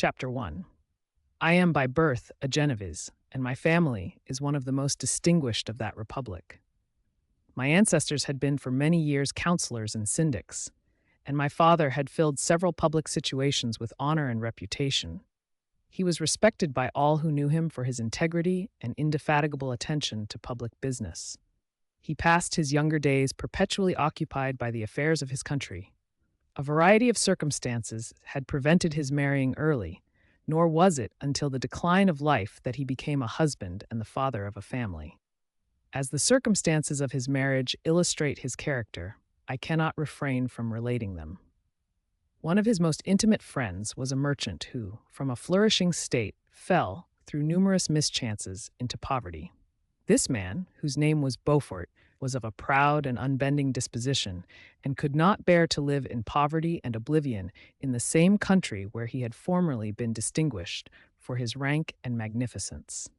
Chapter 1. I am by birth a Genovese, and my family is one of the most distinguished of that republic. My ancestors had been for many years counselors and syndics, and my father had filled several public situations with honor and reputation. He was respected by all who knew him for his integrity and indefatigable attention to public business. He passed his younger days perpetually occupied by the affairs of his country. A variety of circumstances had prevented his marrying early, nor was it until the decline of life that he became a husband and the father of a family. As the circumstances of his marriage illustrate his character, I cannot refrain from relating them. One of his most intimate friends was a merchant who, from a flourishing state, fell, through numerous mischances, into poverty. This man, whose name was Beaufort, was of a proud and unbending disposition, and could not bear to live in poverty and oblivion in the same country where he had formerly been distinguished for his rank and magnificence.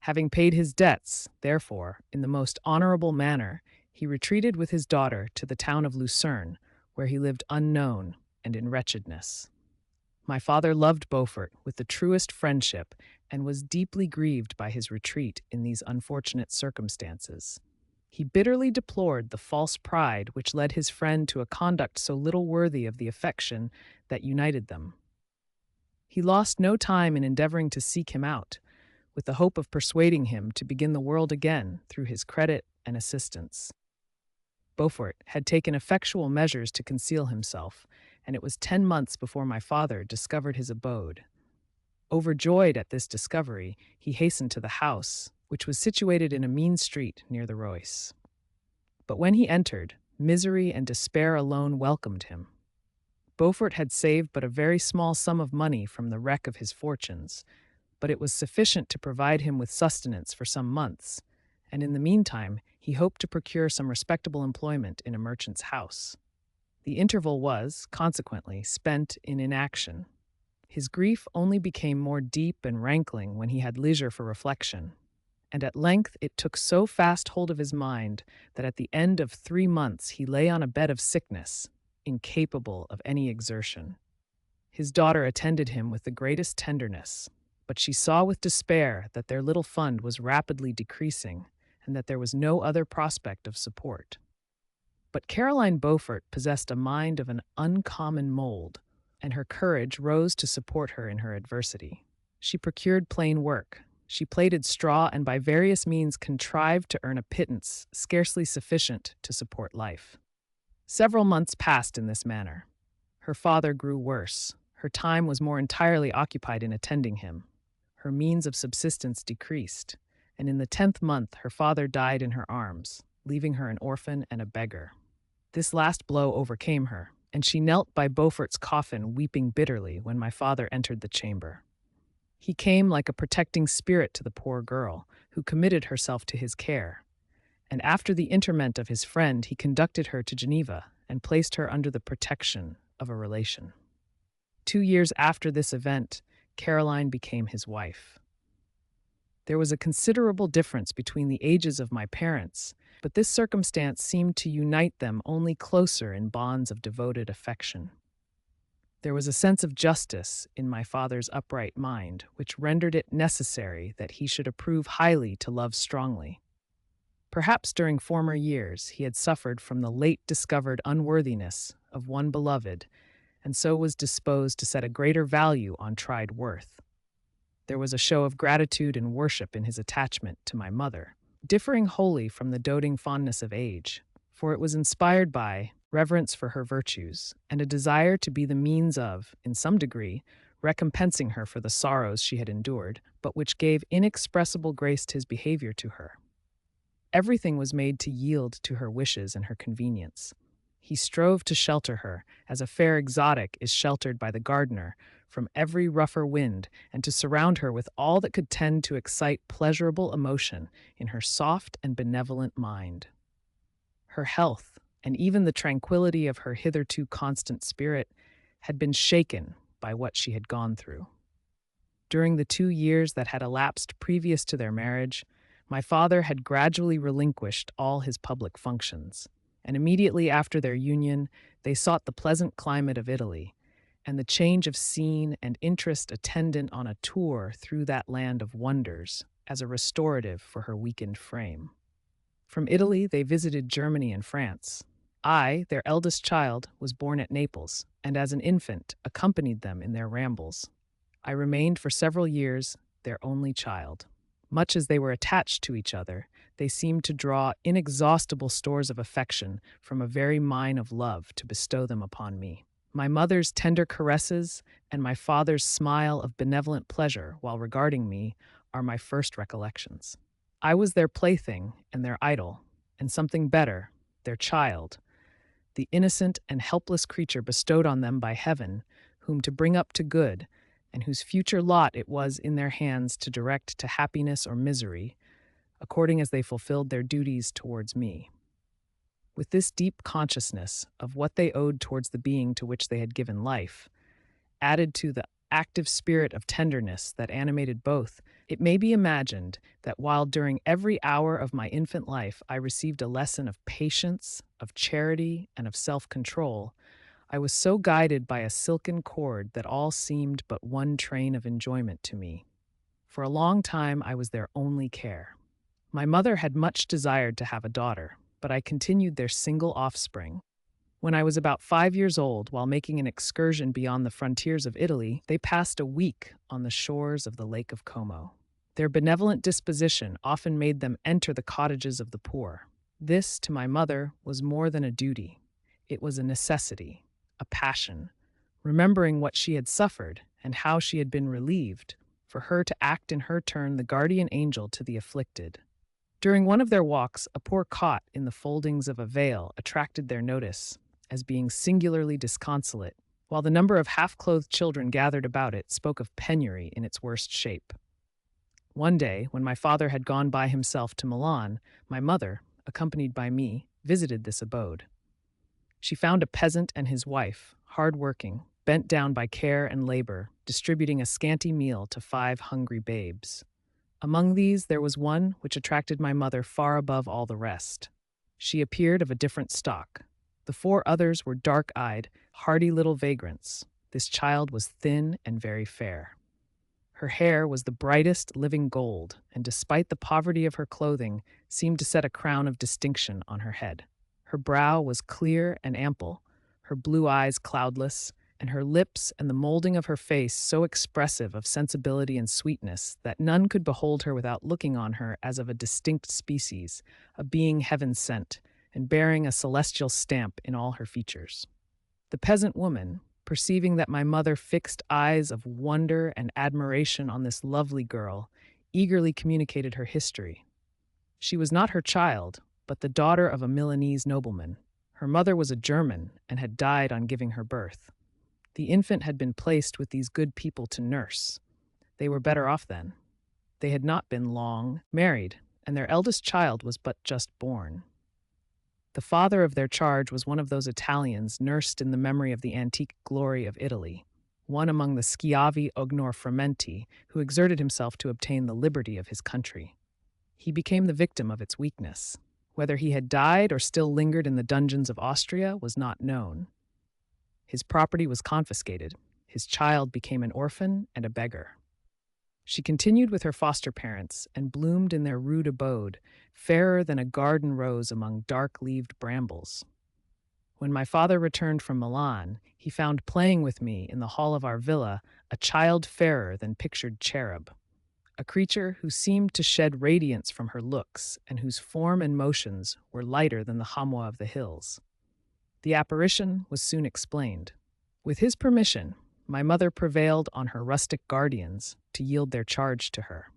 Having paid his debts, therefore, in the most honorable manner, he retreated with his daughter to the town of Lucerne, where he lived unknown and in wretchedness. My father loved Beaufort with the truest friendship and was deeply grieved by his retreat in these unfortunate circumstances. He bitterly deplored the false pride which led his friend to a conduct so little worthy of the affection that united them. He lost no time in endeavoring to seek him out, with the hope of persuading him to begin the world again through his credit and assistance. Beaufort had taken effectual measures to conceal himself, and it was 10 months before my father discovered his abode. Overjoyed at this discovery, he hastened to the house, which was situated in a mean street near the Reuss. But when he entered, misery and despair alone welcomed him. Beaufort had saved but a very small sum of money from the wreck of his fortunes, but it was sufficient to provide him with sustenance for some months, and in the meantime he hoped to procure some respectable employment in a merchant's house. The interval was, consequently, spent in inaction. His grief only became more deep and rankling when he had leisure for reflection, and at length it took so fast hold of his mind that at the end of 3 months he lay on a bed of sickness, incapable of any exertion. His daughter attended him with the greatest tenderness, but she saw with despair that their little fund was rapidly decreasing and that there was no other prospect of support. But Caroline Beaufort possessed a mind of an uncommon mold, and her courage rose to support her in her adversity. She procured plain work. She plaited straw and by various means contrived to earn a pittance scarcely sufficient to support life. Several months passed in this manner. Her father grew worse. Her time was more entirely occupied in attending him. Her means of subsistence decreased, and in the 10th month her father died in her arms, leaving her an orphan and a beggar. This last blow overcame her, and she knelt by Beaufort's coffin weeping bitterly when my father entered the chamber. He came like a protecting spirit to the poor girl, who committed herself to his care, and after the interment of his friend he conducted her to Geneva and placed her under the protection of a relation. 2 years after this event, Caroline became his wife. There was a considerable difference between the ages of my parents, but this circumstance seemed to unite them only closer in bonds of devoted affection. There was a sense of justice in my father's upright mind, which rendered it necessary that he should approve highly to love strongly. Perhaps during former years he had suffered from the late discovered unworthiness of one beloved, and so was disposed to set a greater value on tried worth. There was a show of gratitude and worship in his attachment to my mother, differing wholly from the doting fondness of age, for it was inspired by reverence for her virtues, and a desire to be the means of, in some degree, recompensing her for the sorrows she had endured, but which gave inexpressible grace to his behavior to her. Everything was made to yield to her wishes and her convenience. He strove to shelter her, as a fair exotic is sheltered by the gardener, from every rougher wind, and to surround her with all that could tend to excite pleasurable emotion in her soft and benevolent mind. Her health, and even the tranquility of her hitherto constant spirit, had been shaken by what she had gone through. During the 2 years that had elapsed previous to their marriage, my father had gradually relinquished all his public functions, and immediately after their union they sought the pleasant climate of Italy, and the change of scene and interest attendant on a tour through that land of wonders as a restorative for her weakened frame. From Italy, they visited Germany and France. I, their eldest child, was born at Naples, and as an infant, accompanied them in their rambles. I remained for several years their only child. Much as they were attached to each other, they seemed to draw inexhaustible stores of affection from a very mine of love to bestow them upon me. My mother's tender caresses and my father's smile of benevolent pleasure while regarding me are my first recollections. I was their plaything and their idol, and something better, their child, the innocent and helpless creature bestowed on them by heaven, whom to bring up to good, and whose future lot it was in their hands to direct to happiness or misery, according as they fulfilled their duties towards me. With this deep consciousness of what they owed towards the being to which they had given life, added to the active spirit of tenderness that animated both, it may be imagined that while during every hour of my infant life I received a lesson of patience, of charity, and of self-control, I was so guided by a silken cord that all seemed but one train of enjoyment to me. For a long time I was their only care. My mother had much desired to have a daughter, but I continued their single offspring. When I was about 5 years old, while making an excursion beyond the frontiers of Italy, they passed a week on the shores of the Lake of Como. Their benevolent disposition often made them enter the cottages of the poor. This, to my mother, was more than a duty. It was a necessity, a passion, remembering what she had suffered and how she had been relieved, for her to act in her turn the guardian angel to the afflicted. During one of their walks, a poor cot in the foldings of a veil attracted their notice as being singularly disconsolate, while the number of half-clothed children gathered about it spoke of penury in its worst shape. One day, when my father had gone by himself to Milan, my mother, accompanied by me, visited this abode. She found a peasant and his wife, hard-working, bent down by care and labor, distributing a scanty meal to 5 hungry babes. Among these there was one which attracted my mother far above all the rest. She appeared of a different stock. The 4 others were dark-eyed, hardy little vagrants. This child was thin and very fair. Her hair was the brightest living gold, and despite the poverty of her clothing, seemed to set a crown of distinction on her head. Her brow was clear and ample, her blue eyes cloudless, and her lips and the molding of her face so expressive of sensibility and sweetness that none could behold her without looking on her as of a distinct species, a being heaven sent, and bearing a celestial stamp in all her features. The peasant woman, perceiving that my mother fixed eyes of wonder and admiration on this lovely girl, eagerly communicated her history. She was not her child, but the daughter of a Milanese nobleman. Her mother was a German and had died on giving her birth. The infant had been placed with these good people to nurse. They were better off then. They had not been long married, and their eldest child was but just born. The father of their charge was one of those Italians nursed in the memory of the antique glory of Italy, one among the Schiavi Ognor Frementi, who exerted himself to obtain the liberty of his country. He became the victim of its weakness. Whether he had died or still lingered in the dungeons of Austria was not known. His property was confiscated. His child became an orphan and a beggar. She continued with her foster parents and bloomed in their rude abode, fairer than a garden rose among dark-leaved brambles. When my father returned from Milan, he found playing with me in the hall of our villa a child fairer than pictured cherub, a creature who seemed to shed radiance from her looks and whose form and motions were lighter than the chamois of the hills. The apparition was soon explained. With his permission, my mother prevailed on her rustic guardians to yield their charge to her.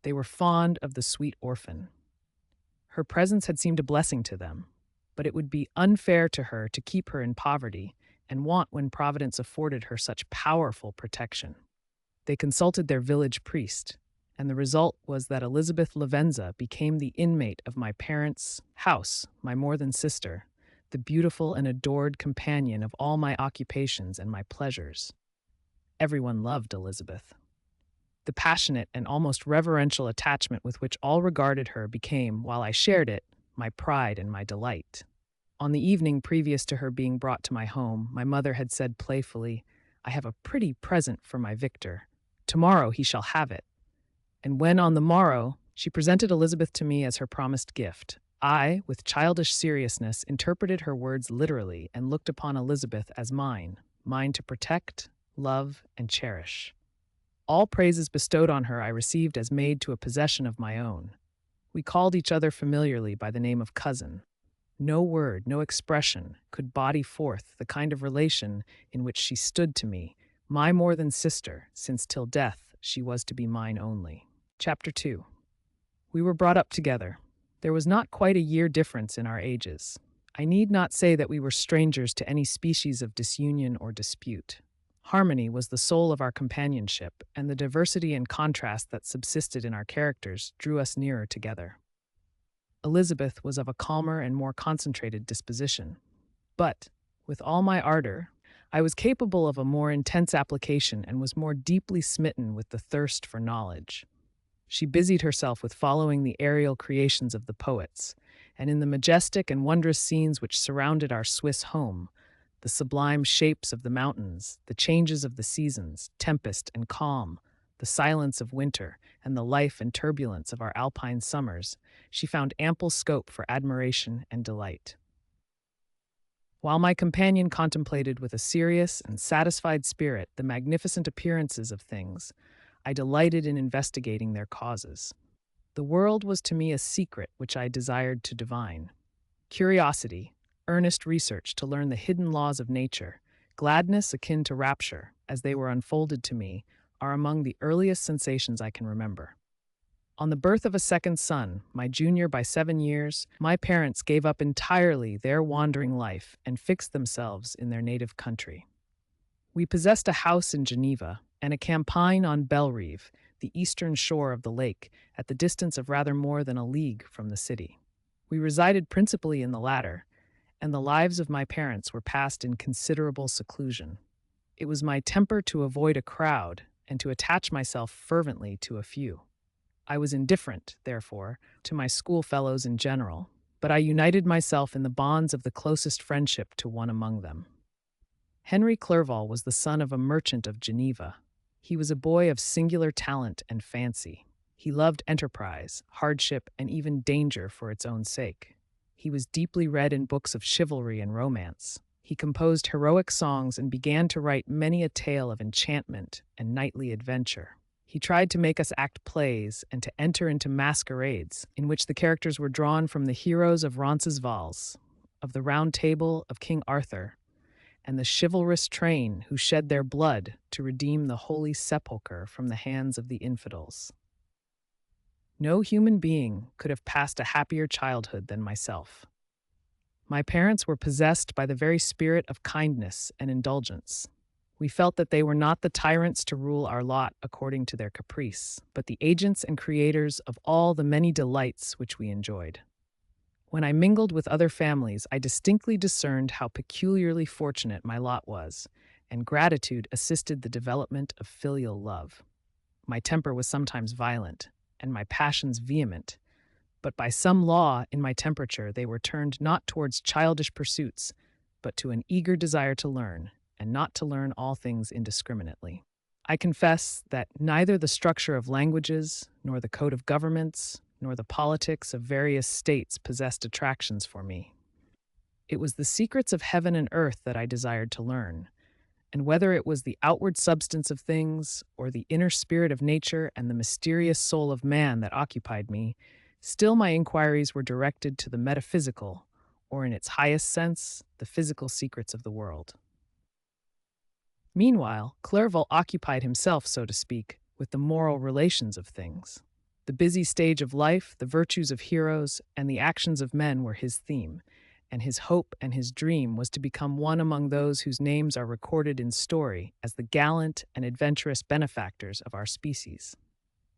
They were fond of the sweet orphan. Her presence had seemed a blessing to them, but it would be unfair to her to keep her in poverty and want when Providence afforded her such powerful protection. They consulted their village priest, and the result was that Elizabeth Lavenza became the inmate of my parents' house, my more than sister, the beautiful and adored companion of all my occupations and my pleasures. Everyone loved Elizabeth. The passionate and almost reverential attachment with which all regarded her became, while I shared it, my pride and my delight. On the evening previous to her being brought to my home, my mother had said playfully, "I have a pretty present for my Victor. Tomorrow he shall have it." And when on the morrow she presented Elizabeth to me as her promised gift, I, with childish seriousness, interpreted her words literally and looked upon Elizabeth as mine, mine to protect, love, and cherish. All praises bestowed on her I received as maid to a possession of my own. We called each other familiarly by the name of cousin. No word, no expression could body forth the kind of relation in which she stood to me, my more than sister, since till death she was to be mine only. Chapter 2. We were brought up together. There was not quite a year difference in our ages. I need not say that we were strangers to any species of disunion or dispute. Harmony was the soul of our companionship, and the diversity and contrast that subsisted in our characters drew us nearer together. Elizabeth was of a calmer and more concentrated disposition. But, with all my ardor, I was capable of a more intense application and was more deeply smitten with the thirst for knowledge. She busied herself with following the aerial creations of the poets, and in the majestic and wondrous scenes which surrounded our Swiss home, the sublime shapes of the mountains, the changes of the seasons, tempest and calm, the silence of winter, and the life and turbulence of our alpine summers, she found ample scope for admiration and delight. While my companion contemplated with a serious and satisfied spirit the magnificent appearances of things, I delighted in investigating their causes. The world was to me a secret which I desired to divine. Curiosity, earnest research to learn the hidden laws of nature, gladness akin to rapture, as they were unfolded to me, are among the earliest sensations I can remember. On the birth of a second son, my junior by 7 years, my parents gave up entirely their wandering life and fixed themselves in their native country. We possessed a house in Geneva and a campagne on Bellerive, the eastern shore of the lake, at the distance of rather more than a league from the city. We resided principally in the latter, and the lives of my parents were passed in considerable seclusion. It was my temper to avoid a crowd and to attach myself fervently to a few. I was indifferent, therefore, to my schoolfellows in general, but I united myself in the bonds of the closest friendship to one among them. Henry Clerval was the son of a merchant of Geneva. He was a boy of singular talent and fancy. He loved enterprise, hardship, and even danger for its own sake. He was deeply read in books of chivalry and romance. He composed heroic songs and began to write many a tale of enchantment and knightly adventure. He tried to make us act plays and to enter into masquerades, in which the characters were drawn from the heroes of Roncesvalles, of the Round Table of King Arthur, and the chivalrous train who shed their blood to redeem the Holy Sepulchre from the hands of the infidels. No human being could have passed a happier childhood than myself. My parents were possessed by the very spirit of kindness and indulgence. We felt that they were not the tyrants to rule our lot according to their caprice, but the agents and creators of all the many delights which we enjoyed. When I mingled with other families, I distinctly discerned how peculiarly fortunate my lot was, and gratitude assisted the development of filial love. My temper was sometimes violent, and my passions vehement, but by some law in my temperature they were turned not towards childish pursuits, but to an eager desire to learn, and not to learn all things indiscriminately. I confess that neither the structure of languages, nor the code of governments, nor the politics of various states possessed attractions for me. It was the secrets of heaven and earth that I desired to learn, and whether it was the outward substance of things, or the inner spirit of nature and the mysterious soul of man that occupied me, still my inquiries were directed to the metaphysical, or in its highest sense, the physical secrets of the world. Meanwhile, Clerval occupied himself, so to speak, with the moral relations of things. The busy stage of life, the virtues of heroes, and the actions of men were his theme, and his hope and his dream was to become one among those whose names are recorded in story as the gallant and adventurous benefactors of our species.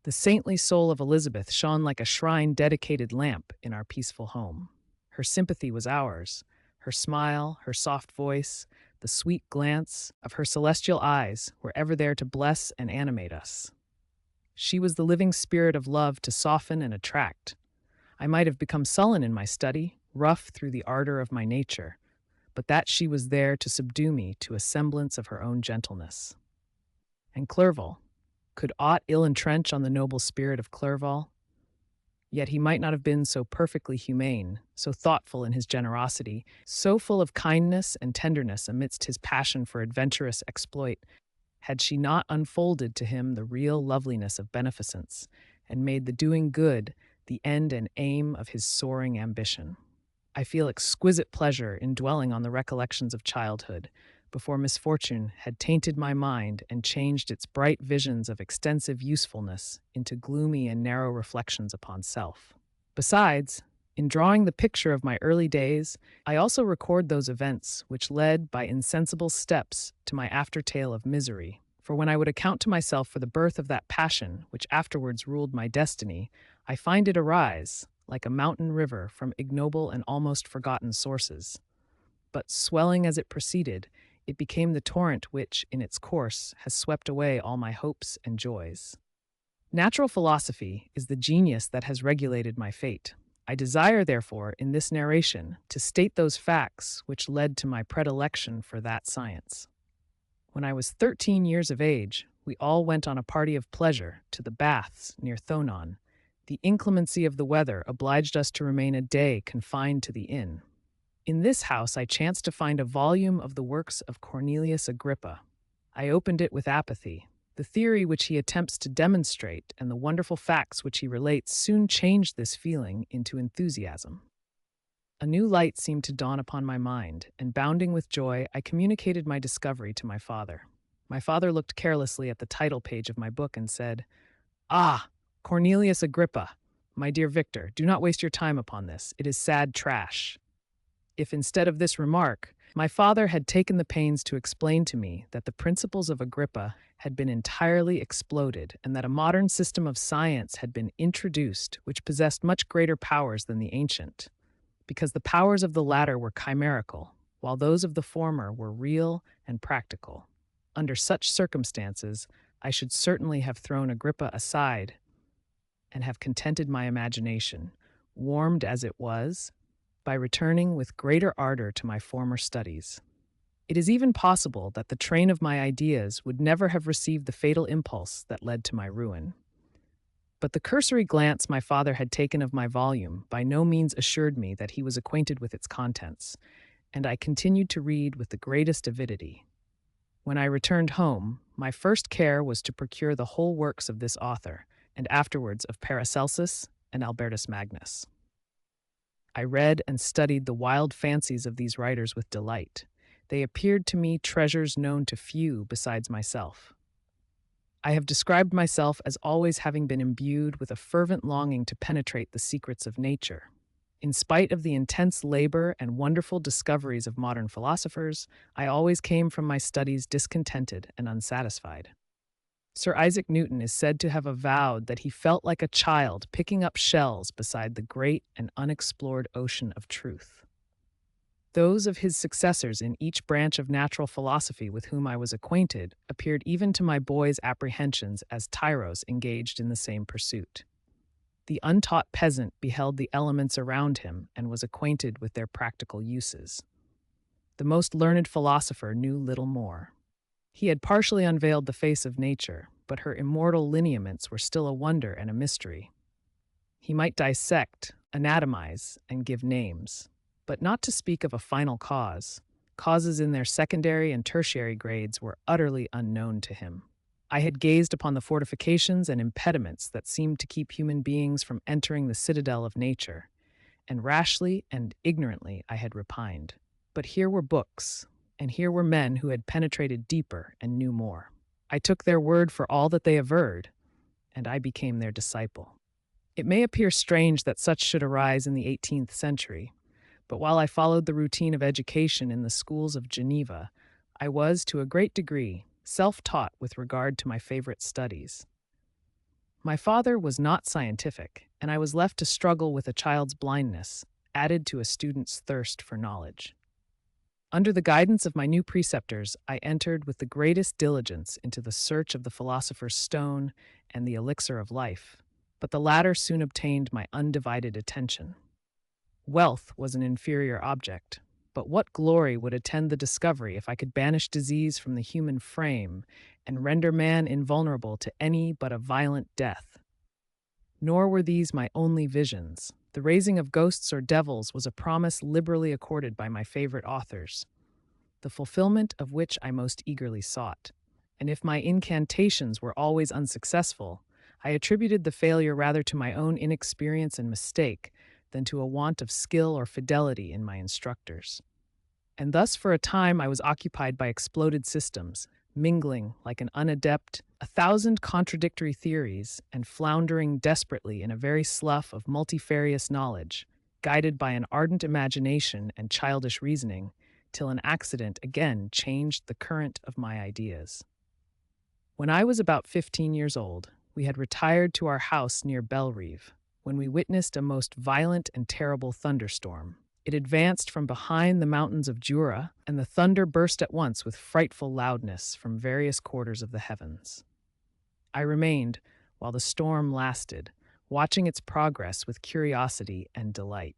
The saintly soul of Elizabeth shone like a shrine-dedicated lamp in our peaceful home. Her sympathy was ours. Her smile, her soft voice, the sweet glance of her celestial eyes were ever there to bless and animate us. She was the living spirit of love to soften and attract. I might have become sullen in my study, rough through the ardor of my nature, but that she was there to subdue me to a semblance of her own gentleness. And Clerval, could aught ill entrench on the noble spirit of Clerval? Yet he might not have been so perfectly humane, so thoughtful in his generosity, so full of kindness and tenderness amidst his passion for adventurous exploit, had she not unfolded to him the real loveliness of beneficence, and made the doing good the end and aim of his soaring ambition. I feel exquisite pleasure in dwelling on the recollections of childhood, before misfortune had tainted my mind and changed its bright visions of extensive usefulness into gloomy and narrow reflections upon self. Besides, in drawing the picture of my early days, I also record those events which led by insensible steps to my after-tale of misery. For when I would account to myself for the birth of that passion which afterwards ruled my destiny, I find it arise, like a mountain river, from ignoble and almost forgotten sources. But swelling as it proceeded, it became the torrent which, in its course, has swept away all my hopes and joys. Natural philosophy is the genius that has regulated my fate. I desire, therefore, in this narration, to state those facts which led to my predilection for that science. When I was 13 years of age, we all went on a party of pleasure to the baths near Thonon. The inclemency of the weather obliged us to remain a day confined to the inn. In this house I chanced to find a volume of the works of Cornelius Agrippa. I opened it with apathy. The theory which he attempts to demonstrate and the wonderful facts which he relates soon changed this feeling into enthusiasm. A new light seemed to dawn upon my mind, and bounding with joy, I communicated my discovery to my father. My father looked carelessly at the title page of my book and said, "Ah, Cornelius Agrippa! My dear Victor, do not waste your time upon this. It is sad trash." If instead of this remark, my father had taken the pains to explain to me that the principles of Agrippa had been entirely exploded and that a modern system of science had been introduced which possessed much greater powers than the ancient, because the powers of the latter were chimerical, while those of the former were real and practical. Under such circumstances, I should certainly have thrown Agrippa aside and have contented my imagination, warmed as it was, by returning with greater ardor to my former studies. It is even possible that the train of my ideas would never have received the fatal impulse that led to my ruin. But the cursory glance my father had taken of my volume by no means assured me that he was acquainted with its contents, and I continued to read with the greatest avidity. When I returned home, my first care was to procure the whole works of this author, and afterwards of Paracelsus and Albertus Magnus. I read and studied the wild fancies of these writers with delight. They appeared to me treasures known to few besides myself. I have described myself as always having been imbued with a fervent longing to penetrate the secrets of nature. In spite of the intense labor and wonderful discoveries of modern philosophers, I always came from my studies discontented and unsatisfied. Sir Isaac Newton is said to have avowed that he felt like a child picking up shells beside the great and unexplored ocean of truth. Those of his successors in each branch of natural philosophy with whom I was acquainted appeared even to my boy's apprehensions as tyros engaged in the same pursuit. The untaught peasant beheld the elements around him and was acquainted with their practical uses. The most learned philosopher knew little more. He had partially unveiled the face of nature, but her immortal lineaments were still a wonder and a mystery. He might dissect, anatomize, and give names, but not to speak of a final cause. Causes in their secondary and tertiary grades were utterly unknown to him. I had gazed upon the fortifications and impediments that seemed to keep human beings from entering the citadel of nature, and rashly and ignorantly I had repined. But here were books, and here were men who had penetrated deeper and knew more. I took their word for all that they averred, and I became their disciple. It may appear strange that such should arise in the 18th century, but while I followed the routine of education in the schools of Geneva, I was, to a great degree, self-taught with regard to my favorite studies. My father was not scientific, and I was left to struggle with a child's blindness, added to a student's thirst for knowledge. Under the guidance of my new preceptors, I entered with the greatest diligence into the search of the philosopher's stone and the elixir of life, but the latter soon obtained my undivided attention. Wealth was an inferior object, but what glory would attend the discovery if I could banish disease from the human frame and render man invulnerable to any but a violent death? Nor were these my only visions. The raising of ghosts or devils was a promise liberally accorded by my favorite authors, the fulfillment of which I most eagerly sought. And if my incantations were always unsuccessful, I attributed the failure rather to my own inexperience and mistake than to a want of skill or fidelity in my instructors. And thus, for a time, I was occupied by exploded systems, mingling, like an unadept, a thousand contradictory theories, and floundering desperately in a very slough of multifarious knowledge, guided by an ardent imagination and childish reasoning, till an accident again changed the current of my ideas. When I was about 15 years old, we had retired to our house near Bellerive, when we witnessed a most violent and terrible thunderstorm. It advanced from behind the mountains of Jura, and the thunder burst at once with frightful loudness from various quarters of the heavens. I remained, while the storm lasted, watching its progress with curiosity and delight.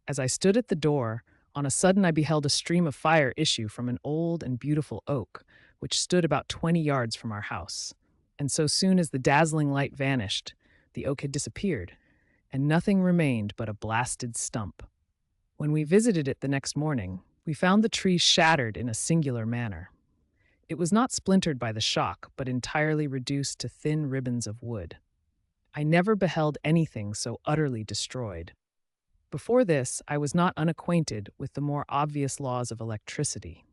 As I stood at the door, on a sudden I beheld a stream of fire issue from an old and beautiful oak, which stood about 20 yards from our house. And so soon as the dazzling light vanished, the oak had disappeared, and nothing remained but a blasted stump. When we visited it the next morning, we found the tree shattered in a singular manner. It was not splintered by the shock, but entirely reduced to thin ribbons of wood. I never beheld anything so utterly destroyed. Before this, I was not unacquainted with the more obvious laws of electricity.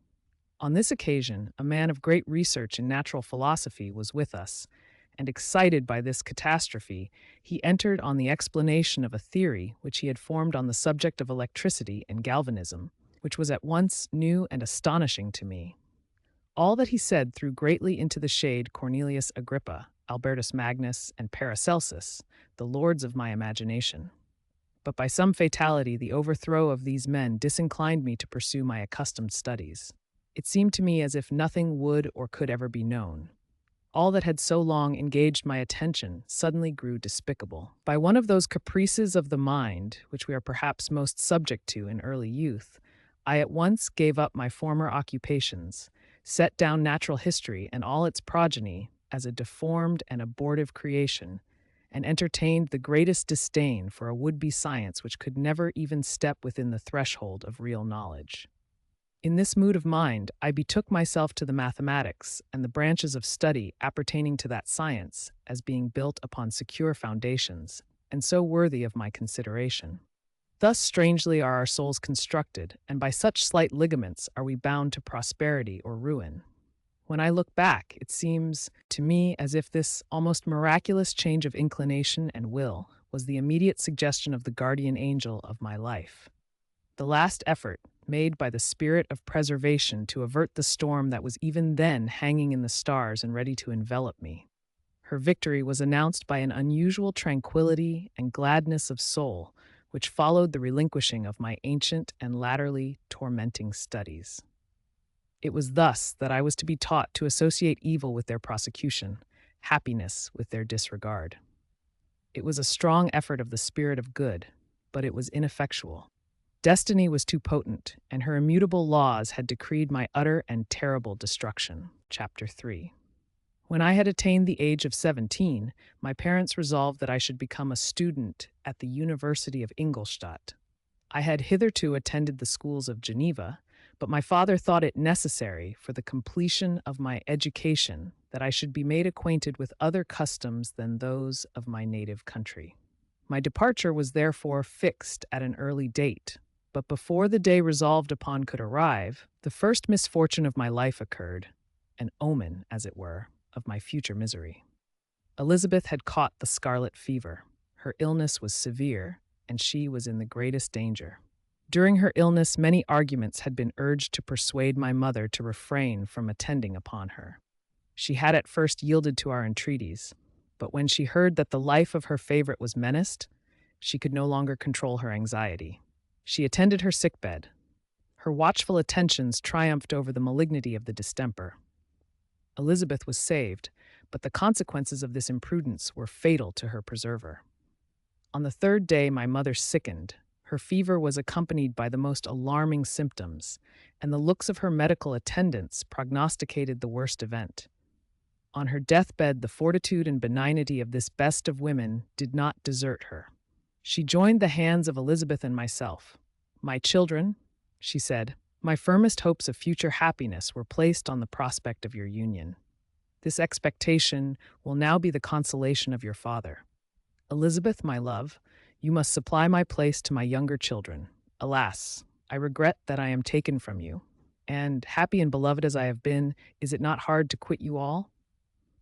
On this occasion, a man of great research in natural philosophy was with us, and excited by this catastrophe, he entered on the explanation of a theory which he had formed on the subject of electricity and galvanism, which was at once new and astonishing to me. All that he said threw greatly into the shade Cornelius Agrippa, Albertus Magnus, and Paracelsus, the lords of my imagination. But by some fatality, the overthrow of these men disinclined me to pursue my accustomed studies. It seemed to me as if nothing would or could ever be known. All that had so long engaged my attention suddenly grew despicable. By one of those caprices of the mind, which we are perhaps most subject to in early youth, I at once gave up my former occupations, set down natural history and all its progeny as a deformed and abortive creation, and entertained the greatest disdain for a would-be science which could never even step within the threshold of real knowledge. In this mood of mind, I betook myself to the mathematics and the branches of study appertaining to that science as being built upon secure foundations, and so worthy of my consideration. Thus strangely are our souls constructed, and by such slight ligaments are we bound to prosperity or ruin. When I look back, it seems to me as if this almost miraculous change of inclination and will was the immediate suggestion of the guardian angel of my life. The last effort, made by the spirit of preservation to avert the storm that was even then hanging in the stars and ready to envelop me. Her victory was announced by an unusual tranquility and gladness of soul, which followed the relinquishing of my ancient and latterly tormenting studies. It was thus that I was to be taught to associate evil with their prosecution, happiness with their disregard. It was a strong effort of the spirit of good, but it was ineffectual. Destiny was too potent, and her immutable laws had decreed my utter and terrible destruction. Chapter 3. When I had attained the age of 17, my parents resolved that I should become a student at the University of Ingolstadt. I had hitherto attended the schools of Geneva, but my father thought it necessary for the completion of my education that I should be made acquainted with other customs than those of my native country. My departure was therefore fixed at an early date, but before the day resolved upon could arrive, the first misfortune of my life occurred, an omen, as it were, of my future misery. Elizabeth had caught the scarlet fever. Her illness was severe, and she was in the greatest danger. During her illness, many arguments had been urged to persuade my mother to refrain from attending upon her. She had at first yielded to our entreaties, but when she heard that the life of her favorite was menaced, she could no longer control her anxiety. She attended her sickbed. Her watchful attentions triumphed over the malignity of the distemper. Elizabeth was saved, but the consequences of this imprudence were fatal to her preserver. On the third day, my mother sickened. Her fever was accompanied by the most alarming symptoms, and the looks of her medical attendants prognosticated the worst event. On her deathbed, the fortitude and benignity of this best of women did not desert her. She joined the hands of Elizabeth and myself. "My children," she said, "my firmest hopes of future happiness were placed on the prospect of your union. This expectation will now be the consolation of your father. Elizabeth, my love, you must supply my place to my younger children. Alas, I regret that I am taken from you. And, happy and beloved as I have been, is it not hard to quit you all?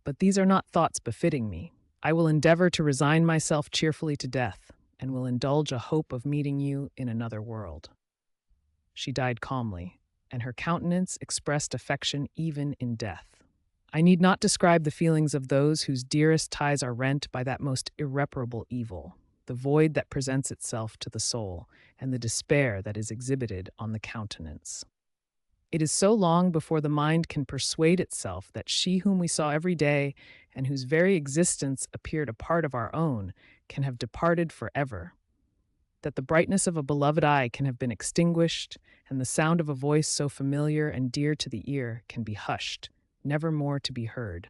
But these are not thoughts befitting me. I will endeavor to resign myself cheerfully to death, and will indulge a hope of meeting you in another world." She died calmly, and her countenance expressed affection even in death. I need not describe the feelings of those whose dearest ties are rent by that most irreparable evil, the void that presents itself to the soul, and the despair that is exhibited on the countenance. It is so long before the mind can persuade itself that she whom we saw every day, and whose very existence appeared a part of our own, can have departed forever, that the brightness of a beloved eye can have been extinguished, and the sound of a voice so familiar and dear to the ear can be hushed, never more to be heard.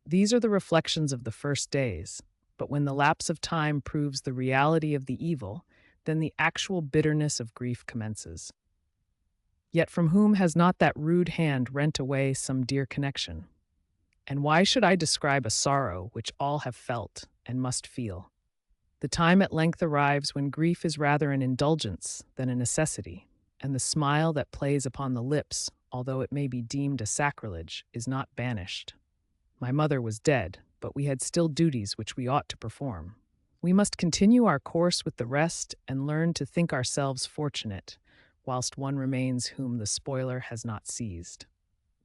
These are the reflections of the first days, but when the lapse of time proves the reality of the evil, then the actual bitterness of grief commences. Yet from whom has not that rude hand rent away some dear connection? And why should I describe a sorrow which all have felt and must feel? The time at length arrives when grief is rather an indulgence than a necessity, and the smile that plays upon the lips, although it may be deemed a sacrilege, is not banished. My mother was dead, but we had still duties which we ought to perform. We must continue our course with the rest and learn to think ourselves fortunate, whilst one remains whom the spoiler has not seized.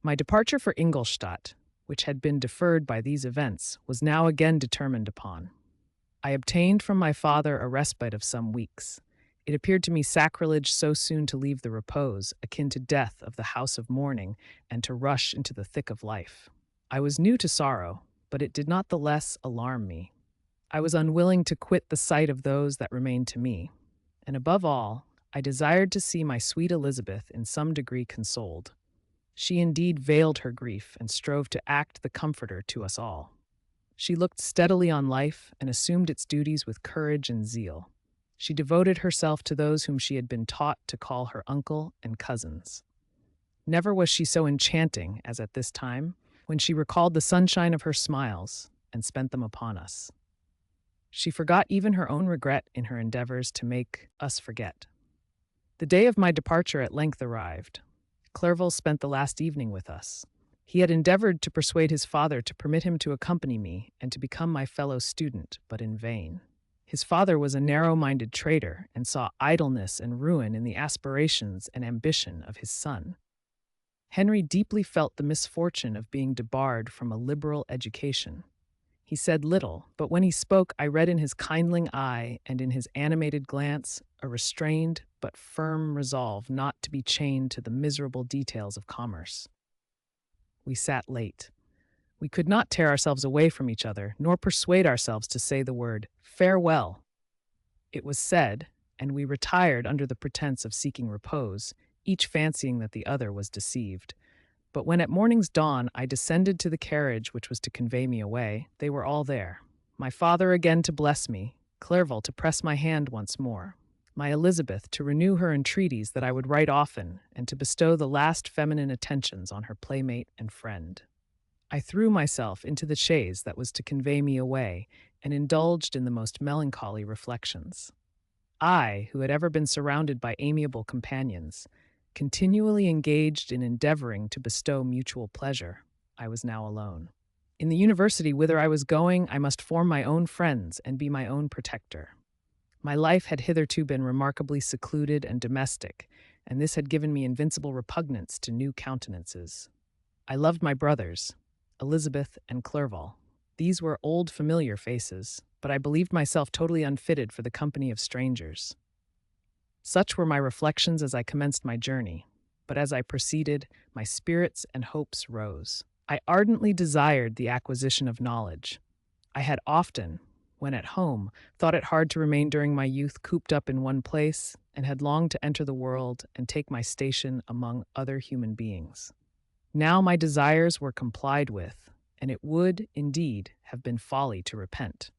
My departure for Ingolstadt, which had been deferred by these events, was now again determined upon. I obtained from my father a respite of some weeks. It appeared to me sacrilege so soon to leave the repose, akin to death, of the house of mourning, and to rush into the thick of life. I was new to sorrow, but it did not the less alarm me. I was unwilling to quit the sight of those that remained to me, and above all, I desired to see my sweet Elizabeth in some degree consoled. She indeed veiled her grief and strove to act the comforter to us all. She looked steadily on life and assumed its duties with courage and zeal. She devoted herself to those whom she had been taught to call her uncle and cousins. Never was she so enchanting as at this time, when she recalled the sunshine of her smiles and spent them upon us. She forgot even her own regret in her endeavors to make us forget. The day of my departure at length arrived. Clerval spent the last evening with us. He had endeavored to persuade his father to permit him to accompany me and to become my fellow student, but in vain. His father was a narrow-minded traitor and saw idleness and ruin in the aspirations and ambition of his son. Henry deeply felt the misfortune of being debarred from a liberal education. He said little, but when he spoke, I read in his kindling eye and in his animated glance a restrained but firm resolve not to be chained to the miserable details of commerce. We sat late. We could not tear ourselves away from each other, nor persuade ourselves to say the word farewell. It was said, and we retired under the pretense of seeking repose, each fancying that the other was deceived. But when at morning's dawn I descended to the carriage which was to convey me away, they were all there. My father again to bless me, Clerval to press my hand once more, my Elizabeth to renew her entreaties that I would write often, and to bestow the last feminine attentions on her playmate and friend. I threw myself into the chaise that was to convey me away, and indulged in the most melancholy reflections. I, who had ever been surrounded by amiable companions, continually engaged in endeavoring to bestow mutual pleasure, I was now alone. In the university whither I was going, I must form my own friends and be my own protector. My life had hitherto been remarkably secluded and domestic, and this had given me invincible repugnance to new countenances. I loved my brothers, Elizabeth and Clerval. These were old familiar faces, but I believed myself totally unfitted for the company of strangers. Such were my reflections as I commenced my journey, but as I proceeded, my spirits and hopes rose. I ardently desired the acquisition of knowledge. I had often, when at home, thought it hard to remain during my youth cooped up in one place, and had longed to enter the world and take my station among other human beings. Now my desires were complied with, and it would, indeed, have been folly to repent.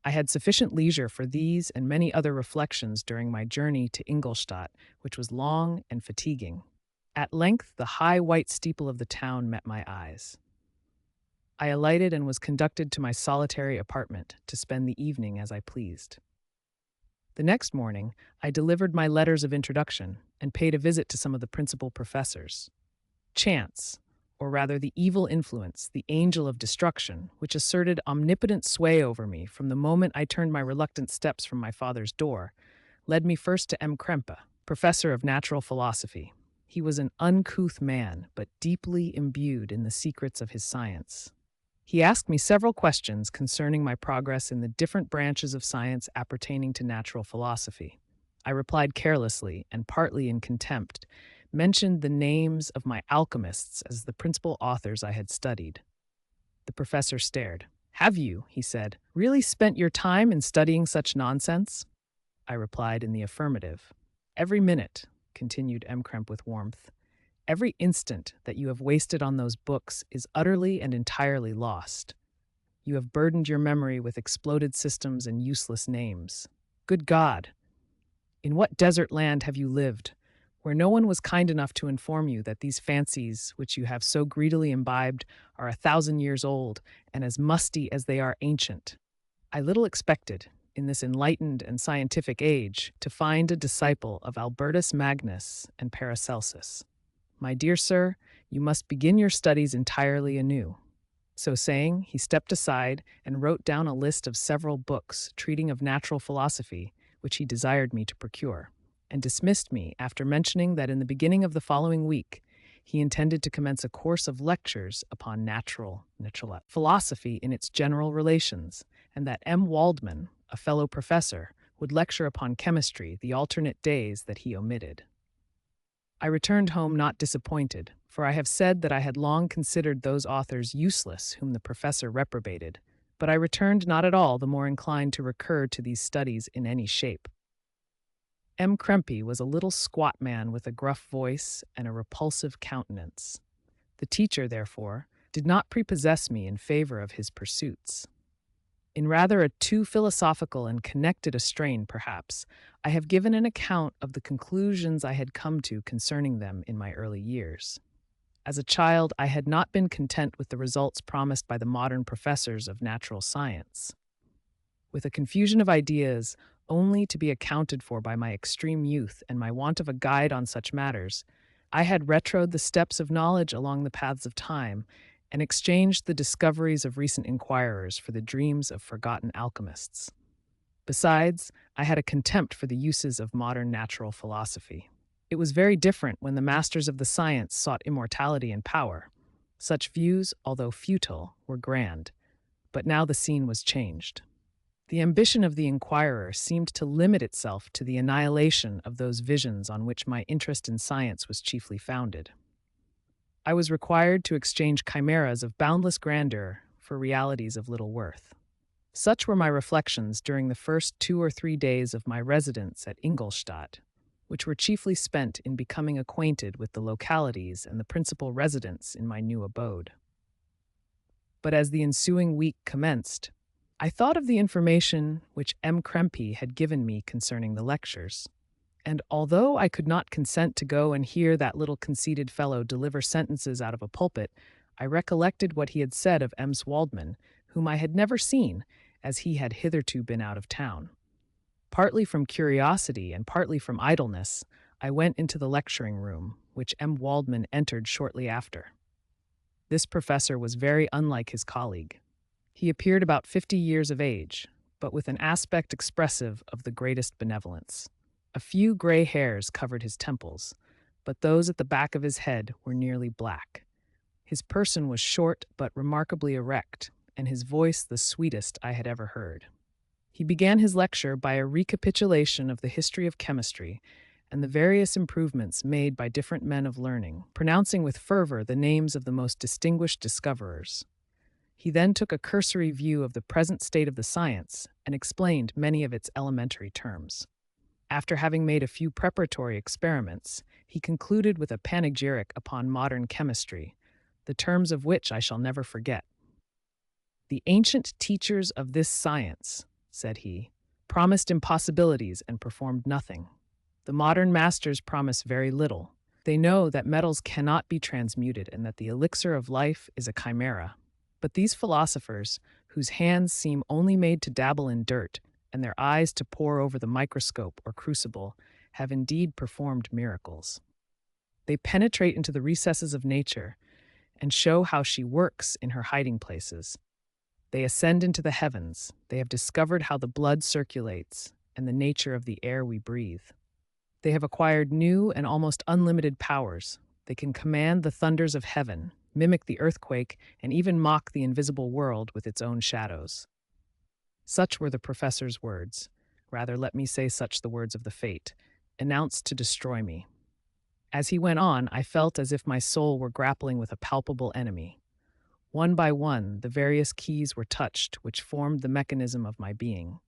I had sufficient leisure for these and many other reflections during my journey to Ingolstadt, which was long and fatiguing. At length, the high white steeple of the town met my eyes. I alighted and was conducted to my solitary apartment to spend the evening as I pleased. The next morning, I delivered my letters of introduction and paid a visit to some of the principal professors. Chance, or rather the evil influence, the angel of destruction, which asserted omnipotent sway over me from the moment I turned my reluctant steps from my father's door, led me first to M. Krempe, professor of natural philosophy. He was an uncouth man, but deeply imbued in the secrets of his science. He asked me several questions concerning my progress in the different branches of science appertaining to natural philosophy. I replied carelessly and partly in contempt, mentioned the names of my alchemists as the principal authors I had studied. The professor stared. "Have you," he said, "really spent your time in studying such nonsense?" I replied in the affirmative. "Every minute," continued M. Krempe with warmth, "every instant that you have wasted on those books is utterly and entirely lost. You have burdened your memory with exploded systems and useless names. Good God! In what desert land have you lived, where no one was kind enough to inform you that these fancies which you have so greedily imbibed are 1,000 years old and as musty as they are ancient? I little expected, in this enlightened and scientific age, to find a disciple of Albertus Magnus and Paracelsus. My dear sir, you must begin your studies entirely anew." So saying, he stepped aside and wrote down a list of several books treating of natural philosophy, which he desired me to procure, and dismissed me after mentioning that in the beginning of the following week he intended to commence a course of lectures upon natural philosophy in its general relations, and that M. Waldman, a fellow professor, would lecture upon chemistry the alternate days that he omitted. I returned home not disappointed, for I have said that I had long considered those authors useless whom the professor reprobated, but I returned not at all the more inclined to recur to these studies in any shape. M. Krempe was a little squat man with a gruff voice and a repulsive countenance. The teacher, therefore, did not prepossess me in favor of his pursuits. In rather a too philosophical and connected a strain, perhaps, I have given an account of the conclusions I had come to concerning them in my early years. As a child, I had not been content with the results promised by the modern professors of natural science. With a confusion of ideas, only to be accounted for by my extreme youth and my want of a guide on such matters, I had retrod the steps of knowledge along the paths of time, and exchanged the discoveries of recent inquirers for the dreams of forgotten alchemists. Besides, I had a contempt for the uses of modern natural philosophy. It was very different when the masters of the science sought immortality and power. Such views, although futile, were grand, but now the scene was changed. The ambition of the inquirer seemed to limit itself to the annihilation of those visions on which my interest in science was chiefly founded. I was required to exchange chimeras of boundless grandeur for realities of little worth. Such were my reflections during the first 2 or 3 days of my residence at Ingolstadt, which were chiefly spent in becoming acquainted with the localities and the principal residents in my new abode. But as the ensuing week commenced, I thought of the information which M. Krempe had given me concerning the lectures, and although I could not consent to go and hear that little conceited fellow deliver sentences out of a pulpit, I recollected what he had said of M. Waldman, whom I had never seen, as he had hitherto been out of town. Partly from curiosity and partly from idleness, I went into the lecturing room, which M. Waldman entered shortly after. This professor was very unlike his colleague. He appeared about 50 years of age, but with an aspect expressive of the greatest benevolence. A few gray hairs covered his temples, but those at the back of his head were nearly black. His person was short but remarkably erect, and his voice the sweetest I had ever heard. He began his lecture by a recapitulation of the history of chemistry and the various improvements made by different men of learning, pronouncing with fervor the names of the most distinguished discoverers. He then took a cursory view of the present state of the science and explained many of its elementary terms. After having made a few preparatory experiments, he concluded with a panegyric upon modern chemistry, the terms of which I shall never forget. "The ancient teachers of this science," said he, "promised impossibilities and performed nothing. The modern masters promise very little. They know that metals cannot be transmuted and that the elixir of life is a chimera. But these philosophers, whose hands seem only made to dabble in dirt and their eyes to pore over the microscope or crucible, have indeed performed miracles. They penetrate into the recesses of nature and show how she works in her hiding places. They ascend into the heavens. They have discovered how the blood circulates and the nature of the air we breathe. They have acquired new and almost unlimited powers. They can command the thunders of heaven, mimic the earthquake, and even mock the invisible world with its own shadows." Such were the professor's words, rather let me say such the words of the fate, announced to destroy me. As he went on, I felt as if my soul were grappling with a palpable enemy. One by one, the various keys were touched which formed the mechanism of my being.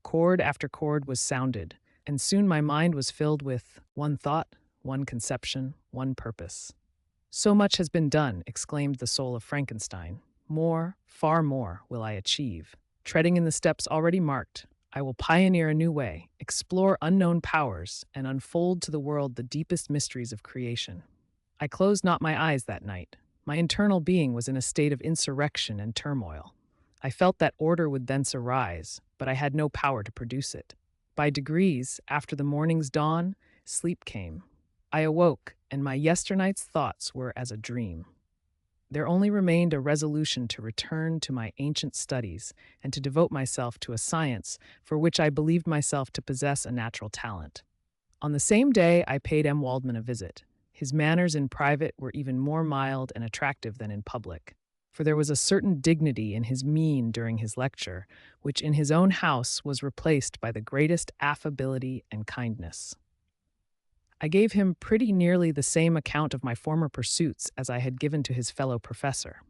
Chord after chord was sounded, and soon my mind was filled with one thought, one conception, one purpose. "So much has been done," exclaimed the soul of Frankenstein. "More, far more, will I achieve. Treading in the steps already marked, I will pioneer a new way, explore unknown powers, and unfold to the world the deepest mysteries of creation." I closed not my eyes that night. My internal being was in a state of insurrection and turmoil. I felt that order would thence arise, but I had no power to produce it. By degrees, after the morning's dawn, sleep came. I awoke, and my yesternight's thoughts were as a dream. There only remained a resolution to return to my ancient studies and to devote myself to a science for which I believed myself to possess a natural talent. On the same day, I paid M. Waldman a visit. His manners in private were even more mild and attractive than in public, for there was a certain dignity in his mien during his lecture, which in his own house was replaced by the greatest affability and kindness. I gave him pretty nearly the same account of my former pursuits as I had given to his fellow professor.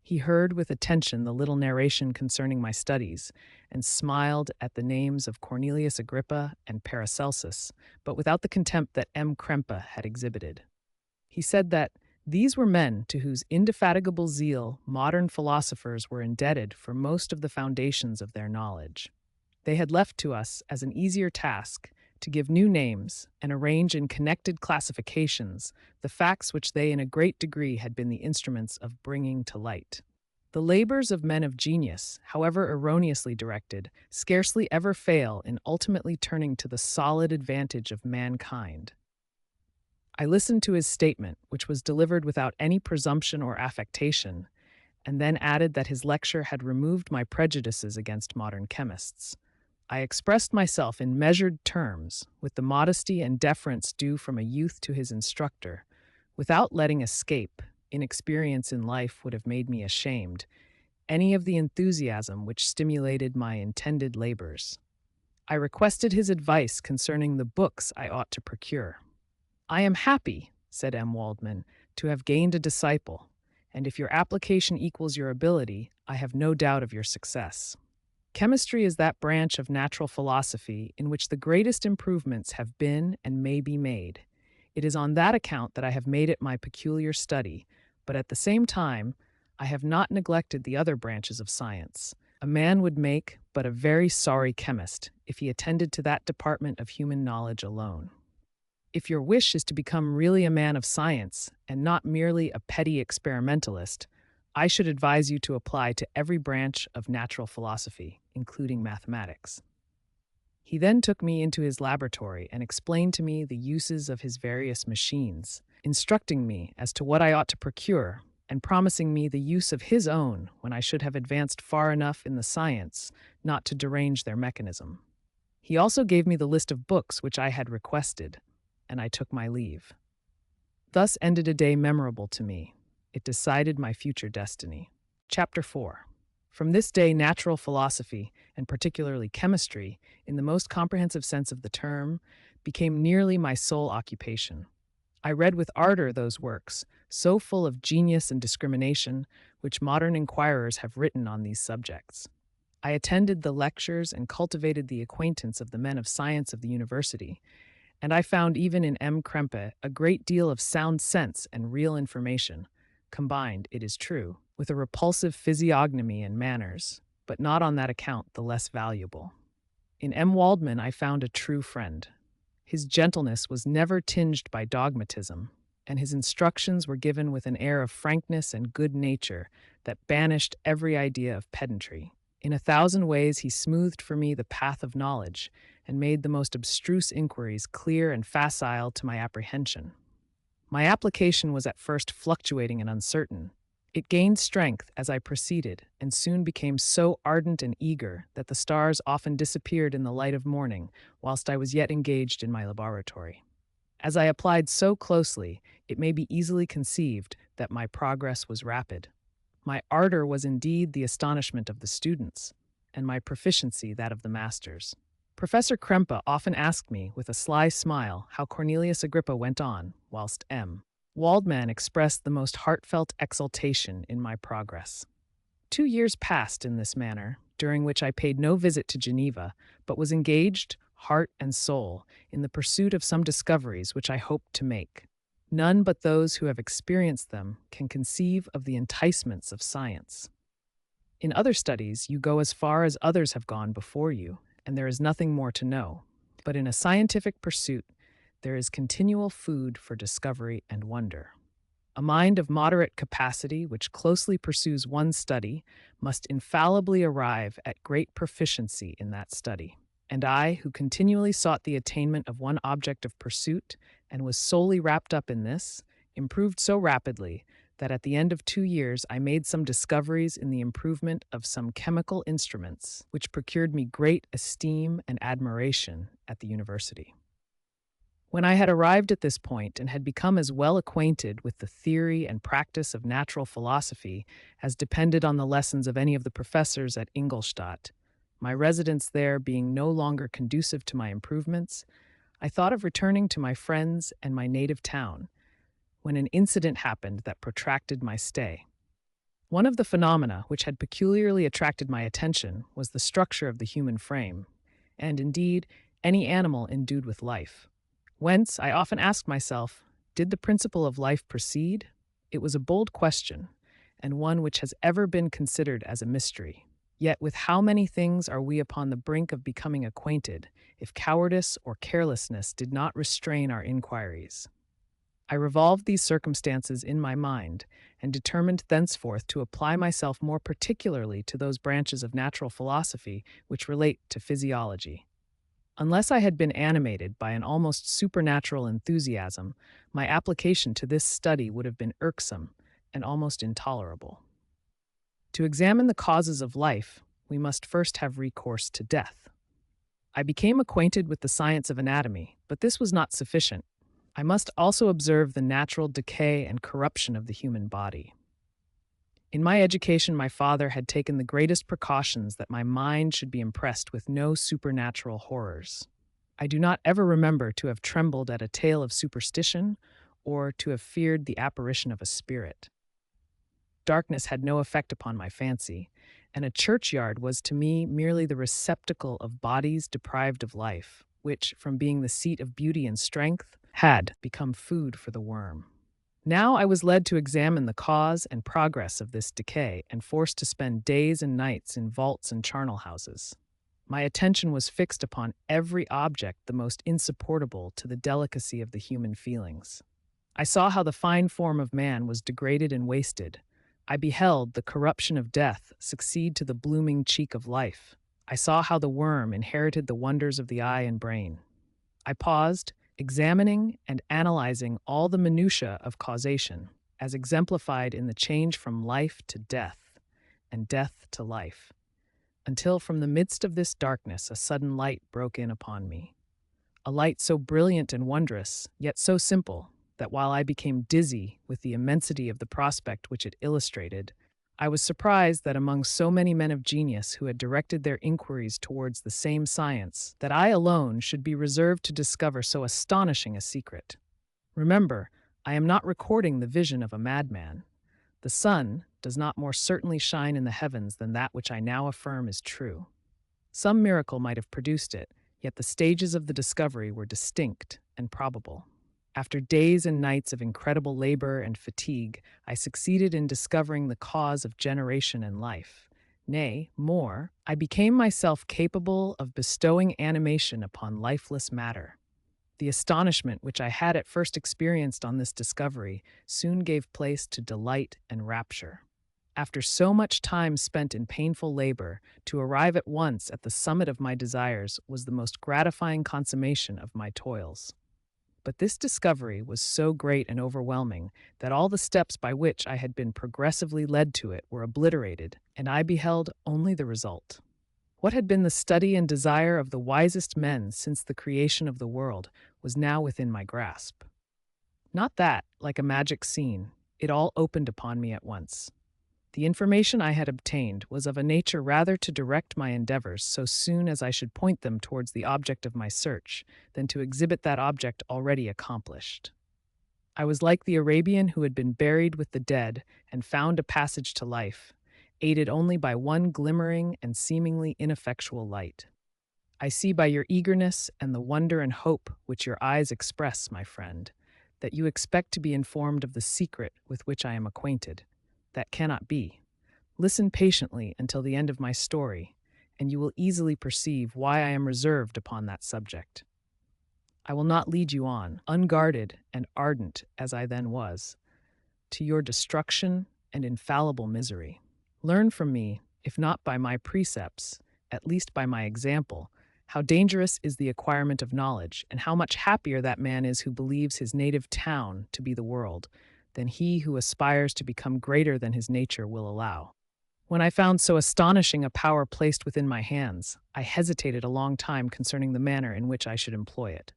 He heard with attention the little narration concerning my studies, and smiled at the names of Cornelius Agrippa and Paracelsus, but without the contempt that M. Krempe had exhibited. He said that these were men to whose indefatigable zeal modern philosophers were indebted for most of the foundations of their knowledge. They had left to us as an easier task to give new names and arrange in connected classifications the facts which they in a great degree had been the instruments of bringing to light. The labors of men of genius, however erroneously directed, scarcely ever fail in ultimately turning to the solid advantage of mankind. I listened to his statement, which was delivered without any presumption or affectation, and then added that his lecture had removed my prejudices against modern chemists. I expressed myself in measured terms, with the modesty and deference due from a youth to his instructor, without letting escape, inexperience in life would have made me ashamed, any of the enthusiasm which stimulated my intended labors. I requested his advice concerning the books I ought to procure. "I am happy," said M. Waldman, "to have gained a disciple, and if your application equals your ability, I have no doubt of your success. Chemistry is that branch of natural philosophy in which the greatest improvements have been and may be made. It is on that account that I have made it my peculiar study, but at the same time, I have not neglected the other branches of science. A man would make but a very sorry chemist if he attended to that department of human knowledge alone. If your wish is to become really a man of science and not merely a petty experimentalist, I should advise you to apply to every branch of natural philosophy, including mathematics." He then took me into his laboratory and explained to me the uses of his various machines, instructing me as to what I ought to procure, and promising me the use of his own when I should have advanced far enough in the science not to derange their mechanism. He also gave me the list of books which I had requested, and I took my leave. Thus ended a day memorable to me. It decided my future destiny. Chapter 4. From this day, natural philosophy, and particularly chemistry, in the most comprehensive sense of the term, became nearly my sole occupation. I read with ardor those works, so full of genius and discrimination, which modern inquirers have written on these subjects. I attended the lectures and cultivated the acquaintance of the men of science of the university, and I found even in M. Krempe a great deal of sound sense and real information, combined, it is true, with a repulsive physiognomy and manners, but not on that account the less valuable. In M. Waldman I found a true friend. His gentleness was never tinged by dogmatism, and his instructions were given with an air of frankness and good nature that banished every idea of pedantry. In 1,000 ways he smoothed for me the path of knowledge, and made the most abstruse inquiries clear and facile to my apprehension. My application was at first fluctuating and uncertain. It gained strength as I proceeded, and soon became so ardent and eager that the stars often disappeared in the light of morning, whilst I was yet engaged in my laboratory. As I applied so closely, it may be easily conceived that my progress was rapid. My ardor was indeed the astonishment of the students, and my proficiency that of the masters. Professor Krempe often asked me, with a sly smile, how Cornelius Agrippa went on, whilst M. Waldman expressed the most heartfelt exultation in my progress. 2 years passed in this manner, during which I paid no visit to Geneva, but was engaged, heart and soul, in the pursuit of some discoveries which I hoped to make. None but those who have experienced them can conceive of the enticements of science. In other studies, you go as far as others have gone before you, and there is nothing more to know. But in a scientific pursuit, there is continual food for discovery and wonder. A mind of moderate capacity, which closely pursues one study, must infallibly arrive at great proficiency in that study. And I, who continually sought the attainment of one object of pursuit, and was solely wrapped up in this, improved so rapidly that at the end of 2 years I made some discoveries in the improvement of some chemical instruments, which procured me great esteem and admiration at the university. When I had arrived at this point and had become as well acquainted with the theory and practice of natural philosophy as depended on the lessons of any of the professors at Ingolstadt, my residence there being no longer conducive to my improvements, I thought of returning to my friends and my native town, when an incident happened that protracted my stay. One of the phenomena which had peculiarly attracted my attention was the structure of the human frame, and indeed any animal endued with life. Whence, I often asked myself, did the principle of life proceed? It was a bold question, and one which has ever been considered as a mystery. Yet with how many things are we upon the brink of becoming acquainted, if cowardice or carelessness did not restrain our inquiries? I revolved these circumstances in my mind, and determined thenceforth to apply myself more particularly to those branches of natural philosophy which relate to physiology. Unless I had been animated by an almost supernatural enthusiasm, my application to this study would have been irksome and almost intolerable. To examine the causes of life, we must first have recourse to death. I became acquainted with the science of anatomy, but this was not sufficient. I must also observe the natural decay and corruption of the human body. In my education, my father had taken the greatest precautions that my mind should be impressed with no supernatural horrors. I do not ever remember to have trembled at a tale of superstition or to have feared the apparition of a spirit. Darkness had no effect upon my fancy, and a churchyard was to me merely the receptacle of bodies deprived of life, which, from being the seat of beauty and strength, had become food for the worm. Now I was led to examine the cause and progress of this decay, and forced to spend days and nights in vaults and charnel houses. My attention was fixed upon every object the most insupportable to the delicacy of the human feelings. I saw how the fine form of man was degraded and wasted. I beheld the corruption of death succeed to the blooming cheek of life. I saw how the worm inherited the wonders of the eye and brain. I paused, examining and analyzing all the minutiae of causation, as exemplified in the change from life to death, and death to life, until from the midst of this darkness a sudden light broke in upon me. A light so brilliant and wondrous, yet so simple, that while I became dizzy with the immensity of the prospect which it illustrated, I was surprised that among so many men of genius who had directed their inquiries towards the same science, that I alone should be reserved to discover so astonishing a secret. Remember, I am not recording the vision of a madman. The sun does not more certainly shine in the heavens than that which I now affirm is true. Some miracle might have produced it, yet the stages of the discovery were distinct and probable. After days and nights of incredible labor and fatigue, I succeeded in discovering the cause of generation and life. Nay, more, I became myself capable of bestowing animation upon lifeless matter. The astonishment which I had at first experienced on this discovery soon gave place to delight and rapture. After so much time spent in painful labor, to arrive at once at the summit of my desires was the most gratifying consummation of my toils. But this discovery was so great and overwhelming that all the steps by which I had been progressively led to it were obliterated, and I beheld only the result. What had been the study and desire of the wisest men since the creation of the world was now within my grasp. Not that, like a magic scene, it all opened upon me at once. The information I had obtained was of a nature rather to direct my endeavors so soon as I should point them towards the object of my search than to exhibit that object already accomplished. I was like the Arabian who had been buried with the dead and found a passage to life, aided only by one glimmering and seemingly ineffectual light. I see by your eagerness and the wonder and hope which your eyes express, my friend, that you expect to be informed of the secret with which I am acquainted. That cannot be. Listen patiently until the end of my story, and you will easily perceive why I am reserved upon that subject. I will not lead you on, unguarded and ardent as I then was, to your destruction and infallible misery. Learn from me, if not by my precepts, at least by my example, how dangerous is the acquirement of knowledge, and how much happier that man is who believes his native town to be the world, than he who aspires to become greater than his nature will allow. When I found so astonishing a power placed within my hands, I hesitated a long time concerning the manner in which I should employ it.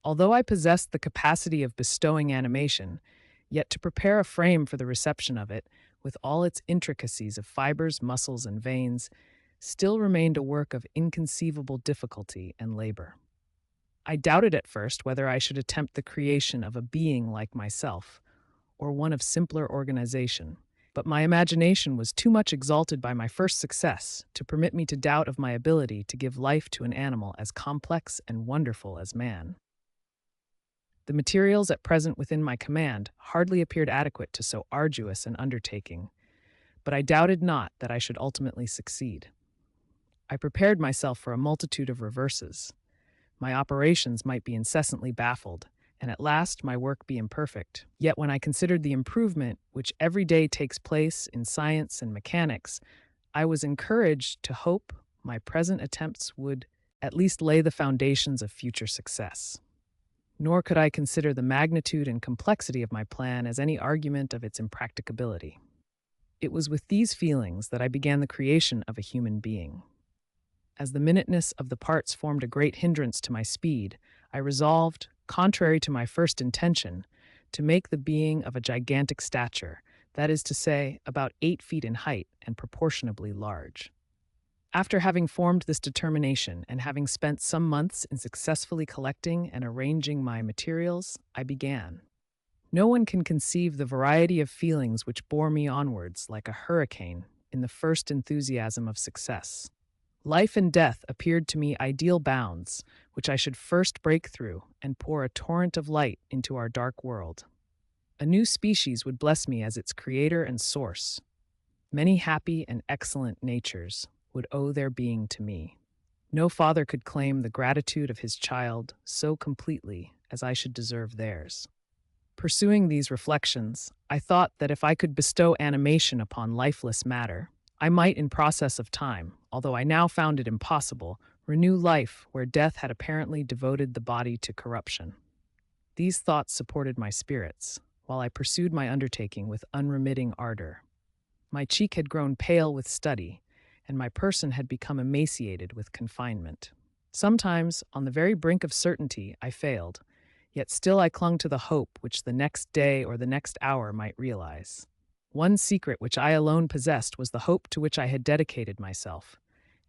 Although I possessed the capacity of bestowing animation, yet to prepare a frame for the reception of it, with all its intricacies of fibers, muscles, and veins, still remained a work of inconceivable difficulty and labor. I doubted at first whether I should attempt the creation of a being like myself, or one of simpler organization, but my imagination was too much exalted by my first success to permit me to doubt of my ability to give life to an animal as complex and wonderful as man. The materials at present within my command hardly appeared adequate to so arduous an undertaking, but I doubted not that I should ultimately succeed. I prepared myself for a multitude of reverses. My operations might be incessantly baffled, and at last my work be imperfect. Yet when I considered the improvement which every day takes place in science and mechanics, I was encouraged to hope my present attempts would at least lay the foundations of future success. Nor could I consider the magnitude and complexity of my plan as any argument of its impracticability. It was with these feelings that I began the creation of a human being. As the minuteness of the parts formed a great hindrance to my speed, I resolved, contrary to my first intention, to make the being of a gigantic stature, that is to say, about 8 feet in height and proportionably large. After having formed this determination and having spent some months in successfully collecting and arranging my materials, I began. No one can conceive the variety of feelings which bore me onwards like a hurricane in the first enthusiasm of success. Life and death appeared to me ideal bounds, which I should first break through and pour a torrent of light into our dark world. A new species would bless me as its creator and source. Many happy and excellent natures would owe their being to me. No father could claim the gratitude of his child so completely as I should deserve theirs. Pursuing these reflections, I thought that if I could bestow animation upon lifeless matter, I might in process of time, although I now found it impossible, renew life where death had apparently devoted the body to corruption. These thoughts supported my spirits, while I pursued my undertaking with unremitting ardor. My cheek had grown pale with study, and my person had become emaciated with confinement. Sometimes, on the very brink of certainty, I failed, yet still I clung to the hope which the next day or the next hour might realize. One secret which I alone possessed was the hope to which I had dedicated myself,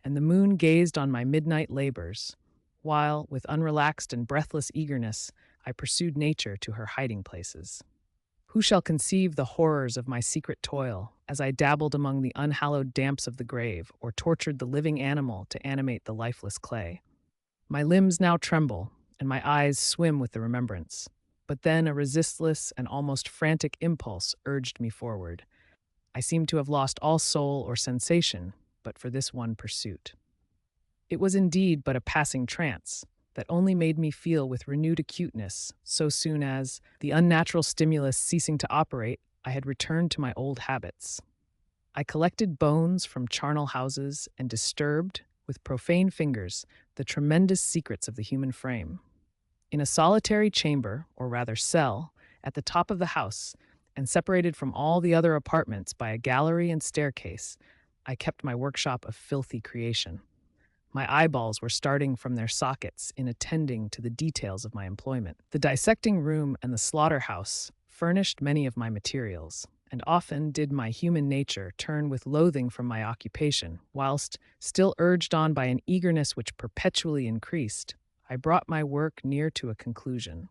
and the moon gazed on my midnight labors, while, with unrelaxed and breathless eagerness, I pursued nature to her hiding places. Who shall conceive the horrors of my secret toil as I dabbled among the unhallowed damps of the grave or tortured the living animal to animate the lifeless clay? My limbs now tremble, and my eyes swim with the remembrance. But then a resistless and almost frantic impulse urged me forward. I seemed to have lost all soul or sensation, but for this one pursuit. It was indeed but a passing trance that only made me feel with renewed acuteness so soon as, the unnatural stimulus ceasing to operate, I had returned to my old habits. I collected bones from charnel houses and disturbed, with profane fingers, the tremendous secrets of the human frame. In a solitary chamber, or rather cell, at the top of the house, and separated from all the other apartments by a gallery and staircase, I kept my workshop of filthy creation. My eyeballs were starting from their sockets in attending to the details of my employment. The dissecting room and the slaughterhouse furnished many of my materials, and often did my human nature turn with loathing from my occupation, whilst, still urged on by an eagerness which perpetually increased, I brought my work near to a conclusion.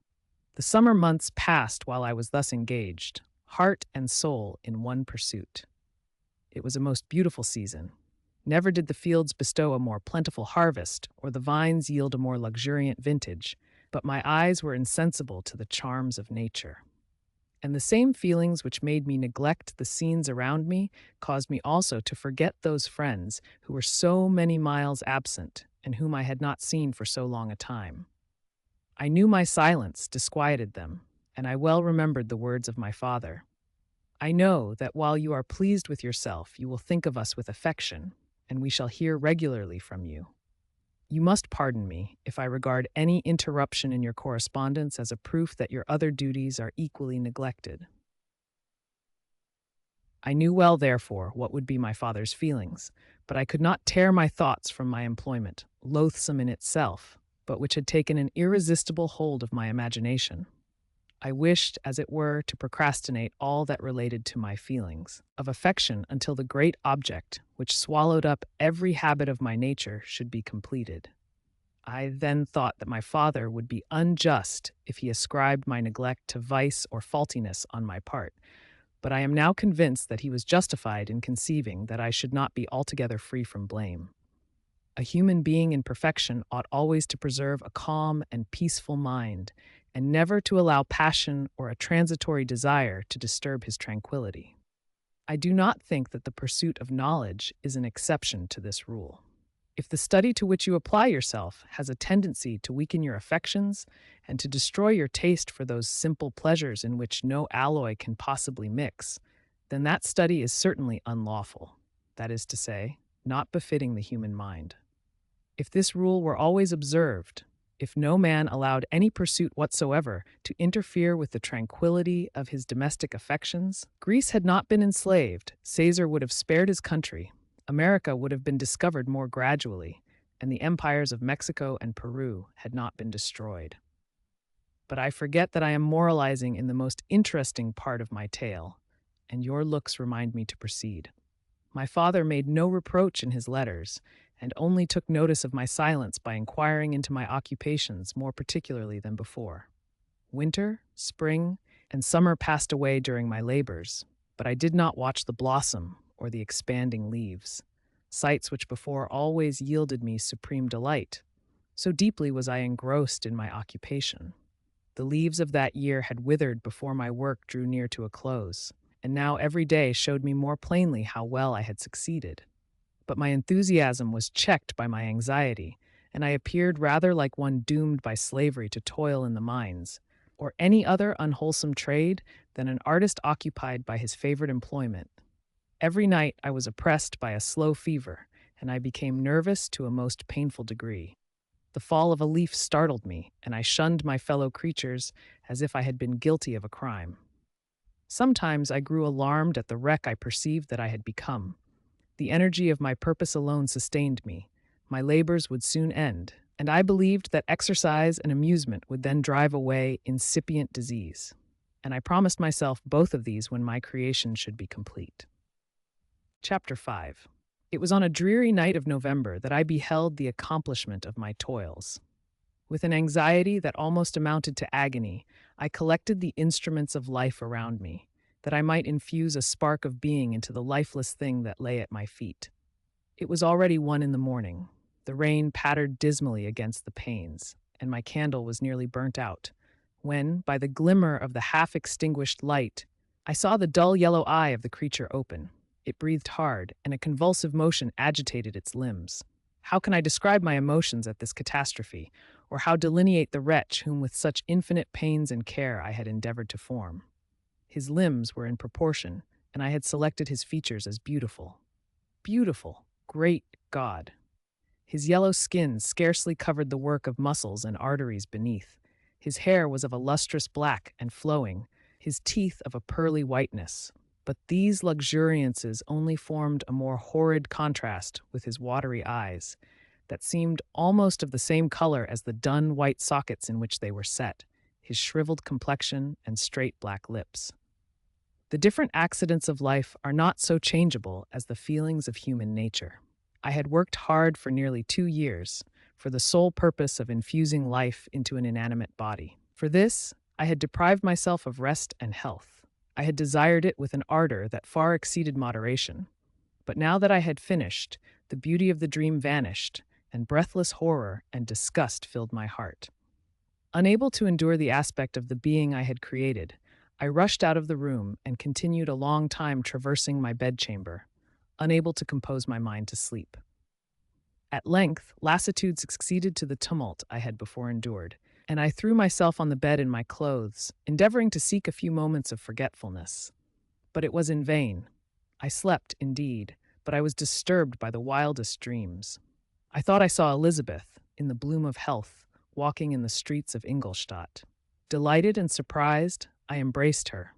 The summer months passed while I was thus engaged, heart and soul in one pursuit. It was a most beautiful season. Never did the fields bestow a more plentiful harvest, or the vines yield a more luxuriant vintage, but my eyes were insensible to the charms of nature. And the same feelings which made me neglect the scenes around me caused me also to forget those friends who were so many miles absent and whom I had not seen for so long a time. I knew my silence disquieted them, and I well remembered the words of my father. I know that while you are pleased with yourself, you will think of us with affection, and we shall hear regularly from you. You must pardon me if I regard any interruption in your correspondence as a proof that your other duties are equally neglected. I knew well, therefore, what would be my father's feelings, but I could not tear my thoughts from my employment, loathsome in itself, but which had taken an irresistible hold of my imagination. I wished, as it were, to procrastinate all that related to my feelings of affection until the great object, which swallowed up every habit of my nature, should be completed. I then thought that my father would be unjust if he ascribed my neglect to vice or faultiness on my part, but I am now convinced that he was justified in conceiving that I should not be altogether free from blame. A human being in perfection ought always to preserve a calm and peaceful mind, and never to allow passion or a transitory desire to disturb his tranquility. I do not think that the pursuit of knowledge is an exception to this rule. If the study to which you apply yourself has a tendency to weaken your affections and to destroy your taste for those simple pleasures in which no alloy can possibly mix, then that study is certainly unlawful, that is to say, not befitting the human mind. If this rule were always observed, if no man allowed any pursuit whatsoever to interfere with the tranquility of his domestic affections, Greece had not been enslaved, Caesar would have spared his country, America would have been discovered more gradually, and the empires of Mexico and Peru had not been destroyed. But I forget that I am moralizing in the most interesting part of my tale, and your looks remind me to proceed. My father made no reproach in his letters, and only took notice of my silence by inquiring into my occupations more particularly than before. Winter, spring, and summer passed away during my labors, but I did not watch the blossom or the expanding leaves, sights which before always yielded me supreme delight. So deeply was I engrossed in my occupation. The leaves of that year had withered before my work drew near to a close, and now every day showed me more plainly how well I had succeeded. But my enthusiasm was checked by my anxiety, and I appeared rather like one doomed by slavery to toil in the mines, or any other unwholesome trade, than an artist occupied by his favorite employment. Every night I was oppressed by a slow fever, and I became nervous to a most painful degree. The fall of a leaf startled me, and I shunned my fellow creatures as if I had been guilty of a crime. Sometimes I grew alarmed at the wreck I perceived that I had become. The energy of my purpose alone sustained me. My labors would soon end, and I believed that exercise and amusement would then drive away incipient disease. And I promised myself both of these when my creation should be complete. Chapter 5. It was on a dreary night of November that I beheld the accomplishment of my toils. With an anxiety that almost amounted to agony, I collected the instruments of life around me, that I might infuse a spark of being into the lifeless thing that lay at my feet. It was already 1 in the morning. The rain pattered dismally against the panes, and my candle was nearly burnt out, when, by the glimmer of the half-extinguished light, I saw the dull yellow eye of the creature open. It breathed hard, and a convulsive motion agitated its limbs. How can I describe my emotions at this catastrophe, or how delineate the wretch whom with such infinite pains and care I had endeavored to form? His limbs were in proportion, and I had selected his features as beautiful. Beautiful, great God! His yellow skin scarcely covered the work of muscles and arteries beneath. His hair was of a lustrous black and flowing, his teeth of a pearly whiteness. But these luxuriances only formed a more horrid contrast with his watery eyes, that seemed almost of the same color as the dun white sockets in which they were set, his shriveled complexion and straight black lips. The different accidents of life are not so changeable as the feelings of human nature. I had worked hard for nearly 2 years, for the sole purpose of infusing life into an inanimate body. For this, I had deprived myself of rest and health. I had desired it with an ardor that far exceeded moderation. But now that I had finished, the beauty of the dream vanished, and breathless horror and disgust filled my heart. Unable to endure the aspect of the being I had created, I rushed out of the room and continued a long time traversing my bedchamber, unable to compose my mind to sleep. At length, lassitude succeeded to the tumult I had before endured, and I threw myself on the bed in my clothes, endeavoring to seek a few moments of forgetfulness. But it was in vain. I slept, indeed, but I was disturbed by the wildest dreams. I thought I saw Elizabeth, in the bloom of health, walking in the streets of Ingolstadt. Delighted and surprised, I embraced her.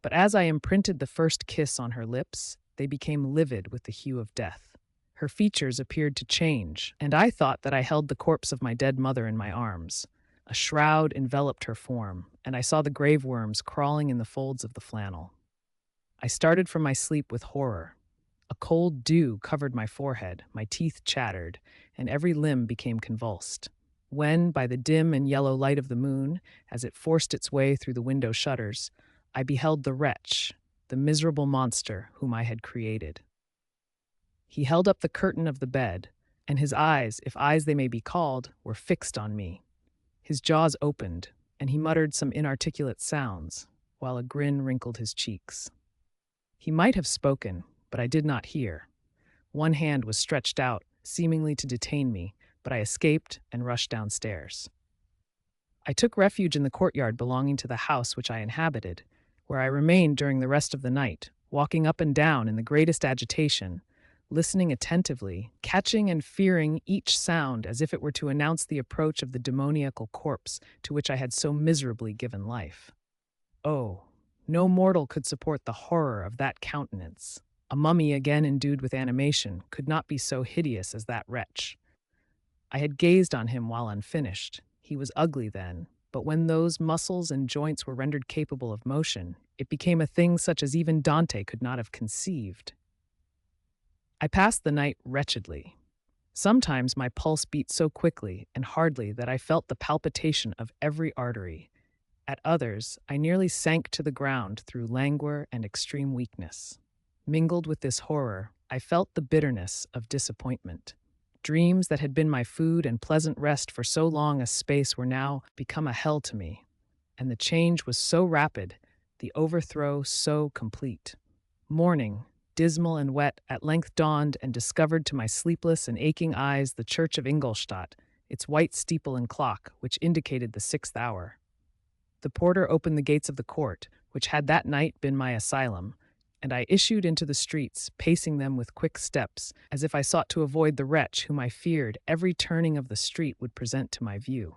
But as I imprinted the first kiss on her lips, they became livid with the hue of death. Her features appeared to change, and I thought that I held the corpse of my dead mother in my arms. A shroud enveloped her form, and I saw the grave worms crawling in the folds of the flannel. I started from my sleep with horror. A cold dew covered my forehead, my teeth chattered, and every limb became convulsed. When, by the dim and yellow light of the moon, as it forced its way through the window shutters, I beheld the wretch, the miserable monster whom I had created. He held up the curtain of the bed, and his eyes, if eyes they may be called, were fixed on me. His jaws opened, and he muttered some inarticulate sounds, while a grin wrinkled his cheeks. He might have spoken, but I did not hear. One hand was stretched out, seemingly to detain me, but I escaped and rushed downstairs. I took refuge in the courtyard belonging to the house which I inhabited, where I remained during the rest of the night, walking up and down in the greatest agitation, listening attentively, catching and fearing each sound as if it were to announce the approach of the demoniacal corpse to which I had so miserably given life. Oh, no mortal could support the horror of that countenance. A mummy again endued with animation could not be so hideous as that wretch. I had gazed on him while unfinished. He was ugly then, but when those muscles and joints were rendered capable of motion, it became a thing such as even Dante could not have conceived. I passed the night wretchedly. Sometimes my pulse beat so quickly and hardly that I felt the palpitation of every artery. At others, I nearly sank to the ground through languor and extreme weakness. Mingled with this horror, I felt the bitterness of disappointment. Dreams that had been my food and pleasant rest for so long a space were now become a hell to me, and the change was so rapid, the overthrow so complete. Morning, dismal and wet, at length dawned and discovered to my sleepless and aching eyes the church of Ingolstadt, its white steeple and clock, which indicated the 6th hour. The porter opened the gates of the court, which had that night been my asylum, and I issued into the streets, pacing them with quick steps, as if I sought to avoid the wretch whom I feared every turning of the street would present to my view.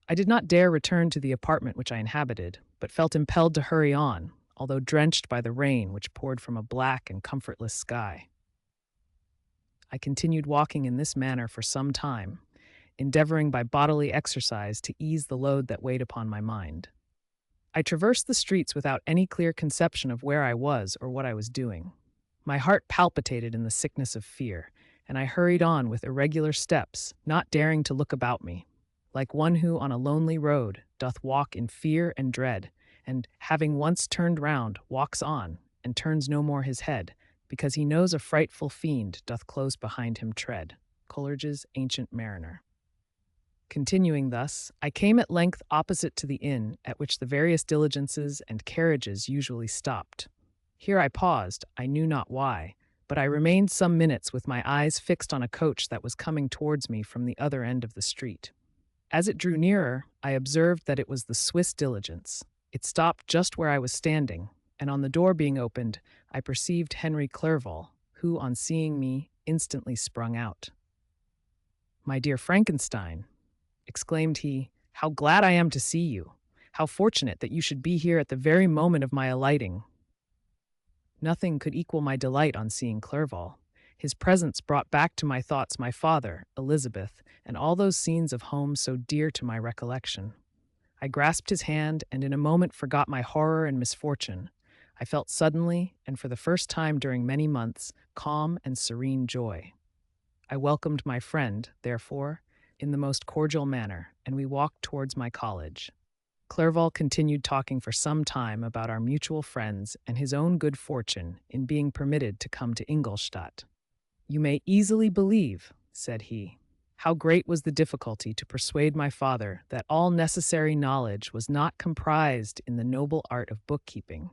I did not dare return to the apartment which I inhabited, but felt impelled to hurry on, although drenched by the rain which poured from a black and comfortless sky. I continued walking in this manner for some time, endeavoring by bodily exercise to ease the load that weighed upon my mind. I traversed the streets without any clear conception of where I was or what I was doing. My heart palpitated in the sickness of fear, and I hurried on with irregular steps, not daring to look about me, like one who on a lonely road doth walk in fear and dread, and, having once turned round, walks on, and turns no more his head, because he knows a frightful fiend doth close behind him tread. Coleridge's Ancient Mariner. Continuing thus, I came at length opposite to the inn at which the various diligences and carriages usually stopped. Here I paused, I knew not why, but I remained some minutes with my eyes fixed on a coach that was coming towards me from the other end of the street. As it drew nearer, I observed that it was the Swiss diligence. It stopped just where I was standing, and on the door being opened, I perceived Henry Clerval, who, on seeing me, instantly sprung out. "My dear Frankenstein," exclaimed he, "how glad I am to see you! How fortunate that you should be here at the very moment of my alighting!" Nothing could equal my delight on seeing Clerval. His presence brought back to my thoughts my father, Elizabeth, and all those scenes of home so dear to my recollection. I grasped his hand and in a moment forgot my horror and misfortune. I felt suddenly, and for the first time during many months, calm and serene joy. I welcomed my friend, therefore, in the most cordial manner, and we walked towards my college. Clerval continued talking for some time about our mutual friends and his own good fortune in being permitted to come to Ingolstadt. "You may easily believe," said he, "how great was the difficulty to persuade my father that all necessary knowledge was not comprised in the noble art of bookkeeping.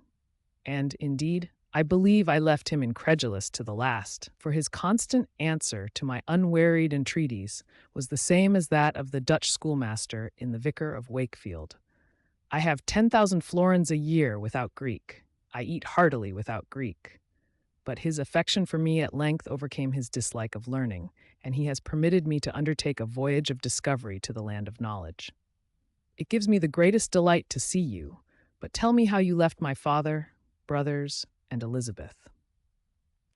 And, indeed, I believe I left him incredulous to the last, for his constant answer to my unwearied entreaties was the same as that of the Dutch schoolmaster in The Vicar of Wakefield. I have 10,000 florins a year without Greek. I eat heartily without Greek. But his affection for me at length overcame his dislike of learning, and he has permitted me to undertake a voyage of discovery to the land of knowledge. It gives me the greatest delight to see you, but tell me how you left my father, brothers, and Elizabeth."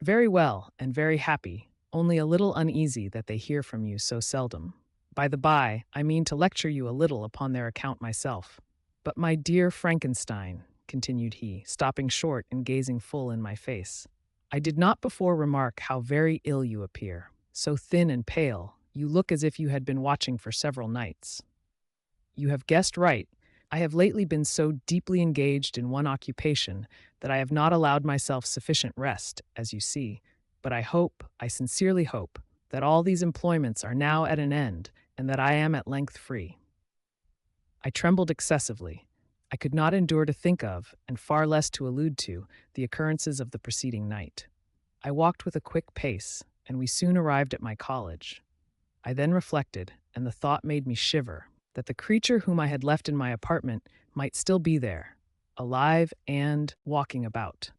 "Very well, and very happy, only a little uneasy that they hear from you so seldom. By the by, I mean to lecture you a little upon their account myself. But my dear Frankenstein," continued he, stopping short and gazing full in my face, "I did not before remark how very ill you appear. So thin and pale, you look as if you had been watching for several nights. You have guessed right. I have lately been so deeply engaged in one occupation that I have not allowed myself sufficient rest, as you see, but I sincerely hope, that all these employments are now at an end, and that I am at length free." I trembled excessively. I could not endure to think of, and far less to allude to, the occurrences of the preceding night. I walked with a quick pace, and we soon arrived at my college. I then reflected, and the thought made me shiver, that the creature whom I had left in my apartment might still be there, alive and walking about.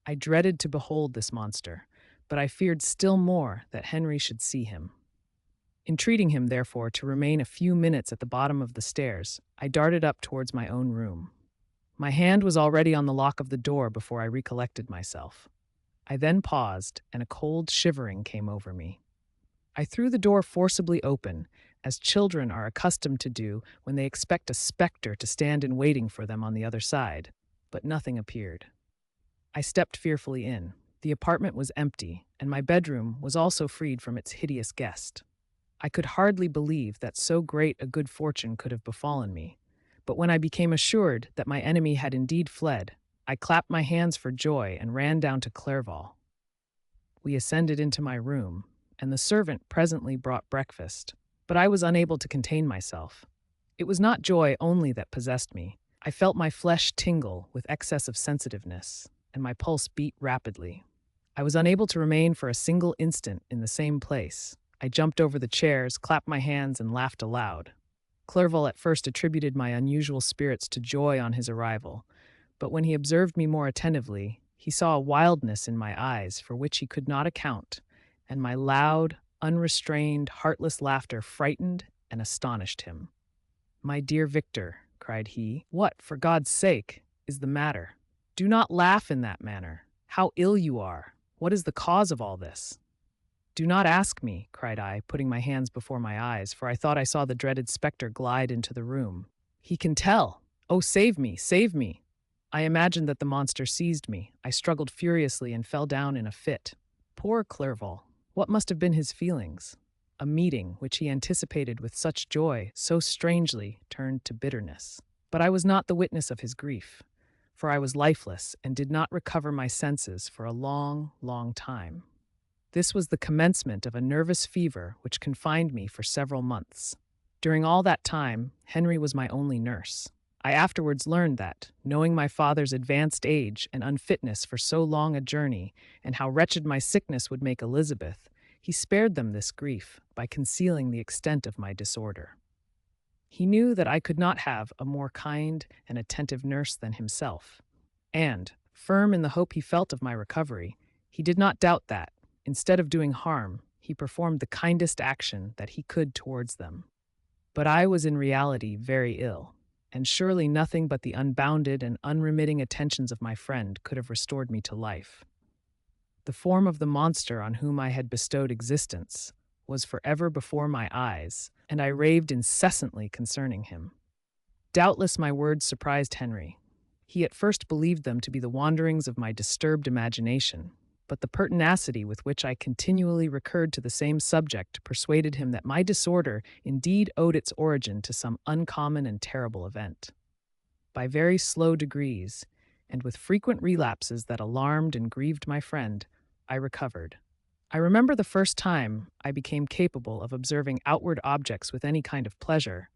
I dreaded to behold this monster, but I feared still more that Henry should see him. Entreating him, therefore, to remain a few minutes at the bottom of the stairs, I darted up towards my own room. My hand was already on the lock of the door before I recollected myself. I then paused, and a cold shivering came over me. I threw the door forcibly open, as children are accustomed to do when they expect a spectre to stand in waiting for them on the other side, but nothing appeared. I stepped fearfully in. The apartment was empty, and my bedroom was also freed from its hideous guest. I could hardly believe that so great a good fortune could have befallen me, but when I became assured that my enemy had indeed fled, I clapped my hands for joy and ran down to Clerval. We ascended into my room, and the servant presently brought breakfast, but I was unable to contain myself. It was not joy only that possessed me. I felt my flesh tingle with excess of sensitiveness, and my pulse beat rapidly. I was unable to remain for a single instant in the same place. I jumped over the chairs, clapped my hands, and laughed aloud. Clerval at first attributed my unusual spirits to joy on his arrival, but when he observed me more attentively, he saw a wildness in my eyes for which he could not account, and my loud, unrestrained, heartless laughter frightened and astonished him. "My dear Victor," cried he, "what, for God's sake, is the matter? Do not laugh in that manner. How ill you are! What is the cause of all this?" "Do not ask me," cried I, putting my hands before my eyes, for I thought I saw the dreaded spectre glide into the room. "He can tell! Oh, save me, save me!" I imagined that the monster seized me. I struggled furiously and fell down in a fit. Poor Clerval! What must have been his feelings? A meeting which he anticipated with such joy so strangely turned to bitterness. But I was not the witness of his grief, for I was lifeless and did not recover my senses for a long, long time. This was the commencement of a nervous fever which confined me for several months. During all that time, Henry was my only nurse. I afterwards learned that, knowing my father's advanced age and unfitness for so long a journey, and how wretched my sickness would make Elizabeth, he spared them this grief by concealing the extent of my disorder. He knew that I could not have a more kind and attentive nurse than himself, and, firm in the hope he felt of my recovery, he did not doubt that, instead of doing harm, he performed the kindest action that he could towards them. But I was in reality very ill, and surely nothing but the unbounded and unremitting attentions of my friend could have restored me to life. The form of the monster on whom I had bestowed existence was forever before my eyes, and I raved incessantly concerning him. Doubtless my words surprised Henry. He at first believed them to be the wanderings of my disturbed imagination, but the pertinacity with which I continually recurred to the same subject persuaded him that my disorder indeed owed its origin to some uncommon and terrible event. By very slow degrees, and with frequent relapses that alarmed and grieved my friend, I recovered. I remember the first time I became capable of observing outward objects with any kind of pleasure.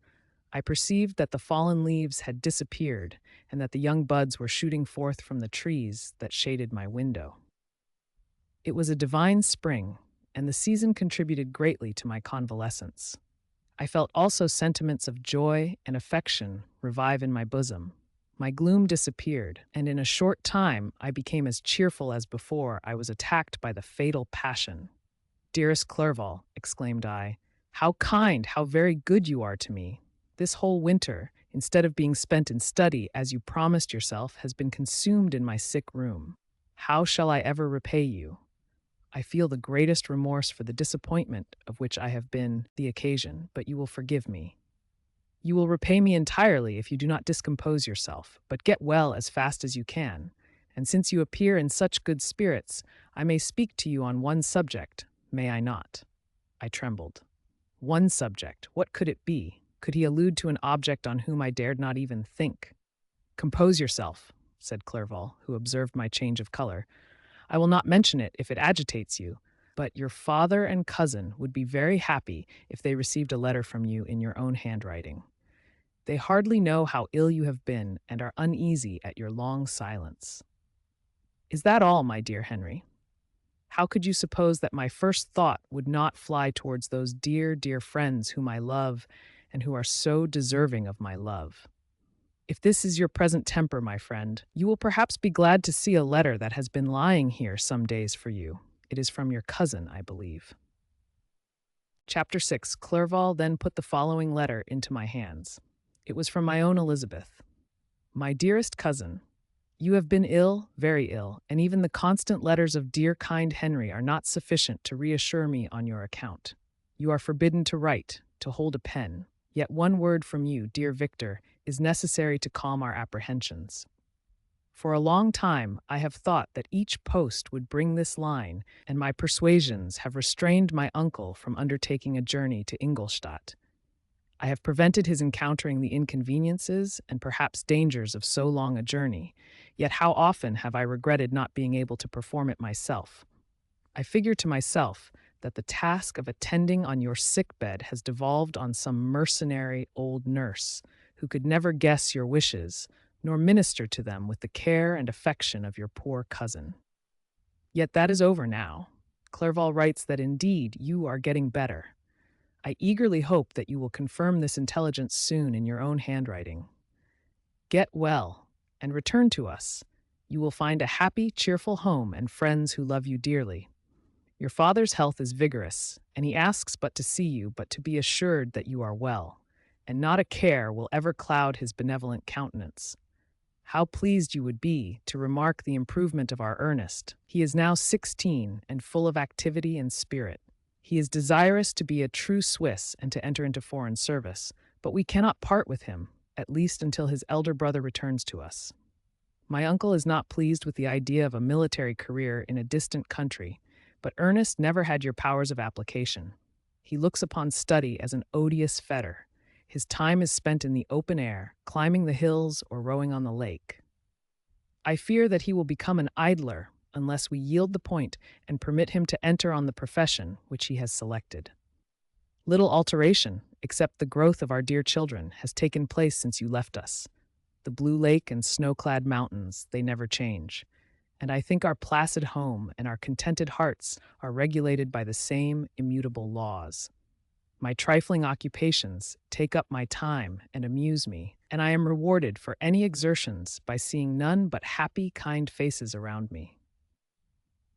I perceived that the fallen leaves had disappeared and that the young buds were shooting forth from the trees that shaded my window. It was a divine spring, and the season contributed greatly to my convalescence. I felt also sentiments of joy and affection revive in my bosom. My gloom disappeared, and in a short time I became as cheerful as before I was attacked by the fatal passion. "Dearest Clerval," exclaimed I, "how kind, how very good you are to me. This whole winter, instead of being spent in study, as you promised yourself, has been consumed in my sick room. How shall I ever repay you? I feel the greatest remorse for the disappointment of which I have been the occasion, but you will forgive me. You will repay me entirely if you do not discompose yourself, but get well as fast as you can. And since you appear in such good spirits, I may speak to you on one subject, may I not?" I trembled. One subject, what could it be? Could he allude to an object on whom I dared not even think? "Compose yourself," said Clerval, who observed my change of color. "I will not mention it if it agitates you, but your father and cousin would be very happy if they received a letter from you in your own handwriting. They hardly know how ill you have been and are uneasy at your long silence. Is that all, my dear Henry? How could you suppose that my first thought would not fly towards those dear, dear friends whom I love and who are so deserving of my love? If this is your present temper, my friend, you will perhaps be glad to see a letter that has been lying here some days for you. It is from your cousin, I believe." Chapter 6. Clerval then put the following letter into my hands. It was from my own Elizabeth. "My dearest cousin, you have been ill, very ill, and even the constant letters of dear kind Henry are not sufficient to reassure me on your account. You are forbidden to write, to hold a pen. Yet one word from you, dear Victor, is necessary to calm our apprehensions. For a long time I have thought that each post would bring this line, and my persuasions have restrained my uncle from undertaking a journey to Ingolstadt. I have prevented his encountering the inconveniences and perhaps dangers of so long a journey, yet how often have I regretted not being able to perform it myself. I figure to myself that the task of attending on your sickbed has devolved on some mercenary old nurse who could never guess your wishes, nor minister to them with the care and affection of your poor cousin. Yet that is over now. Clerval writes that indeed you are getting better. I eagerly hope that you will confirm this intelligence soon in your own handwriting. Get well, and return to us. You will find a happy, cheerful home and friends who love you dearly. Your father's health is vigorous, and he asks but to see you, but to be assured that you are well, and not a care will ever cloud his benevolent countenance. How pleased you would be to remark the improvement of our Ernest. He is now 16 and full of activity and spirit. He is desirous to be a true Swiss and to enter into foreign service, but we cannot part with him, at least until his elder brother returns to us. My uncle is not pleased with the idea of a military career in a distant country, But Ernest never had your powers of application. He looks upon study as an odious fetter. His time is spent in the open air, climbing the hills or rowing on the lake. I fear that he will become an idler unless we yield the point and permit him to enter on the profession which he has selected. Little alteration, except the growth of our dear children, has taken place since you left us. The blue lake and snow-clad mountains, they never change. And I think our placid home and our contented hearts are regulated by the same immutable laws. My trifling occupations take up my time and amuse me, and I am rewarded for any exertions by seeing none but happy, kind faces around me.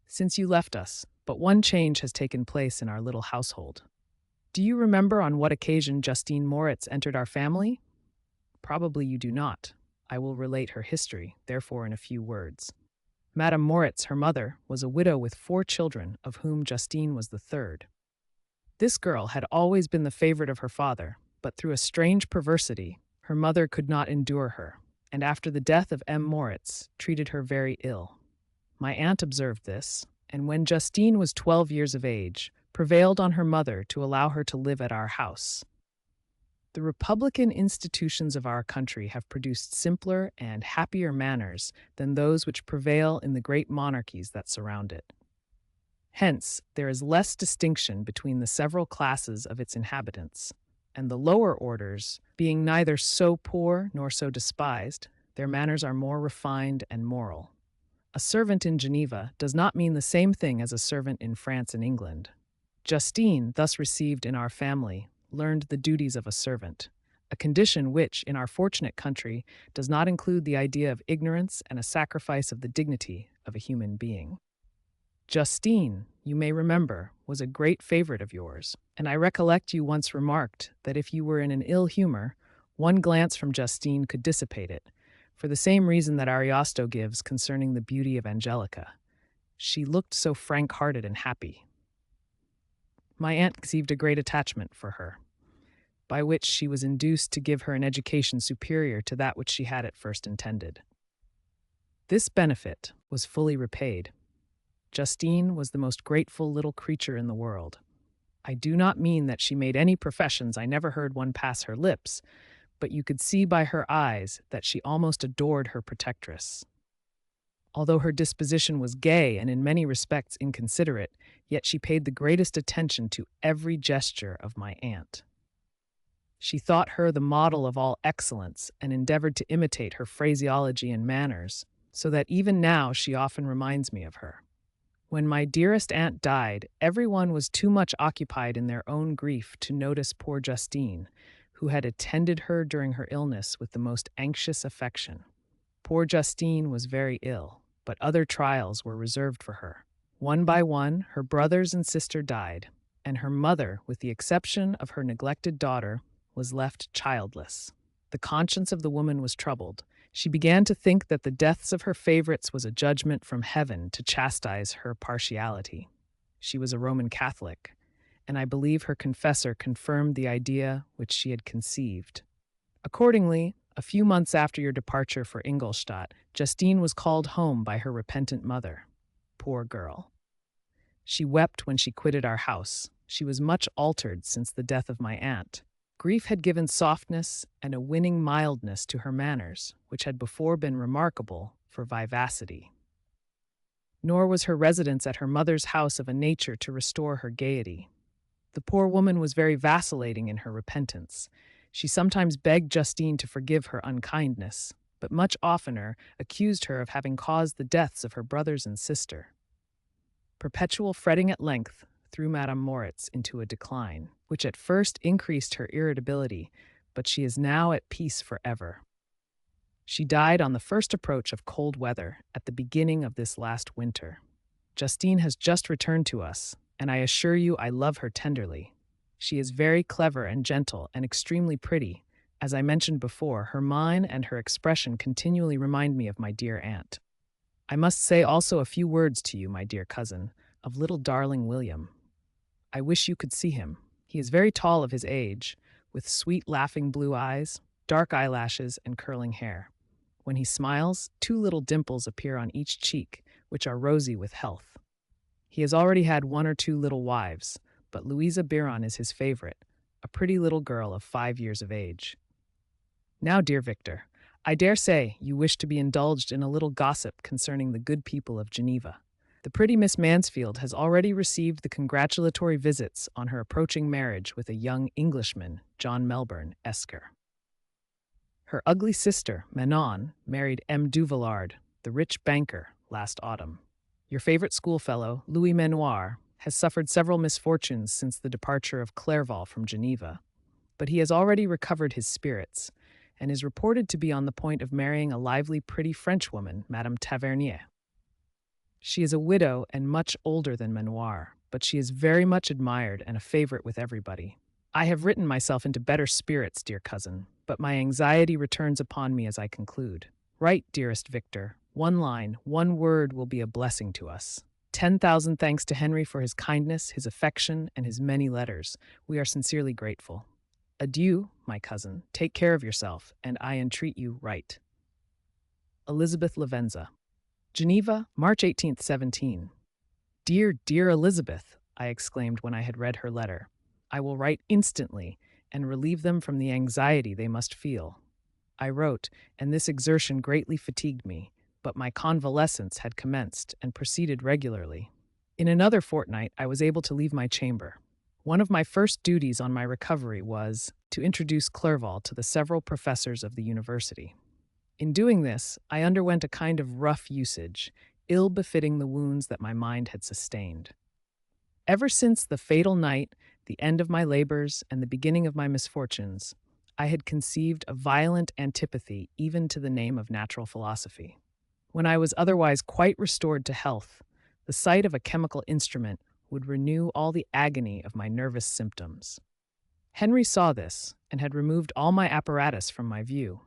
Since you left us, but one change has taken place in our little household. Do you remember on what occasion Justine Moritz entered our family? Probably you do not. I will relate her history, therefore, in a few words. Madame Moritz, her mother, was a widow with 4 children, of whom Justine was the third. This girl had always been the favorite of her father, but through a strange perversity, her mother could not endure her, and after the death of M. Moritz, treated her very ill. My aunt observed this, and when Justine was 12 years of age, prevailed on her mother to allow her to live at our house. The republican institutions of our country have produced simpler and happier manners than those which prevail in the great monarchies that surround it. Hence, there is less distinction between the several classes of its inhabitants, and the lower orders, being neither so poor nor so despised, their manners are more refined and moral. A servant in Geneva does not mean the same thing as a servant in France and England. Justine, thus received in our family, learned the duties of a servant, a condition which, in our fortunate country, does not include the idea of ignorance and a sacrifice of the dignity of a human being. Justine, you may remember, was a great favorite of yours, and I recollect you once remarked that if you were in an ill humor, one glance from Justine could dissipate it, for the same reason that Ariosto gives concerning the beauty of Angelica. She looked so frank-hearted and happy. My aunt conceived a great attachment for her, by which she was induced to give her an education superior to that which she had at first intended. This benefit was fully repaid. Justine was the most grateful little creature in the world. I do not mean that she made any professions, I never heard one pass her lips, but you could see by her eyes that she almost adored her protectress. Although her disposition was gay and in many respects inconsiderate, yet she paid the greatest attention to every gesture of my aunt. She thought her the model of all excellence and endeavored to imitate her phraseology and manners, so that even now she often reminds me of her. When my dearest aunt died, everyone was too much occupied in their own grief to notice poor Justine, who had attended her during her illness with the most anxious affection. Poor Justine was very ill, but other trials were reserved for her. One by one, her brothers and sister died, and her mother, with the exception of her neglected daughter, was left childless. The conscience of the woman was troubled. She began to think that the deaths of her favorites was a judgment from heaven to chastise her partiality. She was a Roman Catholic, and I believe her confessor confirmed the idea which she had conceived. Accordingly, a few months after your departure for Ingolstadt, Justine was called home by her repentant mother. Poor girl. She wept when she quitted our house. She was much altered since the death of my aunt. Grief had given softness and a winning mildness to her manners, which had before been remarkable for vivacity. Nor was her residence at her mother's house of a nature to restore her gaiety. The poor woman was very vacillating in her repentance. She sometimes begged Justine to forgive her unkindness, but much oftener accused her of having caused the deaths of her brothers and sister. Perpetual fretting at length threw Madame Moritz into a decline, which at first increased her irritability, but she is now at peace forever. She died on the first approach of cold weather at the beginning of this last winter. Justine has just returned to us, and I assure you I love her tenderly. She is very clever and gentle and extremely pretty. As I mentioned before, her mien and her expression continually remind me of my dear aunt. I must say also a few words to you, my dear cousin, of little darling William. I wish you could see him. He is very tall of his age, with sweet laughing blue eyes, dark eyelashes, and curling hair. When he smiles, 2 little dimples appear on each cheek, which are rosy with health. He has already had one or two little wives, but Louisa Biron is his favorite, a pretty little girl of 5 years of age. Now, dear Victor, I dare say you wish to be indulged in a little gossip concerning the good people of Geneva. The pretty Miss Mansfield has already received the congratulatory visits on her approaching marriage with a young Englishman, John Melbourne, Esker. Her ugly sister, Manon, married M. Duvillard, the rich banker, last autumn. Your favorite schoolfellow, Louis Menoir, has suffered several misfortunes since the departure of Clerval from Geneva, but he has already recovered his spirits and is reported to be on the point of marrying a lively, pretty Frenchwoman, Madame Tavernier. She is a widow and much older than Menoir, but she is very much admired and a favorite with everybody. I have written myself into better spirits, dear cousin, but my anxiety returns upon me as I conclude. Write, dearest Victor. One line, one word will be a blessing to us. 10,000 thanks to Henry for his kindness, his affection, and his many letters. We are sincerely grateful. Adieu, my cousin. Take care of yourself, and I entreat you, write. Elizabeth Lavenza. Geneva, March 18th, 17. Dear, dear Elizabeth, I exclaimed when I had read her letter. I will write instantly and relieve them from the anxiety they must feel. I wrote, and this exertion greatly fatigued me, but my convalescence had commenced and proceeded regularly. In another fortnight, I was able to leave my chamber. One of my first duties on my recovery was to introduce Clerval to the several professors of the university. In doing this, I underwent a kind of rough usage, ill befitting the wounds that my mind had sustained. Ever since the fatal night, the end of my labors, and the beginning of my misfortunes, I had conceived a violent antipathy even to the name of natural philosophy. When I was otherwise quite restored to health, the sight of a chemical instrument would renew all the agony of my nervous symptoms. Henry saw this, and had removed all my apparatus from my view.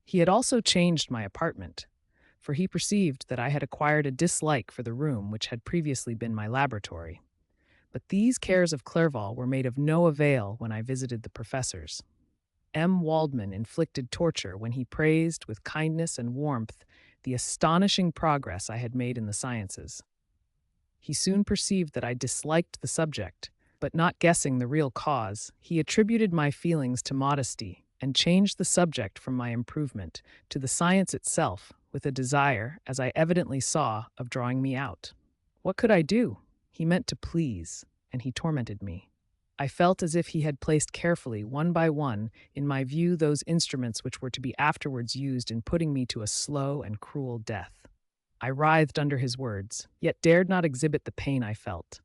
He had also changed my apartment, for he perceived that I had acquired a dislike for the room which had previously been my laboratory. But these cares of Clerval were made of no avail when I visited the professors. M. Waldman inflicted torture when he praised with kindness and warmth the astonishing progress I had made in the sciences. He soon perceived that I disliked the subject, but not guessing the real cause, he attributed my feelings to modesty and changed the subject from my improvement to the science itself with a desire, as I evidently saw, of drawing me out. What could I do? He meant to please, and he tormented me. I felt as if he had placed carefully, one by one, in my view those instruments which were to be afterwards used in putting me to a slow and cruel death. I writhed under his words, yet dared not exhibit the pain I felt.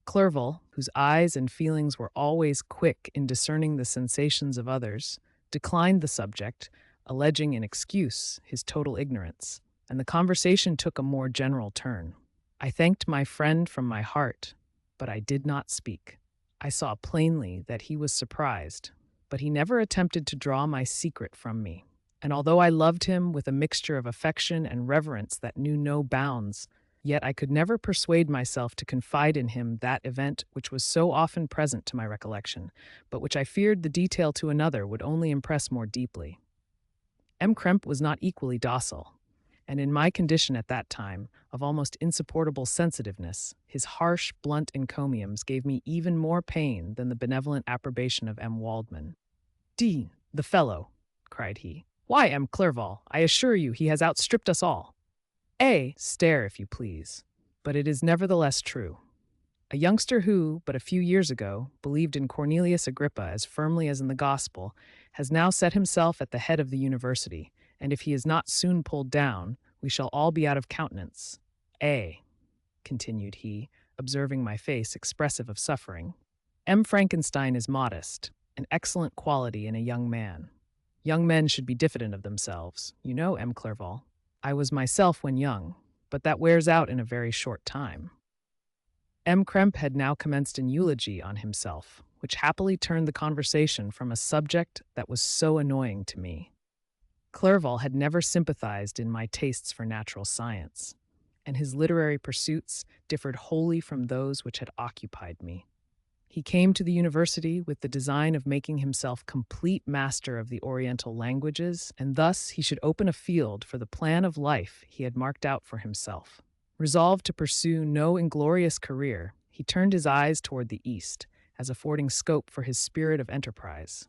Clerval, whose eyes and feelings were always quick in discerning the sensations of others, declined the subject, alleging in excuse his total ignorance, and the conversation took a more general turn. I thanked my friend from my heart, but I did not speak. I saw plainly that he was surprised, but he never attempted to draw my secret from me. And although I loved him with a mixture of affection and reverence that knew no bounds, yet I could never persuade myself to confide in him that event which was so often present to my recollection, but which I feared the detail to another would only impress more deeply. M. Krempe was not equally docile, and in my condition at that time, of almost insupportable sensitiveness, his harsh, blunt encomiums gave me even more pain than the benevolent approbation of M. Waldman. "Dean, the fellow!" cried he. "Why, M. Clerval, I assure you he has outstripped us all." Stare if you please, but it is nevertheless true. A youngster who, but a few years ago, believed in Cornelius Agrippa as firmly as in the gospel, has now set himself at the head of the university, and if he is not soon pulled down, we shall all be out of countenance. Continued he, observing my face expressive of suffering. M. Frankenstein is modest, an excellent quality in a young man. Young men should be diffident of themselves. You know, M. Clerval. I was myself when young, but that wears out in a very short time. M. Krempe had now commenced an eulogy on himself, which happily turned the conversation from a subject that was so annoying to me. Clerval had never sympathized in my tastes for natural science, and his literary pursuits differed wholly from those which had occupied me. He came to the university with the design of making himself complete master of the Oriental languages, and thus he should open a field for the plan of life he had marked out for himself. Resolved to pursue no inglorious career, he turned his eyes toward the east, as affording scope for his spirit of enterprise.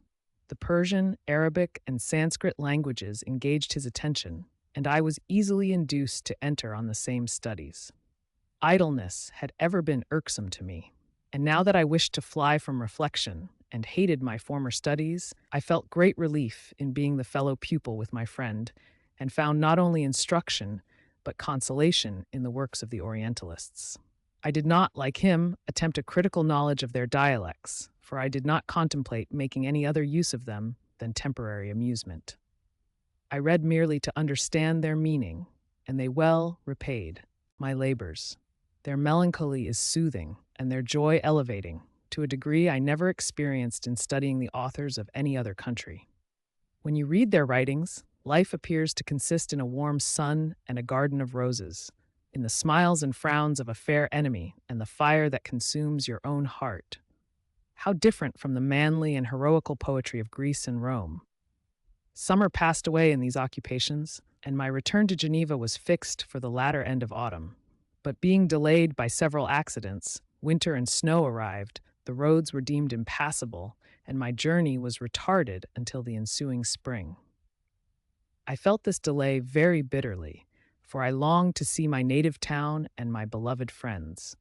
The Persian, Arabic, and Sanskrit languages engaged his attention, and I was easily induced to enter on the same studies. Idleness had ever been irksome to me, and now that I wished to fly from reflection and hated my former studies, I felt great relief in being the fellow pupil with my friend, and found not only instruction, but consolation in the works of the Orientalists. I did not, like him, attempt a critical knowledge of their dialects, for I did not contemplate making any other use of them than temporary amusement. I read merely to understand their meaning, and they well repaid my labors. Their melancholy is soothing, and their joy elevating, to a degree I never experienced in studying the authors of any other country. When you read their writings, life appears to consist in a warm sun and a garden of roses, in the smiles and frowns of a fair enemy and the fire that consumes your own heart. How different from the manly and heroical poetry of Greece and Rome. Summer passed away in these occupations, and my return to Geneva was fixed for the latter end of autumn. But being delayed by several accidents, winter and snow arrived, the roads were deemed impassable, and my journey was retarded until the ensuing spring. I felt this delay very bitterly, for I longed to see my native town and my beloved friends.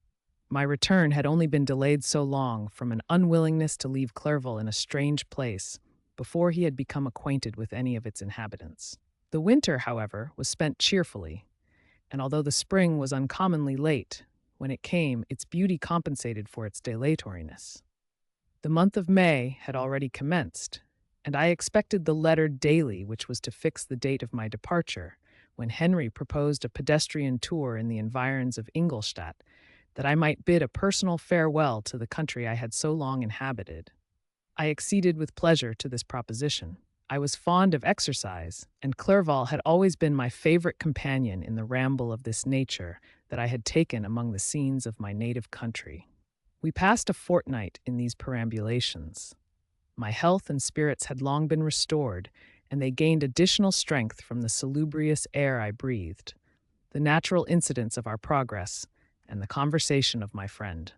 My return had only been delayed so long from an unwillingness to leave Clerval in a strange place before he had become acquainted with any of its inhabitants. The winter, however, was spent cheerfully, and although the spring was uncommonly late, when it came, its beauty compensated for its dilatoriness. The month of May had already commenced, and I expected the letter daily which was to fix the date of my departure, when Henry proposed a pedestrian tour in the environs of Ingolstadt, that I might bid a personal farewell to the country I had so long inhabited. I acceded with pleasure to this proposition. I was fond of exercise, and Clerval had always been my favorite companion in the ramble of this nature that I had taken among the scenes of my native country. We passed a fortnight in these perambulations. My health and spirits had long been restored, and they gained additional strength from the salubrious air I breathed, the natural incidents of our progress, and the conversation of my friend.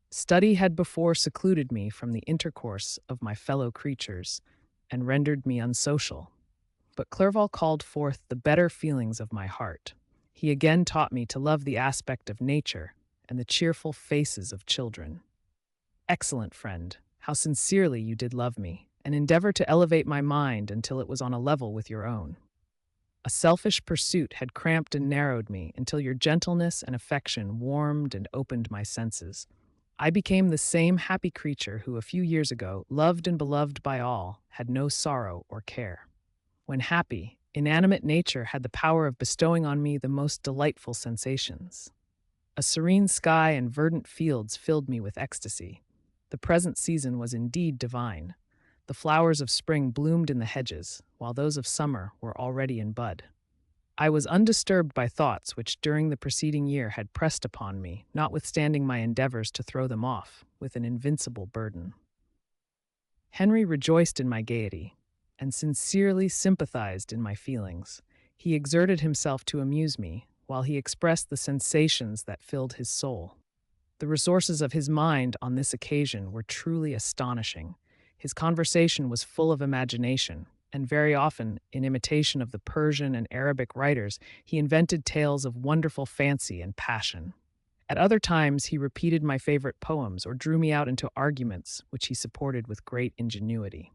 Study had before secluded me from the intercourse of my fellow creatures, and rendered me unsocial. But Clerval called forth the better feelings of my heart. He again taught me to love the aspect of nature and the cheerful faces of children. Excellent friend, how sincerely you did love me, and endeavor to elevate my mind until it was on a level with your own. A selfish pursuit had cramped and narrowed me until your gentleness and affection warmed and opened my senses. I became the same happy creature who a few years ago, loved and beloved by all, had no sorrow or care. When happy, inanimate nature had the power of bestowing on me the most delightful sensations. A serene sky and verdant fields filled me with ecstasy. The present season was indeed divine. The flowers of spring bloomed in the hedges, while those of summer were already in bud. I was undisturbed by thoughts which during the preceding year had pressed upon me, notwithstanding my endeavors to throw them off, with an invincible burden. Henry rejoiced in my gaiety, and sincerely sympathized in my feelings. He exerted himself to amuse me, while he expressed the sensations that filled his soul. The resources of his mind on this occasion were truly astonishing. His conversation was full of imagination, and very often, in imitation of the Persian and Arabic writers, he invented tales of wonderful fancy and passion. At other times, he repeated my favorite poems or drew me out into arguments which he supported with great ingenuity.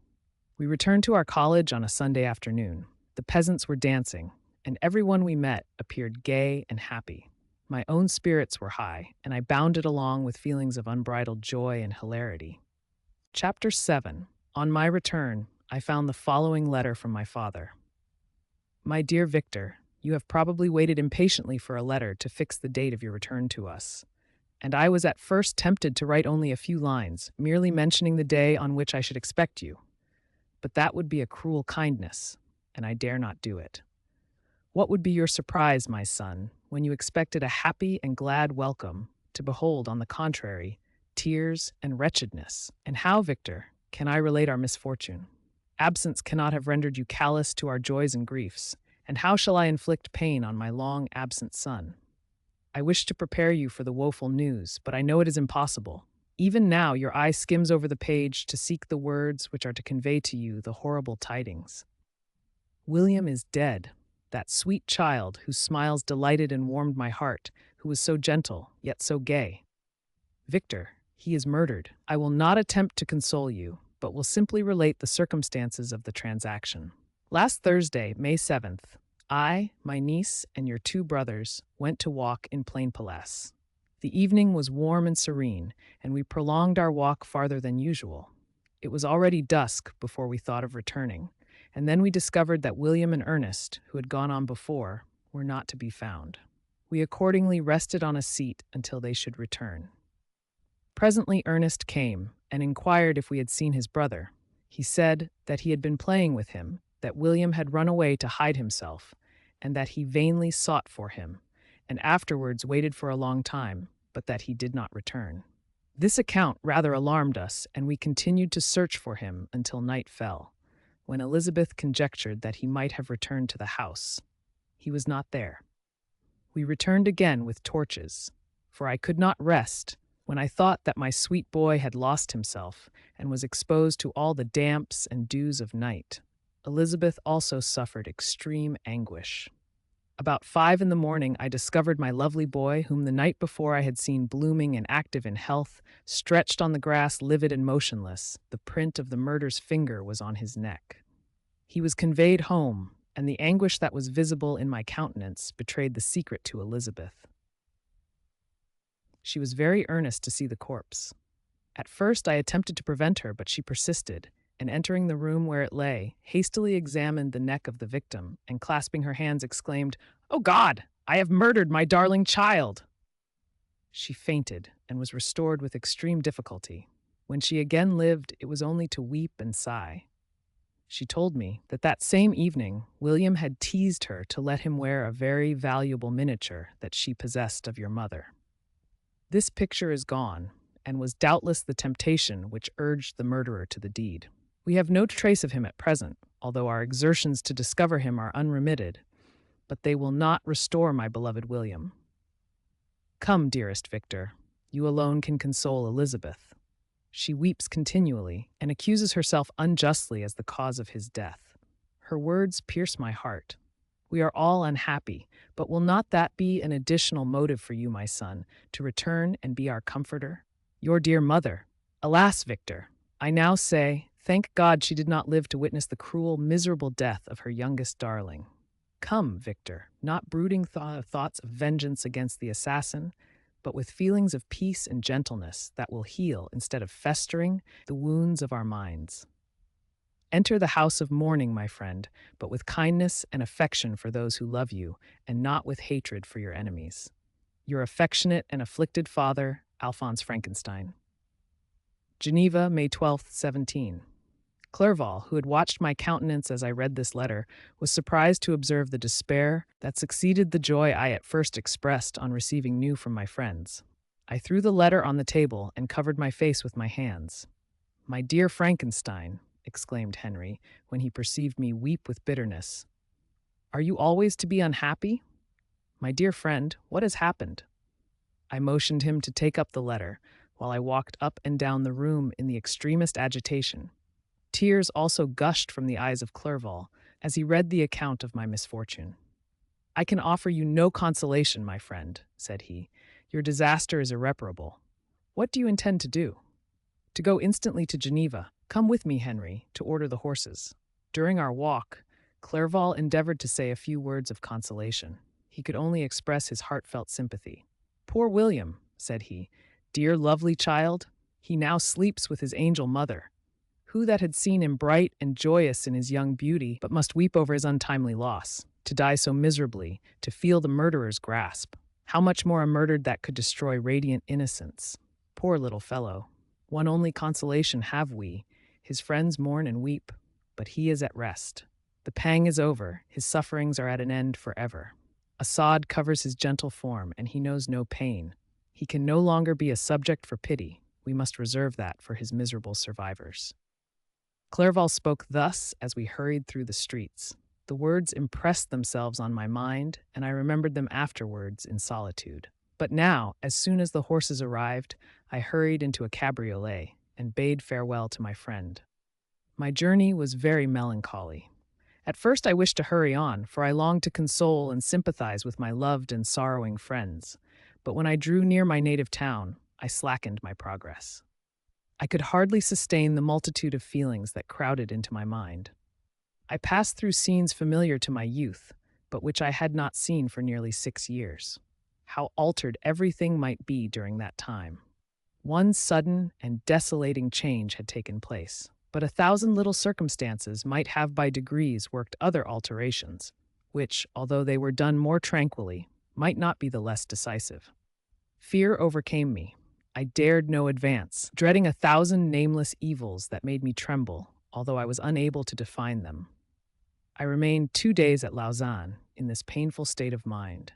We returned to our college on a Sunday afternoon. The peasants were dancing, and everyone we met appeared gay and happy. My own spirits were high, and I bounded along with feelings of unbridled joy and hilarity. Chapter 7. On my return, I found the following letter from my father. My dear Victor, you have probably waited impatiently for a letter to fix the date of your return to us, and I was at first tempted to write only a few lines, merely mentioning the day on which I should expect you. But that would be a cruel kindness, and I dare not do it. What would be your surprise, my son, when you expected a happy and glad welcome, to behold, on the contrary, tears and wretchedness? And how, Victor, can I relate our misfortune? Absence cannot have rendered you callous to our joys and griefs, and how shall I inflict pain on my long-absent son? I wish to prepare you for the woeful news, but I know it is impossible. Even now, your eye skims over the page to seek the words which are to convey to you the horrible tidings. William is dead, that sweet child whose smiles delighted and warmed my heart, who was so gentle, yet so gay. Victor, he is murdered. I will not attempt to console you, but will simply relate the circumstances of the transaction. Last Thursday, May 7th, I, my niece, and your two brothers went to walk in Plain Palace. The evening was warm and serene, and we prolonged our walk farther than usual. It was already dusk before we thought of returning, and then we discovered that William and Ernest, who had gone on before, were not to be found. We accordingly rested on a seat until they should return. Presently Ernest came and inquired if we had seen his brother. He said that he had been playing with him, that William had run away to hide himself, and that he vainly sought for him, and afterwards waited for a long time, but that he did not return. This account rather alarmed us, and we continued to search for him until night fell, when Elizabeth conjectured that he might have returned to the house. He was not there. We returned again with torches, for I could not rest when I thought that my sweet boy had lost himself and was exposed to all the damps and dews of night. Elizabeth also suffered extreme anguish. About 5 in the morning, I discovered my lovely boy, whom the night before I had seen blooming and active in health, stretched on the grass, livid and motionless. The print of the murderer's finger was on his neck. He was conveyed home, and the anguish that was visible in my countenance betrayed the secret to Elizabeth. She was very earnest to see the corpse. At first I attempted to prevent her, but she persisted, and entering the room where it lay, hastily examined the neck of the victim, and clasping her hands exclaimed, "Oh God, I have murdered my darling child!" She fainted, and was restored with extreme difficulty. When she again lived, it was only to weep and sigh. She told me that that same evening, William had teased her to let him wear a very valuable miniature that she possessed of your mother. This picture is gone, and was doubtless the temptation which urged the murderer to the deed. We have no trace of him at present, although our exertions to discover him are unremitted, but they will not restore my beloved William. Come, dearest Victor, you alone can console Elizabeth. She weeps continually and accuses herself unjustly as the cause of his death. Her words pierce my heart. We are all unhappy, but will not that be an additional motive for you, my son, to return and be our comforter? Your dear mother. Alas, Victor, I now say, thank God she did not live to witness the cruel, miserable death of her youngest darling. Come, Victor, not brooding thoughts of vengeance against the assassin, but with feelings of peace and gentleness that will heal, instead of festering, the wounds of our minds. Enter the house of mourning, my friend, but with kindness and affection for those who love you, and not with hatred for your enemies. Your affectionate and afflicted father, Alphonse Frankenstein. Geneva, May 12th, 17. Clerval, who had watched my countenance as I read this letter, was surprised to observe the despair that succeeded the joy I at first expressed on receiving news from my friends. I threw the letter on the table and covered my face with my hands. "My dear Frankenstein," exclaimed Henry, when he perceived me weep with bitterness, "are you always to be unhappy? My dear friend, what has happened?" I motioned him to take up the letter, while I walked up and down the room in the extremest agitation. Tears also gushed from the eyes of Clerval as he read the account of my misfortune. "I can offer you no consolation, my friend," said he. "Your disaster is irreparable. What do you intend to do?" "To go instantly to Geneva. Come with me, Henry, to order the horses." During our walk, Clerval endeavored to say a few words of consolation. He could only express his heartfelt sympathy. "Poor William," said he, "dear lovely child, he now sleeps with his angel mother. Who that had seen him bright and joyous in his young beauty, but must weep over his untimely loss, to die so miserably, to feel the murderer's grasp? How much more a murder that could destroy radiant innocence? Poor little fellow. One only consolation have we, his friends mourn and weep, but he is at rest. The pang is over, his sufferings are at an end forever. A sod covers his gentle form, and he knows no pain. He can no longer be a subject for pity. We must reserve that for his miserable survivors." Clerval spoke thus as we hurried through the streets. The words impressed themselves on my mind, and I remembered them afterwards in solitude. But now, as soon as the horses arrived, I hurried into a cabriolet and bade farewell to my friend. My journey was very melancholy. At first I wished to hurry on, for I longed to console and sympathize with my loved and sorrowing friends. But when I drew near my native town, I slackened my progress. I could hardly sustain the multitude of feelings that crowded into my mind. I passed through scenes familiar to my youth, but which I had not seen for nearly 6 years. How altered everything might be during that time. One sudden and desolating change had taken place, but 1,000 little circumstances might have by degrees worked other alterations, which, although they were done more tranquilly, might not be the less decisive. Fear overcame me. I dared no advance, dreading 1,000 nameless evils that made me tremble, although I was unable to define them. I remained 2 days at Lausanne in this painful state of mind.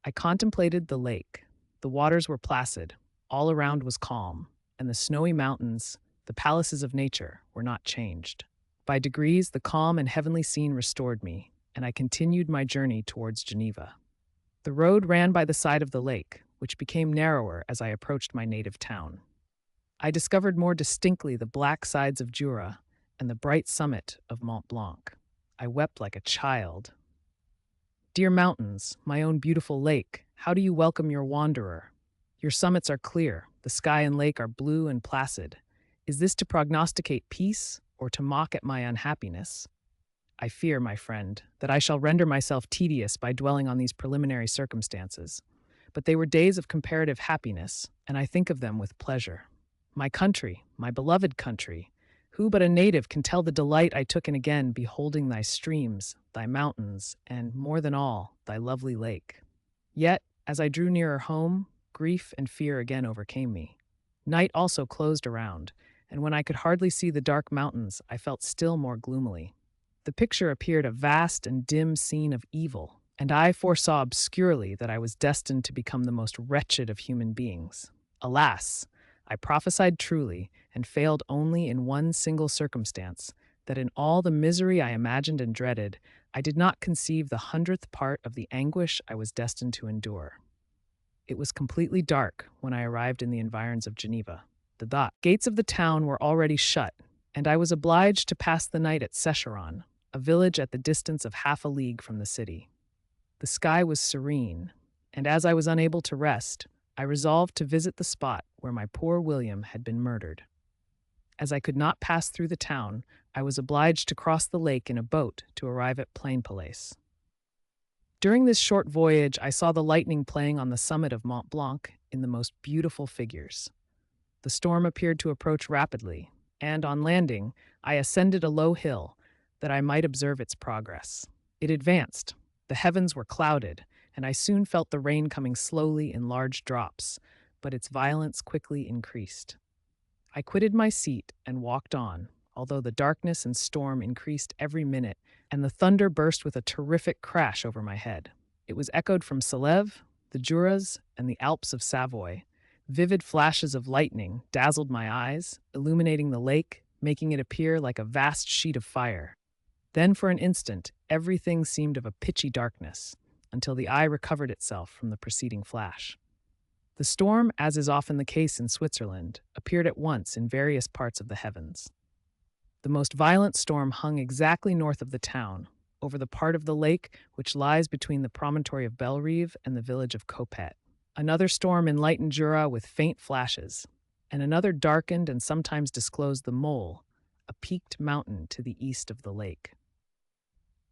I contemplated the lake. The waters were placid, all around was calm, and the snowy mountains, the palaces of nature, were not changed. By degrees, the calm and heavenly scene restored me, and I continued my journey towards Geneva. The road ran by the side of the lake, which became narrower as I approached my native town. I discovered more distinctly the black sides of Jura and the bright summit of Mont Blanc. I wept like a child. Dear mountains, my own beautiful lake, how do you welcome your wanderer? Your summits are clear, the sky and lake are blue and placid. Is this to prognosticate peace or to mock at my unhappiness? I fear, my friend, that I shall render myself tedious by dwelling on these preliminary circumstances. But they were days of comparative happiness, and I think of them with pleasure. My country, my beloved country, who but a native can tell the delight I took in again beholding thy streams, thy mountains, and, more than all, thy lovely lake? Yet, as I drew nearer home, grief and fear again overcame me. Night also closed around, and when I could hardly see the dark mountains, I felt still more gloomily. The picture appeared a vast and dim scene of evil, and I foresaw obscurely that I was destined to become the most wretched of human beings. Alas! I prophesied truly, and failed only in one single circumstance, that in all the misery I imagined and dreaded, I did not conceive the 100th part of the anguish I was destined to endure. It was completely dark when I arrived in the environs of Geneva. The gates of the town were already shut, and I was obliged to pass the night at Secheron, a village at the distance of half a league from the city. The sky was serene, and as I was unable to rest, I resolved to visit the spot where my poor William had been murdered. As I could not pass through the town, I was obliged to cross the lake in a boat to arrive at Plainpalais. During this short voyage, I saw the lightning playing on the summit of Mont Blanc in the most beautiful figures. The storm appeared to approach rapidly, and on landing, I ascended a low hill that I might observe its progress. It advanced. The heavens were clouded, and I soon felt the rain coming slowly in large drops, but its violence quickly increased. I quitted my seat and walked on, although the darkness and storm increased every minute, and the thunder burst with a terrific crash over my head. It was echoed from Salève, the Juras, and the Alps of Savoy. Vivid flashes of lightning dazzled my eyes, illuminating the lake, making it appear like a vast sheet of fire. Then for an instant, everything seemed of a pitchy darkness, until the eye recovered itself from the preceding flash. The storm, as is often the case in Switzerland, appeared at once in various parts of the heavens. The most violent storm hung exactly north of the town, over the part of the lake which lies between the promontory of Bellerive and the village of Copet. Another storm enlightened Jura with faint flashes, and another darkened and sometimes disclosed the Mole, a peaked mountain to the east of the lake.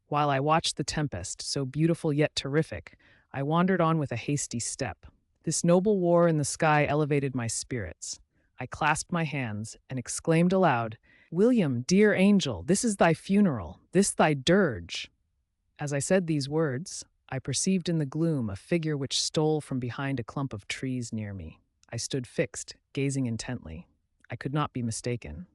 While I watched the tempest, so beautiful yet terrific, I wandered on with a hasty step. This noble war in the sky elevated my spirits. I clasped my hands and exclaimed aloud, "William, dear angel, this is thy funeral, this thy dirge." As I said these words, I perceived in the gloom a figure which stole from behind a clump of trees near me. I stood fixed, gazing intently. I could not be mistaken.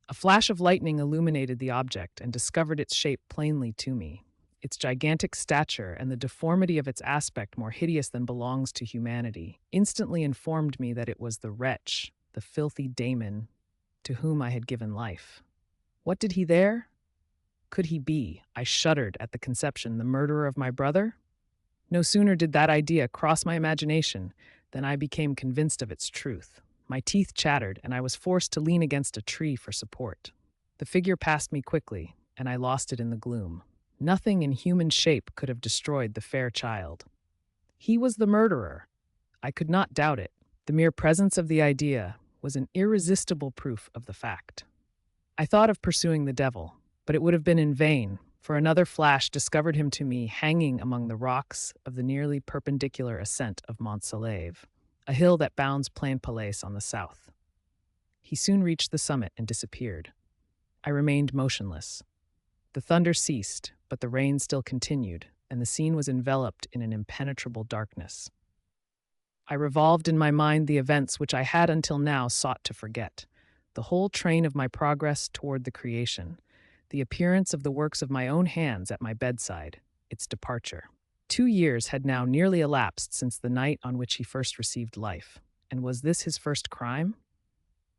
A flash of lightning illuminated the object and discovered its shape plainly to me. Its gigantic stature and the deformity of its aspect, more hideous than belongs to humanity, instantly informed me that it was the wretch, the filthy Damon, to whom I had given life. What did he there? Could he be, I shuddered at the conception, the murderer of my brother? No sooner did that idea cross my imagination Then I became convinced of its truth. My teeth chattered, and I was forced to lean against a tree for support. The figure passed me quickly, and I lost it in the gloom. Nothing in human shape could have destroyed the fair child. He was the murderer. I could not doubt it. The mere presence of the idea was an irresistible proof of the fact. I thought of pursuing the devil, but it would have been in vain, for another flash discovered him to me hanging among the rocks of the nearly perpendicular ascent of Mont Salève, a hill that bounds Plain-Palais on the south. He soon reached the summit and disappeared. I remained motionless. The thunder ceased, but the rain still continued, and the scene was enveloped in an impenetrable darkness. I revolved in my mind the events which I had until now sought to forget, the whole train of my progress toward the creation, the appearance of the works of my own hands at my bedside, its departure. 2 years had now nearly elapsed since the night on which he first received life, and was this his first crime?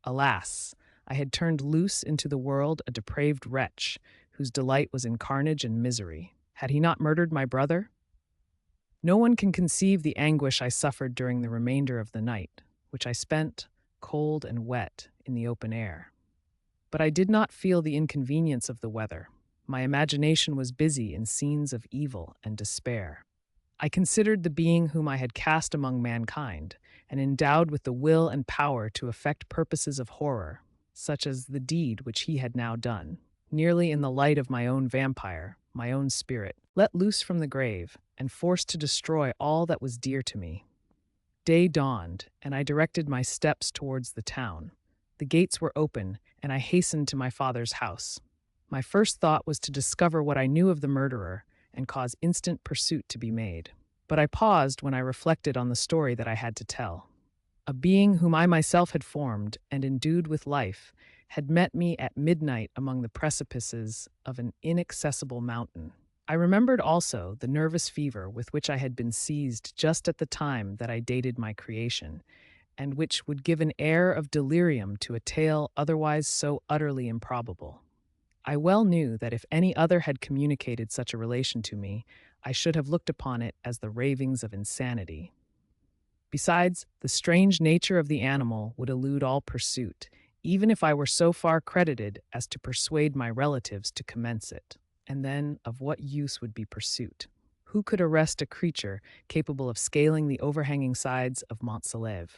Alas, I had turned loose into the world a depraved wretch, whose delight was in carnage and misery. Had he not murdered my brother? No one can conceive the anguish I suffered during the remainder of the night, which I spent, cold and wet, in the open air. But I did not feel the inconvenience of the weather. My imagination was busy in scenes of evil and despair. I considered the being whom I had cast among mankind, and endowed with the will and power to effect purposes of horror, such as the deed which he had now done, nearly in the light of my own vampire, my own spirit, let loose from the grave, and forced to destroy all that was dear to me. Day dawned, and I directed my steps towards the town. The gates were open, and I hastened to my father's house. My first thought was to discover what I knew of the murderer and cause instant pursuit to be made. But I paused when I reflected on the story that I had to tell. A being whom I myself had formed and endued with life had met me at midnight among the precipices of an inaccessible mountain. I remembered also the nervous fever with which I had been seized just at the time that I dated my creation, and which would give an air of delirium to a tale otherwise so utterly improbable. I well knew that if any other had communicated such a relation to me, I should have looked upon it as the ravings of insanity. Besides, the strange nature of the animal would elude all pursuit, even if I were so far credited as to persuade my relatives to commence it. And then, of what use would be pursuit? Who could arrest a creature capable of scaling the overhanging sides of Mont Salève?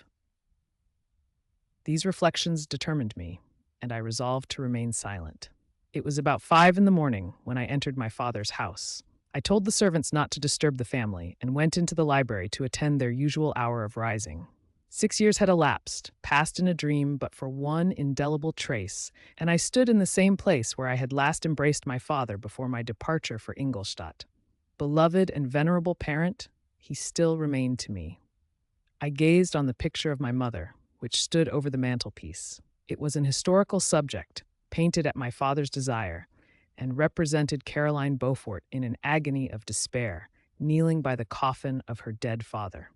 These reflections determined me, and I resolved to remain silent. It was about 5 a.m. when I entered my father's house. I told the servants not to disturb the family and went into the library to attend their usual hour of rising. 6 years had elapsed, passed in a dream but for one indelible trace, and I stood in the same place where I had last embraced my father before my departure for Ingolstadt. Beloved and venerable parent, he still remained to me. I gazed on the picture of my mother, which stood over the mantelpiece. It was an historical subject, painted at my father's desire, and represented Caroline Beaufort in an agony of despair, kneeling by the coffin of her dead father.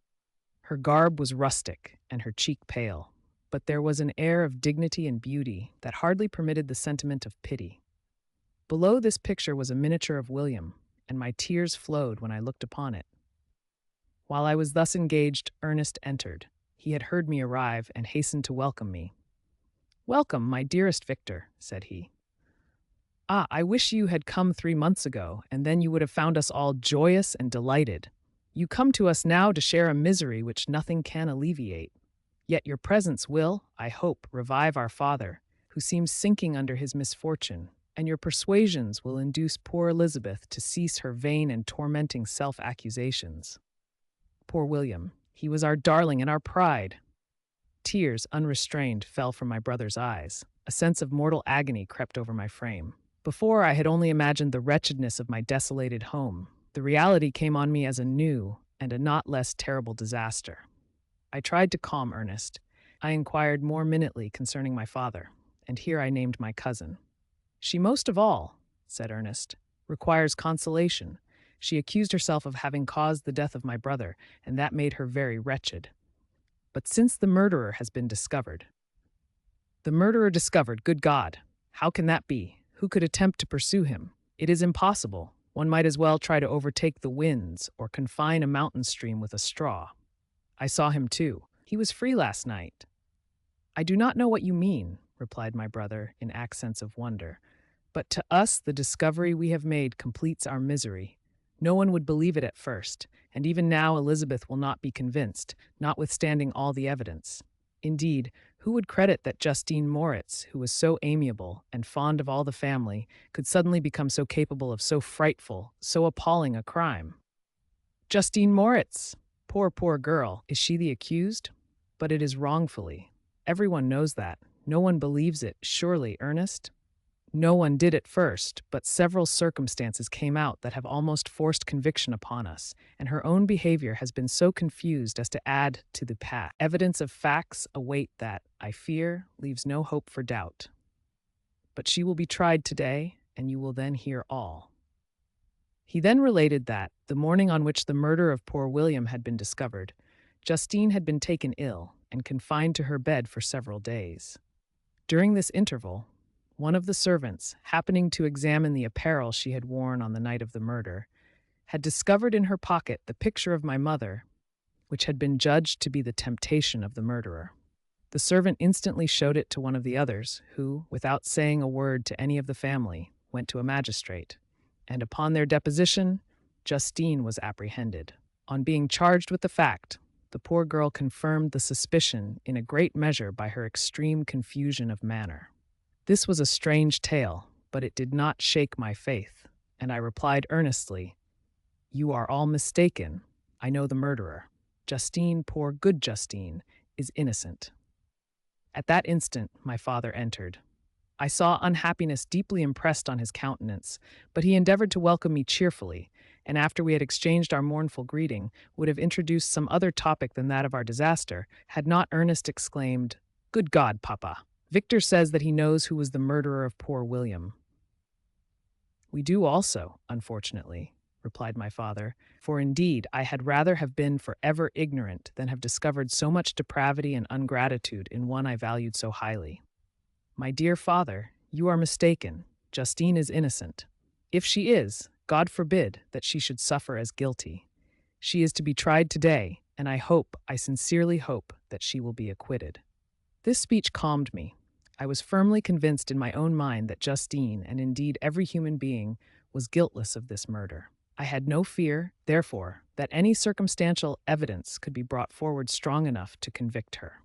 Her garb was rustic and her cheek pale, but there was an air of dignity and beauty that hardly permitted the sentiment of pity. Below this picture was a miniature of William, and my tears flowed when I looked upon it. While I was thus engaged, Ernest entered. He had heard me arrive and hastened to welcome me. "Welcome, my dearest Victor," said he. "Ah, I wish you had come 3 months ago, and then you would have found us all joyous and delighted. You come to us now to share a misery which nothing can alleviate. Yet your presence will, I hope, revive our father, who seems sinking under his misfortune, and your persuasions will induce poor Elizabeth to cease her vain and tormenting self-accusations. Poor William, he was our darling and our pride." Tears, unrestrained, fell from my brother's eyes. A sense of mortal agony crept over my frame. Before, I had only imagined the wretchedness of my desolated home. The reality came on me as a new and a not less terrible disaster. I tried to calm Ernest. I inquired more minutely concerning my father, and here I named my cousin. "She most of all," said Ernest, "requires consolation. She accused herself of having caused the death of my brother, and that made her very wretched. But since the murderer has been discovered—" "The murderer discovered, good God! How can that be? Who could attempt to pursue him? It is impossible. One might as well try to overtake the winds or confine a mountain stream with a straw." I saw him too. He was free last night. I do not know what you mean, replied my brother in accents of wonder. But to us, the discovery we have made completes our misery. No one would believe it at first, and even now Elizabeth will not be convinced, notwithstanding all the evidence. Indeed, who would credit that Justine Moritz, who was so amiable and fond of all the family, could suddenly become so capable of so frightful, so appalling a crime? Justine Moritz! Poor, poor girl. Is she the accused? But it is wrongfully. Everyone knows that. No one believes it, surely, Ernest? No one did at first, but several circumstances came out that have almost forced conviction upon us, and her own behavior has been so confused as to add to the past. Evidence of facts await that, I fear, leaves no hope for doubt. But she will be tried today, and you will then hear all. He then related that, the morning on which the murder of poor William had been discovered, Justine had been taken ill and confined to her bed for several days. During this interval, one of the servants, happening to examine the apparel she had worn on the night of the murder, had discovered in her pocket the picture of my mother, which had been judged to be the temptation of the murderer. The servant instantly showed it to one of the others, who, without saying a word to any of the family, went to a magistrate, and upon their deposition, Justine was apprehended. On being charged with the fact, the poor girl confirmed the suspicion in a great measure by her extreme confusion of manner. This was a strange tale, but it did not shake my faith, and I replied earnestly, "You are all mistaken. I know the murderer. Justine, poor good Justine, is innocent." At that instant, my father entered. I saw unhappiness deeply impressed on his countenance, but he endeavored to welcome me cheerfully, and after we had exchanged our mournful greeting, would have introduced some other topic than that of our disaster, had not Ernest exclaimed, "Good God, Papa! Victor says that he knows who was the murderer of poor William." "We do also, unfortunately," replied my father, "for indeed I had rather have been forever ignorant than have discovered so much depravity and ungratitude in one I valued so highly. My dear father, you are mistaken. Justine is innocent. If she is, God forbid that she should suffer as guilty. She is to be tried today, and I sincerely hope, that she will be acquitted." This speech calmed me. I was firmly convinced in my own mind that Justine, and indeed every human being, was guiltless of this murder. I had no fear, therefore, that any circumstantial evidence could be brought forward strong enough to convict her.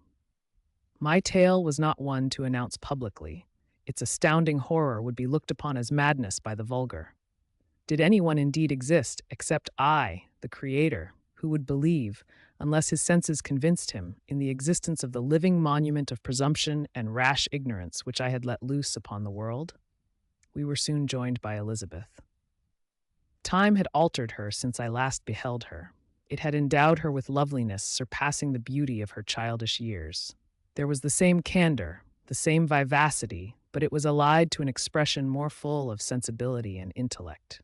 My tale was not one to announce publicly. Its astounding horror would be looked upon as madness by the vulgar. Did anyone indeed exist except I, the Creator, who would believe, unless his senses convinced him, in the existence of the living monument of presumption and rash ignorance which I had let loose upon the world? We were soon joined by Elizabeth. Time had altered her since I last beheld her. It had endowed her with loveliness surpassing the beauty of her childish years. There was the same candor, the same vivacity, but it was allied to an expression more full of sensibility and intellect.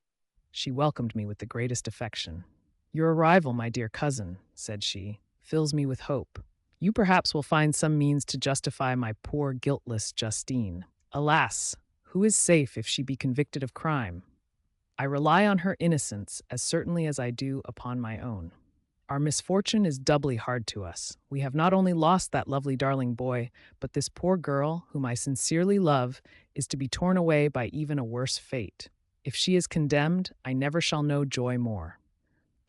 She welcomed me with the greatest affection. "Your arrival, my dear cousin," said she, "fills me with hope. You perhaps will find some means to justify my poor guiltless Justine. Alas, who is safe if she be convicted of crime? I rely on her innocence as certainly as I do upon my own. Our misfortune is doubly hard to us. We have not only lost that lovely darling boy, but this poor girl, whom I sincerely love, is to be torn away by even a worse fate. If she is condemned, I never shall know joy more.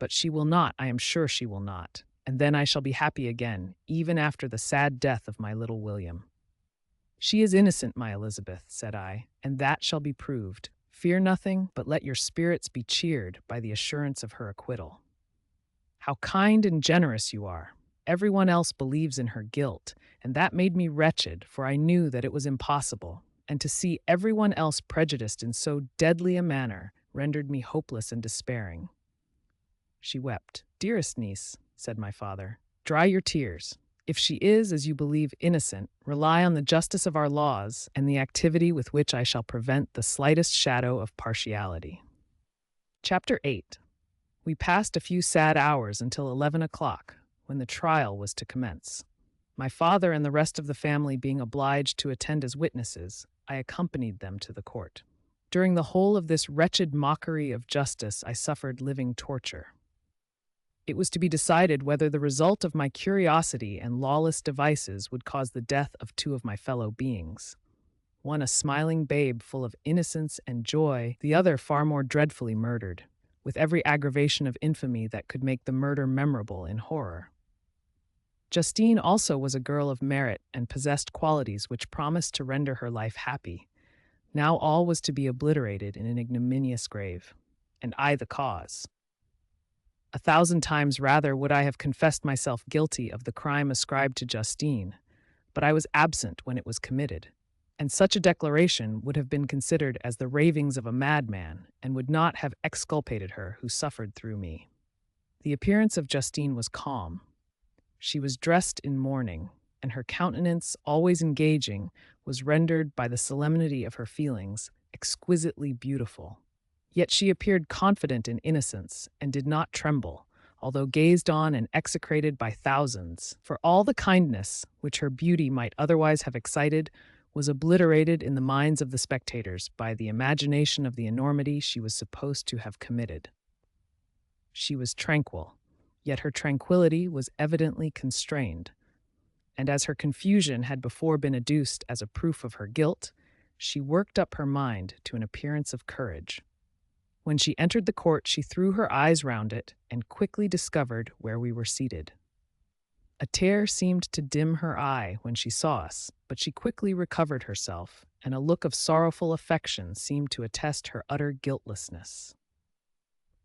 But she will not, I am sure she will not, and then I shall be happy again, even after the sad death of my little William." "She is innocent, my Elizabeth," said I, "and that shall be proved. Fear nothing, but let your spirits be cheered by the assurance of her acquittal." "How kind and generous you are! Everyone else believes in her guilt, and that made me wretched, for I knew that it was impossible, and to see everyone else prejudiced in so deadly a manner rendered me hopeless and despairing." She wept. "Dearest niece," said my father, "dry your tears. If she is, as you believe, innocent, rely on the justice of our laws and the activity with which I shall prevent the slightest shadow of partiality." Chapter 8. We passed a few sad hours until 11 o'clock, when the trial was to commence. My father and the rest of the family being obliged to attend as witnesses, I accompanied them to the court. During the whole of this wretched mockery of justice, I suffered living torture. It was to be decided whether the result of my curiosity and lawless devices would cause the death of two of my fellow beings. One a smiling babe full of innocence and joy, the other far more dreadfully murdered, with every aggravation of infamy that could make the murder memorable in horror. Justine also was a girl of merit and possessed qualities which promised to render her life happy. Now all was to be obliterated in an ignominious grave, and I the cause. 1,000 times rather would I have confessed myself guilty of the crime ascribed to Justine, but I was absent when it was committed, and such a declaration would have been considered as the ravings of a madman, and would not have exculpated her who suffered through me. The appearance of Justine was calm. She was dressed in mourning, and her countenance, always engaging, was rendered by the solemnity of her feelings exquisitely beautiful. Yet she appeared confident in innocence, and did not tremble, although gazed on and execrated by thousands, for all the kindness which her beauty might otherwise have excited was obliterated in the minds of the spectators by the imagination of the enormity she was supposed to have committed. She was tranquil, yet her tranquillity was evidently constrained, and as her confusion had before been adduced as a proof of her guilt, she worked up her mind to an appearance of courage. When she entered the court, she threw her eyes round it and quickly discovered where we were seated. A tear seemed to dim her eye when she saw us, but she quickly recovered herself, and a look of sorrowful affection seemed to attest her utter guiltlessness.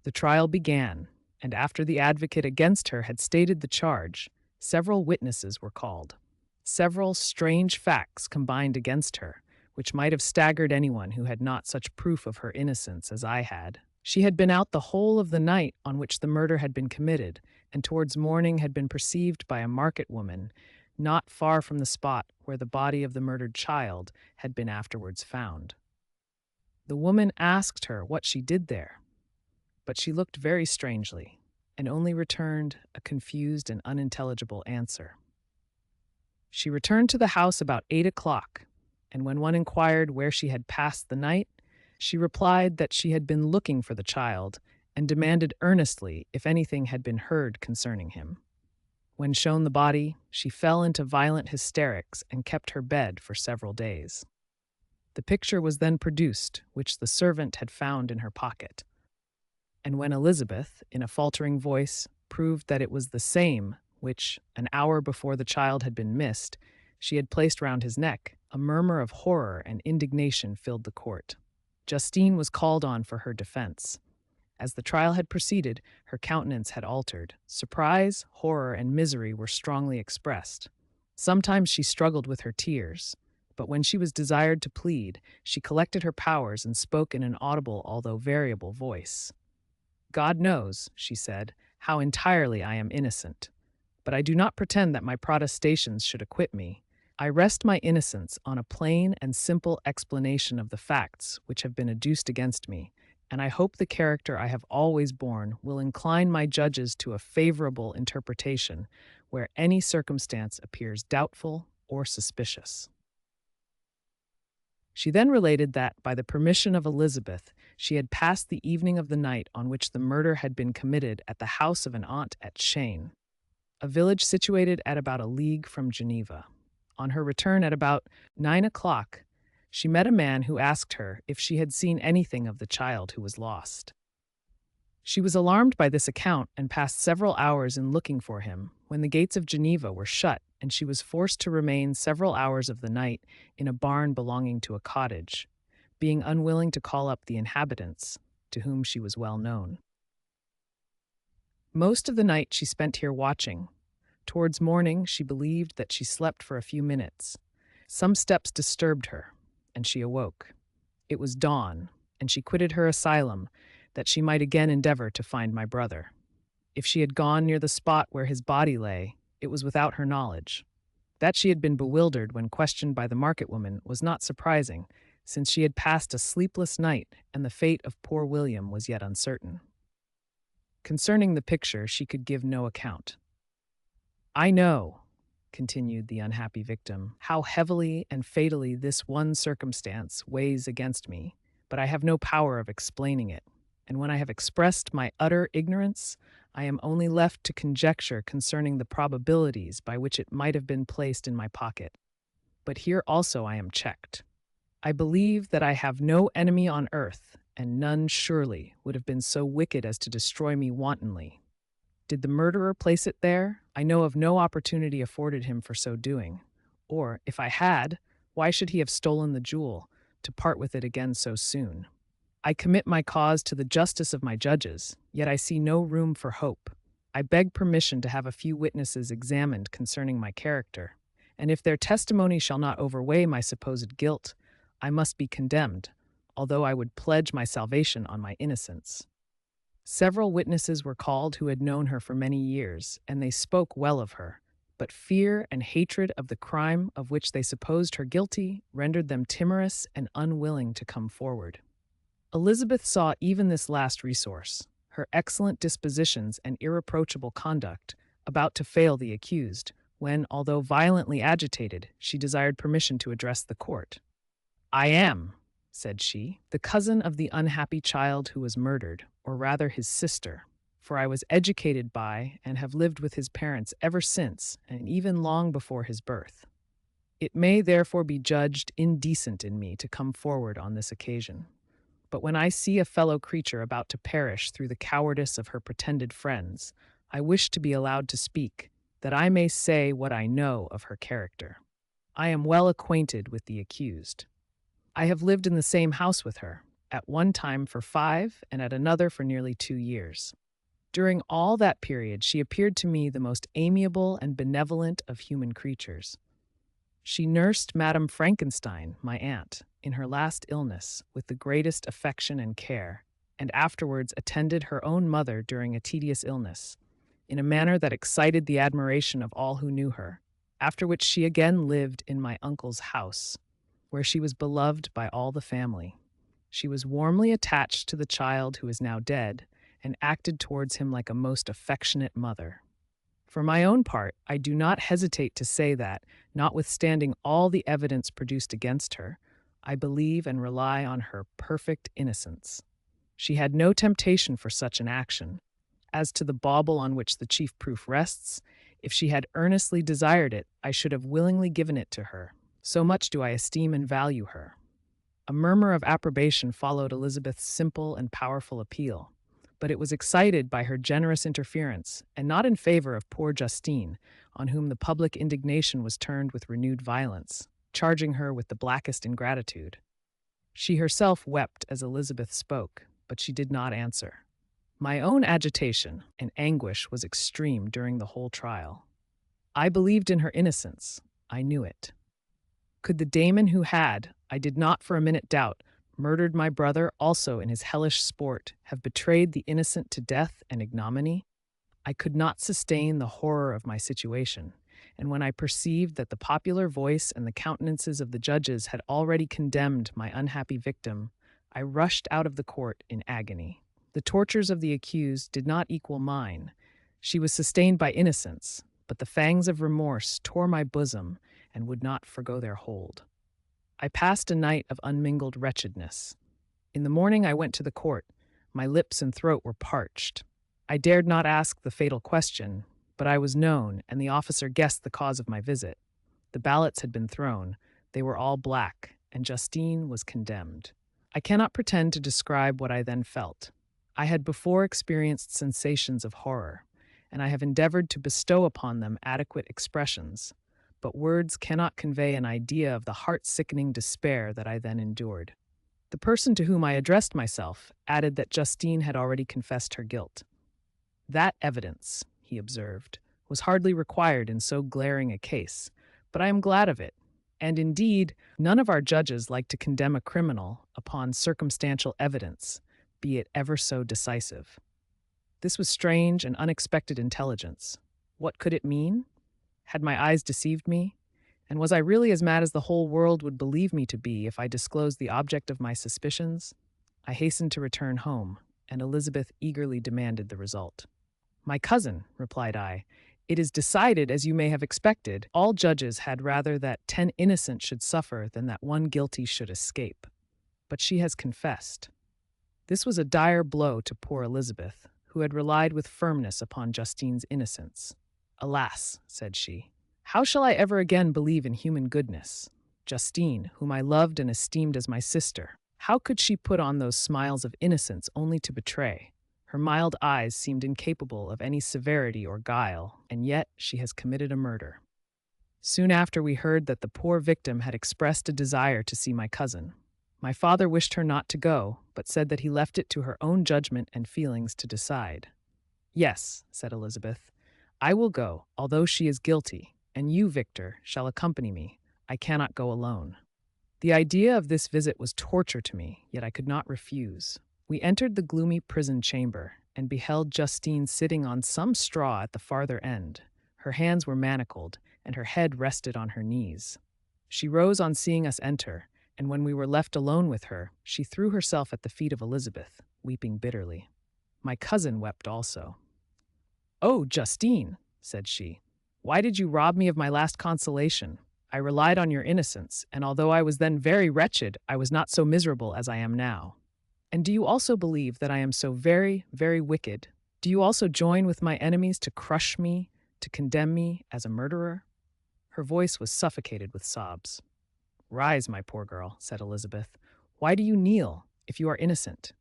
The trial began, and after the advocate against her had stated the charge, several witnesses were called. Several strange facts combined against her, which might have staggered anyone who had not such proof of her innocence as I had. She had been out the whole of the night on which the murder had been committed, and towards morning had been perceived by a market woman not far from the spot where the body of the murdered child had been afterwards found. The woman asked her what she did there, but she looked very strangely, and only returned a confused and unintelligible answer. She returned to the house about 8 o'clock, and when one inquired where she had passed the night, she replied that she had been looking for the child, and demanded earnestly if anything had been heard concerning him. When shown the body, she fell into violent hysterics and kept her bed for several days. The picture was then produced, which the servant had found in her pocket, and when Elizabeth, in a faltering voice, proved that it was the same which, an hour before the child had been missed, she had placed round his neck, a murmur of horror and indignation filled the court. Justine was called on for her defense. As the trial had proceeded, her countenance had altered. Surprise, horror, and misery were strongly expressed. Sometimes she struggled with her tears, but when she was desired to plead, she collected her powers and spoke in an audible although variable voice. "God knows," she said, "how entirely I am innocent, but I do not pretend that my protestations should acquit me. I rest my innocence on a plain and simple explanation of the facts which have been adduced against me, and I hope the character I have always borne will incline my judges to a favorable interpretation where any circumstance appears doubtful or suspicious." She then related that, by the permission of Elizabeth, she had passed the evening of the night on which the murder had been committed at the house of an aunt at Cheyne, a village situated at about a league from Geneva. On her return at about 9 o'clock, she met a man who asked her if she had seen anything of the child who was lost. She was alarmed by this account and passed several hours in looking for him, when the gates of Geneva were shut, and she was forced to remain several hours of the night in a barn belonging to a cottage, being unwilling to call up the inhabitants, to whom she was well known. Most of the night she spent here watching. Towards morning, she believed that she slept for a few minutes. Some steps disturbed her, and she awoke. It was dawn, and she quitted her asylum, that she might again endeavor to find my brother. If she had gone near the spot where his body lay, it was without her knowledge. That she had been bewildered when questioned by the market woman was not surprising, since she had passed a sleepless night, and the fate of poor William was yet uncertain. Concerning the picture, she could give no account. "I know," continued the unhappy victim, "how heavily and fatally this one circumstance weighs against me, but I have no power of explaining it, and when I have expressed my utter ignorance, I am only left to conjecture concerning the probabilities by which it might have been placed in my pocket. But here also I am checked. I believe that I have no enemy on earth, and none surely would have been so wicked as to destroy me wantonly. Did the murderer place it there? I know of no opportunity afforded him for so doing. Or, if I had, why should he have stolen the jewel, to part with it again so soon? I commit my cause to the justice of my judges, yet I see no room for hope. I beg permission to have a few witnesses examined concerning my character, and if their testimony shall not overweigh my supposed guilt, I must be condemned, although I would pledge my salvation on my innocence. Several witnesses were called who had known her for many years, and they spoke well of her, but fear and hatred of the crime of which they supposed her guilty rendered them timorous and unwilling to come forward. Elizabeth saw even this last resource, her excellent dispositions and irreproachable conduct, about to fail the accused, when, although violently agitated, she desired permission to address the court. "I am," said she, "the cousin of the unhappy child who was murdered, or rather his sister, for I was educated by and have lived with his parents ever since, and even long before his birth. It may therefore be judged indecent in me to come forward on this occasion. But when I see a fellow creature about to perish through the cowardice of her pretended friends, I wish to be allowed to speak, that I may say what I know of her character. I am well acquainted with the accused. I have lived in the same house with her, at one time for 5 and at another for nearly 2 years. During all that period she appeared to me the most amiable and benevolent of human creatures. She nursed Madame Frankenstein, my aunt, in her last illness with the greatest affection and care, and afterwards attended her own mother during a tedious illness, in a manner that excited the admiration of all who knew her, after which she again lived in my uncle's house, where she was beloved by all the family. She was warmly attached to the child who is now dead, and acted towards him like a most affectionate mother. For my own part, I do not hesitate to say that, notwithstanding all the evidence produced against her, I believe and rely on her perfect innocence. She had no temptation for such an action. As to the bauble on which the chief proof rests, if she had earnestly desired it, I should have willingly given it to her. So much do I esteem and value her." A murmur of approbation followed Elizabeth's simple and powerful appeal, but it was excited by her generous interference, and not in favor of poor Justine, on whom the public indignation was turned with renewed violence, charging her with the blackest ingratitude. She herself wept as Elizabeth spoke, but she did not answer. My own agitation and anguish was extreme during the whole trial. I believed in her innocence. I knew it. Could the daemon who had, I did not for a minute doubt, murdered my brother also in his hellish sport, have betrayed the innocent to death and ignominy? I could not sustain the horror of my situation, and when I perceived that the popular voice and the countenances of the judges had already condemned my unhappy victim, I rushed out of the court in agony. The tortures of the accused did not equal mine. She was sustained by innocence, but the fangs of remorse tore my bosom and would not forgo their hold. I passed a night of unmingled wretchedness. In the morning I went to the court. My lips and throat were parched. I dared not ask the fatal question, but I was known, and the officer guessed the cause of my visit. The ballots had been thrown. They were all black, and Justine was condemned. I cannot pretend to describe what I then felt. I had before experienced sensations of horror, and I have endeavored to bestow upon them adequate expressions, but words cannot convey an idea of the heart-sickening despair that I then endured. The person to whom I addressed myself added that Justine had already confessed her guilt. "That evidence," he observed, "was hardly required in so glaring a case, but I am glad of it. And indeed, none of our judges like to condemn a criminal upon circumstantial evidence, be it ever so decisive." This was strange and unexpected intelligence. What could it mean? Had my eyes deceived me? And was I really as mad as the whole world would believe me to be if I disclosed the object of my suspicions? I hastened to return home, and Elizabeth eagerly demanded the result. "My cousin," replied I, "it is decided as you may have expected. All judges had rather that 10 innocent should suffer than that 1 guilty should escape. But she has confessed." This was a dire blow to poor Elizabeth, who had relied with firmness upon Justine's innocence. "Alas," said she, "how shall I ever again believe in human goodness? Justine, whom I loved and esteemed as my sister, how could she put on those smiles of innocence only to betray? Her mild eyes seemed incapable of any severity or guile, and yet she has committed a murder." Soon after, we heard that the poor victim had expressed a desire to see my cousin. My father wished her not to go, but said that he left it to her own judgment and feelings to decide. "Yes," said Elizabeth, "I will go, although she is guilty, and you, Victor, shall accompany me. I cannot go alone." The idea of this visit was torture to me, yet I could not refuse. We entered the gloomy prison chamber and beheld Justine sitting on some straw at the farther end. Her hands were manacled, and her head rested on her knees. She rose on seeing us enter, and when we were left alone with her, she threw herself at the feet of Elizabeth, weeping bitterly. My cousin wept also. "Oh, Justine," said she, "why did you rob me of my last consolation? I relied on your innocence, and although I was then very wretched, I was not so miserable as I am now. And do you also believe that I am so very, very wicked? Do you also join with my enemies to crush me, to condemn me as a murderer?" Her voice was suffocated with sobs. "Rise, my poor girl," said Elizabeth. "Why do you kneel, if you are innocent?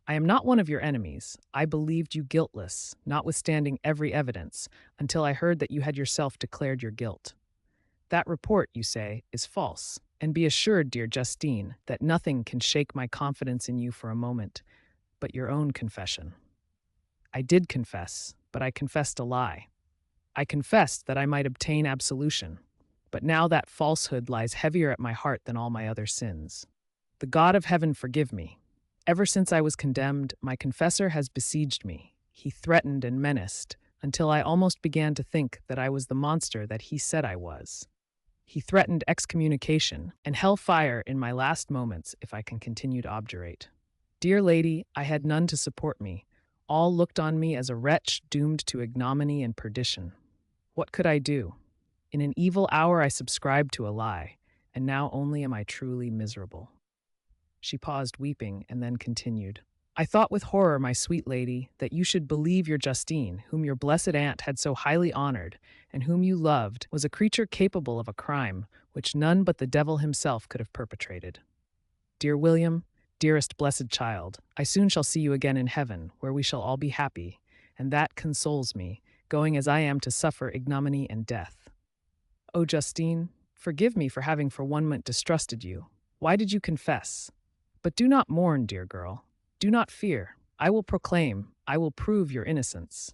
I am not one of your enemies. I believed you guiltless, notwithstanding every evidence, until I heard that you had yourself declared your guilt. That report, you say, is false, and be assured, dear Justine, that nothing can shake my confidence in you for a moment, but your own confession. I did confess, but I confessed a lie. I confessed that I might obtain absolution, but now that falsehood lies heavier at my heart than all my other sins. The God of heaven forgive me. Ever since I was condemned, my confessor has besieged me. He threatened and menaced, until I almost began to think that I was the monster that he said I was. He threatened excommunication and hellfire in my last moments if I can continue to obdurate. Dear lady, I had none to support me. All looked on me as a wretch doomed to ignominy and perdition. What could I do? In an evil hour I subscribed to a lie, and now only am I truly miserable." She paused, weeping, and then continued. "I thought with horror, my sweet lady, that you should believe your Justine, whom your blessed aunt had so highly honored, and whom you loved, was a creature capable of a crime which none but the devil himself could have perpetrated. Dear William, dearest blessed child, I soon shall see you again in heaven, where we shall all be happy, and that consoles me, going as I am to suffer ignominy and death. Oh, Justine, forgive me for having for one moment distrusted you. Why did you confess? But do not mourn, dear girl. Do not fear. I will proclaim, I will prove your innocence.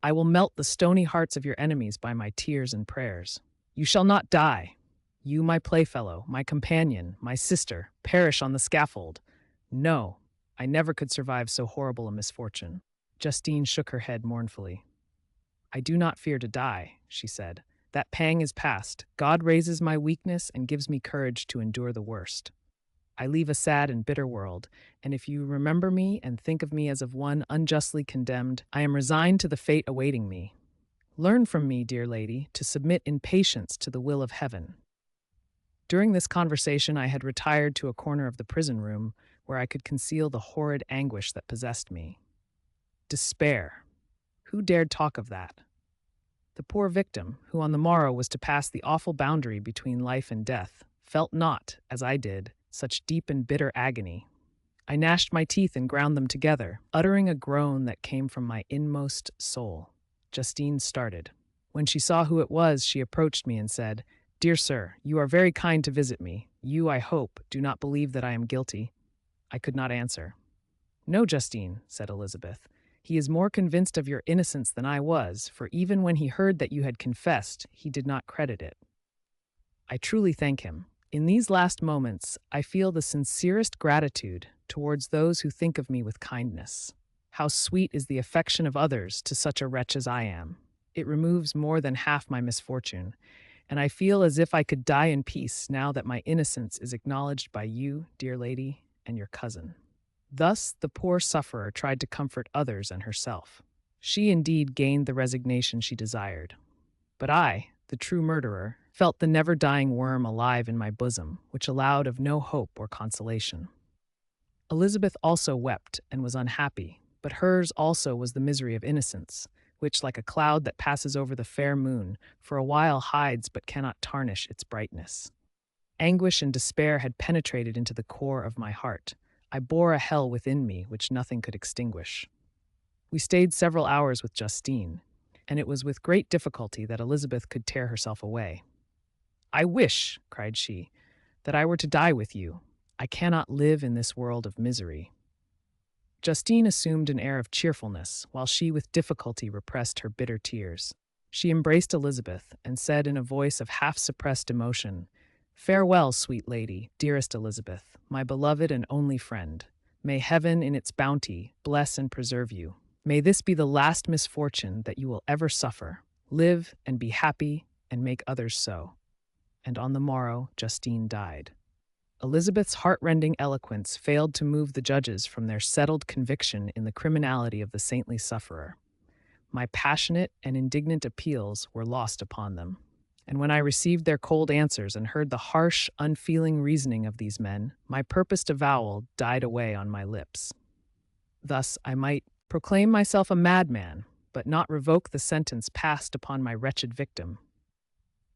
I will melt the stony hearts of your enemies by my tears and prayers. You shall not die. You, my playfellow, my companion, my sister, perish on the scaffold. No, I never could survive so horrible a misfortune." Justine shook her head mournfully. "I do not fear to die," she said. "That pang is past. God raises my weakness and gives me courage to endure the worst. I leave a sad and bitter world, and if you remember me and think of me as of one unjustly condemned, I am resigned to the fate awaiting me. Learn from me, dear lady, to submit in patience to the will of heaven." During this conversation, I had retired to a corner of the prison room where I could conceal the horrid anguish that possessed me. Despair. Who dared talk of that? The poor victim, who on the morrow was to pass the awful boundary between life and death, felt not, as I did, such deep and bitter agony. I gnashed my teeth and ground them together, uttering a groan that came from my inmost soul. Justine started. When she saw who it was, she approached me and said, "Dear sir, you are very kind to visit me. You, I hope, do not believe that I am guilty." I could not answer. "No, Justine," said Elizabeth. "He is more convinced of your innocence than I was, for even when he heard that you had confessed, he did not credit it. I truly thank him. In these last moments, I feel the sincerest gratitude towards those who think of me with kindness. How sweet is the affection of others to such a wretch as I am. It removes more than half my misfortune, and I feel as if I could die in peace now that my innocence is acknowledged by you, dear lady, and your cousin." Thus the poor sufferer tried to comfort others and herself. She indeed gained the resignation she desired. But I, the true murderer, felt the never-dying worm alive in my bosom, which allowed of no hope or consolation. Elizabeth also wept and was unhappy. but hers also was the misery of innocence, which, like a cloud that passes over the fair moon, for a while hides but cannot tarnish its brightness. Anguish and despair had penetrated into the core of my heart. I bore a hell within me which nothing could extinguish. We stayed several hours with Justine, and it was with great difficulty that Elizabeth could tear herself away. "I wish," cried she, "that I were to die with you. I cannot live in this world of misery." Justine assumed an air of cheerfulness, while she with difficulty repressed her bitter tears. She embraced Elizabeth and said in a voice of half-suppressed emotion, "Farewell, sweet lady, dearest Elizabeth, my beloved and only friend. May heaven in its bounty bless and preserve you. May this be the last misfortune that you will ever suffer. Live and be happy and make others so." And on the morrow, Justine died. Elizabeth's heart-rending eloquence failed to move the judges from their settled conviction in the criminality of the saintly sufferer. My passionate and indignant appeals were lost upon them. And when I received their cold answers and heard the harsh, unfeeling reasoning of these men, my purposed avowal died away on my lips. Thus I might proclaim myself a madman, but not revoke the sentence passed upon my wretched victim.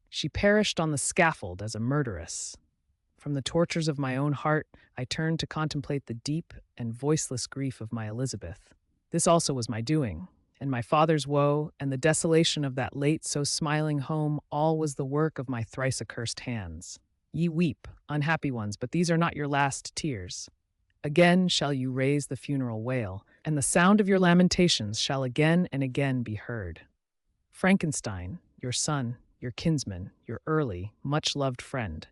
She perished on the scaffold as a murderess. From the tortures of my own heart, I turned to contemplate the deep and voiceless grief of my Elizabeth. This also was my doing, and my father's woe, and the desolation of that late so smiling home, all was the work of my thrice accursed hands. Ye weep, unhappy ones, but these are not your last tears. Again shall you raise the funeral wail, and the sound of your lamentations shall again and again be heard. Frankenstein, your son, your kinsman, your early, much-loved friend,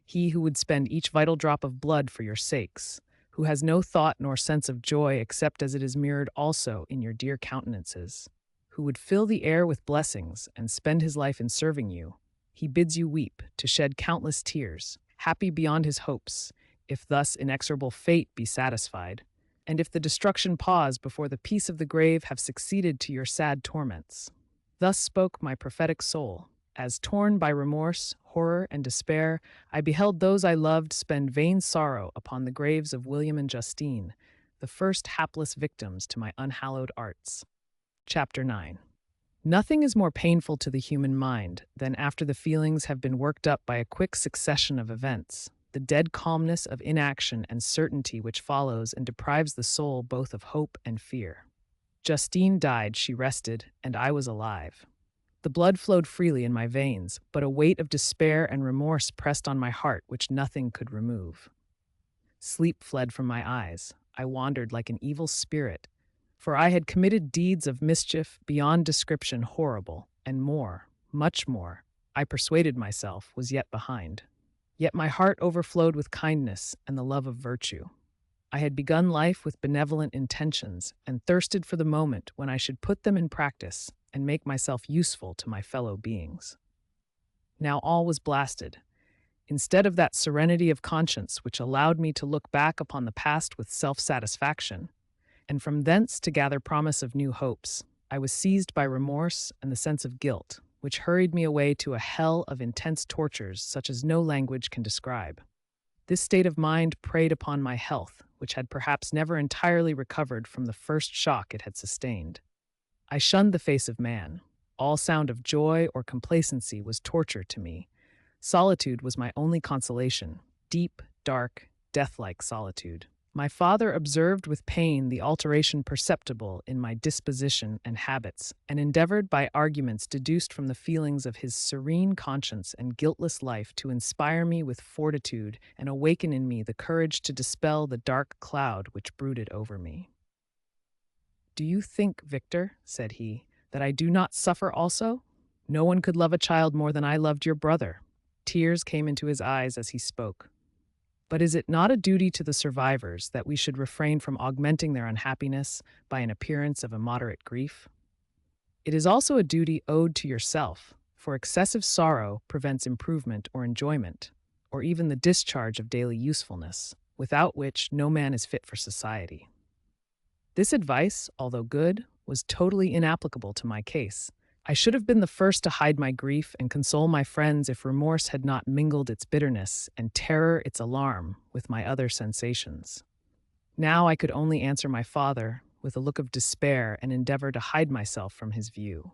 he who would spend each vital drop of blood for your sakes, who has no thought nor sense of joy except as it is mirrored also in your dear countenances, who would fill the air with blessings and spend his life in serving you, he bids you weep, to shed countless tears, happy beyond his hopes, if thus inexorable fate be satisfied, and if the destruction pause before the peace of the grave have succeeded to your sad torments. Thus spoke my prophetic soul, as, torn by remorse, horror, and despair, I beheld those I loved spend vain sorrow upon the graves of William and Justine, the first hapless victims to my unhallowed arts. Chapter 9. Nothing is more painful to the human mind than after the feelings have been worked up by a quick succession of events, the dead calmness of inaction and certainty which follows and deprives the soul both of hope and fear. Justine died, she rested, and I was alive. The blood flowed freely in my veins, but a weight of despair and remorse pressed on my heart which nothing could remove. Sleep fled from my eyes. I wandered like an evil spirit, for I had committed deeds of mischief beyond description horrible, and more, much more, I persuaded myself, was yet behind. Yet my heart overflowed with kindness and the love of virtue. I had begun life with benevolent intentions and thirsted for the moment when I should put them in practice and make myself useful to my fellow beings. Now all was blasted. Instead of that serenity of conscience which allowed me to look back upon the past with self-satisfaction, and from thence to gather promise of new hopes, I was seized by remorse and the sense of guilt, which hurried me away to a hell of intense tortures such as no language can describe. This state of mind preyed upon my health, which had perhaps never entirely recovered from the first shock it had sustained. I shunned the face of man. All sound of joy or complacency was torture to me. Solitude was my only consolation, deep, dark, death-like solitude. My father observed with pain the alteration perceptible in my disposition and habits, and endeavored by arguments deduced from the feelings of his serene conscience and guiltless life to inspire me with fortitude and awaken in me the courage to dispel the dark cloud which brooded over me. "Do you think, Victor," said he, "that I do not suffer also? No one could love a child more than I loved your brother." Tears came into his eyes as he spoke. "But is it not a duty to the survivors that we should refrain from augmenting their unhappiness by an appearance of immoderate grief? It is also a duty owed to yourself, for excessive sorrow prevents improvement or enjoyment, or even the discharge of daily usefulness, without which no man is fit for society." This advice, although good, was totally inapplicable to my case. I should have been the first to hide my grief and console my friends if remorse had not mingled its bitterness and terror its alarm with my other sensations. Now I could only answer my father with a look of despair and endeavor to hide myself from his view.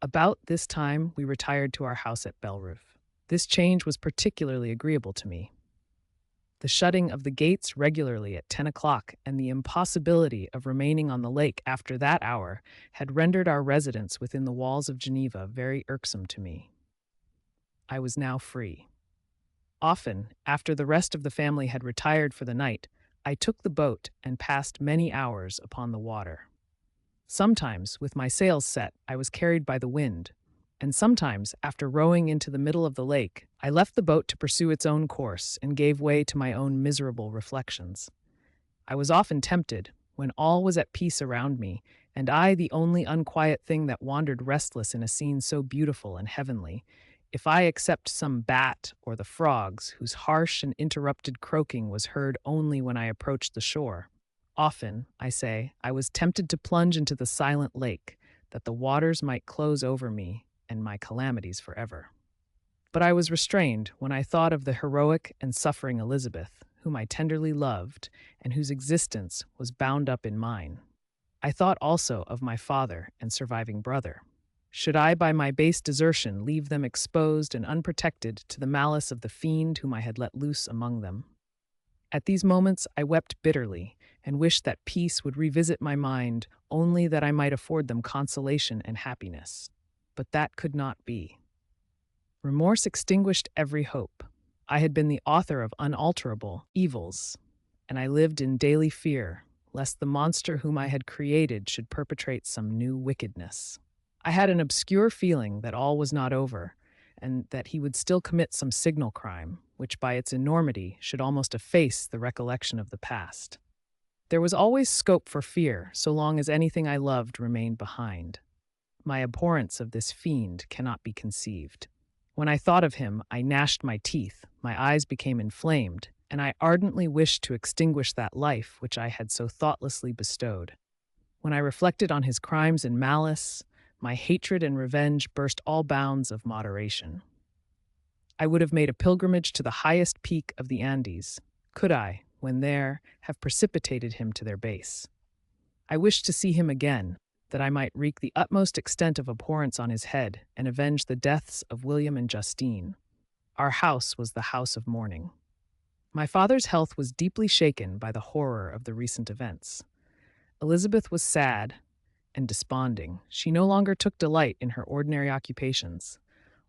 About this time, we retired to our house at Belroof. This change was particularly agreeable to me. The shutting of the gates regularly at 10 o'clock and the impossibility of remaining on the lake after that hour had rendered our residence within the walls of Geneva very irksome to me. I was now free. Often, after the rest of the family had retired for the night, I took the boat and passed many hours upon the water. Sometimes, with my sails set, I was carried by the wind, and sometimes, after rowing into the middle of the lake, I left the boat to pursue its own course and gave way to my own miserable reflections. I was often tempted, when all was at peace around me, and I the only unquiet thing that wandered restless in a scene so beautiful and heavenly, if I except some bat or the frogs whose harsh and interrupted croaking was heard only when I approached the shore. Often, I say, I was tempted to plunge into the silent lake, that the waters might close over me and my calamities forever. But I was restrained when I thought of the heroic and suffering Elizabeth, whom I tenderly loved, and whose existence was bound up in mine. I thought also of my father and surviving brother. Should I, by my base desertion, leave them exposed and unprotected to the malice of the fiend whom I had let loose among them? At these moments I wept bitterly, and wished that peace would revisit my mind, only that I might afford them consolation and happiness. But that could not be. Remorse extinguished every hope. I had been the author of unalterable evils, and I lived in daily fear lest the monster whom I had created should perpetrate some new wickedness. I had an obscure feeling that all was not over, and that he would still commit some signal crime, which by its enormity should almost efface the recollection of the past. There was always scope for fear, so long as anything I loved remained behind. My abhorrence of this fiend cannot be conceived. When I thought of him, I gnashed my teeth, my eyes became inflamed, and I ardently wished to extinguish that life which I had so thoughtlessly bestowed. When I reflected on his crimes and malice, my hatred and revenge burst all bounds of moderation. I would have made a pilgrimage to the highest peak of the Andes, could I, when there, have precipitated him to their base. I wished to see him again, that I might wreak the utmost extent of abhorrence on his head and avenge the deaths of William and Justine. Our house was the house of mourning. My father's health was deeply shaken by the horror of the recent events. Elizabeth was sad and desponding. She no longer took delight in her ordinary occupations.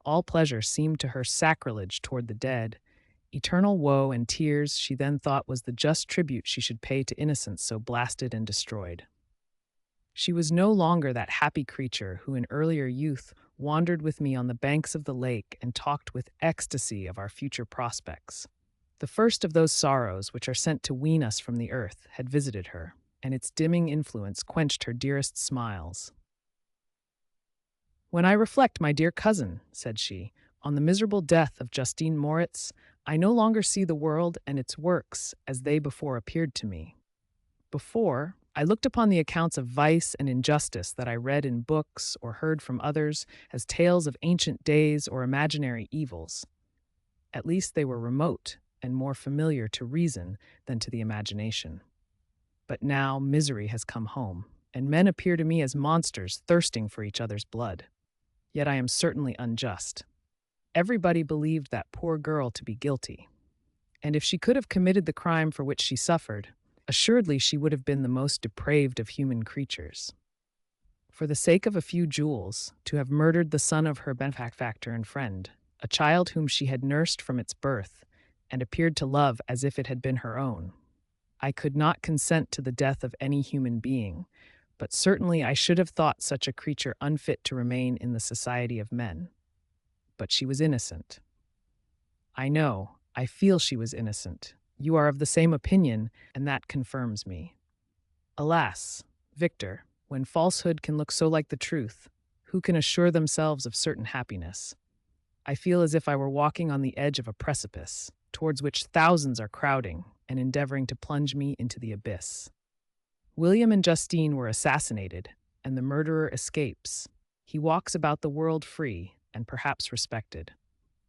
All pleasure seemed to her sacrilege toward the dead. Eternal woe and tears she then thought was the just tribute she should pay to innocence so blasted and destroyed. She was no longer that happy creature who in earlier youth wandered with me on the banks of the lake and talked with ecstasy of our future prospects. The first of those sorrows which are sent to wean us from the earth had visited her, and its dimming influence quenched her dearest smiles. "When I reflect, my dear cousin," said she, "on the miserable death of Justine Moritz, I no longer see the world and its works as they before appeared to me. Before, I looked upon the accounts of vice and injustice that I read in books or heard from others as tales of ancient days or imaginary evils. At least they were remote and more familiar to reason than to the imagination. But now misery has come home, and men appear to me as monsters thirsting for each other's blood. Yet I am certainly unjust. Everybody believed that poor girl to be guilty, and if she could have committed the crime for which she suffered, assuredly she would have been the most depraved of human creatures. For the sake of a few jewels, to have murdered the son of her benefactor and friend, a child whom she had nursed from its birth, and appeared to love as if it had been her own. I could not consent to the death of any human being, but certainly I should have thought such a creature unfit to remain in the society of men. But she was innocent. I know, I feel she was innocent. You are of the same opinion, and that confirms me. Alas, Victor, when falsehood can look so like the truth, who can assure themselves of certain happiness? I feel as if I were walking on the edge of a precipice, towards which thousands are crowding and endeavoring to plunge me into the abyss. William and Justine were assassinated, and the murderer escapes. He walks about the world free and perhaps respected.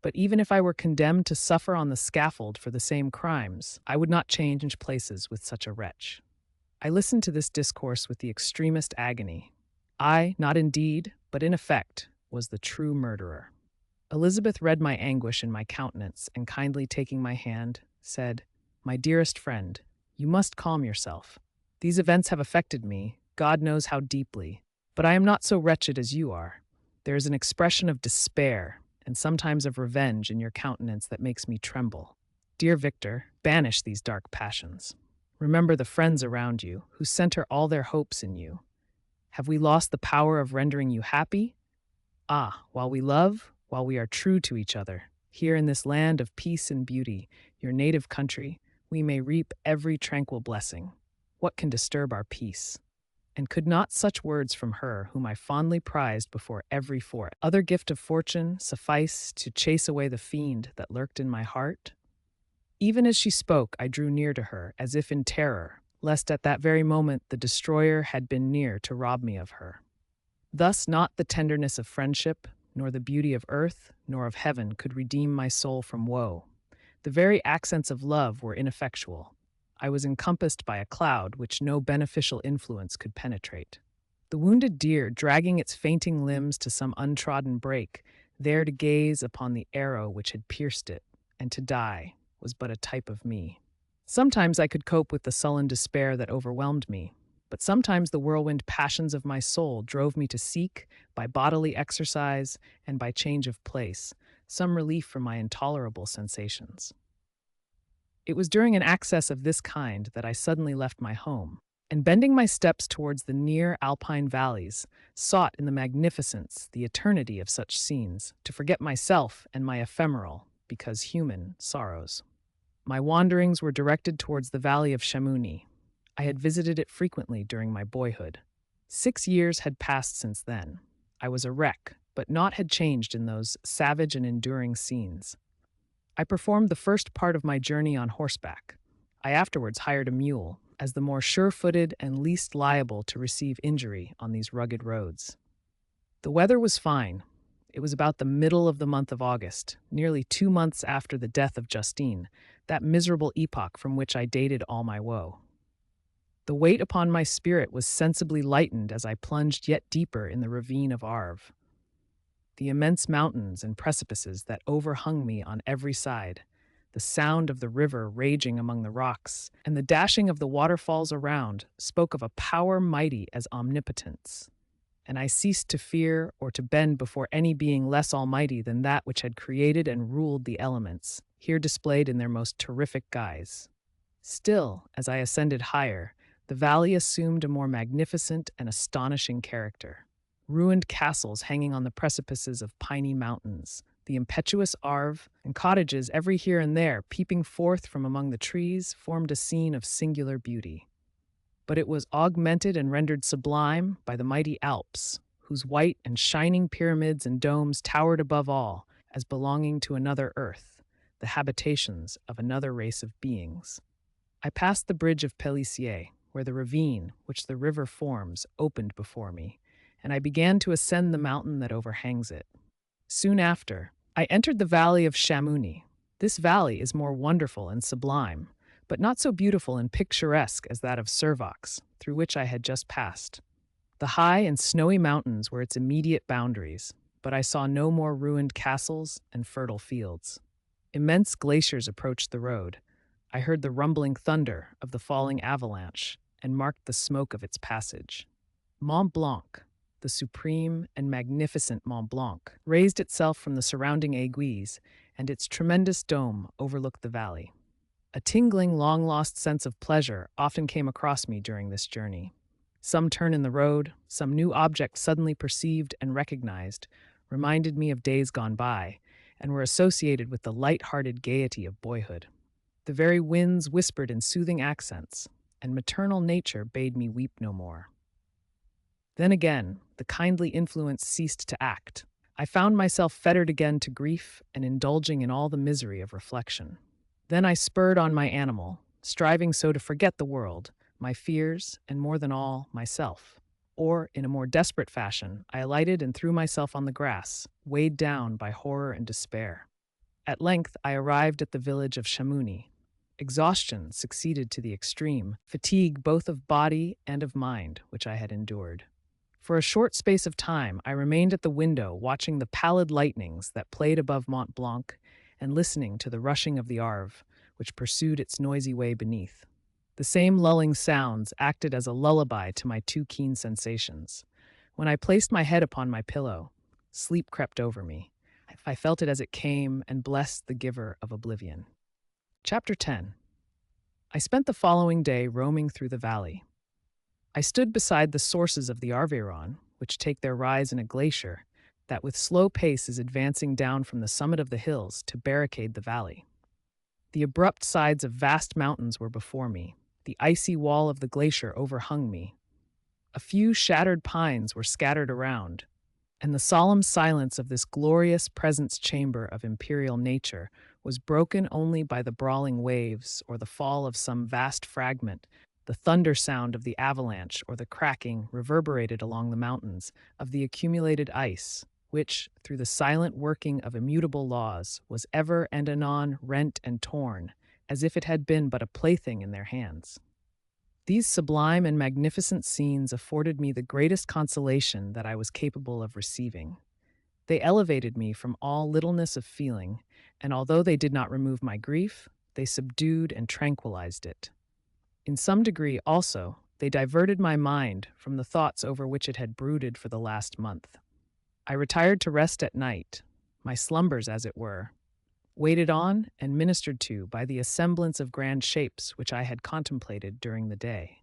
But even if I were condemned to suffer on the scaffold for the same crimes, I would not change places with such a wretch. I listened to this discourse with the extremest agony. I, not in deed, but in effect, was the true murderer. Elizabeth read my anguish in my countenance and kindly taking my hand, said, "My dearest friend, you must calm yourself. These events have affected me, God knows how deeply, but I am not so wretched as you are. There is an expression of despair and sometimes of revenge in your countenance that makes me tremble. Dear Victor, banish these dark passions. Remember the friends around you who center all their hopes in you. Have we lost the power of rendering you happy? Ah, while we love, while we are true to each other, here in this land of peace and beauty, your native country, we may reap every tranquil blessing. What can disturb our peace? And could not such words from her, whom I fondly prized before every other gift of fortune, suffice to chase away the fiend that lurked in my heart? Even as she spoke, I drew near to her, as if in terror, lest at that very moment the destroyer had been near to rob me of her. Thus not the tenderness of friendship, nor the beauty of earth, nor of heaven could redeem my soul from woe. The very accents of love were ineffectual. I was encompassed by a cloud which no beneficial influence could penetrate. The wounded deer, dragging its fainting limbs to some untrodden brake, there to gaze upon the arrow which had pierced it, and to die, was but a type of me. Sometimes I could cope with the sullen despair that overwhelmed me, but sometimes the whirlwind passions of my soul drove me to seek, by bodily exercise and by change of place, some relief from my intolerable sensations. It was during an access of this kind that I suddenly left my home, and bending my steps towards the near alpine valleys, sought in the magnificence, the eternity of such scenes, to forget myself and my ephemeral, because human, sorrows. My wanderings were directed towards the valley of Chamouni. I had visited it frequently during my boyhood. 6 years had passed since then. I was a wreck, but naught had changed in those savage and enduring scenes. I performed the first part of my journey on horseback. I afterwards hired a mule, as the more sure-footed and least liable to receive injury on these rugged roads. The weather was fine. It was about the middle of the month of August, nearly 2 months after the death of Justine, that miserable epoch from which I dated all my woe. The weight upon my spirit was sensibly lightened as I plunged yet deeper in the ravine of Arve. The immense mountains and precipices that overhung me on every side, the sound of the river raging among the rocks, and the dashing of the waterfalls around spoke of a power mighty as omnipotence, and I ceased to fear or to bend before any being less almighty than that which had created and ruled the elements, here displayed in their most terrific guise. Still, as I ascended higher, the valley assumed a more magnificent and astonishing character. Ruined castles hanging on the precipices of piny mountains, the impetuous Arve, and cottages every here and there peeping forth from among the trees formed a scene of singular beauty. But it was augmented and rendered sublime by the mighty Alps, whose white and shining pyramids and domes towered above all, as belonging to another earth, the habitations of another race of beings. I passed the bridge of Pélissier, where the ravine, which the river forms, opened before me, and I began to ascend the mountain that overhangs it. Soon after, I entered the valley of Chamouni. This valley is more wonderful and sublime, but not so beautiful and picturesque as that of Servox, through which I had just passed. The high and snowy mountains were its immediate boundaries, but I saw no more ruined castles and fertile fields. Immense glaciers approached the road. I heard the rumbling thunder of the falling avalanche and marked the smoke of its passage. Mont Blanc, the supreme and magnificent Mont Blanc, raised itself from the surrounding aiguilles, and its tremendous dome overlooked the valley. A tingling, long-lost sense of pleasure often came across me during this journey. Some turn in the road, some new object suddenly perceived and recognized, reminded me of days gone by, and were associated with the light-hearted gaiety of boyhood. The very winds whispered in soothing accents, and maternal nature bade me weep no more. Then again, the kindly influence ceased to act. I found myself fettered again to grief and indulging in all the misery of reflection. Then I spurred on my animal, striving so to forget the world, my fears, and more than all, myself. Or, in a more desperate fashion, I alighted and threw myself on the grass, weighed down by horror and despair. At length, I arrived at the village of Chamouni. Exhaustion succeeded to the extreme, fatigue both of body and of mind, which I had endured. For a short space of time, I remained at the window watching the pallid lightnings that played above Mont Blanc and listening to the rushing of the Arve, which pursued its noisy way beneath. The same lulling sounds acted as a lullaby to my too keen sensations. When I placed my head upon my pillow, sleep crept over me. I felt it as it came and blessed the giver of oblivion. Chapter 10. I spent the following day roaming through the valley. I stood beside the sources of the Arveyron, which take their rise in a glacier that with slow pace is advancing down from the summit of the hills to barricade the valley. The abrupt sides of vast mountains were before me. The icy wall of the glacier overhung me. A few shattered pines were scattered around, and the solemn silence of this glorious presence chamber of imperial nature was broken only by the brawling waves or the fall of some vast fragment, the thunder sound of the avalanche or the cracking, reverberated along the mountains, of the accumulated ice, which, through the silent working of immutable laws, was ever and anon rent and torn, as if it had been but a plaything in their hands. These sublime and magnificent scenes afforded me the greatest consolation that I was capable of receiving. They elevated me from all littleness of feeling, and although they did not remove my grief, they subdued and tranquilized it. In some degree, also, they diverted my mind from the thoughts over which it had brooded for the last month. I retired to rest at night, my slumbers, as it were, waited on and ministered to by the assemblance of grand shapes which I had contemplated during the day.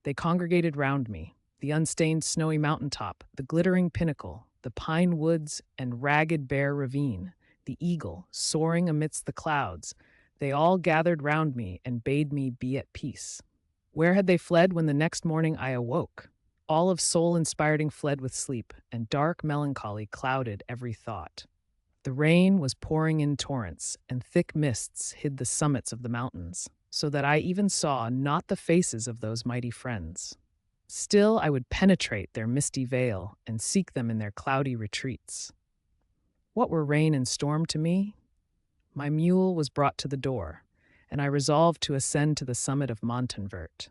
They congregated round me, the unstained snowy mountaintop, the glittering pinnacle, the pine woods and ragged bare ravine, the eagle soaring amidst the clouds. They all gathered round me and bade me be at peace. Where had they fled when the next morning I awoke? All of soul-inspiring fled with sleep, and dark melancholy clouded every thought. The rain was pouring in torrents, and thick mists hid the summits of the mountains, so that I even saw not the faces of those mighty friends. Still I would penetrate their misty veil and seek them in their cloudy retreats. What were rain and storm to me? My mule was brought to the door, and I resolved to ascend to the summit of Montanvert.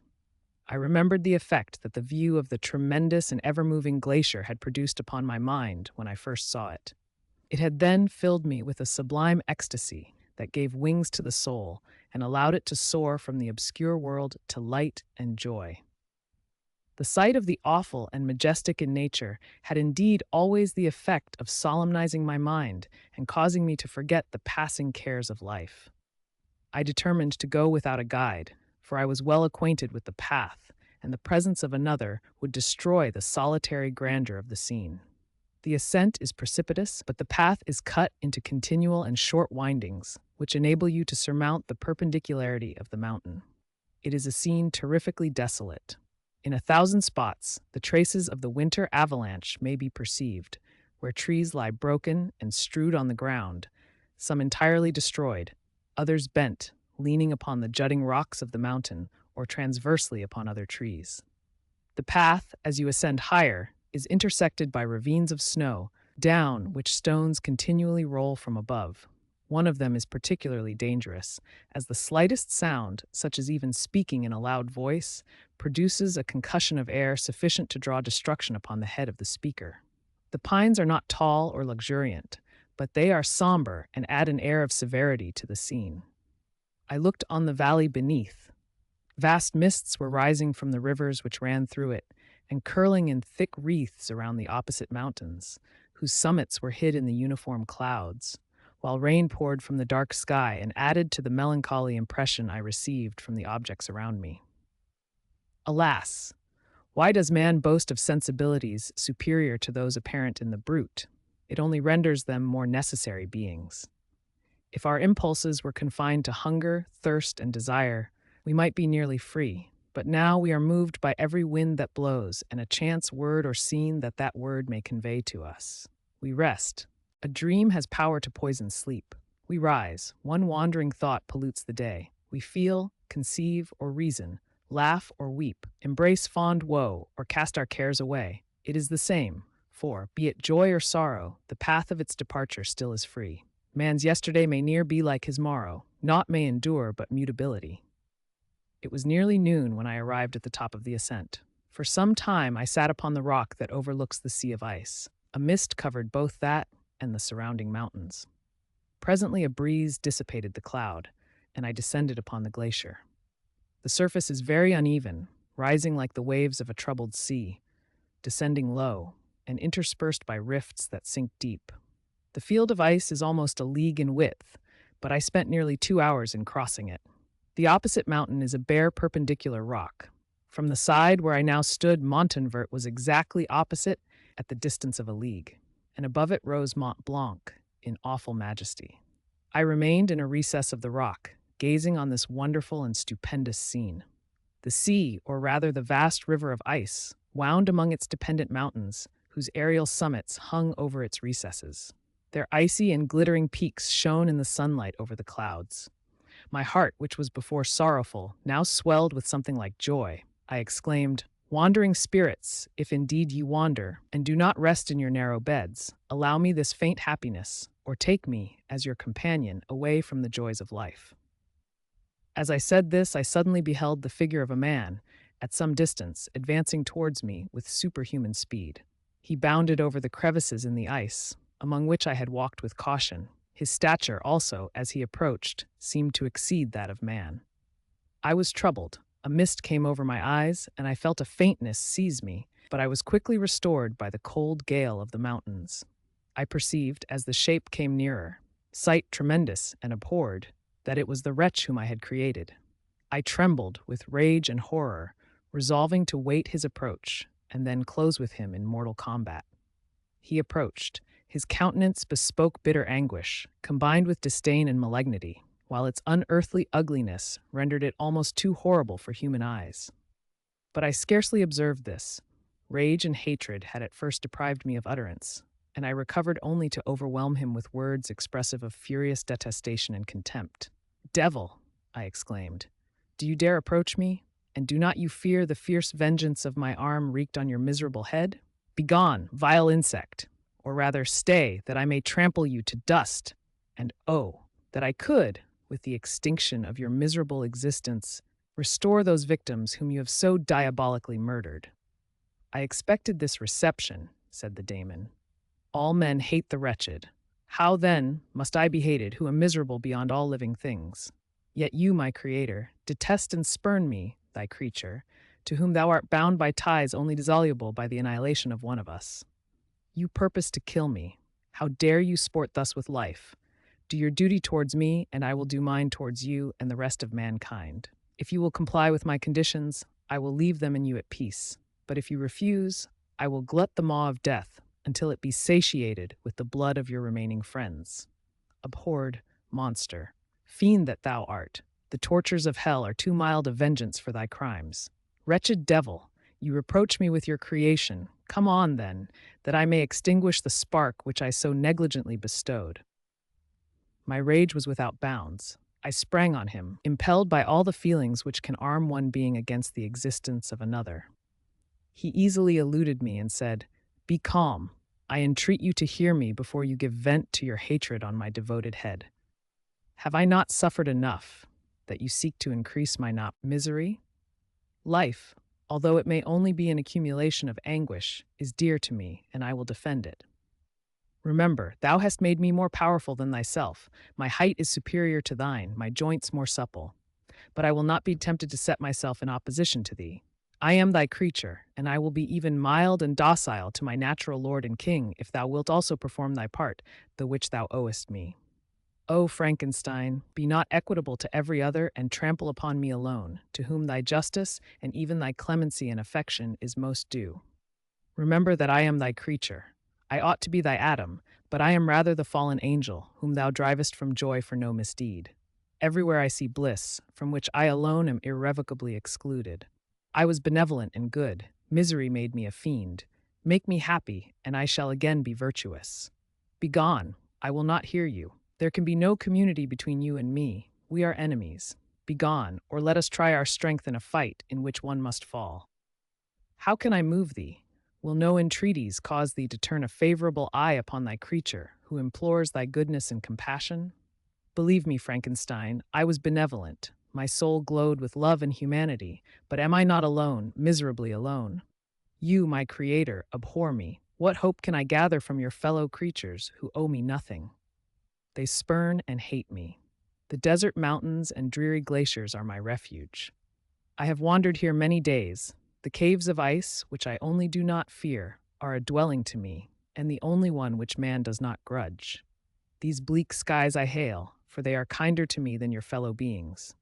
I remembered the effect that the view of the tremendous and ever-moving glacier had produced upon my mind when I first saw it. It had then filled me with a sublime ecstasy that gave wings to the soul and allowed it to soar from the obscure world to light and joy. The sight of the awful and majestic in nature had indeed always the effect of solemnizing my mind and causing me to forget the passing cares of life. I determined to go without a guide, for I was well acquainted with the path, and the presence of another would destroy the solitary grandeur of the scene. The ascent is precipitous, but the path is cut into continual and short windings, which enable you to surmount the perpendicularity of the mountain. It is a scene terrifically desolate. In 1,000 spots, the traces of the winter avalanche may be perceived, where trees lie broken and strewed on the ground, some entirely destroyed, others bent, leaning upon the jutting rocks of the mountain or transversely upon other trees. The path, as you ascend higher, is intersected by ravines of snow, down which stones continually roll from above. One of them is particularly dangerous, as the slightest sound, such as even speaking in a loud voice, produces a concussion of air sufficient to draw destruction upon the head of the speaker. The pines are not tall or luxuriant, but they are somber and add an air of severity to the scene. I looked on the valley beneath. Vast mists were rising from the rivers which ran through it, and curling in thick wreaths around the opposite mountains, whose summits were hid in the uniform clouds, while rain poured from the dark sky and added to the melancholy impression I received from the objects around me. Alas! Why does man boast of sensibilities superior to those apparent in the brute? It only renders them more necessary beings. If our impulses were confined to hunger, thirst, and desire, we might be nearly free. But now we are moved by every wind that blows and a chance word or scene that word may convey to us. We rest. A dream has power to poison sleep. We rise. One wandering thought pollutes the day. We feel, conceive, or reason, laugh or weep, embrace fond woe, or cast our cares away. It is the same, for, be it joy or sorrow, the path of its departure still is free. Man's yesterday may ne'er be like his morrow, naught may endure but mutability. It was nearly noon when I arrived at the top of the ascent. For some time I sat upon the rock that overlooks the sea of ice. A mist covered both that and the surrounding mountains. Presently a breeze dissipated the cloud, and I descended upon the glacier. The surface is very uneven, rising like the waves of a troubled sea, descending low, and interspersed by rifts that sink deep. The field of ice is almost a league in width, but I spent nearly 2 hours in crossing it. The opposite mountain is a bare perpendicular rock. From the side where I now stood, Montanvert was exactly opposite at the distance of a league, and above it rose Mont Blanc in awful majesty. I remained in a recess of the rock, gazing on this wonderful and stupendous scene. The sea, or rather the vast river of ice, wound among its dependent mountains, whose aerial summits hung over its recesses. Their icy and glittering peaks shone in the sunlight over the clouds. My heart, which was before sorrowful, now swelled with something like joy. I exclaimed, "Wandering spirits, if indeed ye wander, and do not rest in your narrow beds, allow me this faint happiness, or take me, as your companion, away from the joys of life." As I said this, I suddenly beheld the figure of a man, at some distance, advancing towards me with superhuman speed. He bounded over the crevices in the ice, among which I had walked with caution. His stature also, as he approached, seemed to exceed that of man. I was troubled. A mist came over my eyes, and I felt a faintness seize me, but I was quickly restored by the cold gale of the mountains. I perceived, as the shape came nearer, sight tremendous and abhorred, that it was the wretch whom I had created. I trembled with rage and horror, resolving to wait his approach, and then close with him in mortal combat. He approached. His countenance bespoke bitter anguish, combined with disdain and malignity, while its unearthly ugliness rendered it almost too horrible for human eyes. But I scarcely observed this. Rage and hatred had at first deprived me of utterance, and I recovered only to overwhelm him with words expressive of furious detestation and contempt. "Devil!" I exclaimed. "Do you dare approach me? And do not you fear the fierce vengeance of my arm wreaked on your miserable head? Begone, vile insect! Or rather, stay, that I may trample you to dust. And oh, that I could, with the extinction of your miserable existence, restore those victims whom you have so diabolically murdered." "I expected this reception," said the daemon. "All men hate the wretched. How, then, must I be hated, who am miserable beyond all living things? Yet you, my creator, detest and spurn me, thy creature, to whom thou art bound by ties only dissoluble by the annihilation of one of us. You purpose to kill me. How dare you sport thus with life? Do your duty towards me, and I will do mine towards you and the rest of mankind. If you will comply with my conditions, I will leave them and you at peace. But if you refuse, I will glut the maw of death until it be satiated with the blood of your remaining friends. Abhorred monster, fiend that thou art, the tortures of hell are too mild a vengeance for thy crimes. Wretched devil, you reproach me with your creation. Come on, then, that I may extinguish the spark which I so negligently bestowed." My rage was without bounds. I sprang on him, impelled by all the feelings which can arm one being against the existence of another. He easily eluded me and said, "Be calm. I entreat you to hear me before you give vent to your hatred on my devoted head. Have I not suffered enough, that you seek to increase my misery? Life, although it may only be an accumulation of anguish, is dear to me, and I will defend it. Remember, thou hast made me more powerful than thyself. My height is superior to thine, my joints more supple. But I will not be tempted to set myself in opposition to thee. I am thy creature, and I will be even mild and docile to my natural lord and king if thou wilt also perform thy part, the which thou owest me. O Frankenstein, be not equitable to every other, and trample upon me alone, to whom thy justice and even thy clemency and affection is most due. Remember that I am thy creature. I ought to be thy Adam, but I am rather the fallen angel, whom thou drivest from joy for no misdeed. Everywhere I see bliss, from which I alone am irrevocably excluded. I was benevolent and good. Misery made me a fiend. Make me happy, and I shall again be virtuous. Begone, I will not hear you. There can be no community between you and me. We are enemies. Begone, or let us try our strength in a fight in which one must fall. How can I move thee? Will no entreaties cause thee to turn a favorable eye upon thy creature, who implores thy goodness and compassion? Believe me, Frankenstein, I was benevolent. My soul glowed with love and humanity. But am I not alone, miserably alone? You, my creator, abhor me. What hope can I gather from your fellow creatures who owe me nothing? They spurn and hate me. The desert mountains and dreary glaciers are my refuge. I have wandered here many days. The caves of ice, which I only do not fear, are a dwelling to me, and the only one which man does not grudge. These bleak skies I hail, for they are kinder to me than your fellow beings.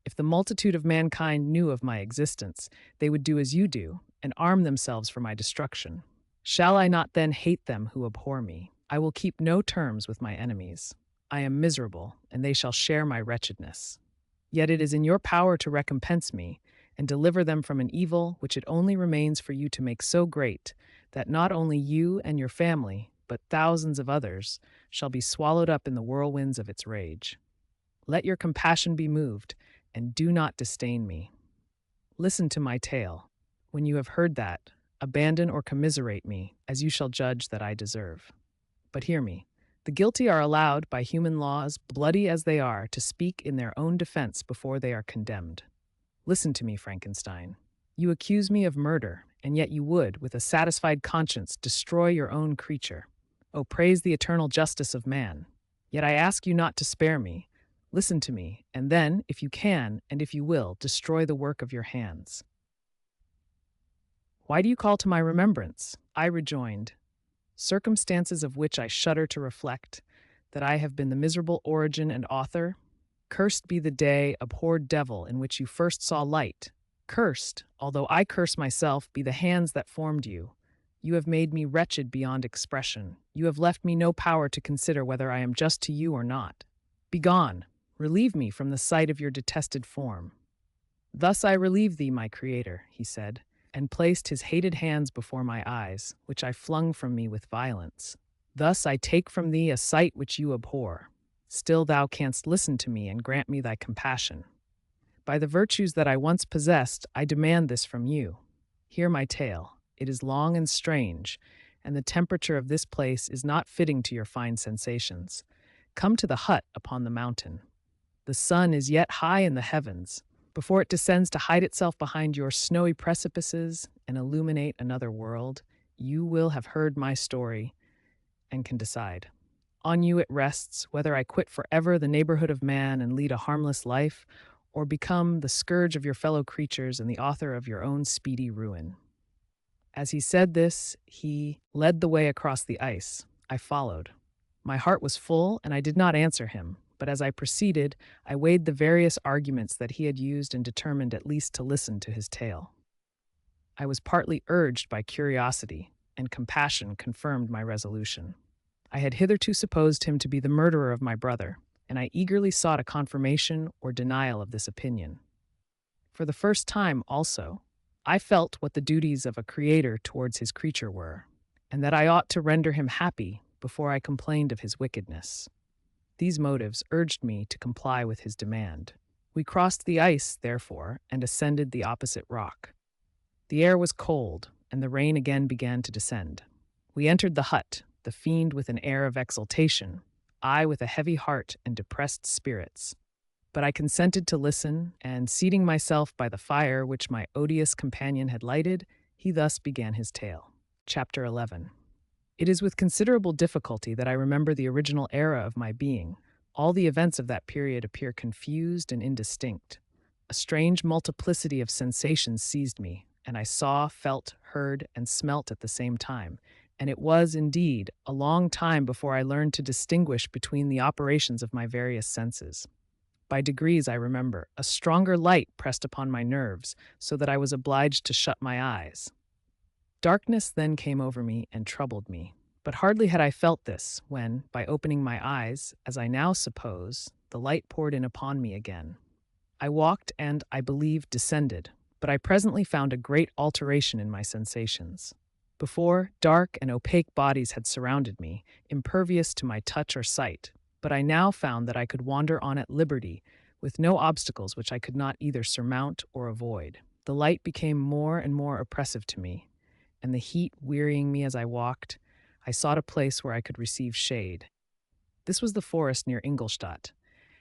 If the multitude of mankind knew of my existence, they would do as you do, and arm themselves for my destruction. Shall I not then hate them who abhor me? I will keep no terms with my enemies. I am miserable, and they shall share my wretchedness. Yet it is in your power to recompense me, and deliver them from an evil which it only remains for you to make so great, that not only you and your family, but thousands of others, shall be swallowed up in the whirlwinds of its rage. Let your compassion be moved, and do not disdain me. Listen to my tale. When you have heard that, abandon or commiserate me, as you shall judge that I deserve. But hear me. The guilty are allowed, by human laws, bloody as they are, to speak in their own defense before they are condemned. Listen to me, Frankenstein. You accuse me of murder, and yet you would, with a satisfied conscience, destroy your own creature. Oh, praise the eternal justice of man. Yet I ask you not to spare me. Listen to me, and then, if you can, and if you will, destroy the work of your hands. Why do you call to my remembrance? I rejoined, circumstances of which I shudder to reflect, that I have been the miserable origin and author? Cursed be the day, abhorred devil, in which you first saw light. Cursed, although I curse myself, be the hands that formed you. You have made me wretched beyond expression. You have left me no power to consider whether I am just to you or not. Begone, relieve me from the sight of your detested form. Thus I relieve thee, my creator, he said, and placed his hated hands before my eyes, which I flung from me with violence. Thus I take from thee a sight which you abhor. Still thou canst listen to me and grant me thy compassion. By the virtues that I once possessed, I demand this from you. Hear my tale. It is long and strange, and the temperature of this place is not fitting to your fine sensations. Come to the hut upon the mountain. The sun is yet high in the heavens. Before it descends to hide itself behind your snowy precipices and illuminate another world, you will have heard my story and can decide. On you it rests whether I quit forever the neighborhood of man and lead a harmless life, or become the scourge of your fellow creatures and the author of your own speedy ruin. As he said this, he led the way across the ice. I followed. My heart was full, and I did not answer him. But as I proceeded, I weighed the various arguments that he had used and determined at least to listen to his tale. I was partly urged by curiosity, and compassion confirmed my resolution. I had hitherto supposed him to be the murderer of my brother, and I eagerly sought a confirmation or denial of this opinion. For the first time, also, I felt what the duties of a creator towards his creature were, and that I ought to render him happy before I complained of his wickedness. These motives urged me to comply with his demand. We crossed the ice, therefore, and ascended the opposite rock. The air was cold, and the rain again began to descend. We entered the hut, the fiend with an air of exultation, I with a heavy heart and depressed spirits. But I consented to listen, and seating myself by the fire which my odious companion had lighted, he thus began his tale. Chapter 11. It is with considerable difficulty that I remember the original era of my being. All the events of that period appear confused and indistinct. A strange multiplicity of sensations seized me, and I saw, felt, heard, and smelt at the same time. And it was, indeed, a long time before I learned to distinguish between the operations of my various senses. By degrees, I remember, a stronger light pressed upon my nerves, so that I was obliged to shut my eyes. Darkness then came over me and troubled me. But hardly had I felt this, when, by opening my eyes, as I now suppose, the light poured in upon me again. I walked and, I believe, descended, but I presently found a great alteration in my sensations. Before, dark and opaque bodies had surrounded me, impervious to my touch or sight, but I now found that I could wander on at liberty, with no obstacles which I could not either surmount or avoid. The light became more and more oppressive to me, and the heat wearying me as I walked, I sought a place where I could receive shade. This was the forest near Ingolstadt,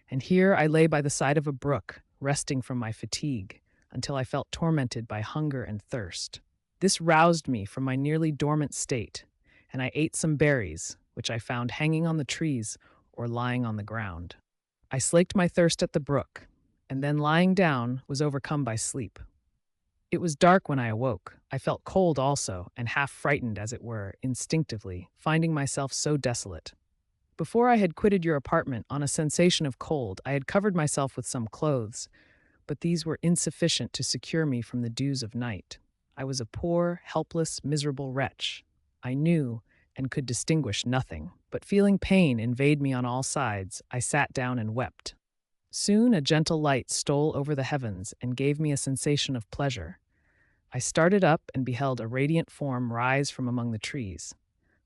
and here I lay by the side of a brook, resting from my fatigue, until I felt tormented by hunger and thirst. This roused me from my nearly dormant state, and I ate some berries, which I found hanging on the trees or lying on the ground. I slaked my thirst at the brook, and then lying down was overcome by sleep. It was dark when I awoke. I felt cold also, and half frightened, as it were, instinctively, finding myself so desolate. Before I had quitted your apartment on a sensation of cold, I had covered myself with some clothes, but these were insufficient to secure me from the dews of night. I was a poor, helpless, miserable wretch. I knew and could distinguish nothing, but feeling pain invade me on all sides, I sat down and wept. Soon a gentle light stole over the heavens and gave me a sensation of pleasure. I started up and beheld a radiant form rise from among the trees.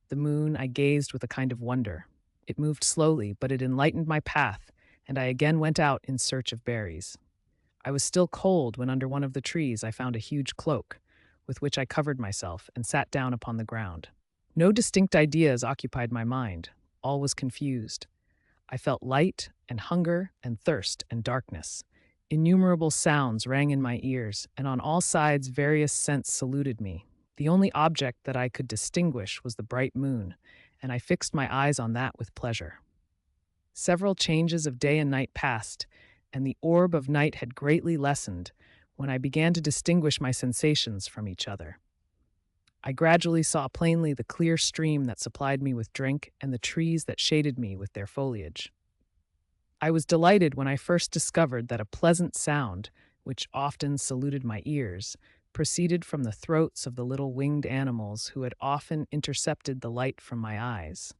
The moon I gazed with a kind of wonder. It moved slowly, but it enlightened my path, and I again went out in search of berries. I was still cold when under one of the trees I found a huge cloak, with which I covered myself and sat down upon the ground. No distinct ideas occupied my mind. All was confused. I felt light and hunger and thirst and darkness. Innumerable sounds rang in my ears, and on all sides various scents saluted me. The only object that I could distinguish was the bright moon, and I fixed my eyes on that with pleasure. Several changes of day and night passed, and the orb of night had greatly lessened when I began to distinguish my sensations from each other. I gradually saw plainly the clear stream that supplied me with drink and the trees that shaded me with their foliage. I was delighted when I first discovered that a pleasant sound, which often saluted my ears, proceeded from the throats of the little winged animals who had often intercepted the light from my eyes.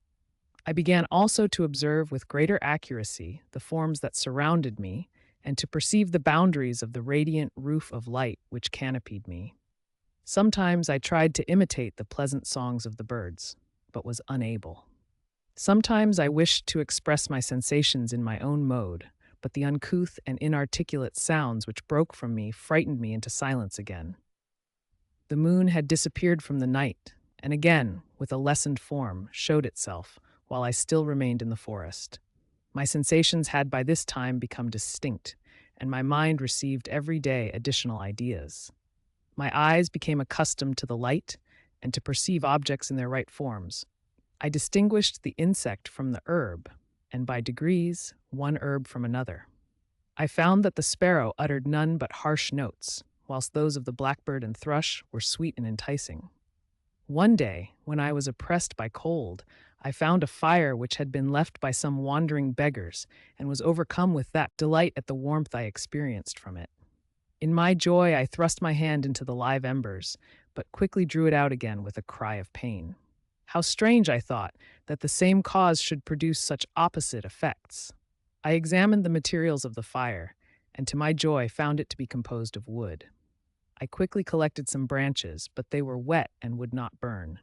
I began also to observe with greater accuracy the forms that surrounded me and to perceive the boundaries of the radiant roof of light which canopied me. Sometimes I tried to imitate the pleasant songs of the birds, but was unable. Sometimes I wished to express my sensations in my own mode, but the uncouth and inarticulate sounds which broke from me frightened me into silence again. The moon had disappeared from the night, and again, with a lessened form, showed itself, while I still remained in the forest. My sensations had by this time become distinct, and my mind received every day additional ideas. My eyes became accustomed to the light and to perceive objects in their right forms. I distinguished the insect from the herb, and by degrees, one herb from another. I found that the sparrow uttered none but harsh notes, whilst those of the blackbird and thrush were sweet and enticing. One day, when I was oppressed by cold, I found a fire which had been left by some wandering beggars, and was overcome with that delight at the warmth I experienced from it. In my joy, I thrust my hand into the live embers, but quickly drew it out again with a cry of pain. How strange, I thought, that the same cause should produce such opposite effects. I examined the materials of the fire, and to my joy found it to be composed of wood. I quickly collected some branches, but they were wet and would not burn.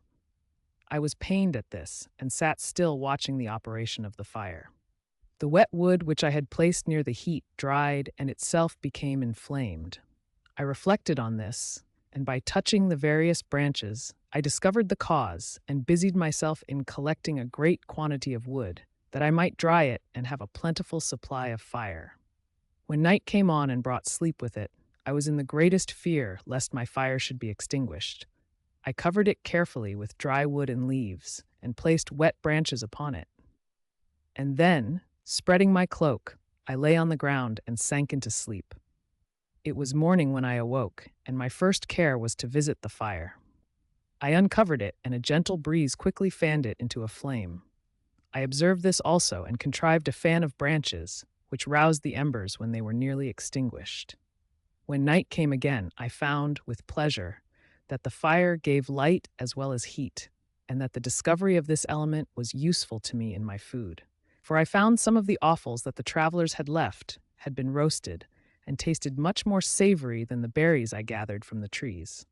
I was pained at this, and sat still watching the operation of the fire. The wet wood which I had placed near the heat dried and itself became inflamed. I reflected on this, and by touching the various branches, I discovered the cause and busied myself in collecting a great quantity of wood, that I might dry it and have a plentiful supply of fire. When night came on and brought sleep with it, I was in the greatest fear lest my fire should be extinguished. I covered it carefully with dry wood and leaves, and placed wet branches upon it. And then, spreading my cloak, I lay on the ground and sank into sleep. It was morning when I awoke, and my first care was to visit the fire. I uncovered it, and a gentle breeze quickly fanned it into a flame. I observed this also, and contrived a fan of branches, which roused the embers when they were nearly extinguished. When night came again, I found, with pleasure, that the fire gave light as well as heat, and that the discovery of this element was useful to me in my food. For I found some of the offals that the travelers had left had been roasted, and tasted much more savory than the berries I gathered from the trees.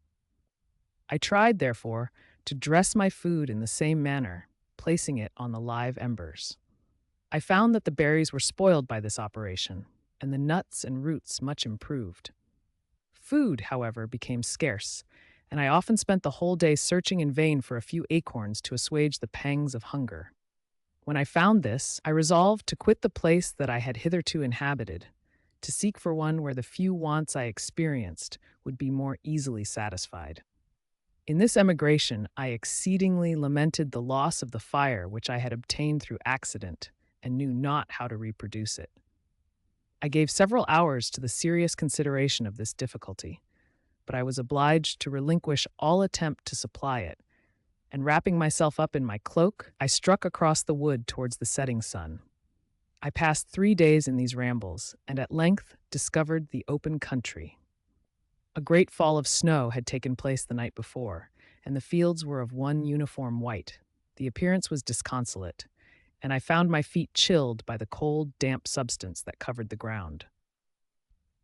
I tried, therefore, to dress my food in the same manner, placing it on the live embers. I found that the berries were spoiled by this operation, and the nuts and roots much improved. Food, however, became scarce, and I often spent the whole day searching in vain for a few acorns to assuage the pangs of hunger. When I found this, I resolved to quit the place that I had hitherto inhabited, to seek for one where the few wants I experienced would be more easily satisfied. In this emigration, I exceedingly lamented the loss of the fire which I had obtained through accident, and knew not how to reproduce it. I gave several hours to the serious consideration of this difficulty, but I was obliged to relinquish all attempt to supply it, and wrapping myself up in my cloak, I struck across the wood towards the setting sun. I passed 3 days in these rambles, and at length discovered the open country. A great fall of snow had taken place the night before, and the fields were of one uniform white. The appearance was disconsolate, and I found my feet chilled by the cold, damp substance that covered the ground.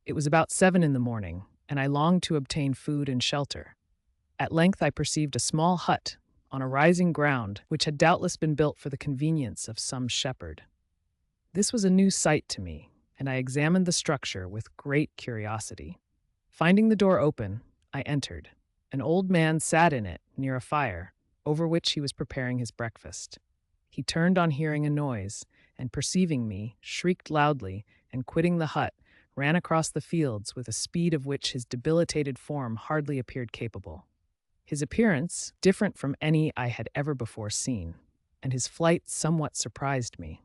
It was about 7 in the morning, and I longed to obtain food and shelter. At length I perceived a small hut on a rising ground, which had doubtless been built for the convenience of some shepherd. This was a new sight to me, and I examined the structure with great curiosity. Finding the door open, I entered. An old man sat in it, near a fire, over which he was preparing his breakfast. He turned on hearing a noise, and perceiving me, shrieked loudly, and quitting the hut, ran across the fields with a speed of which his debilitated form hardly appeared capable. His appearance different from any I had ever before seen, and his flight somewhat surprised me.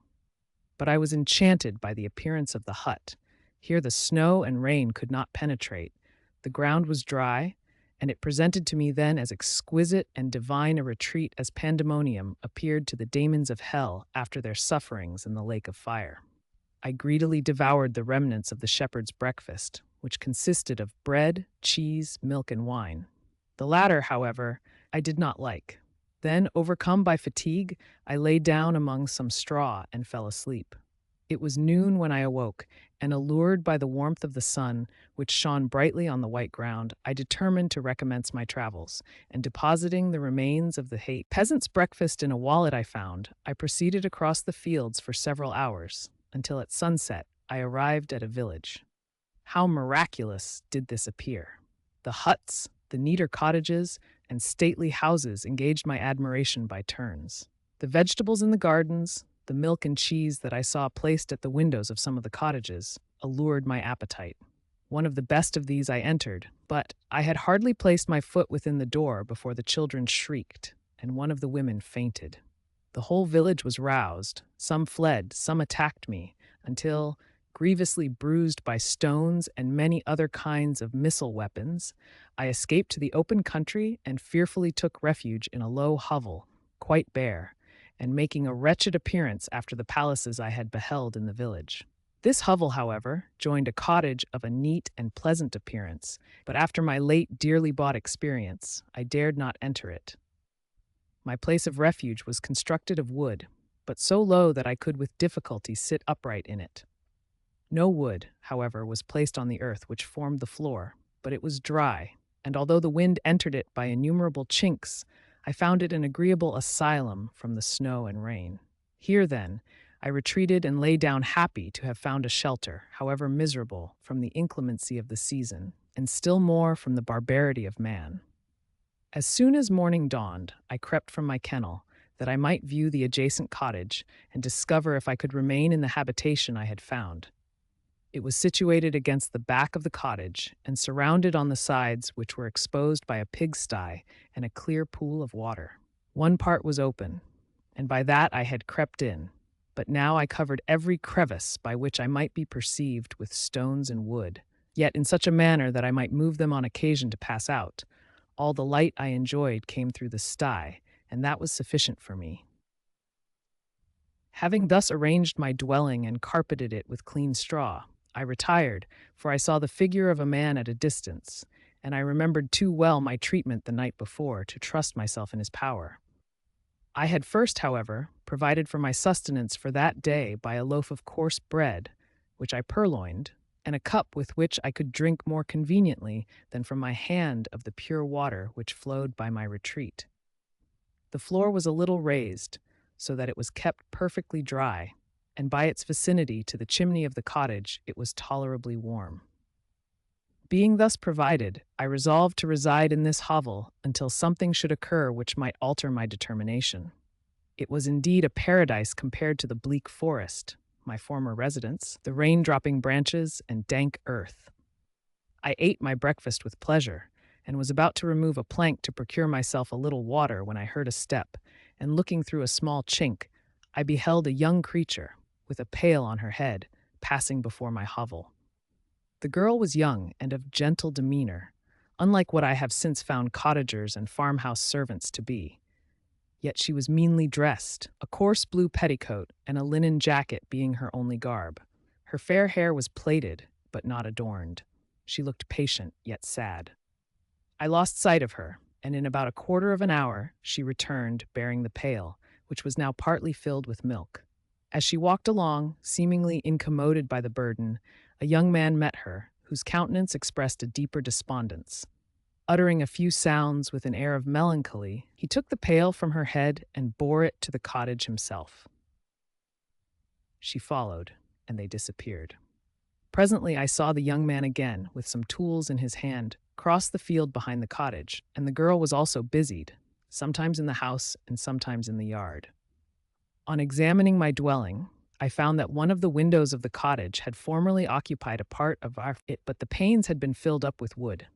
But I was enchanted by the appearance of the hut. Here the snow and rain could not penetrate. The ground was dry, and it presented to me then as exquisite and divine a retreat as pandemonium appeared to the daemons of hell after their sufferings in the lake of fire. I greedily devoured the remnants of the shepherd's breakfast, which consisted of bread, cheese, milk, and wine. The latter, however, I did not like. Then, overcome by fatigue, I lay down among some straw and fell asleep. It was noon when I awoke, and allured by the warmth of the sun, which shone brightly on the white ground, I determined to recommence my travels, and depositing the remains of the peasant's breakfast in a wallet I found, I proceeded across the fields for several hours, until at sunset I arrived at a village. How miraculous did this appear! The huts, the neater cottages, and stately houses engaged my admiration by turns. The vegetables in the gardens, the milk and cheese that I saw placed at the windows of some of the cottages, allured my appetite. One of the best of these I entered, but I had hardly placed my foot within the door before the children shrieked, and one of the women fainted. The whole village was roused, some fled, some attacked me, until, grievously bruised by stones and many other kinds of missile weapons, I escaped to the open country and fearfully took refuge in a low hovel, quite bare, and making a wretched appearance after the palaces I had beheld in the village. This hovel, however, joined a cottage of a neat and pleasant appearance, but after my late dearly bought experience, I dared not enter it. My place of refuge was constructed of wood, but so low that I could with difficulty sit upright in it. No wood, however, was placed on the earth which formed the floor, but it was dry, and although the wind entered it by innumerable chinks, I found it an agreeable asylum from the snow and rain. Here, then, I retreated and lay down happy to have found a shelter, however miserable, from the inclemency of the season, and still more from the barbarity of man. As soon as morning dawned, I crept from my kennel, that I might view the adjacent cottage and discover if I could remain in the habitation I had found. It was situated against the back of the cottage and surrounded on the sides, which were exposed by a pigsty and a clear pool of water. One part was open, and by that I had crept in, but now I covered every crevice by which I might be perceived with stones and wood, yet in such a manner that I might move them on occasion to pass out. All the light I enjoyed came through the sty, and that was sufficient for me. Having thus arranged my dwelling and carpeted it with clean straw, I retired, for I saw the figure of a man at a distance, and I remembered too well my treatment the night before to trust myself in his power. I had first, however, provided for my sustenance for that day by a loaf of coarse bread, which I purloined, and a cup with which I could drink more conveniently than from my hand of the pure water which flowed by my retreat. The floor was a little raised, so that it was kept perfectly dry, and by its vicinity to the chimney of the cottage it was tolerably warm. Being thus provided, I resolved to reside in this hovel until something should occur which might alter my determination. It was indeed a paradise compared to the bleak forest, my former residence, the rain-dropping branches and dank earth. I ate my breakfast with pleasure, and was about to remove a plank to procure myself a little water when I heard a step, and looking through a small chink, I beheld a young creature, with a pail on her head, passing before my hovel. The girl was young and of gentle demeanor, unlike what I have since found cottagers and farmhouse servants to be. Yet she was meanly dressed, a coarse blue petticoat and a linen jacket being her only garb. Her fair hair was plaited, but not adorned. She looked patient, yet sad. I lost sight of her, and in about a quarter of an hour she returned, bearing the pail, which was now partly filled with milk. As she walked along, seemingly incommoded by the burden, a young man met her, whose countenance expressed a deeper despondence. Uttering a few sounds with an air of melancholy, he took the pail from her head and bore it to the cottage himself. She followed, and they disappeared. Presently I saw the young man again, with some tools in his hand, cross the field behind the cottage, and the girl was also busied, sometimes in the house and sometimes in the yard. On examining my dwelling, I found that one of the windows of the cottage had formerly occupied a part of it, but the panes had been filled up with wood.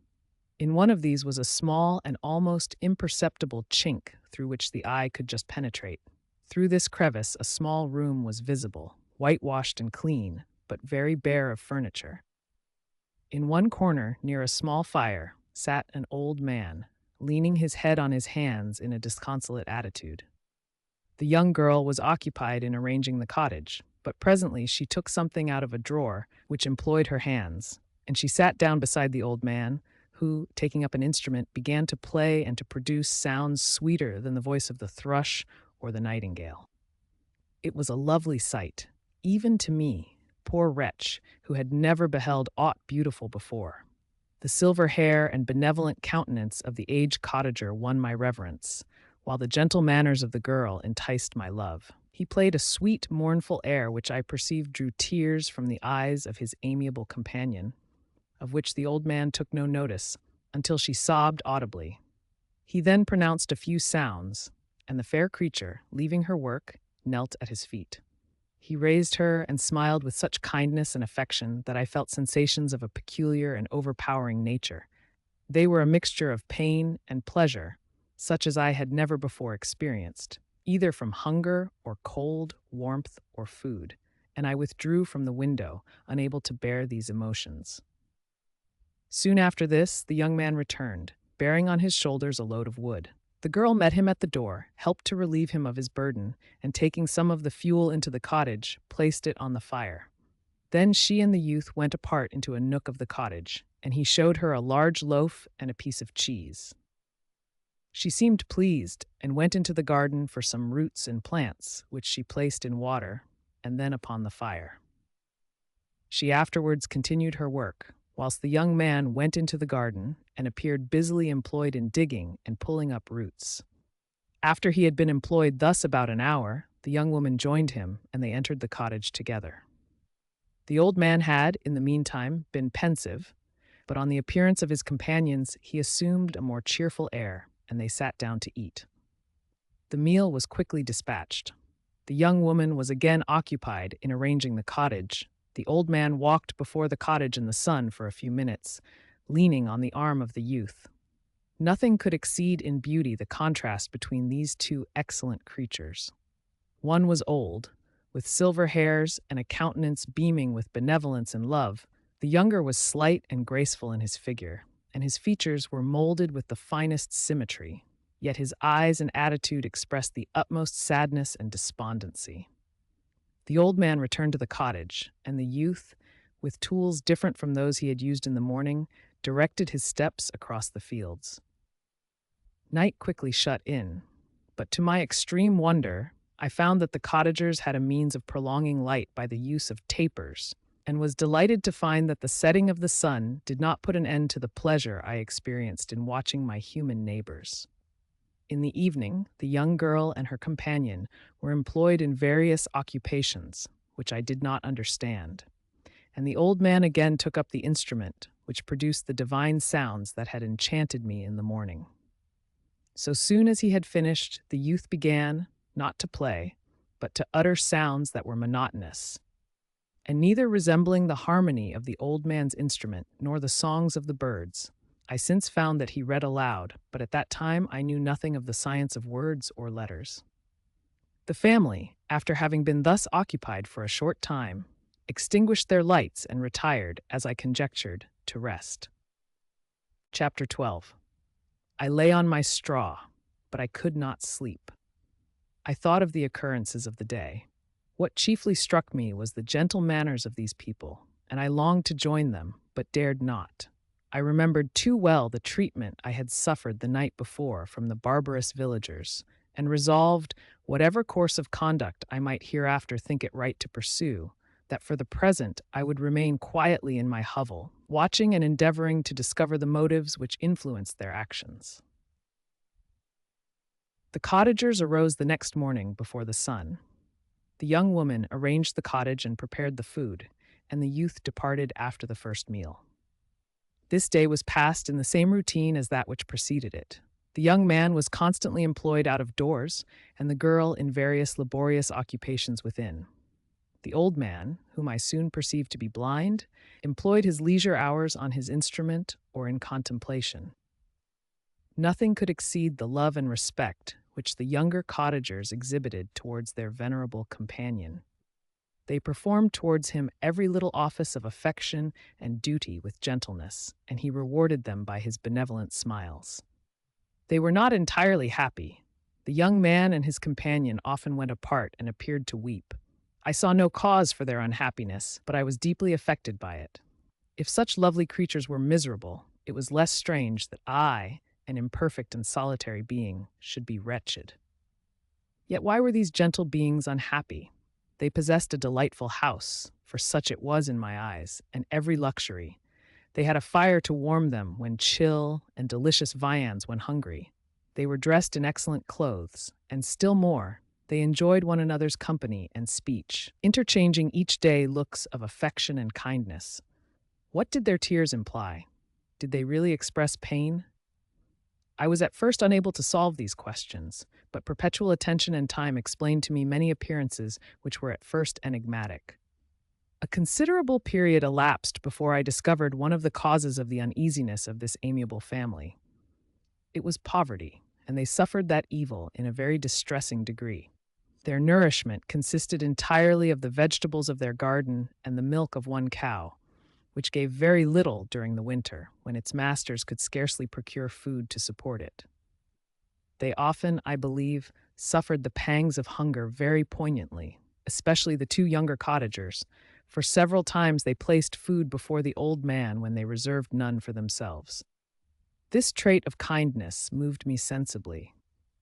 In one of these was a small and almost imperceptible chink through which the eye could just penetrate. Through this crevice a small room was visible, whitewashed and clean, but very bare of furniture. In one corner, near a small fire, sat an old man, leaning his head on his hands in a disconsolate attitude. The young girl was occupied in arranging the cottage, but presently she took something out of a drawer which employed her hands, and she sat down beside the old man, who, taking up an instrument, began to play and to produce sounds sweeter than the voice of the thrush or the nightingale. It was a lovely sight, even to me, poor wretch, who had never beheld aught beautiful before. The silver hair and benevolent countenance of the aged cottager won my reverence, while the gentle manners of the girl enticed my love. He played a sweet, mournful air which I perceived drew tears from the eyes of his amiable companion, of which the old man took no notice, until she sobbed audibly. He then pronounced a few sounds, and the fair creature, leaving her work, knelt at his feet. He raised her and smiled with such kindness and affection that I felt sensations of a peculiar and overpowering nature. They were a mixture of pain and pleasure, such as I had never before experienced, either from hunger or cold, warmth, or food, and I withdrew from the window, unable to bear these emotions. Soon after this, the young man returned, bearing on his shoulders a load of wood. The girl met him at the door, helped to relieve him of his burden, and taking some of the fuel into the cottage, placed it on the fire. Then she and the youth went apart into a nook of the cottage, and he showed her a large loaf and a piece of cheese. She seemed pleased, and went into the garden for some roots and plants, which she placed in water, and then upon the fire. She afterwards continued her work, whilst the young man went into the garden and appeared busily employed in digging and pulling up roots. After he had been employed thus about an hour, the young woman joined him, and they entered the cottage together. The old man had, in the meantime, been pensive, but on the appearance of his companions he assumed a more cheerful air, and they sat down to eat. The meal was quickly dispatched. The young woman was again occupied in arranging the cottage. The old man walked before the cottage in the sun for a few minutes, leaning on the arm of the youth. Nothing could exceed in beauty the contrast between these two excellent creatures. One was old, with silver hairs and a countenance beaming with benevolence and love. The younger was slight and graceful in his figure, and his features were molded with the finest symmetry, yet his eyes and attitude expressed the utmost sadness and despondency. The old man returned to the cottage, and the youth, with tools different from those he had used in the morning, directed his steps across the fields. Night quickly shut in, but to my extreme wonder, I found that the cottagers had a means of prolonging light by the use of tapers, and was delighted to find that the setting of the sun did not put an end to the pleasure I experienced in watching my human neighbors. In the evening, the young girl and her companion were employed in various occupations, which I did not understand, and the old man again took up the instrument, which produced the divine sounds that had enchanted me in the morning. So soon as he had finished, the youth began, not to play, but to utter sounds that were monotonous, and neither resembling the harmony of the old man's instrument nor the songs of the birds. I since found that he read aloud, but at that time I knew nothing of the science of words or letters. The family, after having been thus occupied for a short time, extinguished their lights and retired, as I conjectured, to rest. Chapter 12. I lay on my straw, but I could not sleep. I thought of the occurrences of the day. What chiefly struck me was the gentle manners of these people, and I longed to join them, but dared not. I remembered too well the treatment I had suffered the night before from the barbarous villagers, and resolved, whatever course of conduct I might hereafter think it right to pursue, that for the present I would remain quietly in my hovel, watching and endeavoring to discover the motives which influenced their actions. The cottagers arose the next morning before the sun. The young woman arranged the cottage and prepared the food, and the youth departed after the first meal. This day was passed in the same routine as that which preceded it. The young man was constantly employed out of doors, and the girl in various laborious occupations within. The old man, whom I soon perceived to be blind, employed his leisure hours on his instrument or in contemplation. Nothing could exceed the love and respect which the younger cottagers exhibited towards their venerable companion. They performed towards him every little office of affection and duty with gentleness, and he rewarded them by his benevolent smiles. They were not entirely happy. The young man and his companion often went apart and appeared to weep. I saw no cause for their unhappiness, but I was deeply affected by it. If such lovely creatures were miserable, it was less strange that I, an imperfect and solitary being, should be wretched. Yet why were these gentle beings unhappy? They possessed a delightful house, for such it was in my eyes, and every luxury. They had a fire to warm them when chill and delicious viands when hungry. They were dressed in excellent clothes, and still more, they enjoyed one another's company and speech, interchanging each day looks of affection and kindness. What did their tears imply? Did they really express pain? I was at first unable to solve these questions, but perpetual attention and time explained to me many appearances which were at first enigmatic. A considerable period elapsed before I discovered one of the causes of the uneasiness of this amiable family. It was poverty, and they suffered that evil in a very distressing degree. Their nourishment consisted entirely of the vegetables of their garden and the milk of one cow, which gave very little during the winter, when its masters could scarcely procure food to support it. They often, I believe, suffered the pangs of hunger very poignantly, especially the two younger cottagers, for several times they placed food before the old man when they reserved none for themselves. This trait of kindness moved me sensibly.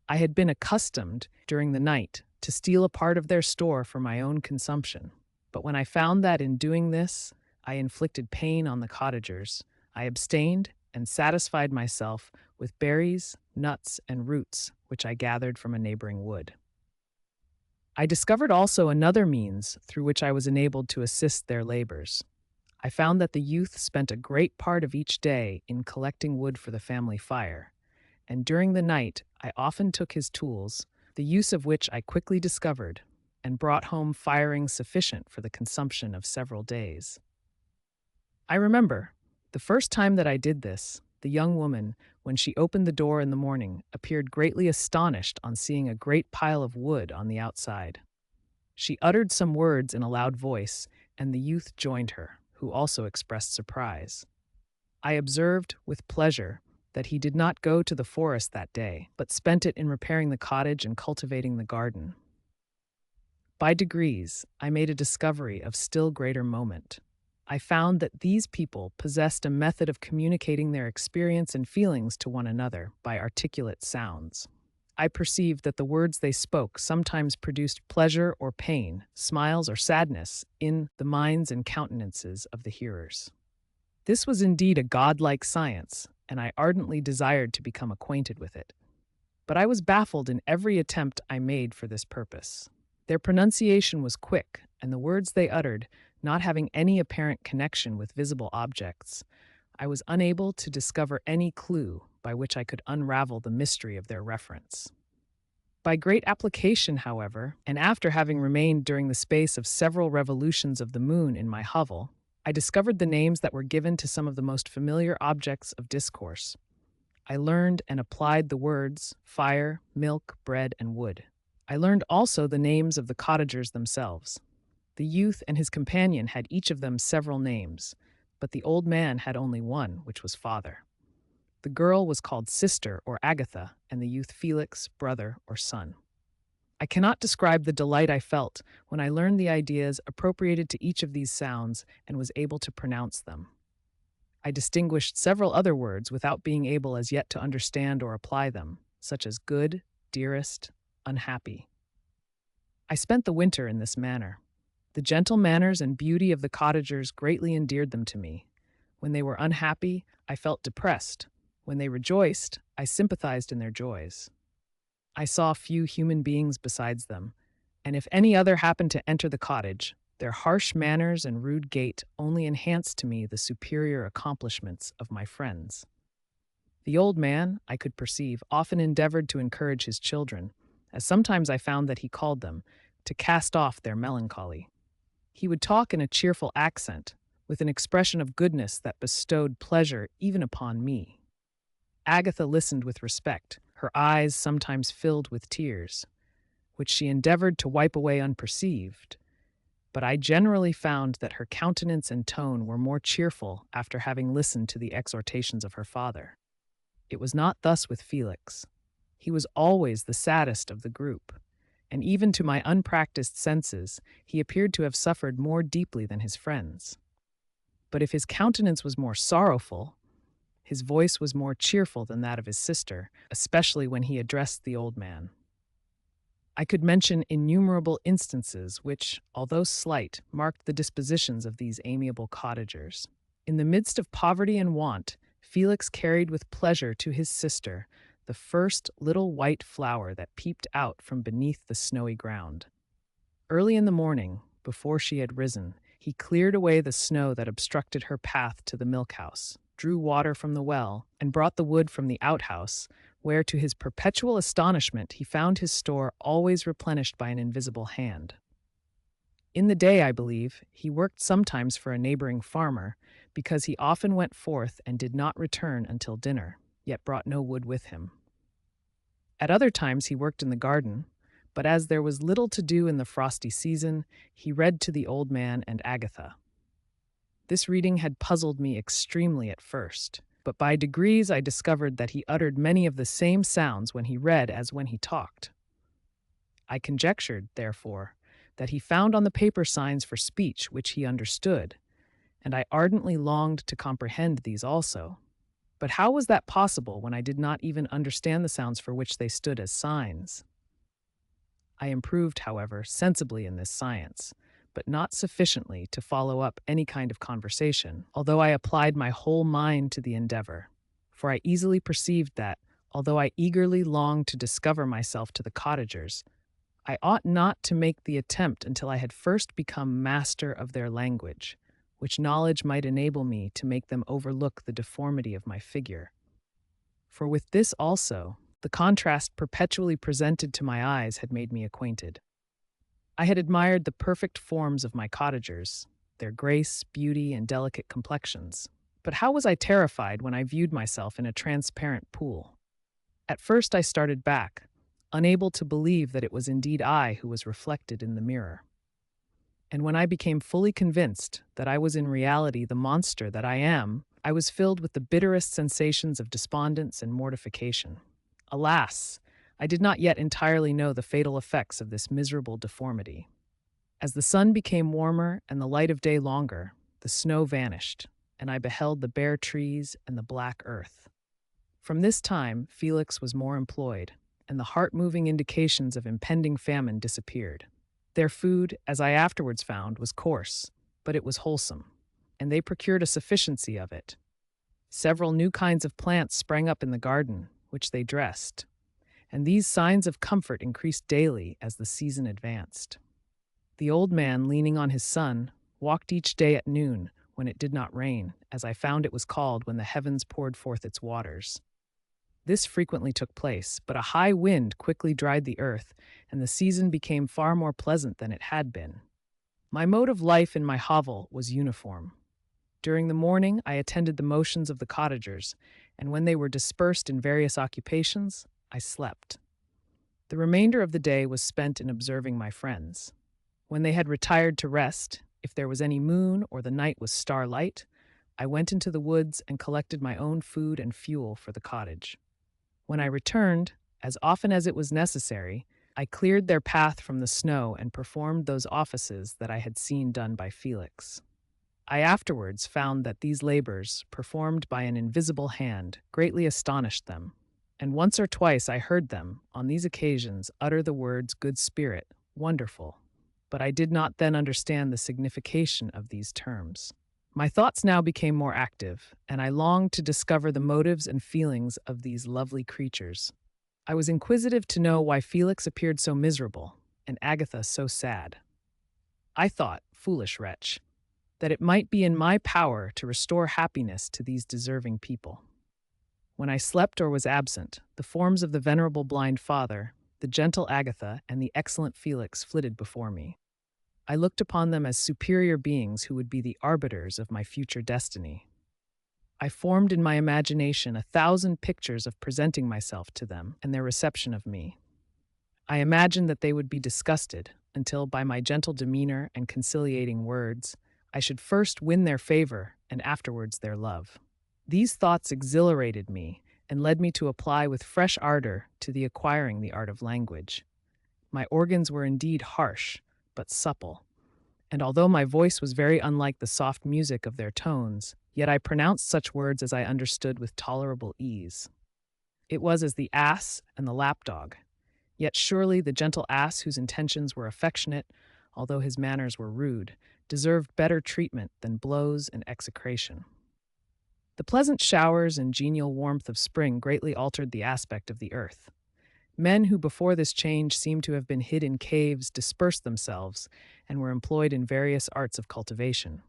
I had been accustomed, during the night, to steal a part of their store for my own consumption, but when I found that in doing this, I inflicted pain on the cottagers, I abstained and satisfied myself with berries, nuts, and roots which I gathered from a neighboring wood. I discovered also another means through which I was enabled to assist their labors. I found that the youth spent a great part of each day in collecting wood for the family fire, and during the night I often took his tools, the use of which I quickly discovered, and brought home firing sufficient for the consumption of several days. I remember, the first time that I did this, the young woman, when she opened the door in the morning, appeared greatly astonished on seeing a great pile of wood on the outside. She uttered some words in a loud voice, and the youth joined her, who also expressed surprise. I observed, with pleasure, that he did not go to the forest that day, but spent it in repairing the cottage and cultivating the garden. By degrees, I made a discovery of still greater moment. I found that these people possessed a method of communicating their experience and feelings to one another by articulate sounds. I perceived that the words they spoke sometimes produced pleasure or pain, smiles or sadness, in the minds and countenances of the hearers. This was indeed a godlike science, and I ardently desired to become acquainted with it. But I was baffled in every attempt I made for this purpose. Their pronunciation was quick, and the words they uttered, not having any apparent connection with visible objects, I was unable to discover any clue by which I could unravel the mystery of their reference. By great application, however, and after having remained during the space of several revolutions of the moon in my hovel, I discovered the names that were given to some of the most familiar objects of discourse. I learned and applied the words fire, milk, bread, and wood. I learned also the names of the cottagers themselves. The youth and his companion had each of them several names, but the old man had only one, which was father. The girl was called sister or Agatha, and the youth Felix, brother or son. I cannot describe the delight I felt when I learned the ideas appropriated to each of these sounds and was able to pronounce them. I distinguished several other words without being able as yet to understand or apply them, such as good, dearest, unhappy. I spent the winter in this manner. The gentle manners and beauty of the cottagers greatly endeared them to me. When they were unhappy, I felt depressed. When they rejoiced, I sympathized in their joys. I saw few human beings besides them, and if any other happened to enter the cottage, their harsh manners and rude gait only enhanced to me the superior accomplishments of my friends. The old man, I could perceive, often endeavored to encourage his children, as sometimes I found that he called them, to cast off their melancholy. He would talk in a cheerful accent, with an expression of goodness that bestowed pleasure even upon me. Agatha listened with respect, her eyes sometimes filled with tears, which she endeavored to wipe away unperceived, but I generally found that her countenance and tone were more cheerful after having listened to the exhortations of her father. It was not thus with Felix. He was always the saddest of the group, and even to my unpracticed senses, he appeared to have suffered more deeply than his friends. But if his countenance was more sorrowful, his voice was more cheerful than that of his sister, especially when he addressed the old man. I could mention innumerable instances which, although slight, marked the dispositions of these amiable cottagers. In the midst of poverty and want, Felix carried with pleasure to his sister the first little white flower that peeped out from beneath the snowy ground. Early in the morning, before she had risen, he cleared away the snow that obstructed her path to the milk-house, drew water from the well, and brought the wood from the outhouse, where, to his perpetual astonishment, he found his store always replenished by an invisible hand. In the day, I believe, he worked sometimes for a neighboring farmer, because he often went forth and did not return until dinner, yet brought no wood with him. At other times he worked in the garden, but as there was little to do in the frosty season, he read to the old man and Agatha. This reading had puzzled me extremely at first, but by degrees I discovered that he uttered many of the same sounds when he read as when he talked. I conjectured, therefore, that he found on the paper signs for speech which he understood, and I ardently longed to comprehend these also. But how was that possible when I did not even understand the sounds for which they stood as signs? I improved, however, sensibly in this science, but not sufficiently to follow up any kind of conversation, although I applied my whole mind to the endeavor. For I easily perceived that, although I eagerly longed to discover myself to the cottagers, I ought not to make the attempt until I had first become master of their language, which knowledge might enable me to make them overlook the deformity of my figure. For with this also, the contrast perpetually presented to my eyes had made me acquainted. I had admired the perfect forms of my cottagers, their grace, beauty, and delicate complexions. But how was I terrified when I viewed myself in a transparent pool? At first I started back, unable to believe that it was indeed I who was reflected in the mirror. And when I became fully convinced that I was in reality the monster that I am, I was filled with the bitterest sensations of despondence and mortification. Alas! I did not yet entirely know the fatal effects of this miserable deformity. As the sun became warmer and the light of day longer, the snow vanished, and I beheld the bare trees and the black earth. From this time, Felix was more employed, and the heart-moving indications of impending famine disappeared. Their food, as I afterwards found, was coarse, but it was wholesome, and they procured a sufficiency of it. Several new kinds of plants sprang up in the garden, which they dressed, and these signs of comfort increased daily as the season advanced. The old man, leaning on his son, walked each day at noon, when it did not rain, as I found it was called when the heavens poured forth its waters. This frequently took place, but a high wind quickly dried the earth, and the season became far more pleasant than it had been. My mode of life in my hovel was uniform. During the morning, I attended the motions of the cottagers, and when they were dispersed in various occupations, I slept. The remainder of the day was spent in observing my friends. When they had retired to rest, if there was any moon or the night was starlight, I went into the woods and collected my own food and fuel for the cottage. When I returned, as often as it was necessary, I cleared their path from the snow and performed those offices that I had seen done by Felix. I afterwards found that these labors, performed by an invisible hand, greatly astonished them, and once or twice I heard them, on these occasions, utter the words good spirit, wonderful, but I did not then understand the signification of these terms. My thoughts now became more active, and I longed to discover the motives and feelings of these lovely creatures. I was inquisitive to know why Felix appeared so miserable, and Agatha so sad. I thought, foolish wretch, that it might be in my power to restore happiness to these deserving people. When I slept or was absent, the forms of the venerable blind father, the gentle Agatha, and the excellent Felix flitted before me. I looked upon them as superior beings who would be the arbiters of my future destiny. I formed in my imagination 1,000 pictures of presenting myself to them and their reception of me. I imagined that they would be disgusted until, by my gentle demeanor and conciliating words, I should first win their favor and afterwards their love. These thoughts exhilarated me and led me to apply with fresh ardor to the acquiring the art of language. My organs were indeed harsh, but supple, and although my voice was very unlike the soft music of their tones, yet I pronounced such words as I understood with tolerable ease. It was as the ass and the lapdog, yet surely the gentle ass, whose intentions were affectionate, although his manners were rude, deserved better treatment than blows and execration. The pleasant showers and genial warmth of spring greatly altered the aspect of the earth. Men who before this change seemed to have been hid in caves dispersed themselves and were employed in various arts of cultivation.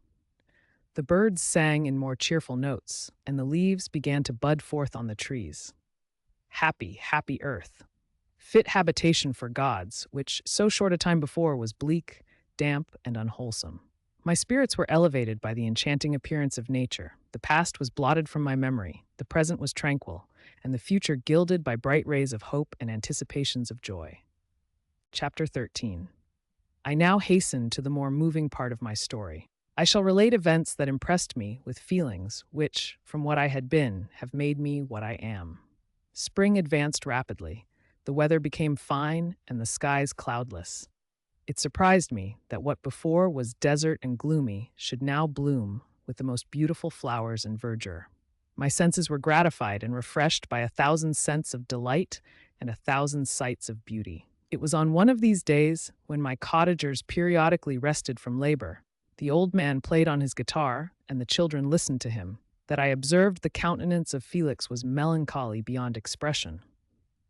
The birds sang in more cheerful notes, and the leaves began to bud forth on the trees. Happy, happy earth! Fit habitation for gods, which so short a time before was bleak, damp, and unwholesome. My spirits were elevated by the enchanting appearance of nature. The past was blotted from my memory, the present was tranquil, and the future gilded by bright rays of hope and anticipations of joy. Chapter 13. I now hasten to the more moving part of my story. I shall relate events that impressed me with feelings which, from what I had been, have made me what I am. Spring advanced rapidly. The weather became fine and the skies cloudless. It surprised me that what before was desert and gloomy should now bloom with the most beautiful flowers and verdure. My senses were gratified and refreshed by 1,000 scents of delight and 1,000 sights of beauty. It was on one of these days, when my cottagers periodically rested from labor, the old man played on his guitar, and the children listened to him, that I observed the countenance of Felix was melancholy beyond expression.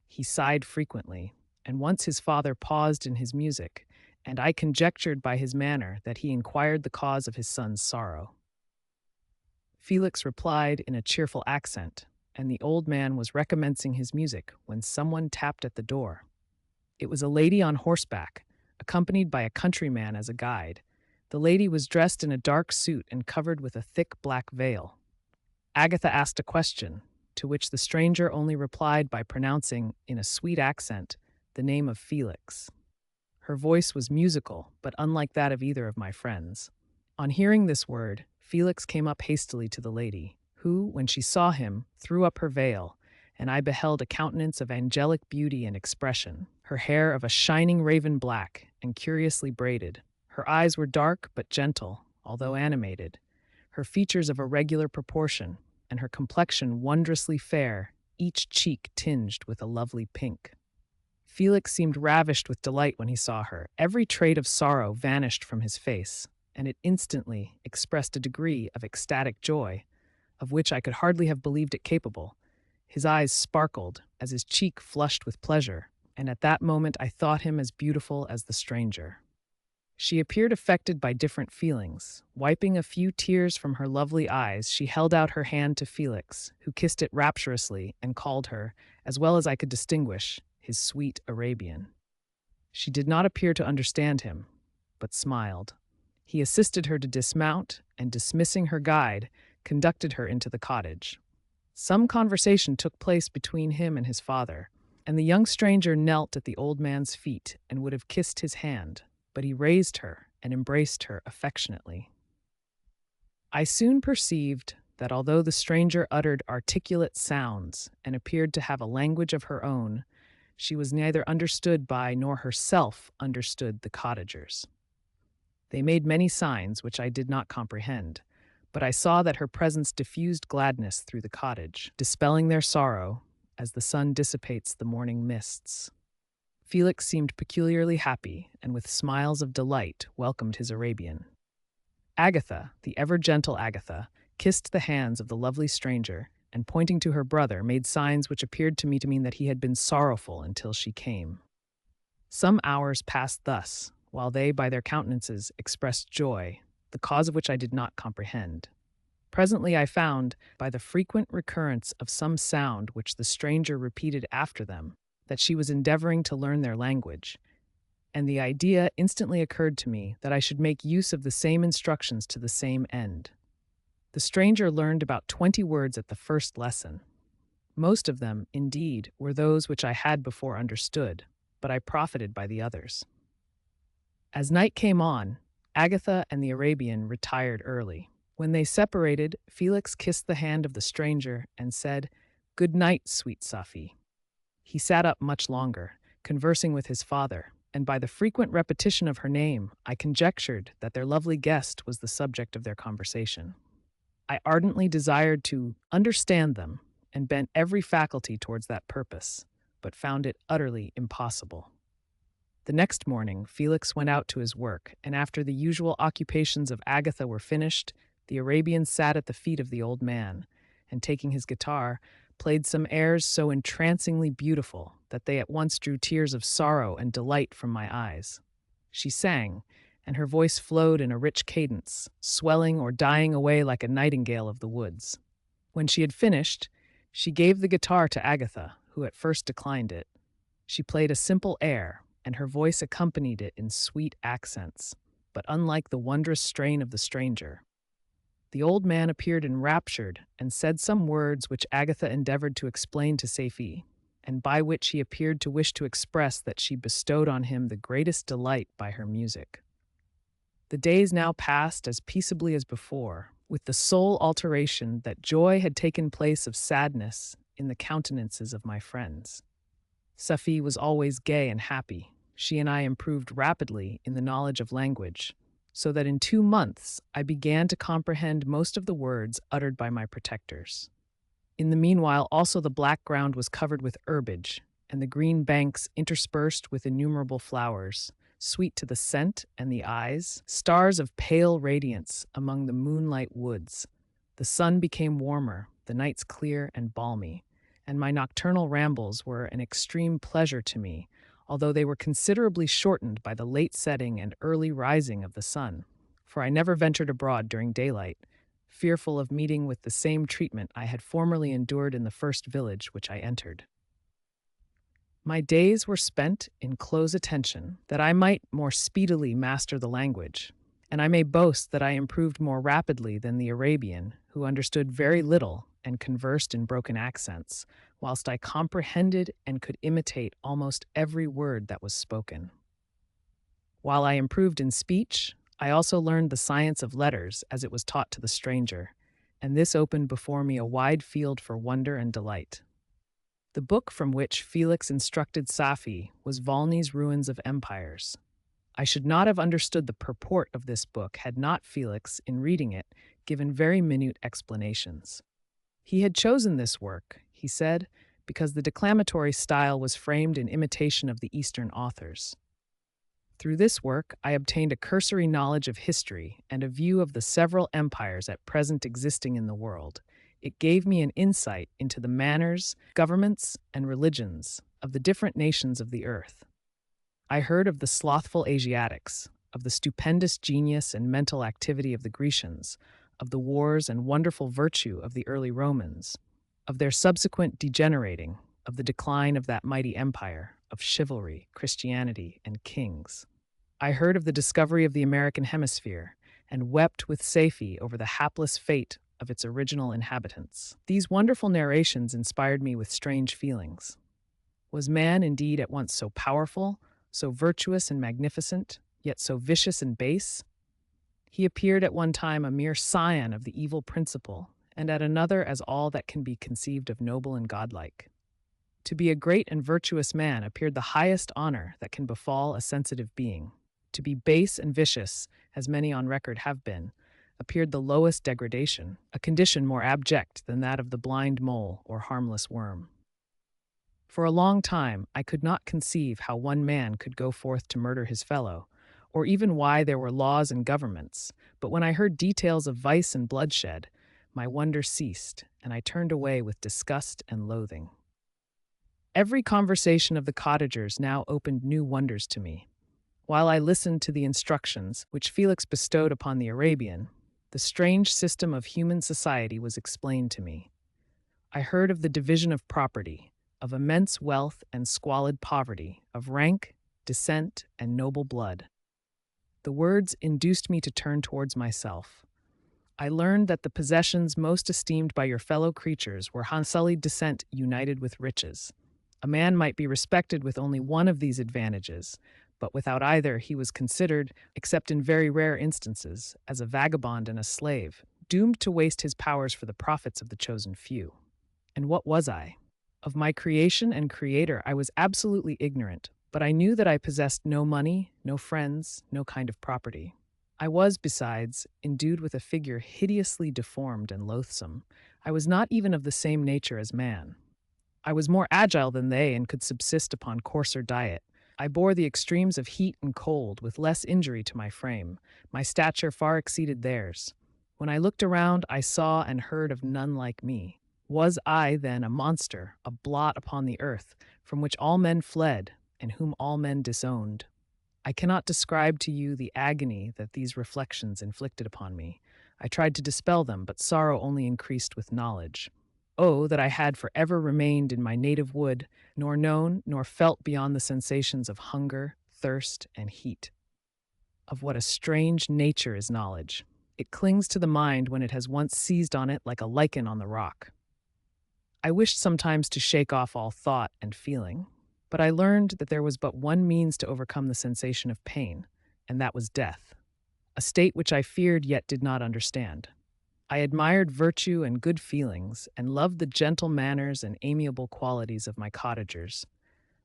He sighed frequently, and once his father paused in his music, and I conjectured by his manner that he inquired the cause of his son's sorrow. Felix replied in a cheerful accent, and the old man was recommencing his music when someone tapped at the door. It was a lady on horseback, accompanied by a countryman as a guide. The lady was dressed in a dark suit and covered with a thick black veil. Agatha asked a question, to which the stranger only replied by pronouncing, in a sweet accent, the name of Felix. Her voice was musical, but unlike that of either of my friends. On hearing this word, Felix came up hastily to the lady, who, when she saw him, threw up her veil, and I beheld a countenance of angelic beauty and expression, her hair of a shining raven black and curiously braided. Her eyes were dark but gentle, although animated, her features of a regular proportion, and her complexion wondrously fair, each cheek tinged with a lovely pink. Felix seemed ravished with delight when he saw her. Every trait of sorrow vanished from his face, and it instantly expressed a degree of ecstatic joy, of which I could hardly have believed it capable. His eyes sparkled as his cheek flushed with pleasure, and at that moment I thought him as beautiful as the stranger. She appeared affected by different feelings. Wiping a few tears from her lovely eyes, she held out her hand to Felix, who kissed it rapturously and called her, as well as I could distinguish, his sweet Arabian. She did not appear to understand him, but smiled. He assisted her to dismount and, dismissing her guide, conducted her into the cottage. Some conversation took place between him and his father, and the young stranger knelt at the old man's feet and would have kissed his hand, but he raised her and embraced her affectionately. I soon perceived that although the stranger uttered articulate sounds and appeared to have a language of her own, she was neither understood by nor herself understood the cottagers. They made many signs which I did not comprehend, but I saw that her presence diffused gladness through the cottage, dispelling their sorrow as the sun dissipates the morning mists. Felix seemed peculiarly happy, and with smiles of delight welcomed his Arabian. Agatha, the ever-gentle Agatha, kissed the hands of the lovely stranger, and pointing to her brother, made signs which appeared to me to mean that he had been sorrowful until she came. Some hours passed thus, while they, by their countenances, expressed joy, the cause of which I did not comprehend. Presently I found, by the frequent recurrence of some sound which the stranger repeated after them, that she was endeavoring to learn their language, and the idea instantly occurred to me that I should make use of the same instructions to the same end. The stranger learned about 20 words at the first lesson. Most of them, indeed, were those which I had before understood, but I profited by the others. As night came on, Agatha and the Arabian retired early. When they separated, Felix kissed the hand of the stranger and said, "Good night, sweet Safi." He sat up much longer, conversing with his father, and by the frequent repetition of her name, I conjectured that their lovely guest was the subject of their conversation. I ardently desired to understand them and bent every faculty towards that purpose, but found it utterly impossible. The next morning, Felix went out to his work, and after the usual occupations of Agatha were finished, the Arabian sat at the feet of the old man, and taking his guitar, played some airs so entrancingly beautiful that they at once drew tears of sorrow and delight from my eyes. She sang, and her voice flowed in a rich cadence, swelling or dying away like a nightingale of the woods. When she had finished, she gave the guitar to Agatha, who at first declined it. She played a simple air, and her voice accompanied it in sweet accents, but unlike the wondrous strain of the stranger. The old man appeared enraptured and said some words which Agatha endeavored to explain to Saifi, and by which he appeared to wish to express that she bestowed on him the greatest delight by her music. The days now passed as peaceably as before, with the sole alteration that joy had taken place of sadness in the countenances of my friends. Safi was always gay and happy. She and I improved rapidly in the knowledge of language, so that in 2 months I began to comprehend most of the words uttered by my protectors. In the meanwhile also the black ground was covered with herbage, and the green banks interspersed with innumerable flowers, sweet to the scent and the eyes, stars of pale radiance among the moonlight woods. The sun became warmer, the nights clear and balmy, and my nocturnal rambles were an extreme pleasure to me, although they were considerably shortened by the late setting and early rising of the sun, for I never ventured abroad during daylight, fearful of meeting with the same treatment I had formerly endured in the first village which I entered. My days were spent in close attention, that I might more speedily master the language, and I may boast that I improved more rapidly than the Arabian, who understood very little and conversed in broken accents, whilst I comprehended and could imitate almost every word that was spoken. While I improved in speech, I also learned the science of letters as it was taught to the stranger, and this opened before me a wide field for wonder and delight. The book from which Felix instructed Safi was Volney's Ruins of Empires. I should not have understood the purport of this book had not Felix, in reading it, given very minute explanations. He had chosen this work, he said, because the declamatory style was framed in imitation of the Eastern authors. Through this work, I obtained a cursory knowledge of history and a view of the several empires at present existing in the world. It gave me an insight into the manners, governments, and religions of the different nations of the earth. I heard of the slothful Asiatics, of the stupendous genius and mental activity of the Grecians, of the wars and wonderful virtue of the early Romans, of their subsequent degenerating, of the decline of that mighty empire, of chivalry, Christianity, and kings. I heard of the discovery of the American hemisphere, and wept with Safie over the hapless fate of its original inhabitants. These wonderful narrations inspired me with strange feelings. Was man indeed at once so powerful, so virtuous and magnificent, yet so vicious and base? He appeared at one time a mere scion of the evil principle, and at another as all that can be conceived of noble and godlike. To be a great and virtuous man appeared the highest honor that can befall a sensitive being. To be base and vicious, as many on record have been, appeared the lowest degradation, a condition more abject than that of the blind mole or harmless worm. For a long time, I could not conceive how one man could go forth to murder his fellow, or even why there were laws and governments, but when I heard details of vice and bloodshed, my wonder ceased, and I turned away with disgust and loathing. Every conversation of the cottagers now opened new wonders to me. While I listened to the instructions which Felix bestowed upon the Arabian, the strange system of human society was explained to me. I heard of the division of property, of immense wealth and squalid poverty, of rank, descent, and noble blood. The words induced me to turn towards myself. I learned that the possessions most esteemed by your fellow creatures were unsullied descent united with riches. A man might be respected with only one of these advantages, but without either he was considered, except in very rare instances, as a vagabond and a slave, doomed to waste his powers for the profits of the chosen few. And what was I? Of my creation and creator I was absolutely ignorant, but I knew that I possessed no money, no friends, no kind of property. I was, besides, endued with a figure hideously deformed and loathsome. I was not even of the same nature as man. I was more agile than they and could subsist upon coarser diet. I bore the extremes of heat and cold with less injury to my frame. My stature far exceeded theirs. When I looked around, I saw and heard of none like me. Was I, then, a monster, a blot upon the earth, from which all men fled, and whom all men disowned? I cannot describe to you the agony that these reflections inflicted upon me. I tried to dispel them, but sorrow only increased with knowledge. Oh, that I had forever remained in my native wood, nor known nor felt beyond the sensations of hunger, thirst, and heat. Of what a strange nature is knowledge! It clings to the mind when it has once seized on it like a lichen on the rock. I wished sometimes to shake off all thought and feeling, but I learned that there was but one means to overcome the sensation of pain, and that was death, a state which I feared yet did not understand. I admired virtue and good feelings, and loved the gentle manners and amiable qualities of my cottagers,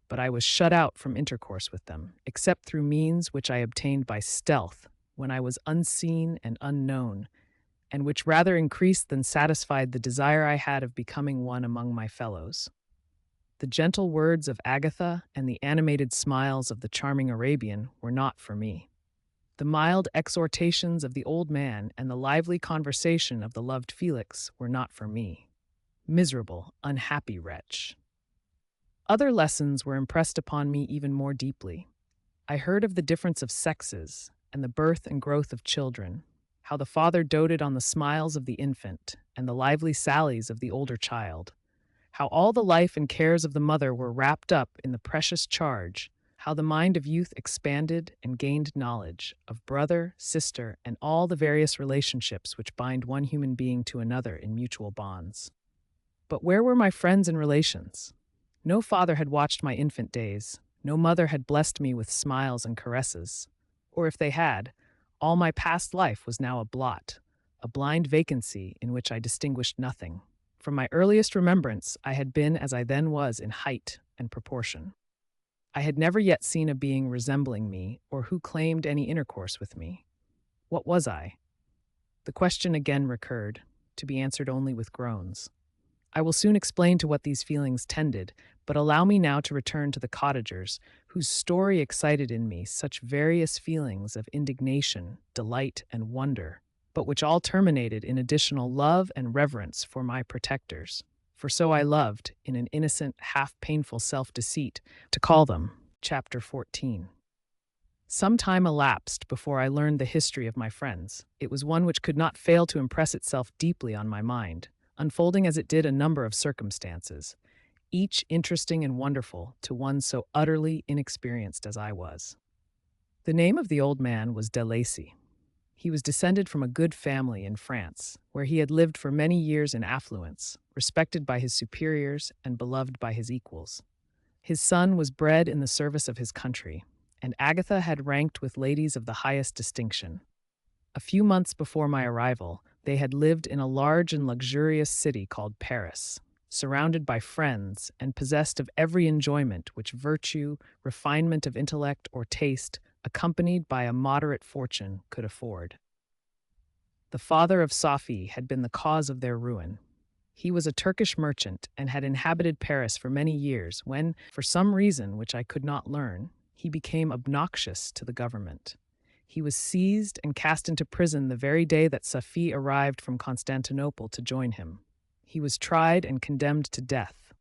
but I was shut out from intercourse with them, except through means which I obtained by stealth, when I was unseen and unknown, and which rather increased than satisfied the desire I had of becoming one among my fellows. The gentle words of Agatha and the animated smiles of the charming Arabian were not for me. The mild exhortations of the old man and the lively conversation of the loved Felix were not for me. Miserable, unhappy wretch! Other lessons were impressed upon me even more deeply. I heard of the difference of sexes and the birth and growth of children, how the father doted on the smiles of the infant and the lively sallies of the older child, how all the life and cares of the mother were wrapped up in the precious charge, how the mind of youth expanded and gained knowledge of brother, sister, and all the various relationships which bind one human being to another in mutual bonds. But where were my friends and relations? No father had watched my infant days, no mother had blessed me with smiles and caresses, or if they had, all my past life was now a blot, a blind vacancy in which I distinguished nothing. From my earliest remembrance, I had been as I then was in height and proportion. I had never yet seen a being resembling me or who claimed any intercourse with me. What was I? The question again recurred, to be answered only with groans. I will soon explain to what these feelings tended, but allow me now to return to the cottagers, whose story excited in me such various feelings of indignation, delight, and wonder, but which all terminated in additional love and reverence for my protectors. For so I loved, in an innocent, half-painful self-deceit, to call them. Chapter 14. Some time elapsed before I learned the history of my friends. It was one which could not fail to impress itself deeply on my mind, unfolding as it did a number of circumstances, each interesting and wonderful to one so utterly inexperienced as I was. The name of the old man was de Lacy. He was descended from a good family in France, where he had lived for many years in affluence, respected by his superiors and beloved by his equals. His son was bred in the service of his country, and Agatha had ranked with ladies of the highest distinction. A few months before my arrival, they had lived in a large and luxurious city called Paris, surrounded by friends and possessed of every enjoyment which virtue, refinement of intellect, or taste, accompanied by a moderate fortune, could afford. The father of Safi had been the cause of their ruin. He was a Turkish merchant and had inhabited Paris for many years when, for some reason which I could not learn, he became obnoxious to the government. He was seized and cast into prison the very day that Safi arrived from Constantinople to join him. He was tried and condemned to death.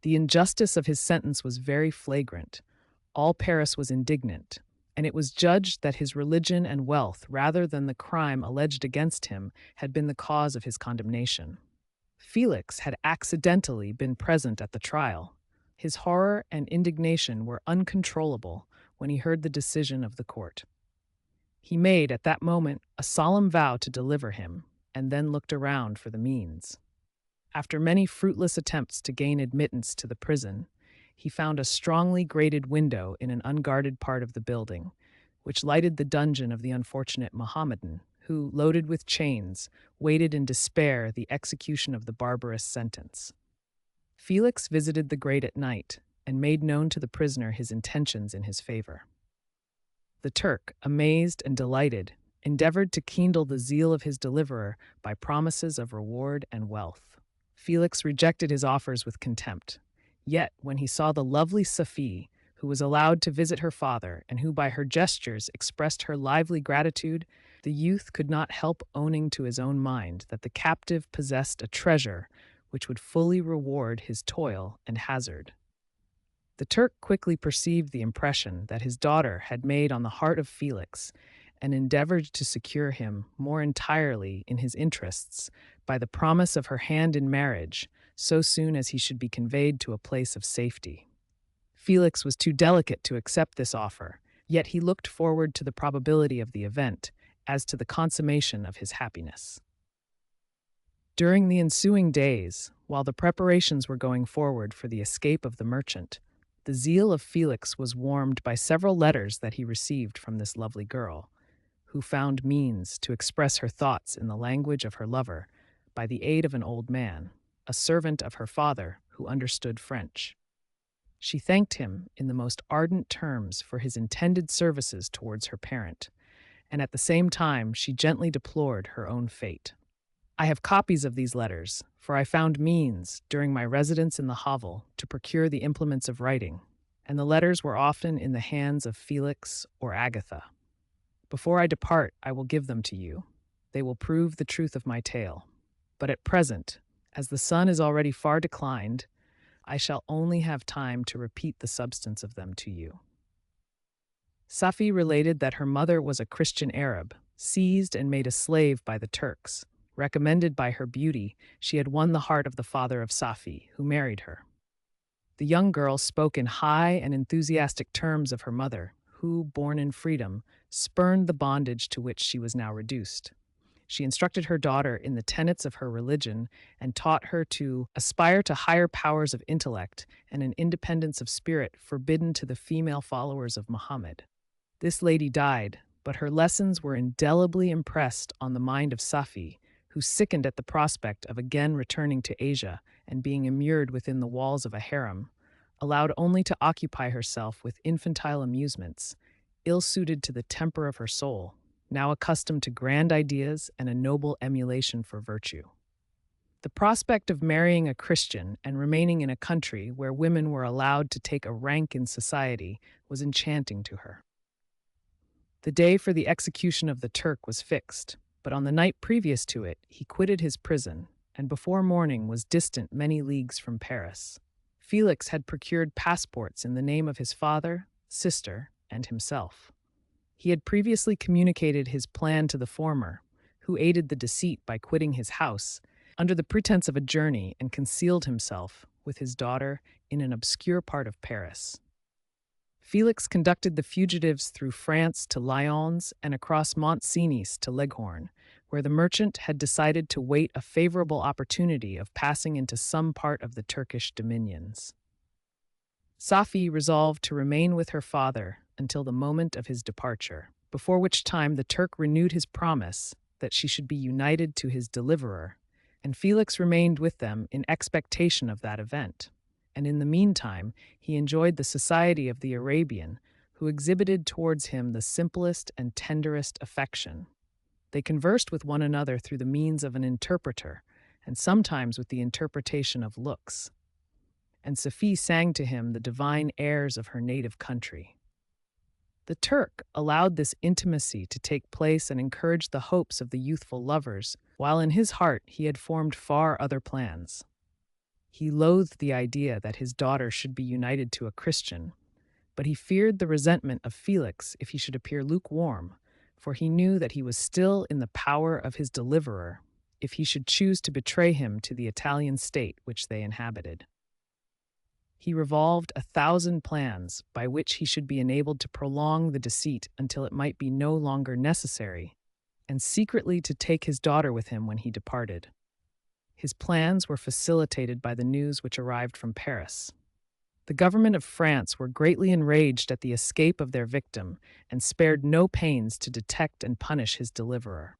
The injustice of his sentence was very flagrant. All Paris was indignant, and it was judged that his religion and wealth, rather than the crime alleged against him, had been the cause of his condemnation. Felix had accidentally been present at the trial. His horror and indignation were uncontrollable when he heard the decision of the court. He made, at that moment, a solemn vow to deliver him, and then looked around for the means. After many fruitless attempts to gain admittance to the prison, he found a strongly grated window in an unguarded part of the building, which lighted the dungeon of the unfortunate Mohammedan, who, loaded with chains, waited in despair the execution of the barbarous sentence. Felix visited the grate at night and made known to the prisoner his intentions in his favor. The Turk, amazed and delighted, endeavored to kindle the zeal of his deliverer by promises of reward and wealth. Felix rejected his offers with contempt. Yet, when he saw the lovely Safi, who was allowed to visit her father and who by her gestures expressed her lively gratitude, the youth could not help owning to his own mind that the captive possessed a treasure which would fully reward his toil and hazard. The Turk quickly perceived the impression that his daughter had made on the heart of Felix and endeavored to secure him more entirely in his interests by the promise of her hand in marriage so soon as he should be conveyed to a place of safety. Felix was too delicate to accept this offer, yet he looked forward to the probability of the event as to the consummation of his happiness. During the ensuing days, while the preparations were going forward for the escape of the merchant, the zeal of Felix was warmed by several letters that he received from this lovely girl, who found means to express her thoughts in the language of her lover by the aid of an old man, a servant of her father who understood French. She thanked him in the most ardent terms for his intended services towards her parent, and at the same time she gently deplored her own fate. I have copies of these letters, for I found means, during my residence in the hovel, to procure the implements of writing, and the letters were often in the hands of Felix or Agatha. Before I depart, I will give them to you. They will prove the truth of my tale. But at present, as the sun is already far declined, I shall only have time to repeat the substance of them to you. Safi related that her mother was a Christian Arab, seized and made a slave by the Turks. Recommended by her beauty, she had won the heart of the father of Safi, who married her. The young girl spoke in high and enthusiastic terms of her mother, who, born in freedom, spurned the bondage to which she was now reduced. She instructed her daughter in the tenets of her religion and taught her to aspire to higher powers of intellect and an independence of spirit forbidden to the female followers of Muhammad. This lady died, but her lessons were indelibly impressed on the mind of Safi, who sickened at the prospect of again returning to Asia and being immured within the walls of a harem, allowed only to occupy herself with infantile amusements, ill-suited to the temper of her soul, now accustomed to grand ideas and a noble emulation for virtue. The prospect of marrying a Christian and remaining in a country where women were allowed to take a rank in society was enchanting to her. The day for the execution of the Turk was fixed, but on the night previous to it, he quitted his prison, and before morning was distant many leagues from Paris. Felix had procured passports in the name of his father, sister, and himself. He had previously communicated his plan to the former, who aided the deceit by quitting his house under the pretense of a journey and concealed himself with his daughter in an obscure part of Paris. Felix conducted the fugitives through France to Lyons and across Mont Cenis to Leghorn, where the merchant had decided to wait a favorable opportunity of passing into some part of the Turkish dominions. Safi resolved to remain with her father until the moment of his departure, before which time the Turk renewed his promise that she should be united to his deliverer, and Felix remained with them in expectation of that event. And in the meantime, he enjoyed the society of the Arabian, who exhibited towards him the simplest and tenderest affection. They conversed with one another through the means of an interpreter, and sometimes with the interpretation of looks. And Safi sang to him the divine airs of her native country. The Turk allowed this intimacy to take place and encouraged the hopes of the youthful lovers, while in his heart he had formed far other plans. He loathed the idea that his daughter should be united to a Christian, but he feared the resentment of Felix if he should appear lukewarm, for he knew that he was still in the power of his deliverer if he should choose to betray him to the Italian state which they inhabited. He revolved 1,000 plans by which he should be enabled to prolong the deceit until it might be no longer necessary, and secretly to take his daughter with him when he departed. His plans were facilitated by the news which arrived from Paris. The government of France were greatly enraged at the escape of their victim and spared no pains to detect and punish his deliverer.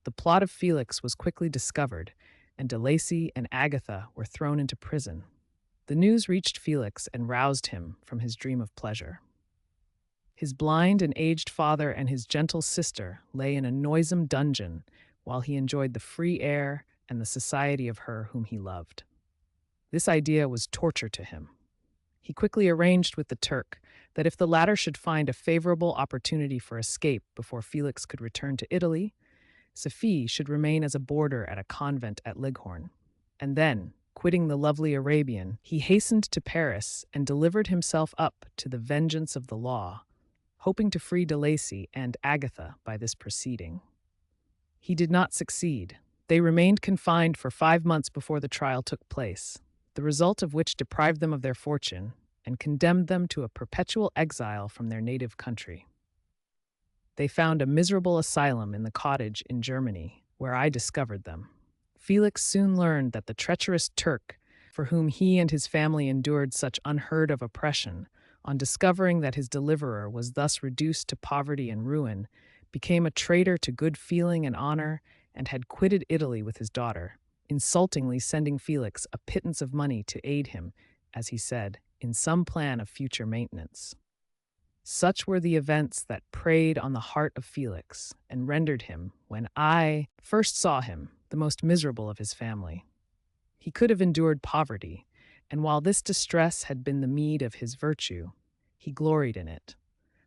The plot of Felix was quickly discovered, and de Lacy and Agatha were thrown into prison. The news reached Felix and roused him from his dream of pleasure. His blind and aged father and his gentle sister lay in a noisome dungeon while he enjoyed the free air and the society of her whom he loved. This idea was torture to him. He quickly arranged with the Turk that if the latter should find a favorable opportunity for escape before Felix could return to Italy, Safi should remain as a boarder at a convent at Leghorn. And then, quitting the lovely Arabian, he hastened to Paris and delivered himself up to the vengeance of the law, hoping to free de Lacy and Agatha by this proceeding. He did not succeed. They remained confined for 5 months before the trial took place, the result of which deprived them of their fortune and condemned them to a perpetual exile from their native country. They found a miserable asylum in the cottage in Germany, where I discovered them. Felix soon learned that the treacherous Turk, for whom he and his family endured such unheard of oppression, on discovering that his deliverer was thus reduced to poverty and ruin, became a traitor to good feeling and honor and had quitted Italy with his daughter, insultingly sending Felix a pittance of money to aid him, as he said, in some plan of future maintenance. Such were the events that preyed on the heart of Felix and rendered him, when I first saw him, the most miserable of his family. He could have endured poverty, and while this distress had been the meed of his virtue, he gloried in it.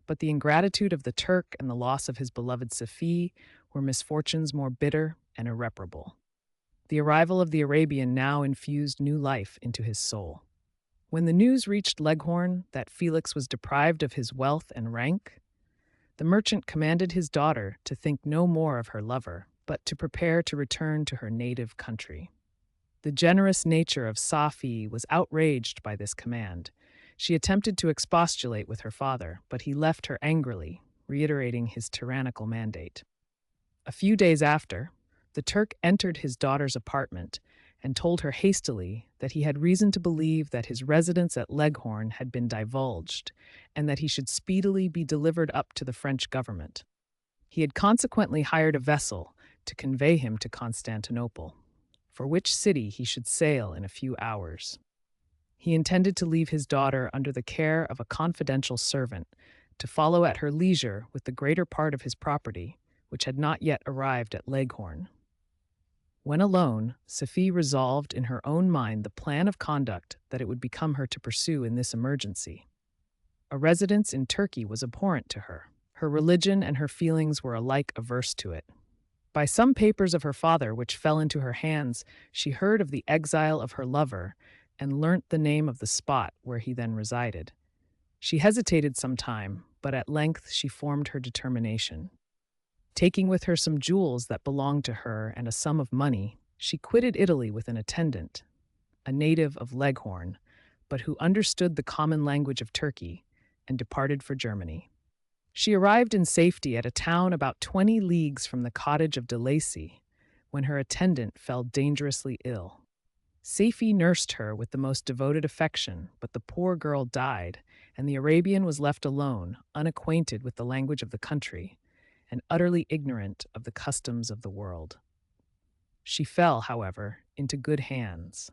But the ingratitude of the Turk and the loss of his beloved Safi were misfortunes more bitter and irreparable. The arrival of the Arabian now infused new life into his soul. When the news reached Leghorn that Felix was deprived of his wealth and rank, the merchant commanded his daughter to think no more of her lover, but to prepare to return to her native country. The generous nature of Safi was outraged by this command. She attempted to expostulate with her father, but he left her angrily, reiterating his tyrannical mandate. A few days after, the Turk entered his daughter's apartment and told her hastily that he had reason to believe that his residence at Leghorn had been divulged and that he should speedily be delivered up to the French government. He had consequently hired a vessel to convey him to Constantinople, for which city he should sail in a few hours. He intended to leave his daughter under the care of a confidential servant, to follow at her leisure with the greater part of his property, which had not yet arrived at Leghorn. When alone, Safi resolved in her own mind the plan of conduct that it would become her to pursue in this emergency. A residence in Turkey was abhorrent to her. Her religion and her feelings were alike averse to it. By some papers of her father which fell into her hands, she heard of the exile of her lover and learnt the name of the spot where he then resided. She hesitated some time, but at length she formed her determination. Taking with her some jewels that belonged to her and a sum of money, she quitted Italy with an attendant, a native of Leghorn, but who understood the common language of Turkey, and departed for Germany. She arrived in safety at a town about 20 leagues from the cottage of de Lacy, when her attendant fell dangerously ill. Safie nursed her with the most devoted affection, but the poor girl died, and the Arabian was left alone, unacquainted with the language of the country, and utterly ignorant of the customs of the world. She fell, however, into good hands.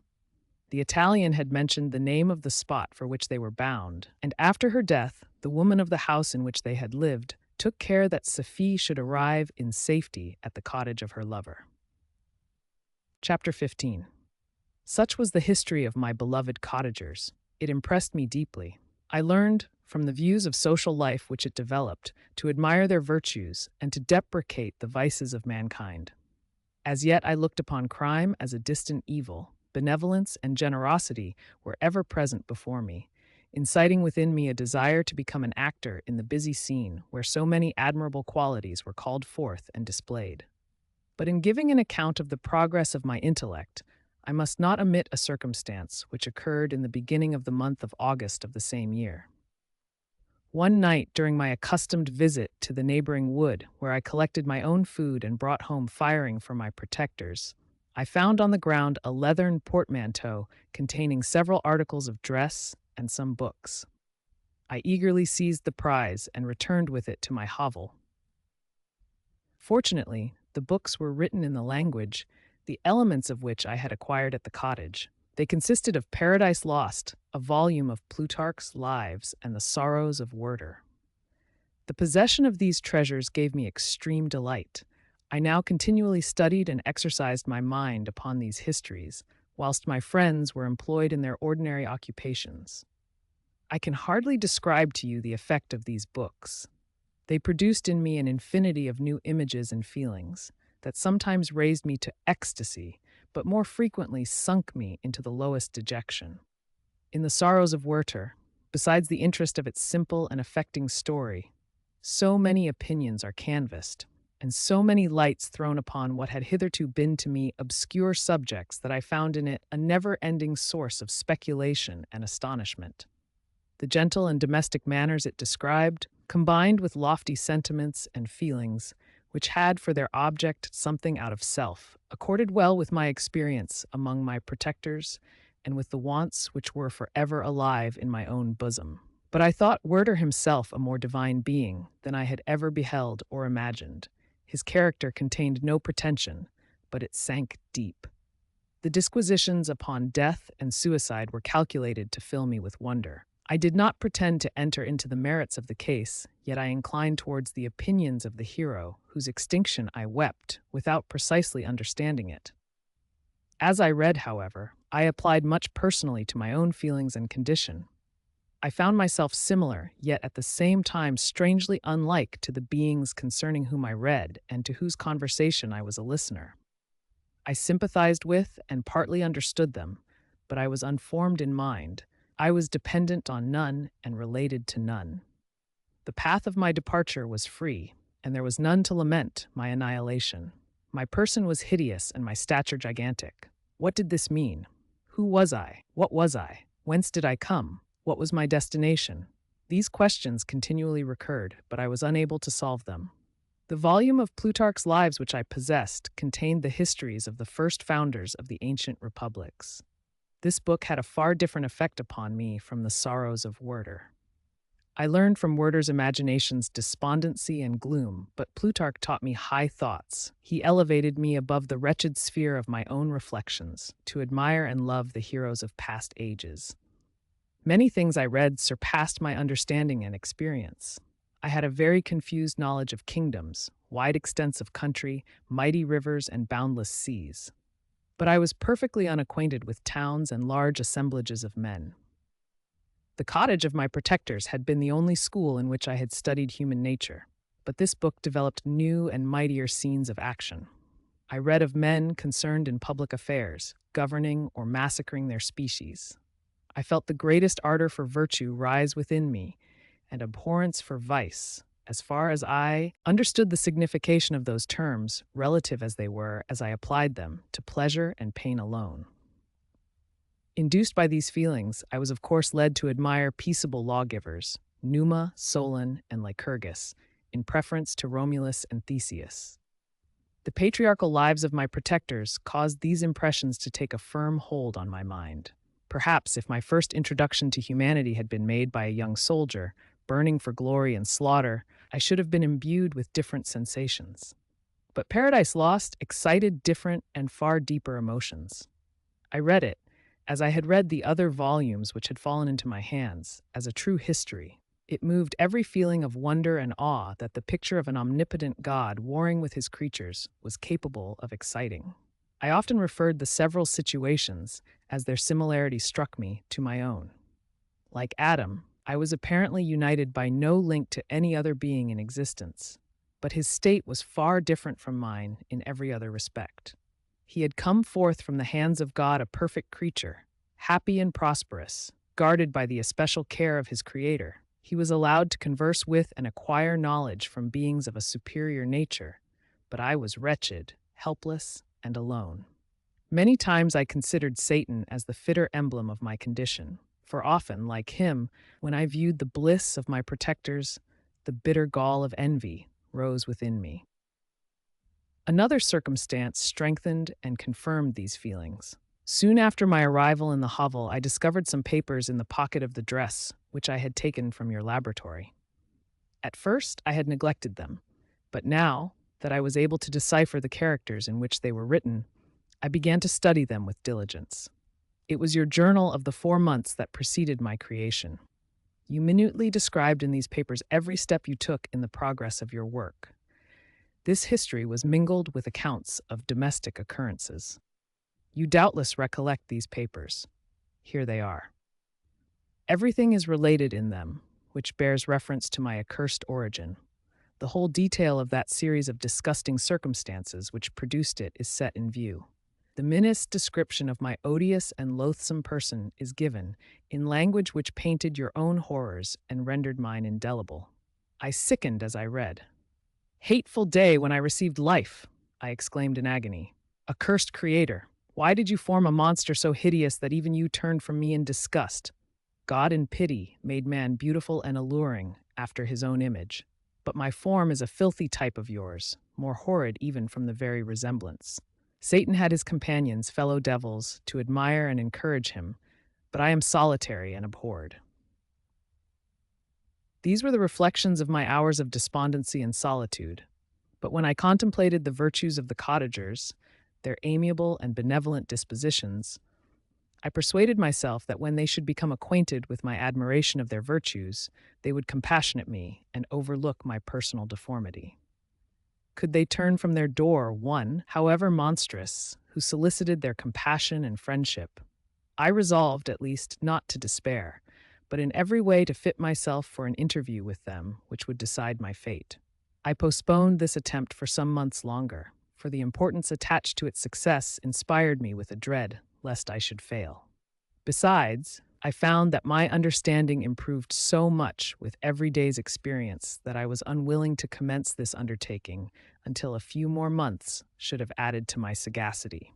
The Italian had mentioned the name of the spot for which they were bound, and after her death, the woman of the house in which they had lived took care that Safie should arrive in safety at the cottage of her lover. Chapter 15. Such was the history of my beloved cottagers. It impressed me deeply. I learned, from the views of social life which it developed, to admire their virtues and to deprecate the vices of mankind. As yet I looked upon crime as a distant evil. Benevolence and generosity were ever present before me, inciting within me a desire to become an actor in the busy scene where so many admirable qualities were called forth and displayed. But in giving an account of the progress of my intellect, I must not omit a circumstance which occurred in the beginning of the month of August of the same year. One night during my accustomed visit to the neighboring wood, where I collected my own food and brought home firing for my protectors, I found on the ground a leathern portmanteau containing several articles of dress and some books. I eagerly seized the prize and returned with it to my hovel. Fortunately, the books were written in the language, the elements of which I had acquired at the cottage. They consisted of Paradise Lost, a volume of Plutarch's Lives, and the Sorrows of Werter. The possession of these treasures gave me extreme delight. I now continually studied and exercised my mind upon these histories, whilst my friends were employed in their ordinary occupations. I can hardly describe to you the effect of these books. They produced in me an infinity of new images and feelings that sometimes raised me to ecstasy, but more frequently sunk me into the lowest dejection. In the Sorrows of Werter, besides the interest of its simple and affecting story, so many opinions are canvassed, and so many lights thrown upon what had hitherto been to me obscure subjects that I found in it a never-ending source of speculation and astonishment. The gentle and domestic manners it described, combined with lofty sentiments and feelings, which had for their object something out of self, accorded well with my experience among my protectors and with the wants which were forever alive in my own bosom. But I thought Werter himself a more divine being than I had ever beheld or imagined. His character contained no pretension, but it sank deep. The disquisitions upon death and suicide were calculated to fill me with wonder. I did not pretend to enter into the merits of the case, yet I inclined towards the opinions of the hero, whose extinction I wept, without precisely understanding it. As I read, however, I applied much personally to my own feelings and condition. I found myself similar, yet at the same time strangely unlike to the beings concerning whom I read and to whose conversation I was a listener. I sympathized with and partly understood them, but I was unformed in mind. I was dependent on none and related to none. The path of my departure was free, and there was none to lament my annihilation. My person was hideous and my stature gigantic. What did this mean? Who was I? What was I? Whence did I come? What was my destination? These questions continually recurred, but I was unable to solve them. The volume of Plutarch's Lives which I possessed contained the histories of the first founders of the ancient republics. This book had a far different effect upon me from the Sorrows of Werter. I learned from Werter's imaginations despondency and gloom, but Plutarch taught me high thoughts. He elevated me above the wretched sphere of my own reflections, to admire and love the heroes of past ages. Many things I read surpassed my understanding and experience. I had a very confused knowledge of kingdoms, wide extents of country, mighty rivers, and boundless seas. But I was perfectly unacquainted with towns and large assemblages of men. The cottage of my protectors had been the only school in which I had studied human nature, but this book developed new and mightier scenes of action. I read of men concerned in public affairs, governing or massacring their species. I felt the greatest ardor for virtue rise within me, and abhorrence for vice, as far as I understood the signification of those terms, relative as they were as I applied them to pleasure and pain alone. Induced by these feelings, I was of course led to admire peaceable lawgivers, Numa, Solon, and Lycurgus, in preference to Romulus and Theseus. The patriarchal lives of my protectors caused these impressions to take a firm hold on my mind. Perhaps if my first introduction to humanity had been made by a young soldier, burning for glory and slaughter, I should have been imbued with different sensations. But Paradise Lost excited different and far deeper emotions. I read it, as I had read the other volumes which had fallen into my hands, as a true history. It moved every feeling of wonder and awe that the picture of an omnipotent God warring with his creatures was capable of exciting. I often referred the several situations, as their similarity struck me, to my own. Like Adam, I was apparently united by no link to any other being in existence, but his state was far different from mine in every other respect. He had come forth from the hands of God a perfect creature, happy and prosperous, guarded by the especial care of his Creator. He was allowed to converse with and acquire knowledge from beings of a superior nature, but I was wretched, helpless, and alone. Many times I considered Satan as the fitter emblem of my condition, for often, like him, when I viewed the bliss of my protectors, the bitter gall of envy rose within me. Another circumstance strengthened and confirmed these feelings. Soon after my arrival in the hovel, I discovered some papers in the pocket of the dress which I had taken from your laboratory. At first, I had neglected them, but now that I was able to decipher the characters in which they were written, I began to study them with diligence. It was your journal of the 4 months that preceded my creation. You minutely described in these papers every step you took in the progress of your work. This history was mingled with accounts of domestic occurrences. You doubtless recollect these papers. Here they are. Everything is related in them, which bears reference to my accursed origin. The whole detail of that series of disgusting circumstances which produced it is set in view. The minutest description of my odious and loathsome person is given, in language which painted your own horrors and rendered mine indelible. I sickened as I read. "Hateful day when I received life!" I exclaimed in agony. "Accursed Creator, why did you form a monster so hideous that even you turned from me in disgust? God in pity made man beautiful and alluring after his own image. But my form is a filthy type of yours, more horrid even from the very resemblance. Satan had his companions, fellow devils, to admire and encourage him, but I am solitary and abhorred." These were the reflections of my hours of despondency and solitude. But when I contemplated the virtues of the cottagers, their amiable and benevolent dispositions, I persuaded myself that when they should become acquainted with my admiration of their virtues, they would compassionate me and overlook my personal deformity. Could they turn from their door one, however monstrous, who solicited their compassion and friendship? I resolved, at least, not to despair, but in every way to fit myself for an interview with them which would decide my fate. I postponed this attempt for some months longer, for the importance attached to its success inspired me with a dread lest I should fail. Besides, I found that my understanding improved so much with every day's experience that I was unwilling to commence this undertaking until a few more months should have added to my sagacity.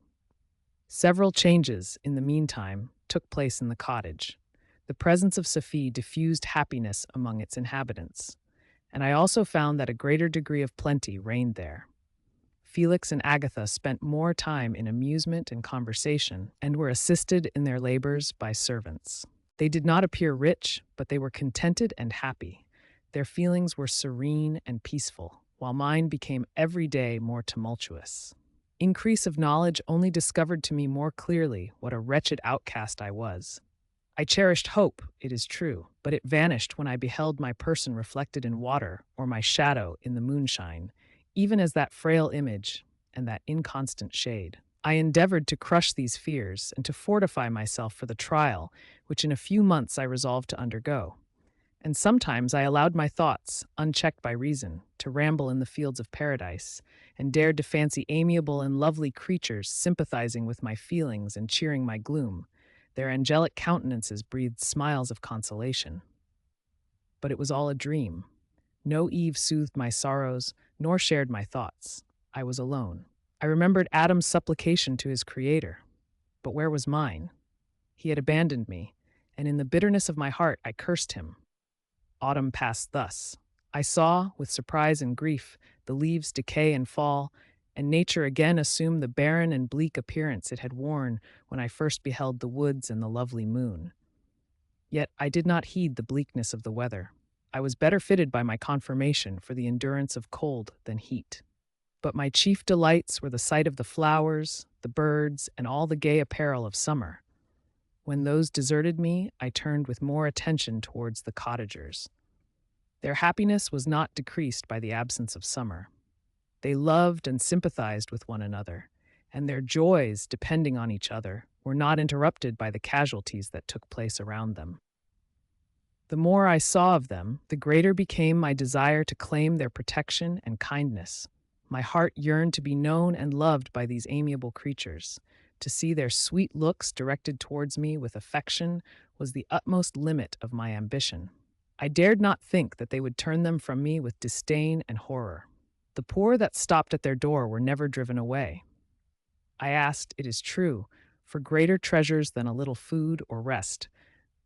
Several changes, in the meantime, took place in the cottage. The presence of Sophie diffused happiness among its inhabitants, and I also found that a greater degree of plenty reigned there. Felix and Agatha spent more time in amusement and conversation, and were assisted in their labors by servants. They did not appear rich, but they were contented and happy. Their feelings were serene and peaceful, while mine became every day more tumultuous. Increase of knowledge only discovered to me more clearly what a wretched outcast I was. I cherished hope, it is true, but it vanished when I beheld my person reflected in water or my shadow in the moonshine, even as that frail image and that inconstant shade. I endeavored to crush these fears and to fortify myself for the trial, which in a few months I resolved to undergo. And sometimes I allowed my thoughts, unchecked by reason, to ramble in the fields of paradise, and dared to fancy amiable and lovely creatures sympathizing with my feelings and cheering my gloom. Their angelic countenances breathed smiles of consolation. but it was all a dream. No Eve soothed my sorrows, nor shared my thoughts. I was alone. I remembered Adam's supplication to his creator, but where was mine? He had abandoned me, and in the bitterness of my heart I cursed him. Autumn passed thus. I saw, with surprise and grief, the leaves decay and fall, and nature again assumed the barren and bleak appearance it had worn when I first beheld the woods and the lovely moon. Yet I did not heed the bleakness of the weather. I was better fitted by my conformation for the endurance of cold than heat. But my chief delights were the sight of the flowers, the birds, and all the gay apparel of summer. When those deserted me, I turned with more attention towards the cottagers. Their happiness was not decreased by the absence of summer. They loved and sympathized with one another, and their joys, depending on each other, were not interrupted by the casualties that took place around them. The more I saw of them, the greater became my desire to claim their protection and kindness. My heart yearned to be known and loved by these amiable creatures. To see their sweet looks directed towards me with affection was the utmost limit of my ambition. I dared not think that they would turn them from me with disdain and horror. The poor that stopped at their door were never driven away. I asked, it is true, for greater treasures than a little food or rest.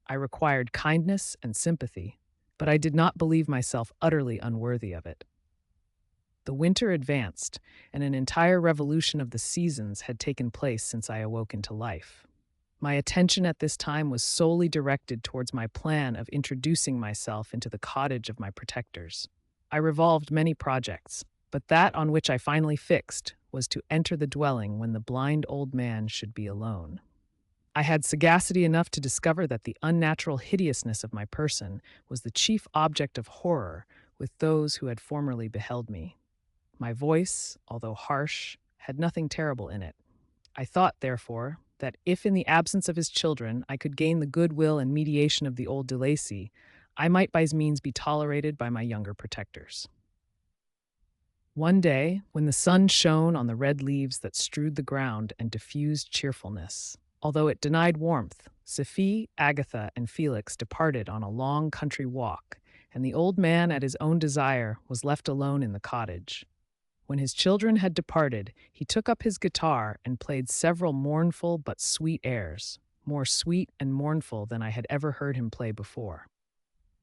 I required kindness and sympathy, but I did not believe myself utterly unworthy of it. The winter advanced, and an entire revolution of the seasons had taken place since I awoke into life. My attention at this time was solely directed towards my plan of introducing myself into the cottage of my protectors. I revolved many projects, but that on which I finally fixed was to enter the dwelling when the blind old man should be alone. I had sagacity enough to discover that the unnatural hideousness of my person was the chief object of horror with those who had formerly beheld me. My voice, although harsh, had nothing terrible in it. I thought, therefore, that if in the absence of his children I could gain the goodwill and mediation of the old de Lacy, I might by his means be tolerated by my younger protectors. One day, when the sun shone on the red leaves that strewed the ground and diffused cheerfulness, although it denied warmth, Sophie, Agatha, and Felix departed on a long country walk, and the old man, at his own desire, was left alone in the cottage. When his children had departed, he took up his guitar and played several mournful but sweet airs, more sweet and mournful than I had ever heard him play before.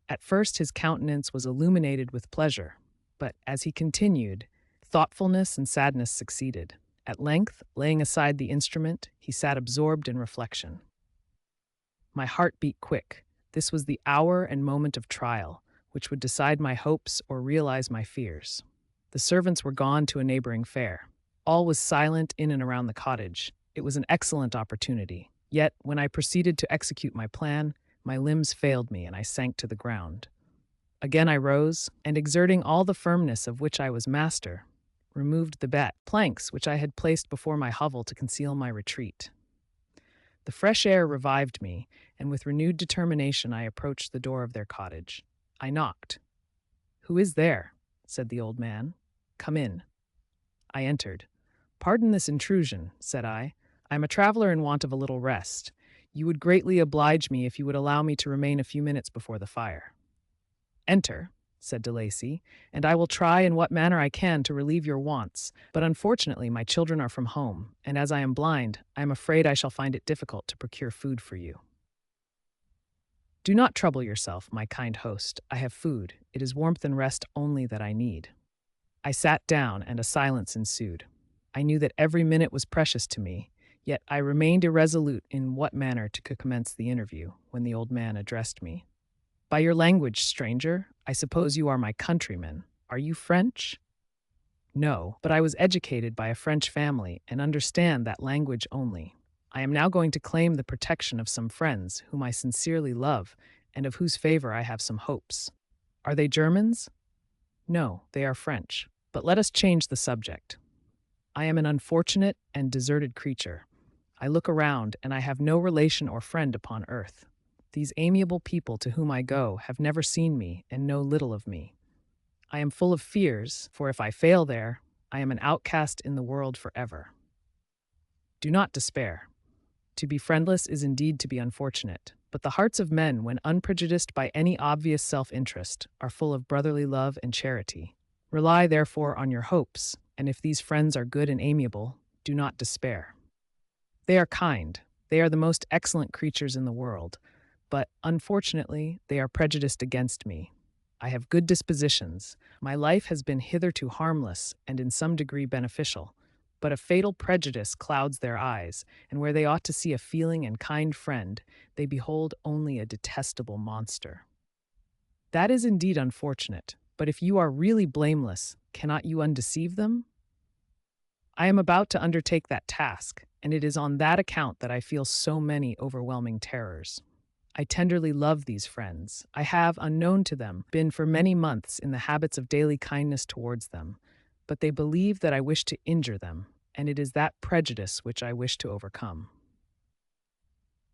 At first his countenance was illuminated with pleasure, but as he continued, thoughtfulness and sadness succeeded. At length, laying aside the instrument, he sat absorbed in reflection. My heart beat quick. This was the hour and moment of trial, which would decide my hopes or realize my fears. The servants were gone to a neighboring fair. All was silent in and around the cottage. It was an excellent opportunity. Yet, when I proceeded to execute my plan, my limbs failed me and I sank to the ground. Again I rose, and exerting all the firmness of which I was master, removed the planks which I had placed before my hovel to conceal my retreat. The fresh air revived me, and with renewed determination I approached the door of their cottage. I knocked. "Who is there?" said the old man. "Come in." I entered. "Pardon this intrusion," said I. "I am a traveler in want of a little rest. You would greatly oblige me if you would allow me to remain a few minutes before the fire." "Enter," said de Lacy, "and I will try in what manner I can to relieve your wants, but unfortunately my children are from home, and as I am blind, I am afraid I shall find it difficult to procure food for you." "Do not trouble yourself, my kind host. I have food. It is warmth and rest only that I need." I sat down, and a silence ensued. I knew that every minute was precious to me, yet I remained irresolute in what manner to commence the interview, when the old man addressed me. "By your language, stranger, I suppose you are my countryman. Are you French?" "No, but I was educated by a French family and understand that language only. I am now going to claim the protection of some friends whom I sincerely love and of whose favor I have some hopes." "Are they Germans?" "No, they are French. But let us change the subject. I am an unfortunate and deserted creature. I look around, and I have no relation or friend upon earth. These amiable people to whom I go have never seen me and know little of me. I am full of fears, for if I fail there, I am an outcast in the world forever. Do not despair. To be friendless is indeed to be unfortunate. But the hearts of men, when unprejudiced by any obvious self-interest, are full of brotherly love and charity. Rely, therefore, on your hopes, and if these friends are good and amiable, do not despair. They are kind. They are the most excellent creatures in the world, but unfortunately, they are prejudiced against me. I have good dispositions. My life has been hitherto harmless and in some degree beneficial, but a fatal prejudice clouds their eyes, and where they ought to see a feeling and kind friend, they behold only a detestable monster. That is indeed unfortunate, but if you are really blameless, cannot you undeceive them? I am about to undertake that task, and it is on that account that I feel so many overwhelming terrors. I tenderly love these friends. I have, unknown to them, been for many months in the habits of daily kindness towards them, but they believe that I wish to injure them, and it is that prejudice which I wish to overcome.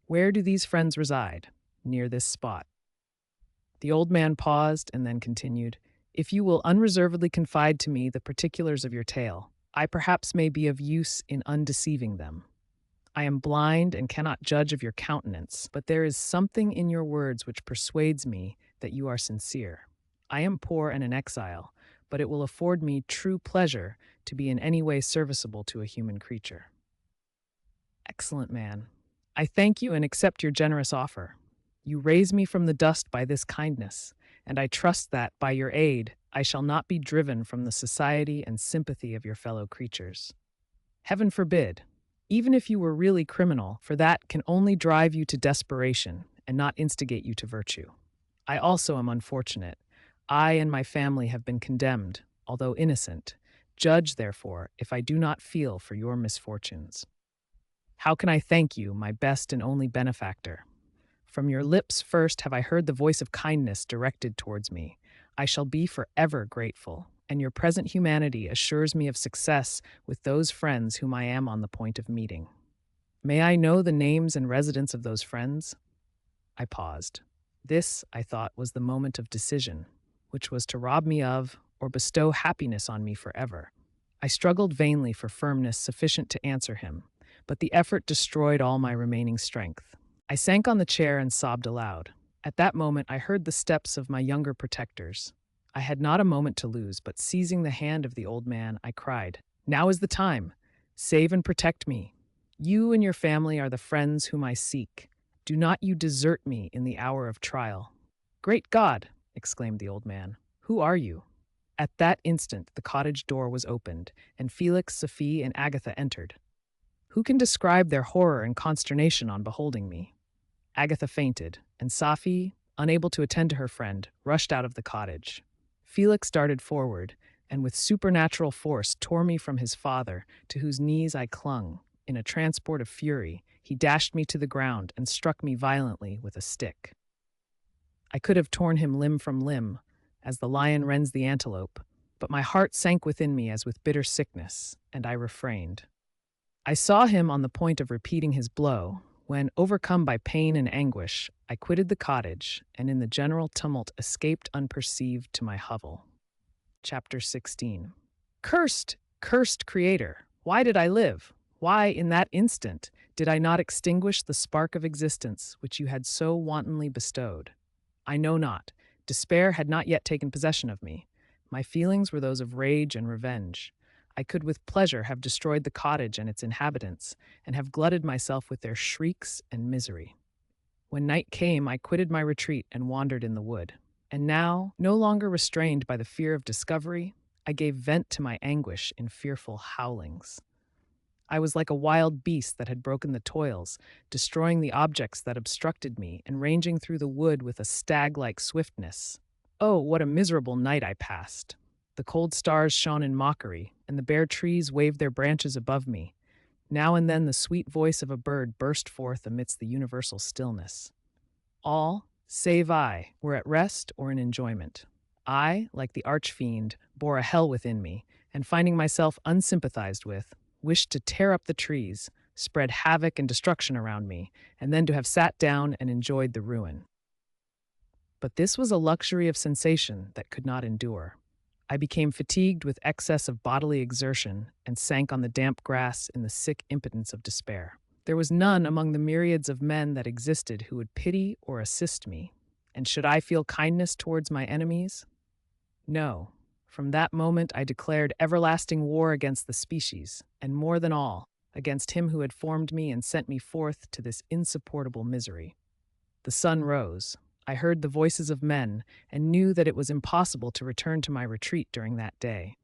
Where do these friends reside? Near this spot. The old man paused and then continued, "If you will unreservedly confide to me the particulars of your tale, I perhaps may be of use in undeceiving them. I am blind and cannot judge of your countenance, but there is something in your words which persuades me that you are sincere. I am poor and an exile, but it will afford me true pleasure to be in any way serviceable to a human creature." Excellent man. I thank you and accept your generous offer. You raise me from the dust by this kindness, and I trust that, by your aid, I shall not be driven from the society and sympathy of your fellow creatures. Heaven forbid! Even if you were really criminal, for that can only drive you to desperation and not instigate you to virtue. I also am unfortunate. I and my family have been condemned, although innocent. Judge, therefore, if I do not feel for your misfortunes. How can I thank you, my best and only benefactor? From your lips first have I heard the voice of kindness directed towards me. I shall be forever grateful, and your present humanity assures me of success with those friends whom I am on the point of meeting. May I know the names and residence of those friends? I paused. This, I thought, was the moment of decision, which was to rob me of or bestow happiness on me forever. I struggled vainly for firmness sufficient to answer him, but the effort destroyed all my remaining strength. I sank on the chair and sobbed aloud. At that moment, I heard the steps of my younger protectors. I had not a moment to lose, but seizing the hand of the old man, I cried, "Now is the time! Save and protect me! You and your family are the friends whom I seek. Do not you desert me in the hour of trial." "Great God!" exclaimed the old man. "Who are you?" At that instant, the cottage door was opened, and Felix, Sophie, and Agatha entered. Who can describe their horror and consternation on beholding me? Agatha fainted, and Sophie, unable to attend to her friend, rushed out of the cottage. Felix darted forward, and with supernatural force tore me from his father, to whose knees I clung. In a transport of fury, he dashed me to the ground and struck me violently with a stick. I could have torn him limb from limb, as the lion rends the antelope, but my heart sank within me as with bitter sickness, and I refrained. I saw him on the point of repeating his blow, when, overcome by pain and anguish, I quitted the cottage and in the general tumult escaped unperceived to my hovel. Chapter 16. Cursed, cursed Creator! Why did I live? Why, in that instant, did I not extinguish the spark of existence which you had so wantonly bestowed? I know not. Despair had not yet taken possession of me. My feelings were those of rage and revenge. I could with pleasure have destroyed the cottage and its inhabitants, and have glutted myself with their shrieks and misery. When night came, I quitted my retreat and wandered in the wood. And now, no longer restrained by the fear of discovery, I gave vent to my anguish in fearful howlings. I was like a wild beast that had broken the toils, destroying the objects that obstructed me, and ranging through the wood with a stag-like swiftness. Oh, what a miserable night I passed! The cold stars shone in mockery, and the bare trees waved their branches above me. Now and then the sweet voice of a bird burst forth amidst the universal stillness. All, save I, were at rest or in enjoyment. I, like the arch-fiend, bore a hell within me, and finding myself unsympathized with, wished to tear up the trees, spread havoc and destruction around me, and then to have sat down and enjoyed the ruin. But this was a luxury of sensation that could not endure. I became fatigued with excess of bodily exertion and sank on the damp grass in the sick impotence of despair. There was none among the myriads of men that existed who would pity or assist me. And should I feel kindness towards my enemies? No. From that moment I declared everlasting war against the species, and more than all, against him who had formed me and sent me forth to this insupportable misery. The sun rose. I heard the voices of men, and knew that it was impossible to return to my retreat during that day.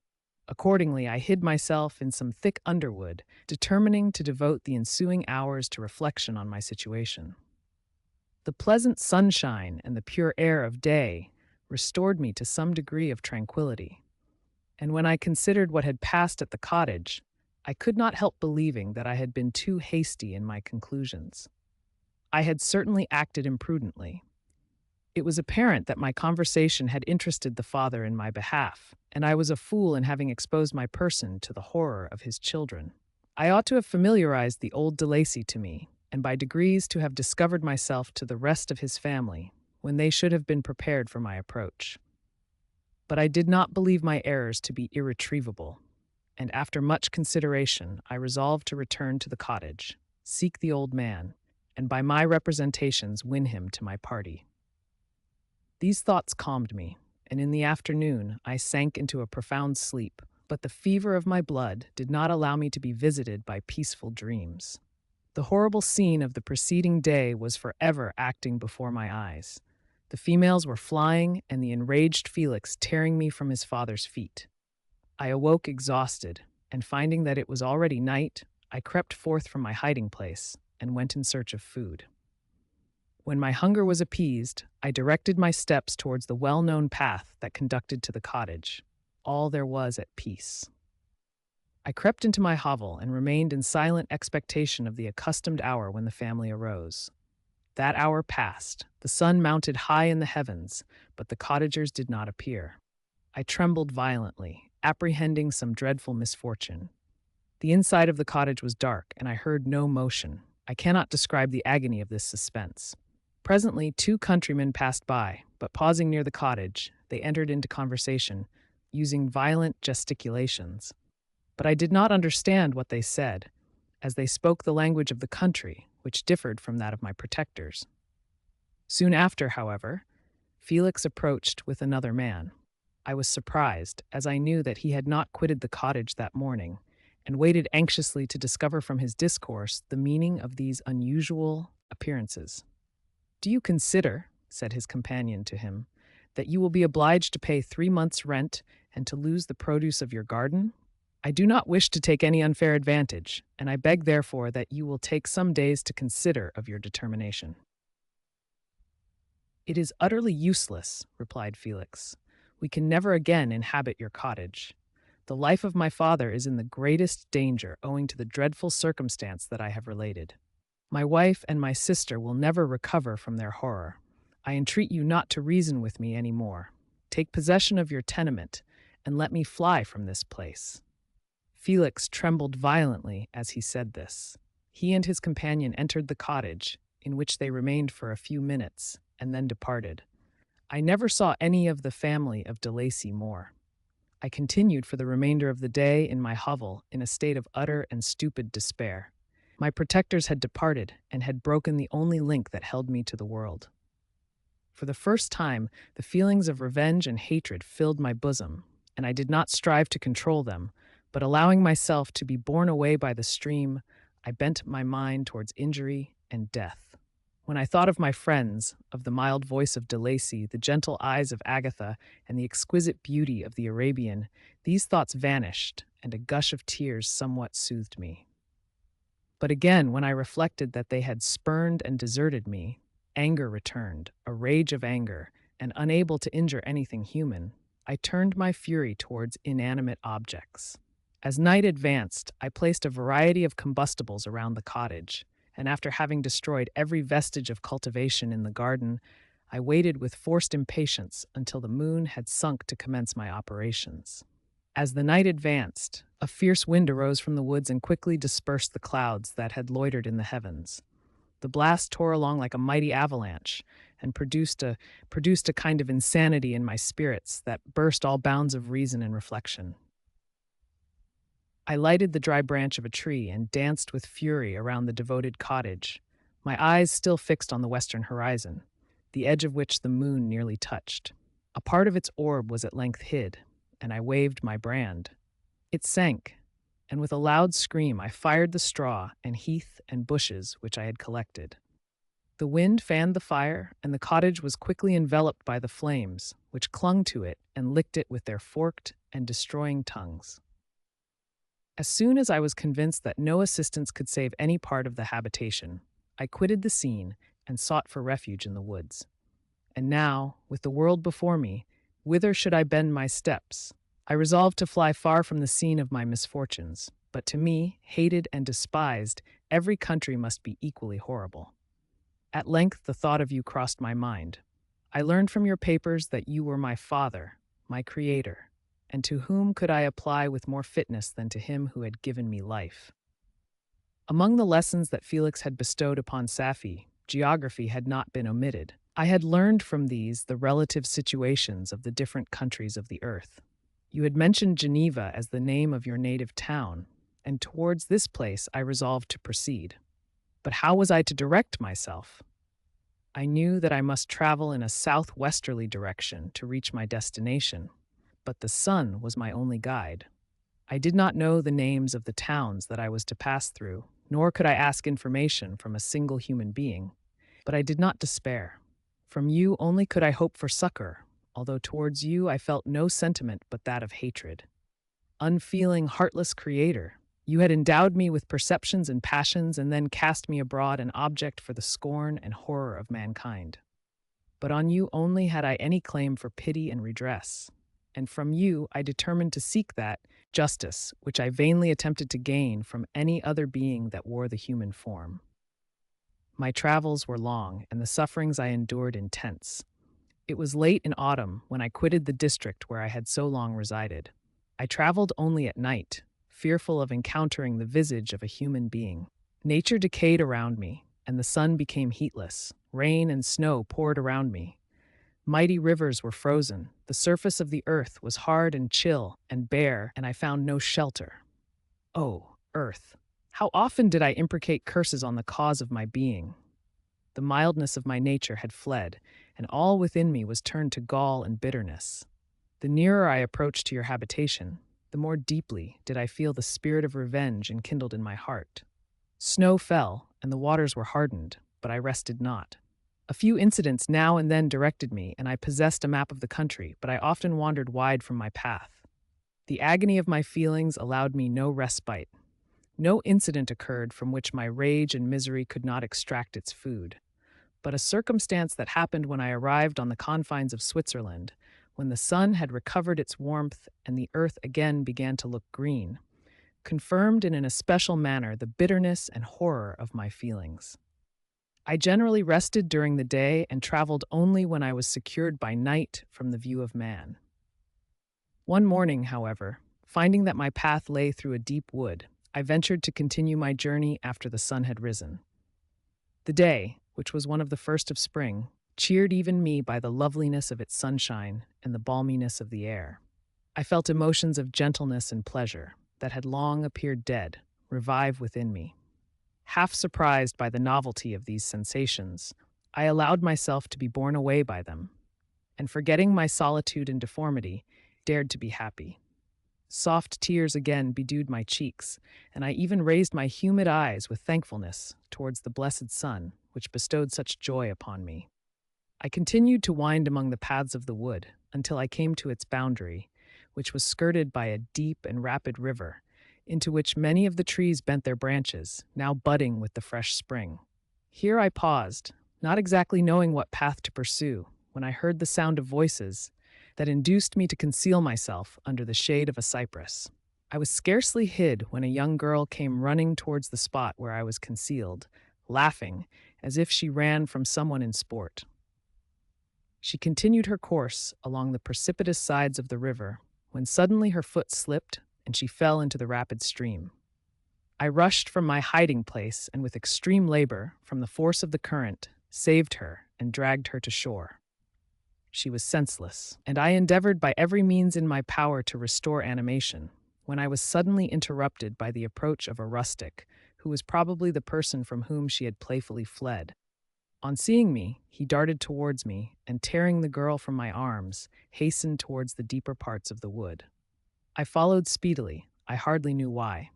Accordingly, I hid myself in some thick underwood, determining to devote the ensuing hours to reflection on my situation. The pleasant sunshine and the pure air of day restored me to some degree of tranquility, and when I considered what had passed at the cottage, I could not help believing that I had been too hasty in my conclusions. I had certainly acted imprudently. It was apparent that my conversation had interested the father in my behalf, and I was a fool in having exposed my person to the horror of his children. I ought to have familiarized the old de Lacy to me, and by degrees to have discovered myself to the rest of his family, when they should have been prepared for my approach. But I did not believe my errors to be irretrievable, and after much consideration I resolved to return to the cottage, seek the old man, and by my representations win him to my party. These thoughts calmed me, and in the afternoon I sank into a profound sleep, but the fever of my blood did not allow me to be visited by peaceful dreams. The horrible scene of the preceding day was forever acting before my eyes. The females were flying, and the enraged Felix tearing me from his father's feet. I awoke exhausted, and finding that it was already night, I crept forth from my hiding place and went in search of food. When my hunger was appeased, I directed my steps towards the well-known path that conducted to the cottage. All there was at peace. I crept into my hovel and remained in silent expectation of the accustomed hour when the family arose. That hour passed. The sun mounted high in the heavens, but the cottagers did not appear. I trembled violently, apprehending some dreadful misfortune. The inside of the cottage was dark, and I heard no motion. I cannot describe the agony of this suspense. Presently, two countrymen passed by, but pausing near the cottage, they entered into conversation, using violent gesticulations. But I did not understand what they said, as they spoke the language of the country, which differed from that of my protectors. Soon after, however, Felix approached with another man. I was surprised, as I knew that he had not quitted the cottage that morning, and waited anxiously to discover from his discourse the meaning of these unusual appearances. "Do you consider," said his companion to him, "that you will be obliged to pay 3 months' rent and to lose the produce of your garden? I do not wish to take any unfair advantage, and I beg therefore that you will take some days to consider of your determination." "It is utterly useless," replied Felix. "We can never again inhabit your cottage. The life of my father is in the greatest danger owing to the dreadful circumstance that I have related. My wife and my sister will never recover from their horror. I entreat you not to reason with me any more. Take possession of your tenement, and let me fly from this place." Felix trembled violently as he said this. He and his companion entered the cottage, in which they remained for a few minutes, and then departed. I never saw any of the family of de Lacy more. I continued for the remainder of the day in my hovel in a state of utter and stupid despair. My protectors had departed and had broken the only link that held me to the world. For the first time, the feelings of revenge and hatred filled my bosom, and I did not strive to control them, but allowing myself to be borne away by the stream, I bent my mind towards injury and death. When I thought of my friends, of the mild voice of de Lacy, the gentle eyes of Agatha, and the exquisite beauty of the Arabian, these thoughts vanished, and a gush of tears somewhat soothed me. But again, when I reflected that they had spurned and deserted me, anger returned, a rage of anger, and unable to injure anything human, I turned my fury towards inanimate objects. As night advanced, I placed a variety of combustibles around the cottage, and after having destroyed every vestige of cultivation in the garden, I waited with forced impatience until the moon had sunk to commence my operations. As the night advanced, a fierce wind arose from the woods and quickly dispersed the clouds that had loitered in the heavens. The blast tore along like a mighty avalanche and produced a kind of insanity in my spirits that burst all bounds of reason and reflection. I lighted the dry branch of a tree and danced with fury around the devoted cottage, my eyes still fixed on the western horizon, the edge of which the moon nearly touched. A part of its orb was at length hid, and I waved my brand. It sank, and with a loud scream I fired the straw and heath and bushes which I had collected. The wind fanned the fire, and the cottage was quickly enveloped by the flames, which clung to it and licked it with their forked and destroying tongues. As soon as I was convinced that no assistance could save any part of the habitation, I quitted the scene and sought for refuge in the woods. And now, with the world before me, whither should I bend my steps? I resolved to fly far from the scene of my misfortunes, but to me, hated and despised, every country must be equally horrible. At length the thought of you crossed my mind. I learned from your papers that you were my father, my creator, and to whom could I apply with more fitness than to him who had given me life? Among the lessons that Felix had bestowed upon Safie, geography had not been omitted. I had learned from these the relative situations of the different countries of the earth. You had mentioned Geneva as the name of your native town, and towards this place I resolved to proceed. But how was I to direct myself? I knew that I must travel in a southwesterly direction to reach my destination, but the sun was my only guide. I did not know the names of the towns that I was to pass through, nor could I ask information from a single human being. But I did not despair. From you only could I hope for succor, although towards you I felt no sentiment but that of hatred. Unfeeling, heartless creator, you had endowed me with perceptions and passions and then cast me abroad an object for the scorn and horror of mankind. But on you only had I any claim for pity and redress, and from you I determined to seek that justice which I vainly attempted to gain from any other being that wore the human form. My travels were long, and the sufferings I endured intense. It was late in autumn when I quitted the district where I had so long resided. I traveled only at night, fearful of encountering the visage of a human being. Nature decayed around me, and the sun became heatless. Rain and snow poured around me. Mighty rivers were frozen. The surface of the earth was hard and chill and bare, and I found no shelter. Oh, earth! How often did I imprecate curses on the cause of my being? The mildness of my nature had fled, and all within me was turned to gall and bitterness. The nearer I approached to your habitation, the more deeply did I feel the spirit of revenge enkindled in my heart. Snow fell, and the waters were hardened, but I rested not. A few incidents now and then directed me, and I possessed a map of the country, but I often wandered wide from my path. The agony of my feelings allowed me no respite. No incident occurred from which my rage and misery could not extract its food. But a circumstance that happened when I arrived on the confines of Switzerland, when the sun had recovered its warmth and the earth again began to look green, confirmed in an especial manner the bitterness and horror of my feelings. I generally rested during the day and traveled only when I was secured by night from the view of man. One morning, however, finding that my path lay through a deep wood, I ventured to continue my journey after the sun had risen. The day, which was one of the first of spring, cheered even me by the loveliness of its sunshine and the balminess of the air. I felt emotions of gentleness and pleasure that had long appeared dead revive within me. Half surprised by the novelty of these sensations, I allowed myself to be borne away by them, and forgetting my solitude and deformity, dared to be happy. Soft tears again bedewed my cheeks, and I even raised my humid eyes with thankfulness towards the blessed sun, which bestowed such joy upon me. I continued to wind among the paths of the wood until I came to its boundary, which was skirted by a deep and rapid river, into which many of the trees bent their branches, now budding with the fresh spring. Here I paused, not exactly knowing what path to pursue, when I heard the sound of voices that induced me to conceal myself under the shade of a cypress. I was scarcely hid when a young girl came running towards the spot where I was concealed, laughing as if she ran from someone in sport. She continued her course along the precipitous sides of the river, when suddenly her foot slipped and she fell into the rapid stream. I rushed from my hiding place and with extreme labor, from the force of the current, saved her and dragged her to shore. She was senseless, and I endeavored by every means in my power to restore animation. when I was suddenly interrupted by the approach of a rustic, who was probably the person from whom she had playfully fled. On seeing me, he darted towards me, and tearing the girl from my arms, hastened towards the deeper parts of the wood. I followed speedily, I hardly knew why.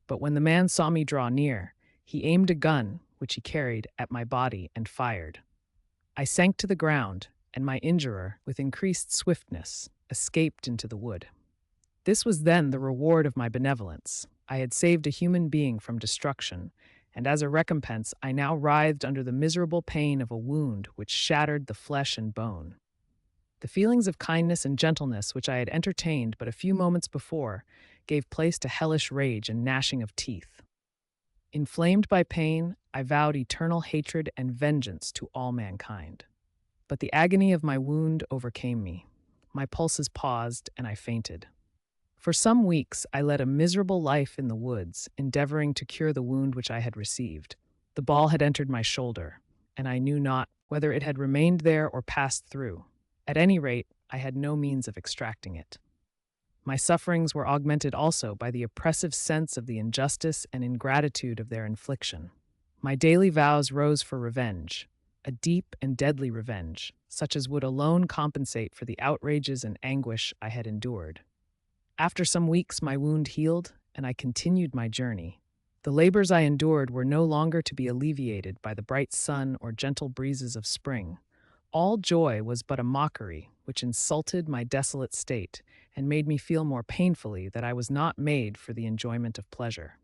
But when the man saw me draw near, he aimed a gun, which he carried, at my body and fired. I sank to the ground, and my injurer, with increased swiftness, escaped into the wood. This was then the reward of my benevolence. I had saved a human being from destruction, and as a recompense I now writhed under the miserable pain of a wound which shattered the flesh and bone. The feelings of kindness and gentleness which I had entertained but a few moments before gave place to hellish rage and gnashing of teeth. Inflamed by pain, I vowed eternal hatred and vengeance to all mankind. But the agony of my wound overcame me. My pulses paused, and I fainted. For some weeks, I led a miserable life in the woods, endeavoring to cure the wound which I had received. The ball had entered my shoulder, and I knew not whether it had remained there or passed through. At any rate, I had no means of extracting it. My sufferings were augmented also by the oppressive sense of the injustice and ingratitude of their infliction. My daily vows rose for revenge, a deep and deadly revenge, such as would alone compensate for the outrages and anguish I had endured. After some weeks, my wound healed, and I continued my journey. The labors I endured were no longer to be alleviated by the bright sun or gentle breezes of spring. All joy was but a mockery, which insulted my desolate state and made me feel more painfully that I was not made for the enjoyment of pleasure.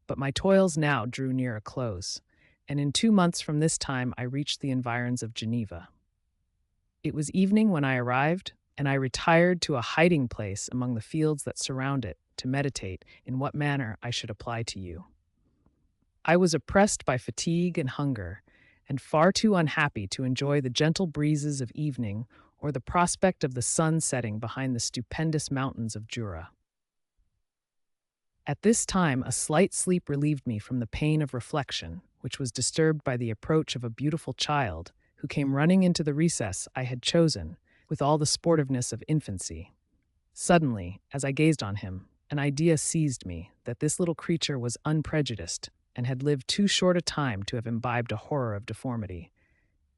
But my toils now drew near a close, and in 2 months from this time I reached the environs of Geneva. It was evening when I arrived, and I retired to a hiding place among the fields that surround it to meditate in what manner I should apply to you. I was oppressed by fatigue and hunger, and far too unhappy to enjoy the gentle breezes of evening or the prospect of the sun setting behind the stupendous mountains of Jura. At this time, a slight sleep relieved me from the pain of reflection, which was disturbed by the approach of a beautiful child who came running into the recess I had chosen with all the sportiveness of infancy. Suddenly, as I gazed on him, an idea seized me that this little creature was unprejudiced and had lived too short a time to have imbibed a horror of deformity.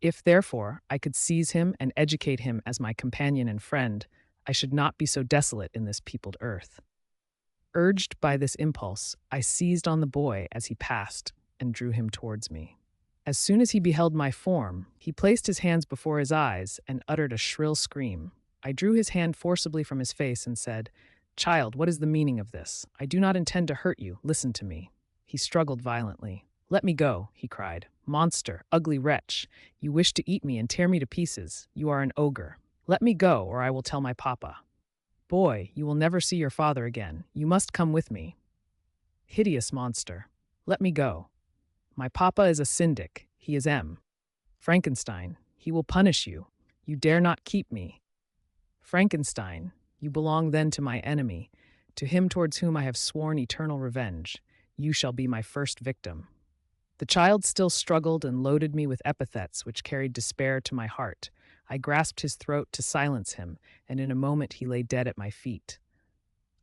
If, therefore, I could seize him and educate him as my companion and friend, I should not be so desolate in this peopled earth. Urged by this impulse, I seized on the boy as he passed and drew him towards me. As soon as he beheld my form, he placed his hands before his eyes and uttered a shrill scream. I drew his hand forcibly from his face and said, "Child, what is the meaning of this? I do not intend to hurt you. Listen to me." He struggled violently. "Let me go," he cried. "Monster, ugly wretch, you wish to eat me and tear me to pieces. You are an ogre. Let me go, or I will tell my papa." "Boy, you will never see your father again. You must come with me." "Hideous monster. Let me go. My papa is a syndic. He is M. Frankenstein. He will punish you. You dare not keep me. Frankenstein, you belong then to my enemy, to him towards whom I have sworn eternal revenge. You shall be my first victim." The child still struggled and loaded me with epithets which carried despair to my heart. I grasped his throat to silence him, and in a moment he lay dead at my feet.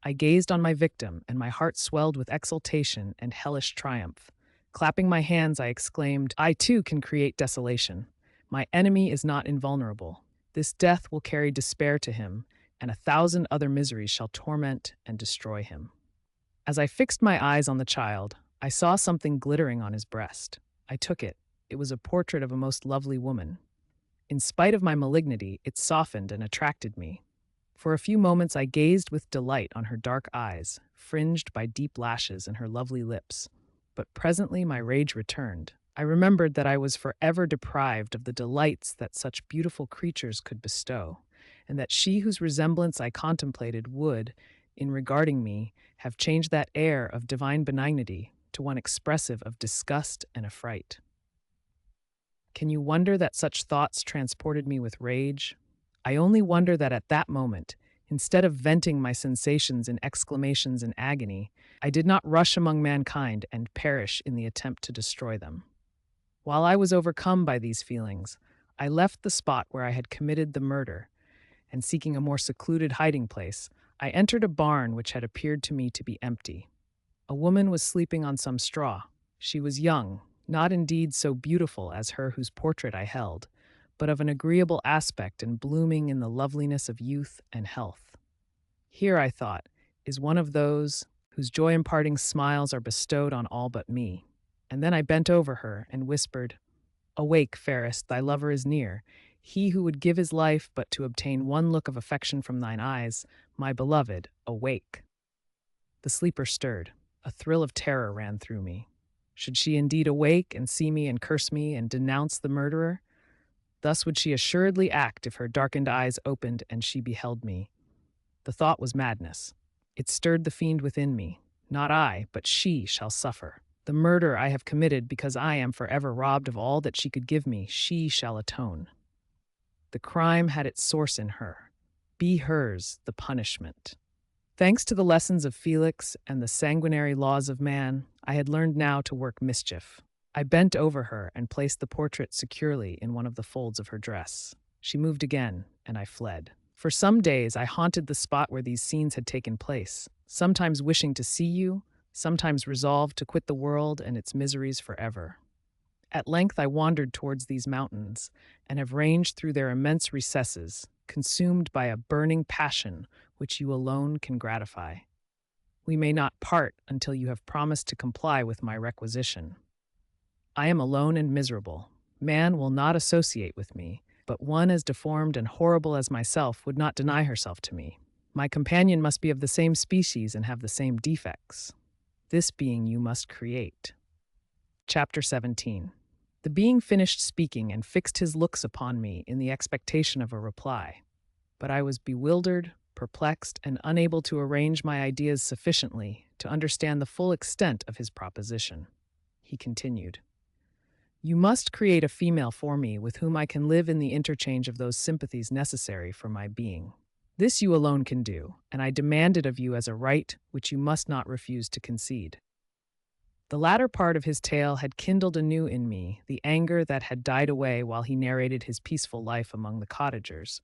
I gazed on my victim, and my heart swelled with exultation and hellish triumph. Clapping my hands, I exclaimed, "I too can create desolation. My enemy is not invulnerable. This death will carry despair to him, and 1,000 other miseries shall torment and destroy him." As I fixed my eyes on the child, I saw something glittering on his breast. I took it. It was a portrait of a most lovely woman. In spite of my malignity, it softened and attracted me. For a few moments I gazed with delight on her dark eyes, fringed by deep lashes, and her lovely lips. But presently my rage returned. I remembered that I was forever deprived of the delights that such beautiful creatures could bestow, and that she whose resemblance I contemplated would, in regarding me, have changed that air of divine benignity to one expressive of disgust and affright. Can you wonder that such thoughts transported me with rage? I only wonder that at that moment, instead of venting my sensations in exclamations and agony, I did not rush among mankind and perish in the attempt to destroy them. While I was overcome by these feelings, I left the spot where I had committed the murder, and seeking a more secluded hiding place, I entered a barn which had appeared to me to be empty. A woman was sleeping on some straw. She was young, not indeed so beautiful as her whose portrait I held, but of an agreeable aspect and blooming in the loveliness of youth and health. Here, I thought, is one of those whose joy-imparting smiles are bestowed on all but me. And then I bent over her and whispered, "Awake, fairest, thy lover is near. He who would give his life but to obtain one look of affection from thine eyes, my beloved, awake." The sleeper stirred. A thrill of terror ran through me. Should she indeed awake and see me and curse me and denounce the murderer? Thus would she assuredly act if her darkened eyes opened and she beheld me. The thought was madness. It stirred the fiend within me. Not I, but she shall suffer. The murder I have committed because I am forever robbed of all that she could give me, she shall atone. The crime had its source in her. Be hers the punishment. Thanks to the lessons of Felix and the sanguinary laws of man, I had learned now to work mischief. I bent over her and placed the portrait securely in one of the folds of her dress. She moved again, and I fled. For some days I haunted the spot where these scenes had taken place, sometimes wishing to see you, sometimes resolved to quit the world and its miseries forever. At length I wandered towards these mountains, and have ranged through their immense recesses, consumed by a burning passion which you alone can gratify. We may not part until you have promised to comply with my requisition. I am alone and miserable. Man will not associate with me, but one as deformed and horrible as myself would not deny herself to me. My companion must be of the same species and have the same defects. This being you must create. Chapter 17. The being finished speaking and fixed his looks upon me in the expectation of a reply. But I was bewildered, perplexed, and unable to arrange my ideas sufficiently to understand the full extent of his proposition. He continued, "You must create a female for me with whom I can live in the interchange of those sympathies necessary for my being. This you alone can do, and I demand it of you as a right which you must not refuse to concede." The latter part of his tale had kindled anew in me the anger that had died away while he narrated his peaceful life among the cottagers,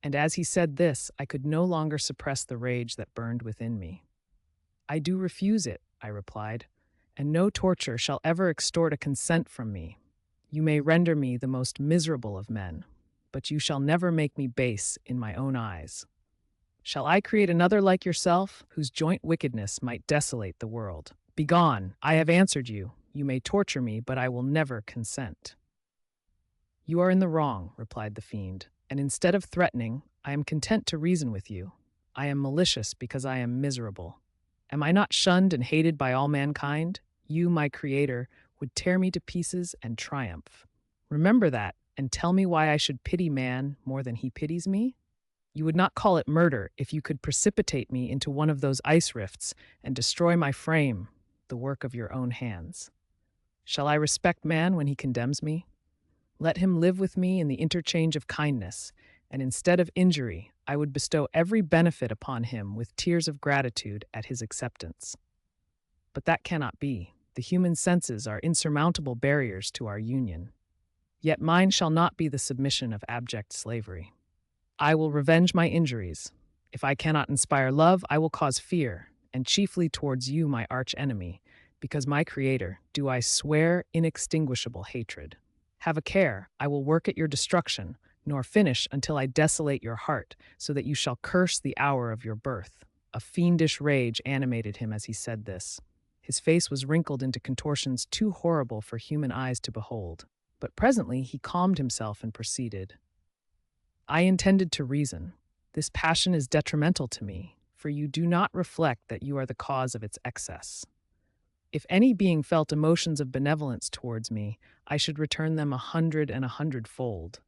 and as he said this, I could no longer suppress the rage that burned within me. "I do refuse it," I replied, "and no torture shall ever extort a consent from me. You may render me the most miserable of men, but you shall never make me base in my own eyes. Shall I create another like yourself, whose joint wickedness might desolate the world? Begone, I have answered you. You may torture me, but I will never consent." "You are in the wrong," replied the fiend, "and instead of threatening, I am content to reason with you. I am malicious because I am miserable. Am I not shunned and hated by all mankind? You, my creator, would tear me to pieces and triumph. Remember that, and tell me why I should pity man more than he pities me? You would not call it murder if you could precipitate me into one of those ice rifts and destroy my frame, the work of your own hands. Shall I respect man when he condemns me? Let him live with me in the interchange of kindness, and instead of injury, I would bestow every benefit upon him with tears of gratitude at his acceptance. But that cannot be. The human senses are insurmountable barriers to our union. Yet mine shall not be the submission of abject slavery. I will revenge my injuries. If I cannot inspire love, I will cause fear, and chiefly towards you, my arch-enemy, because my creator, do I swear inextinguishable hatred. Have a care, I will work at your destruction, nor finish until I desolate your heart, so that you shall curse the hour of your birth." A fiendish rage animated him as he said this. His face was wrinkled into contortions too horrible for human eyes to behold. But presently he calmed himself and proceeded. "I intended to reason. This passion is detrimental to me, for you do not reflect that you are the cause of its excess. If any being felt emotions of benevolence towards me, I should return them 100 and 100-fold.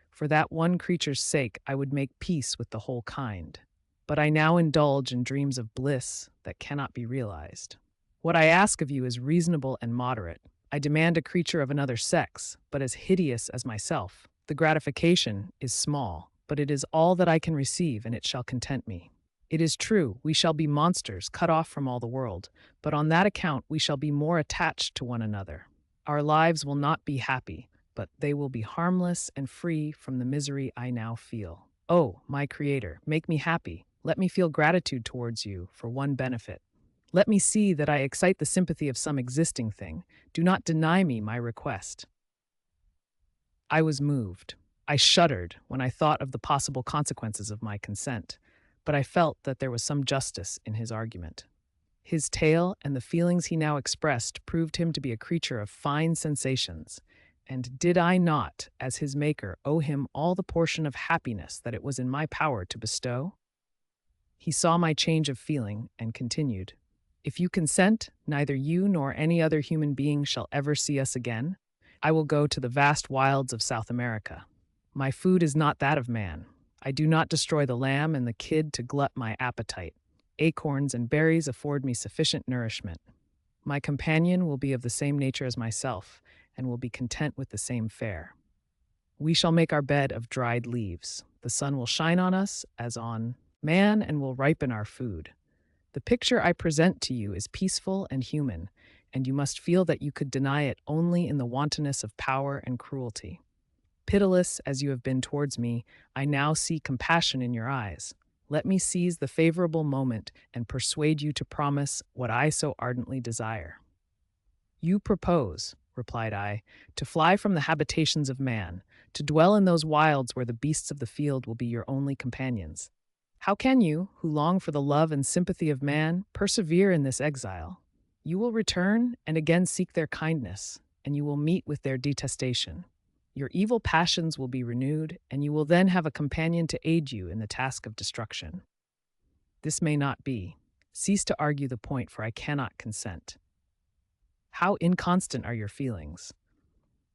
For that one creature's sake, I would make peace with the whole kind. But I now indulge in dreams of bliss that cannot be realized. What I ask of you is reasonable and moderate. I demand a creature of another sex, but as hideous as myself. The gratification is small, but it is all that I can receive, and it shall content me. It is true, we shall be monsters, cut off from all the world, but on that account we shall be more attached to one another. Our lives will not be happy, but they will be harmless and free from the misery I now feel. Oh, my creator, make me happy. Let me feel gratitude towards you for one benefit. Let me see that I excite the sympathy of some existing thing. Do not deny me my request." I was moved. I shuddered when I thought of the possible consequences of my consent, but I felt that there was some justice in his argument. His tale and the feelings he now expressed proved him to be a creature of fine sensations, and did I not, as his maker, owe him all the portion of happiness that it was in my power to bestow? He saw my change of feeling and continued, "If you consent, neither you nor any other human being shall ever see us again. I will go to the vast wilds of South America. My food is not that of man. I do not destroy the lamb and the kid to glut my appetite. Acorns and berries afford me sufficient nourishment. My companion will be of the same nature as myself, and will be content with the same fare. We shall make our bed of dried leaves. The sun will shine on us as on man and will ripen our food. The picture I present to you is peaceful and human, and you must feel that you could deny it only in the wantonness of power and cruelty. Pitiless as you have been towards me, I now see compassion in your eyes. Let me seize the favorable moment and persuade you to promise what I so ardently desire." "You propose," replied I, "to fly from the habitations of man, to dwell in those wilds where the beasts of the field will be your only companions. How can you, who long for the love and sympathy of man, persevere in this exile? You will return and again seek their kindness, and you will meet with their detestation. Your evil passions will be renewed, and you will then have a companion to aid you in the task of destruction. This may not be. Cease to argue the point, for I cannot consent. How inconstant are your feelings!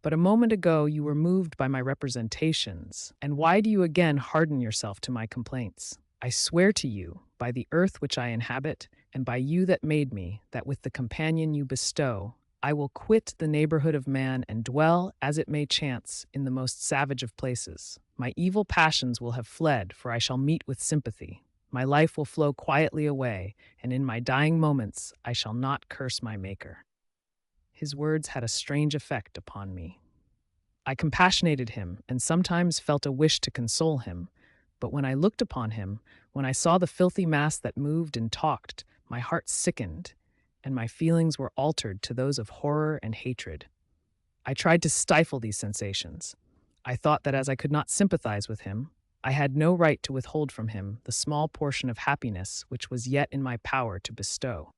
But a moment ago you were moved by my representations, and why do you again harden yourself to my complaints? I swear to you, by the earth which I inhabit, and by you that made me, that with the companion you bestow, I will quit the neighborhood of man and dwell, as it may chance, in the most savage of places. My evil passions will have fled, for I shall meet with sympathy. My life will flow quietly away, and in my dying moments I shall not curse my Maker." His words had a strange effect upon me. I compassionated him and sometimes felt a wish to console him, but when I looked upon him, when I saw the filthy mass that moved and talked, my heart sickened, and my feelings were altered to those of horror and hatred. I tried to stifle these sensations. I thought that as I could not sympathize with him, I had no right to withhold from him the small portion of happiness which was yet in my power to bestow.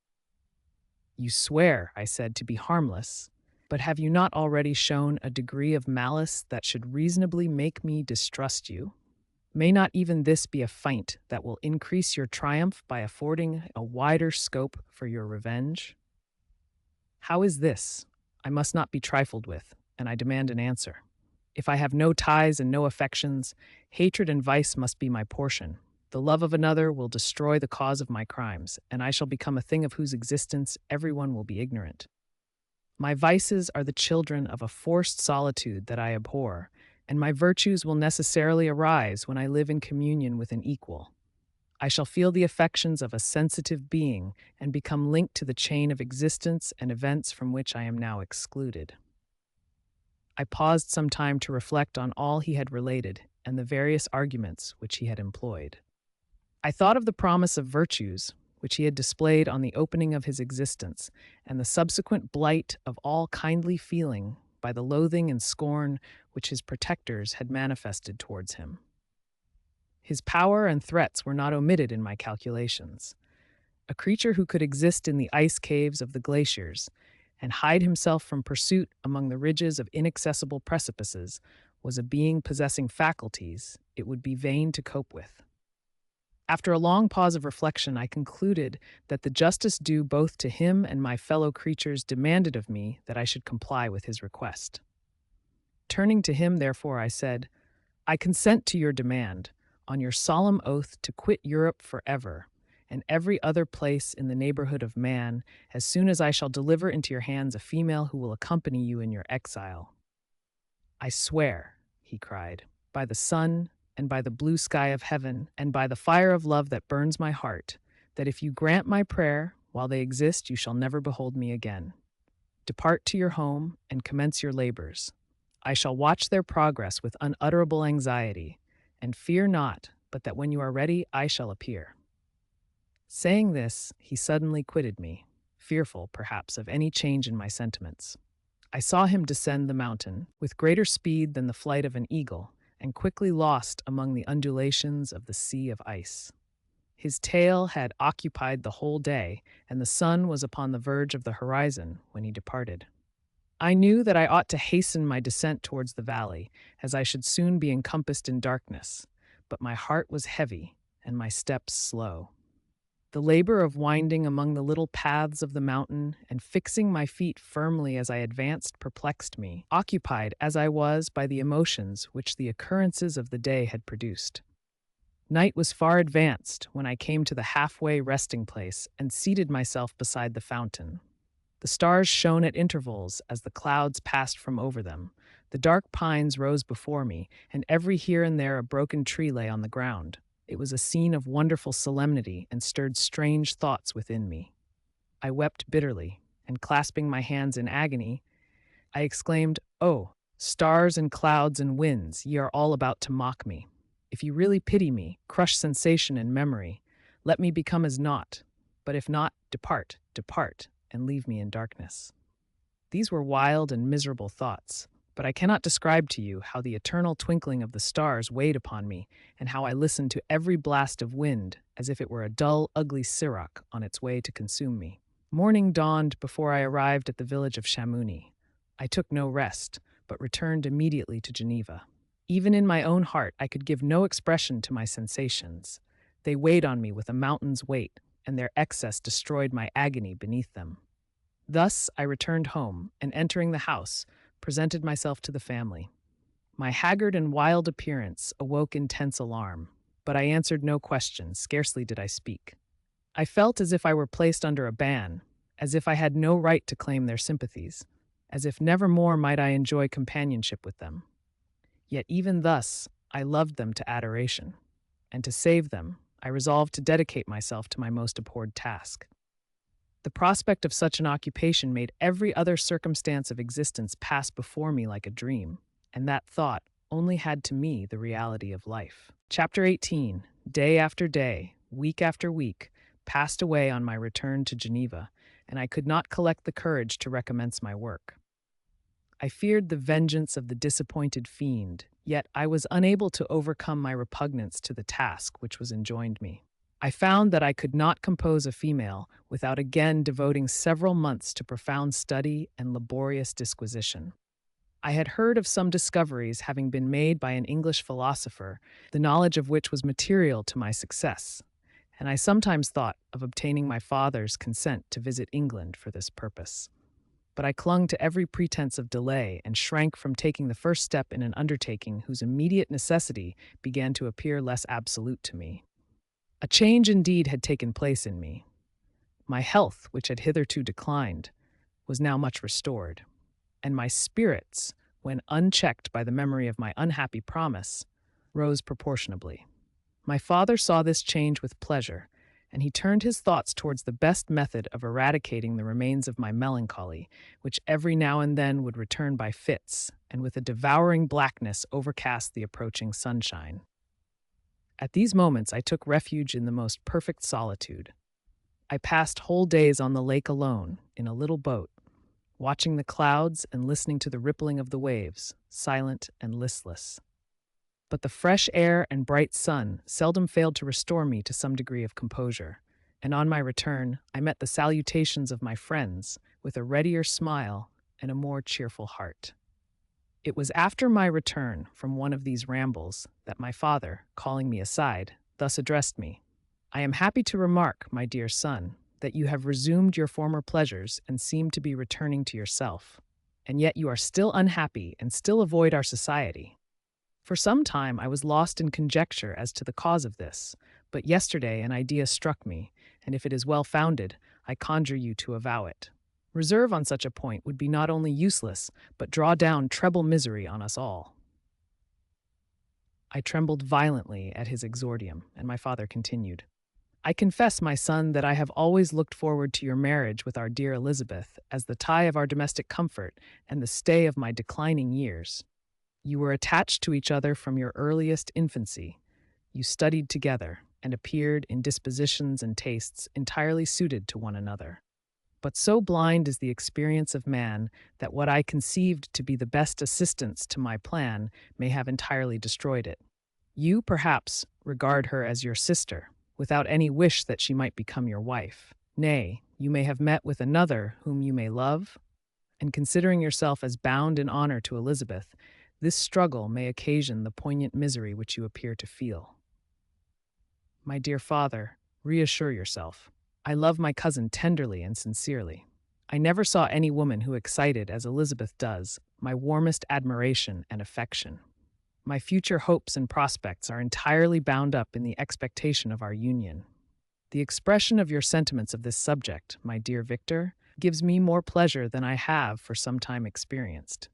"You swear," I said, "to be harmless, but have you not already shown a degree of malice that should reasonably make me distrust you? May not even this be a feint that will increase your triumph by affording a wider scope for your revenge?" "How is this? I must not be trifled with, and I demand an answer. If I have no ties and no affections, hatred and vice must be my portion. The love of another will destroy the cause of my crimes, and I shall become a thing of whose existence everyone will be ignorant. My vices are the children of a forced solitude that I abhor, and my virtues will necessarily arise when I live in communion with an equal. I shall feel the affections of a sensitive being and become linked to the chain of existence and events from which I am now excluded." I paused some time to reflect on all he had related and the various arguments which he had employed. I thought of the promise of virtues which he had displayed on the opening of his existence, and the subsequent blight of all kindly feeling by the loathing and scorn which his protectors had manifested towards him. His power and threats were not omitted in my calculations. A creature who could exist in the ice caves of the glaciers and hide himself from pursuit among the ridges of inaccessible precipices was a being possessing faculties it would be vain to cope with. After a long pause of reflection, I concluded that the justice due both to him and my fellow creatures demanded of me that I should comply with his request. Turning to him, therefore, I said, "I consent to your demand, on your solemn oath to quit Europe forever, and every other place in the neighborhood of man, as soon as I shall deliver into your hands a female who will accompany you in your exile." "I swear," he cried, "by the sun, and by the blue sky of heaven, and by the fire of love that burns my heart, that if you grant my prayer, while they exist you shall never behold me again. Depart to your home and commence your labors. I shall watch their progress with unutterable anxiety, and fear not but that when you are ready I shall appear." Saying this, he suddenly quitted me, fearful, perhaps, of any change in my sentiments. I saw him descend the mountain with greater speed than the flight of an eagle, and quickly lost among the undulations of the sea of ice. His tale had occupied the whole day, and the sun was upon the verge of the horizon when he departed. I knew that I ought to hasten my descent towards the valley, as I should soon be encompassed in darkness, but my heart was heavy and my steps slow. The labor of winding among the little paths of the mountain and fixing my feet firmly as I advanced perplexed me, occupied as I was by the emotions which the occurrences of the day had produced. Night was far advanced when I came to the halfway resting place and seated myself beside the fountain. The stars shone at intervals as the clouds passed from over them. The dark pines rose before me, and every here and there a broken tree lay on the ground. It was a scene of wonderful solemnity and stirred strange thoughts within me. I wept bitterly, and clasping my hands in agony, I exclaimed, "Oh, stars and clouds and winds, ye are all about to mock me. If you really pity me, crush sensation and memory. Let me become as naught. But if not, depart, depart, and leave me in darkness." These were wild and miserable thoughts, but I cannot describe to you how the eternal twinkling of the stars weighed upon me, and how I listened to every blast of wind as if it were a dull, ugly siroc on its way to consume me. Morning dawned before I arrived at the village of Chamouni. I took no rest, but returned immediately to Geneva. Even in my own heart, I could give no expression to my sensations. They weighed on me with a mountain's weight, and their excess destroyed my agony beneath them. Thus I returned home, and entering the house, presented myself to the family. My haggard and wild appearance awoke intense alarm, but I answered no questions, scarcely did I speak. I felt as if I were placed under a ban, as if I had no right to claim their sympathies, as if never more might I enjoy companionship with them. Yet even thus, I loved them to adoration, and to save them, I resolved to dedicate myself to my most abhorred task. The prospect of such an occupation made every other circumstance of existence pass before me like a dream, and that thought only had to me the reality of life. Chapter 18. Day after day, week after week, passed away on my return to Geneva, and I could not collect the courage to recommence my work. I feared the vengeance of the disappointed fiend, yet I was unable to overcome my repugnance to the task which was enjoined me. I found that I could not compose a female without again devoting several months to profound study and laborious disquisition. I had heard of some discoveries having been made by an English philosopher, the knowledge of which was material to my success, and I sometimes thought of obtaining my father's consent to visit England for this purpose. But I clung to every pretense of delay and shrank from taking the first step in an undertaking whose immediate necessity began to appear less absolute to me. A change indeed had taken place in me. My health, which had hitherto declined, was now much restored, and my spirits, when unchecked by the memory of my unhappy promise, rose proportionably. My father saw this change with pleasure, and he turned his thoughts towards the best method of eradicating the remains of my melancholy, which every now and then would return by fits, and with a devouring blackness overcast the approaching sunshine. At these moments I took refuge in the most perfect solitude. I passed whole days on the lake alone, in a little boat, watching the clouds and listening to the rippling of the waves, silent and listless. But the fresh air and bright sun seldom failed to restore me to some degree of composure, and on my return I met the salutations of my friends with a readier smile and a more cheerful heart. It was after my return from one of these rambles that my father, calling me aside, thus addressed me. "I am happy to remark, my dear son, that you have resumed your former pleasures and seem to be returning to yourself. And yet you are still unhappy and still avoid our society. For some time I was lost in conjecture as to the cause of this, but yesterday an idea struck me, and if it is well founded, I conjure you to avow it. Reserve on such a point would be not only useless, but draw down treble misery on us all." I trembled violently at his exordium, and my father continued, "I confess, my son, that I have always looked forward to your marriage with our dear Elizabeth as the tie of our domestic comfort and the stay of my declining years. You were attached to each other from your earliest infancy. You studied together, and appeared in dispositions and tastes entirely suited to one another. But so blind is the experience of man that what I conceived to be the best assistance to my plan may have entirely destroyed it. You, perhaps, regard her as your sister, without any wish that she might become your wife. Nay, you may have met with another whom you may love, and considering yourself as bound in honor to Elizabeth, this struggle may occasion the poignant misery which you appear to feel. My dear father, reassure yourself. I love my cousin tenderly and sincerely. I never saw any woman who excited, as Elizabeth does, my warmest admiration and affection. My future hopes and prospects are entirely bound up in the expectation of our union. The expression of your sentiments of this subject, my dear Victor, gives me more pleasure than I have for some time experienced.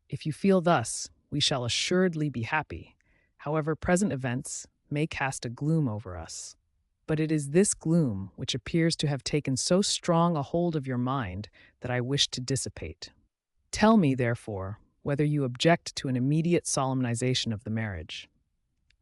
If you feel thus, we shall assuredly be happy. However, present events may cast a gloom over us. But it is this gloom which appears to have taken so strong a hold of your mind that I wish to dissipate. Tell me, therefore, whether you object to an immediate solemnization of the marriage.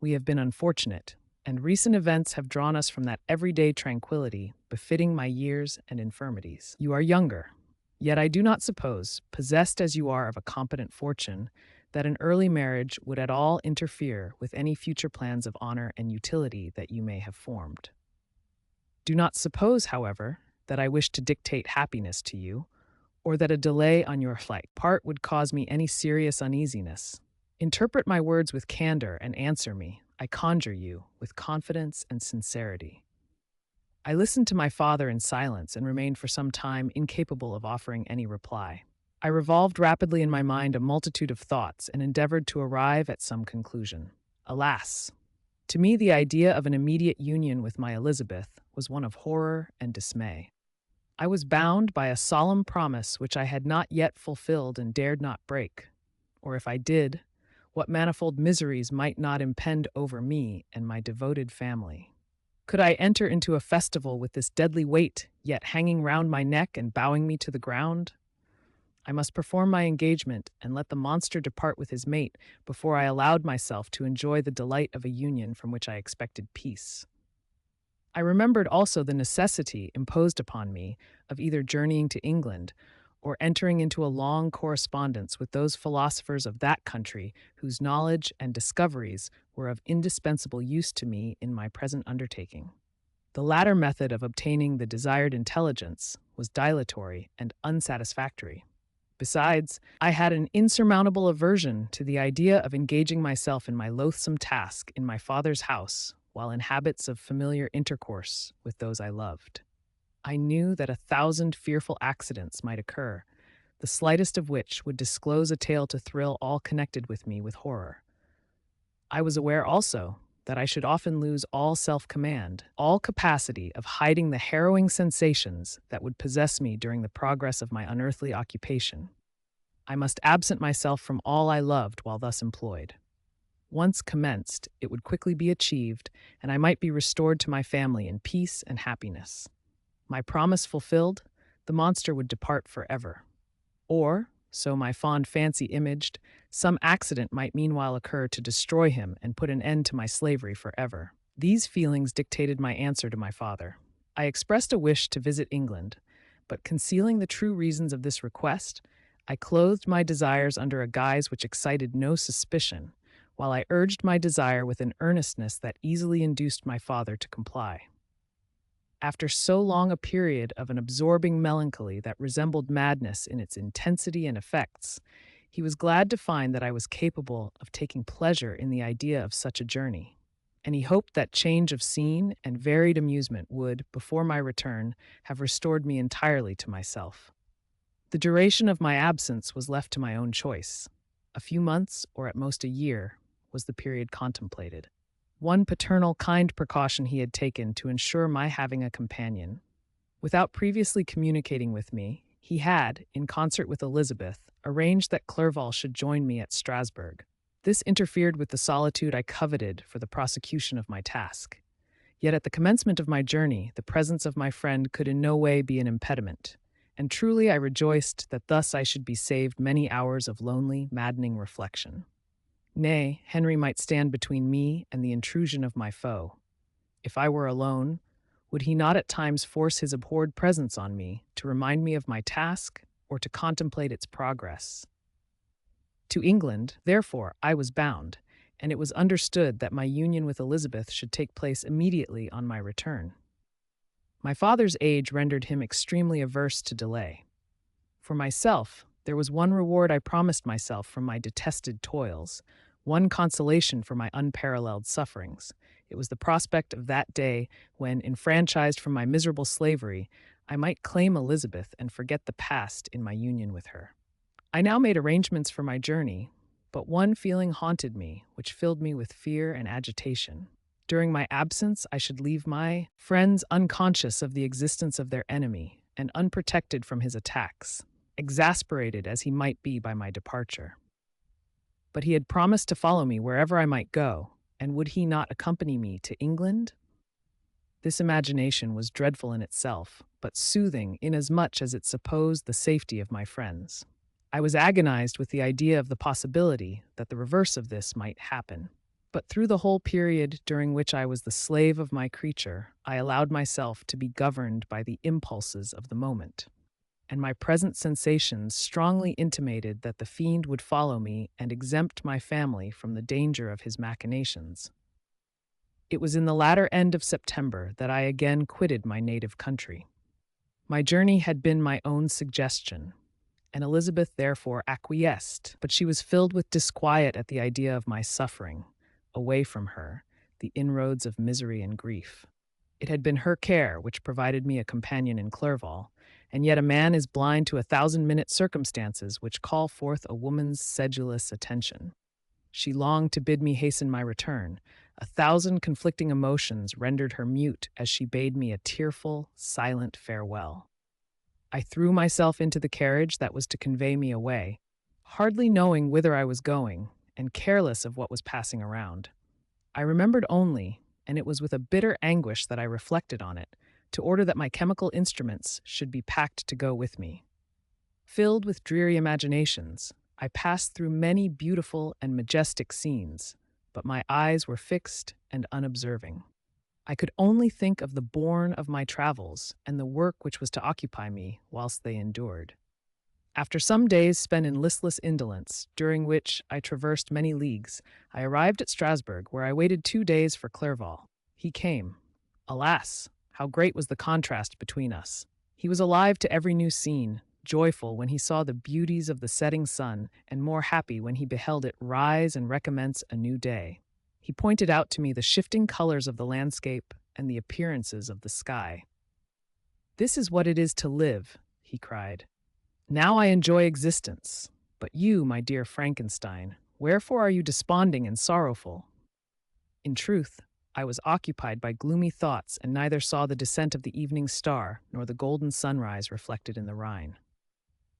We have been unfortunate, and recent events have drawn us from that everyday tranquility befitting my years and infirmities. You are younger, yet I do not suppose, possessed as you are of a competent fortune, that an early marriage would at all interfere with any future plans of honor and utility that you may have formed. Do not suppose, however, that I wish to dictate happiness to you, or that a delay on your flight part would cause me any serious uneasiness. Interpret my words with candor and answer me, I conjure you, with confidence and sincerity. I listened to my father in silence and remained for some time incapable of offering any reply. I revolved rapidly in my mind a multitude of thoughts and endeavored to arrive at some conclusion. Alas! To me, the idea of an immediate union with my Elizabeth was one of horror and dismay. I was bound by a solemn promise which I had not yet fulfilled and dared not break. Or if I did, what manifold miseries might not impend over me and my devoted family? Could I enter into a festival with this deadly weight, yet hanging round my neck and bowing me to the ground? I must perform my engagement and let the monster depart with his mate before I allowed myself to enjoy the delight of a union from which I expected peace. I remembered also the necessity imposed upon me of either journeying to England or entering into a long correspondence with those philosophers of that country whose knowledge and discoveries were of indispensable use to me in my present undertaking. The latter method of obtaining the desired intelligence was dilatory and unsatisfactory. Besides, I had an insurmountable aversion to the idea of engaging myself in my loathsome task in my father's house while in habits of familiar intercourse with those I loved. I knew that 1,000 fearful accidents might occur, the slightest of which would disclose a tale to thrill all connected with me with horror. I was aware also that I should often lose all self-command, all capacity of hiding the harrowing sensations that would possess me during the progress of my unearthly occupation. I must absent myself from all I loved while thus employed. Once commenced, it would quickly be achieved, and I might be restored to my family in peace and happiness. My promise fulfilled, the monster would depart forever. Or, so my fond fancy imaged, some accident might meanwhile occur to destroy him and put an end to my slavery forever. These feelings dictated my answer to my father. I expressed a wish to visit England, but concealing the true reasons of this request, I clothed my desires under a guise which excited no suspicion, while I urged my desire with an earnestness that easily induced my father to comply. After so long a period of an absorbing melancholy that resembled madness in its intensity and effects, he was glad to find that I was capable of taking pleasure in the idea of such a journey, and he hoped that change of scene and varied amusement would, before my return, have restored me entirely to myself. The duration of my absence was left to my own choice. A few months, or at most a year, was the period contemplated. One paternal kind precaution he had taken to ensure my having a companion. Without previously communicating with me, he had, in concert with Elizabeth, arranged that Clerval should join me at Strasbourg. This interfered with the solitude I coveted for the prosecution of my task. Yet at the commencement of my journey, the presence of my friend could in no way be an impediment, and truly I rejoiced that thus I should be saved many hours of lonely, maddening reflection. Nay, Henry might stand between me and the intrusion of my foe. If I were alone, would he not at times force his abhorred presence on me to remind me of my task or to contemplate its progress? To England, therefore, I was bound, and it was understood that my union with Elizabeth should take place immediately on my return. My father's age rendered him extremely averse to delay. For myself, there was one reward I promised myself from my detested toils, one consolation for my unparalleled sufferings. It was the prospect of that day when, enfranchised from my miserable slavery, I might claim Elizabeth and forget the past in my union with her. I now made arrangements for my journey, but one feeling haunted me, which filled me with fear and agitation. During my absence, I should leave my friends unconscious of the existence of their enemy and unprotected from his attacks, exasperated as he might be by my departure. But he had promised to follow me wherever I might go, and would he not accompany me to England? This imagination was dreadful in itself, but soothing inasmuch as it supposed the safety of my friends. I was agonized with the idea of the possibility that the reverse of this might happen. But through the whole period during which I was the slave of my creature, I allowed myself to be governed by the impulses of the moment, and my present sensations strongly intimated that the fiend would follow me and exempt my family from the danger of his machinations. It was in the latter end of September that I again quitted my native country. My journey had been my own suggestion, and Elizabeth therefore acquiesced, but she was filled with disquiet at the idea of my suffering, away from her, the inroads of misery and grief. It had been her care which provided me a companion in Clerval, and yet a man is blind to 1,000-minute circumstances which call forth a woman's sedulous attention. She longed to bid me hasten my return. 1,000 conflicting emotions rendered her mute as she bade me a tearful, silent farewell. I threw myself into the carriage that was to convey me away, hardly knowing whither I was going, and careless of what was passing around. I remembered only, and it was with a bitter anguish that I reflected on it, to order that my chemical instruments should be packed to go with me. Filled with dreary imaginations, I passed through many beautiful and majestic scenes, but my eyes were fixed and unobserving. I could only think of the bourne of my travels and the work which was to occupy me whilst they endured. After some days spent in listless indolence, during which I traversed many leagues, I arrived at Strasbourg, where I waited 2 days for Clerval. He came. Alas, how great was the contrast between us! He was alive to every new scene, joyful when he saw the beauties of the setting sun, and more happy when he beheld it rise and recommence a new day. He pointed out to me the shifting colors of the landscape and the appearances of the sky. "This is what it is to live," he cried. "Now I enjoy existence. But you, my dear Frankenstein, wherefore are you desponding and sorrowful?" In truth, I was occupied by gloomy thoughts and neither saw the descent of the evening star nor the golden sunrise reflected in the Rhine.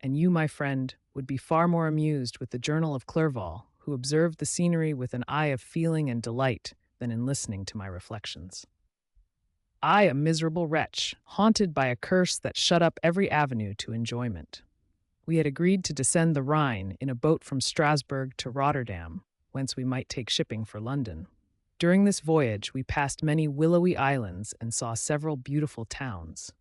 And you, my friend, would be far more amused with the journal of Clerval, who observed the scenery with an eye of feeling and delight, than in listening to my reflections. I, a miserable wretch, haunted by a curse that shut up every avenue to enjoyment. We had agreed to descend the Rhine in a boat from Strasbourg to Rotterdam, whence we might take shipping for London. During this voyage, we passed many willowy islands and saw several beautiful towns.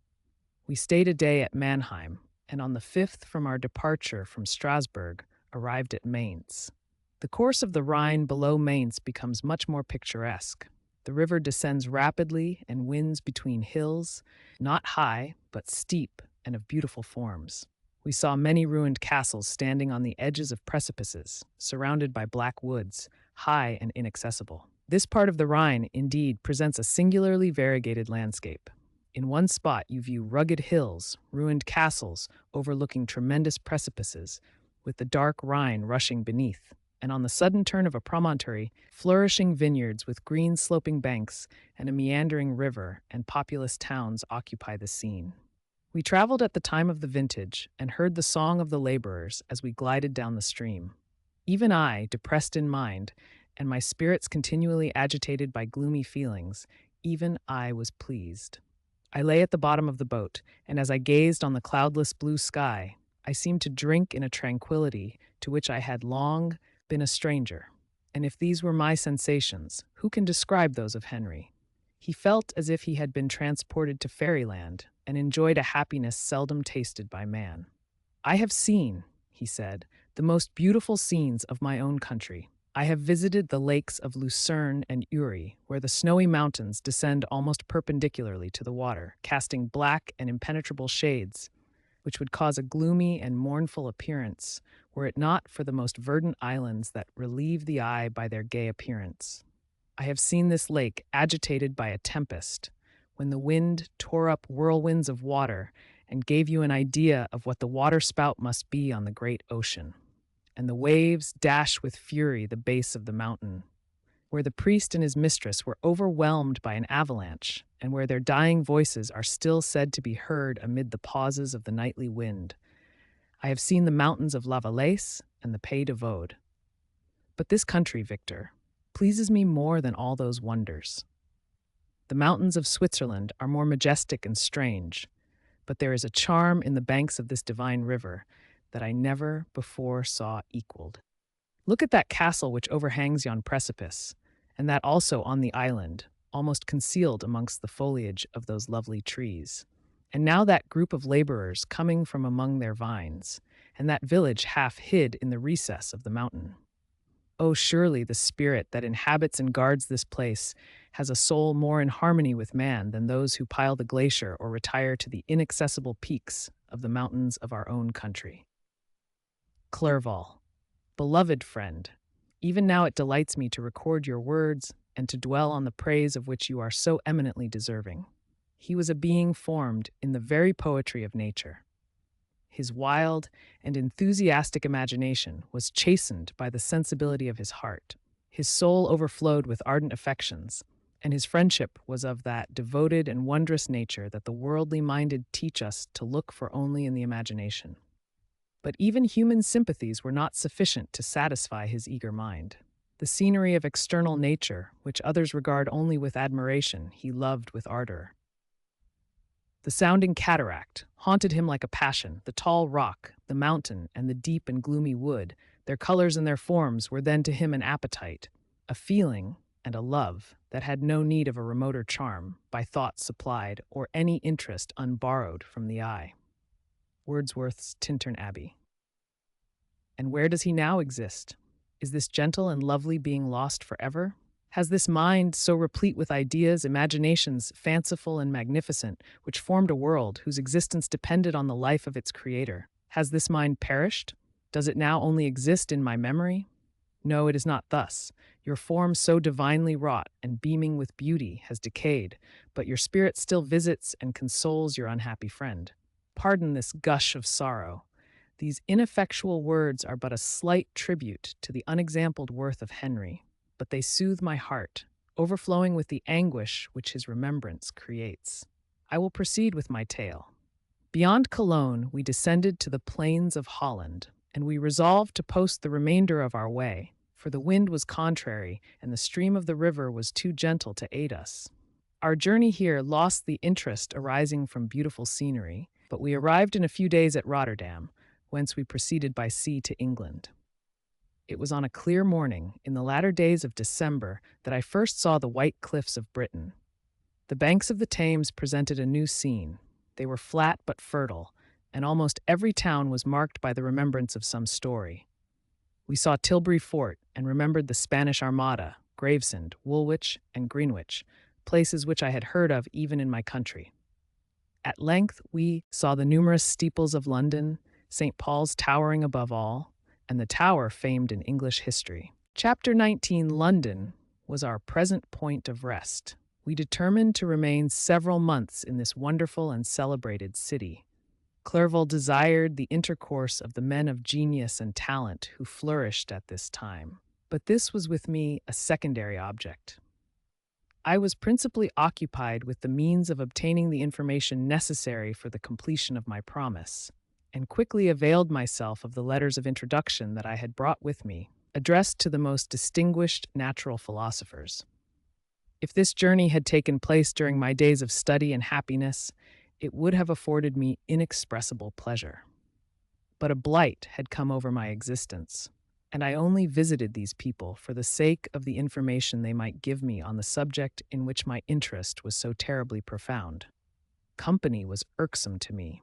We stayed a day at Mannheim, and on the 5th from our departure from Strasbourg, arrived at Mainz. The course of the Rhine below Mainz becomes much more picturesque. The river descends rapidly and winds between hills, not high, but steep and of beautiful forms. We saw many ruined castles standing on the edges of precipices, surrounded by black woods, high and inaccessible. This part of the Rhine, indeed, presents a singularly variegated landscape. In one spot you view rugged hills, ruined castles overlooking tremendous precipices, with the dark Rhine rushing beneath, and on the sudden turn of a promontory, flourishing vineyards with green sloping banks and a meandering river and populous towns occupy the scene. We traveled at the time of the vintage and heard the song of the laborers as we glided down the stream. Even I, depressed in mind, and my spirits continually agitated by gloomy feelings, even I was pleased. I lay at the bottom of the boat, and as I gazed on the cloudless blue sky, I seemed to drink in a tranquility to which I had long been a stranger. And if these were my sensations, who can describe those of Henry? He felt as if he had been transported to fairyland and enjoyed a happiness seldom tasted by man. "I have seen," he said, "the most beautiful scenes of my own country. I have visited the lakes of Lucerne and Uri, where the snowy mountains descend almost perpendicularly to the water, casting black and impenetrable shades, which would cause a gloomy and mournful appearance were it not for the most verdant islands that relieve the eye by their gay appearance. I have seen this lake agitated by a tempest, when the wind tore up whirlwinds of water and gave you an idea of what the waterspout must be on the great ocean. And the waves dash with fury the base of the mountain, where the priest and his mistress were overwhelmed by an avalanche, and where their dying voices are still said to be heard amid the pauses of the nightly wind. I have seen the mountains of La Valais and the Pays de Vaud. But this country, Victor, pleases me more than all those wonders. The mountains of Switzerland are more majestic and strange, but there is a charm in the banks of this divine river that I never before saw equaled. Look at that castle which overhangs yon precipice, and that also on the island, almost concealed amongst the foliage of those lovely trees. And now that group of laborers coming from among their vines, and that village half hid in the recess of the mountain. Oh, surely the spirit that inhabits and guards this place has a soul more in harmony with man than those who pile the glacier or retire to the inaccessible peaks of the mountains of our own country. Clerval, beloved friend, even now it delights me to record your words and to dwell on the praise of which you are so eminently deserving. He was a being formed in the very poetry of nature. His wild and enthusiastic imagination was chastened by the sensibility of his heart. His soul overflowed with ardent affections, and his friendship was of that devoted and wondrous nature that the worldly minded teach us to look for only in the imagination. But even human sympathies were not sufficient to satisfy his eager mind. The scenery of external nature, which others regard only with admiration, he loved with ardor. The sounding cataract haunted him like a passion. The tall rock, the mountain, and the deep and gloomy wood, their colors and their forms were then to him an appetite, a feeling, and a love that had no need of a remoter charm, by thought supplied, or any interest unborrowed from the eye. Wordsworth's Tintern Abbey. And where does he now exist? Is this gentle and lovely being lost forever? Has this mind, so replete with ideas, imaginations, fanciful and magnificent, which formed a world whose existence depended on the life of its creator, has this mind perished? Does it now only exist in my memory? No, it is not thus. Your form so divinely wrought and beaming with beauty has decayed, but your spirit still visits and consoles your unhappy friend. Pardon this gush of sorrow. These ineffectual words are but a slight tribute to the unexampled worth of Henry, but they soothe my heart, overflowing with the anguish which his remembrance creates. I will proceed with my tale. Beyond Cologne, we descended to the plains of Holland, and we resolved to post the remainder of our way, for the wind was contrary and the stream of the river was too gentle to aid us. Our journey here lost the interest arising from beautiful scenery, but we arrived in a few days at Rotterdam, whence we proceeded by sea to England. It was on a clear morning, in the latter days of December, that I first saw the white cliffs of Britain. The banks of the Thames presented a new scene. They were flat but fertile, and almost every town was marked by the remembrance of some story. We saw Tilbury Fort and remembered the Spanish Armada, Gravesend, Woolwich, and Greenwich, places which I had heard of even in my country. At length we saw the numerous steeples of London, St. Paul's towering above all, and the tower famed in English history. Chapter 19, London, was our present point of rest. We determined to remain several months in this wonderful and celebrated city. Clerval desired the intercourse of the men of genius and talent who flourished at this time, but this was with me a secondary object. I was principally occupied with the means of obtaining the information necessary for the completion of my promise, and quickly availed myself of the letters of introduction that I had brought with me, addressed to the most distinguished natural philosophers. If this journey had taken place during my days of study and happiness, it would have afforded me inexpressible pleasure. But a blight had come over my existence, and I only visited these people for the sake of the information they might give me on the subject in which my interest was so terribly profound. Company was irksome to me.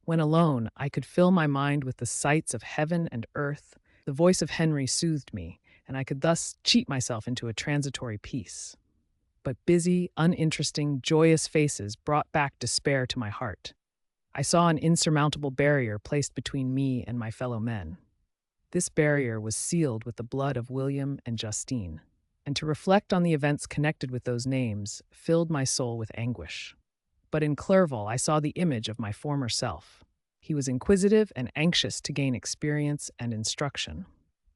When alone, I could fill my mind with the sights of heaven and earth. The voice of Henry soothed me, and I could thus cheat myself into a transitory peace. But busy, uninteresting, joyous faces brought back despair to my heart. I saw an insurmountable barrier placed between me and my fellow men. This barrier was sealed with the blood of William and Justine, and to reflect on the events connected with those names filled my soul with anguish. But in Clerval, I saw the image of my former self. He was inquisitive and anxious to gain experience and instruction.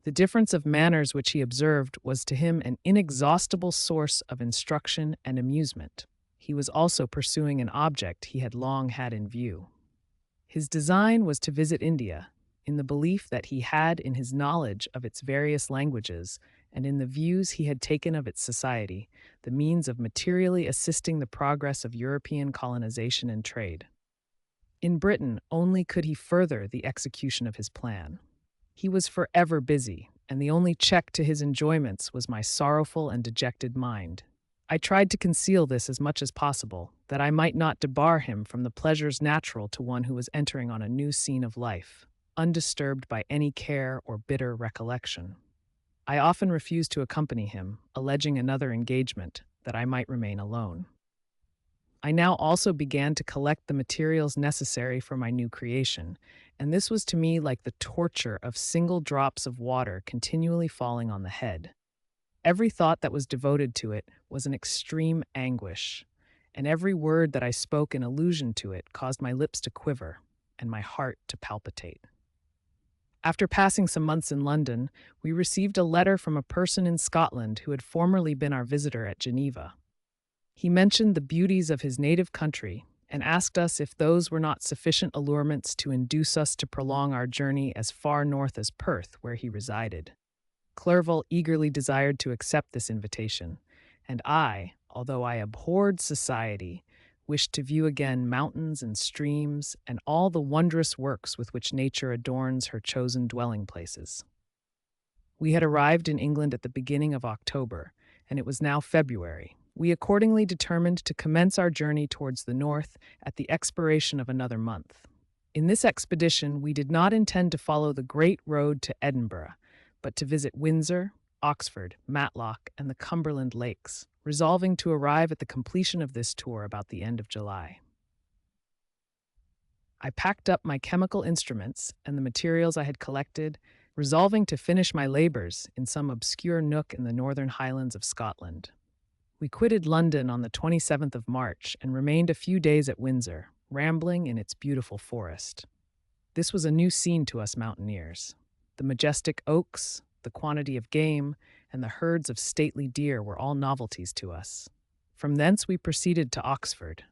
The difference of manners which he observed was to him an inexhaustible source of instruction and amusement. He was also pursuing an object he had long had in view. His design was to visit India, in the belief that he had in his knowledge of its various languages and in the views he had taken of its society, the means of materially assisting the progress of European colonization and trade. In Britain only could he further the execution of his plan. He was forever busy, and the only check to his enjoyments was my sorrowful and dejected mind. I tried to conceal this as much as possible, that I might not debar him from the pleasures natural to one who was entering on a new scene of life, undisturbed by any care or bitter recollection. I often refused to accompany him, alleging another engagement, that I might remain alone. I now also began to collect the materials necessary for my new creation, and this was to me like the torture of single drops of water continually falling on the head. Every thought that was devoted to it was an extreme anguish, and every word that I spoke in allusion to it caused my lips to quiver and my heart to palpitate. After passing some months in London, we received a letter from a person in Scotland who had formerly been our visitor at Geneva. He mentioned the beauties of his native country and asked us if those were not sufficient allurements to induce us to prolong our journey as far north as Perth, where he resided. Clerval eagerly desired to accept this invitation, and I, although I abhorred society, wished to view again mountains and streams and all the wondrous works with which nature adorns her chosen dwelling places. We had arrived in England at the beginning of October, and it was now February. We accordingly determined to commence our journey towards the north at the expiration of another month. In this expedition, we did not intend to follow the great road to Edinburgh, but to visit Windsor, Oxford, Matlock, and the Cumberland Lakes, resolving to arrive at the completion of this tour about the end of July. I packed up my chemical instruments and the materials I had collected, resolving to finish my labors in some obscure nook in the northern highlands of Scotland. We quitted London on the 27th of March and remained a few days at Windsor, rambling in its beautiful forest. This was a new scene to us mountaineers. The majestic oaks, the quantity of game, and the herds of stately deer were all novelties to us. From thence we proceeded to Oxford.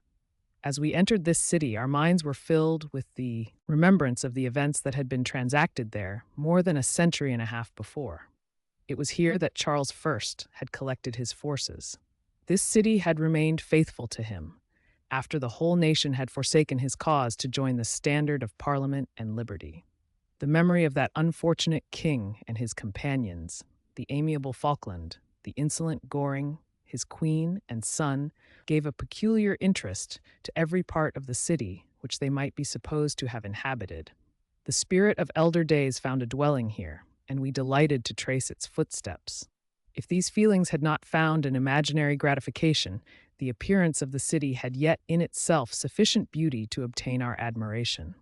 As we entered this city, our minds were filled with the remembrance of the events that had been transacted there more than a century and a half before. It was here that Charles I had collected his forces. This city had remained faithful to him, after the whole nation had forsaken his cause to join the standard of Parliament and liberty. The memory of that unfortunate king and his companions, the amiable Falkland, the insolent Goring, his queen and son, gave a peculiar interest to every part of the city which they might be supposed to have inhabited. The spirit of elder days found a dwelling here, and we delighted to trace its footsteps. If these feelings had not found an imaginary gratification, the appearance of the city had yet in itself sufficient beauty to obtain our admiration.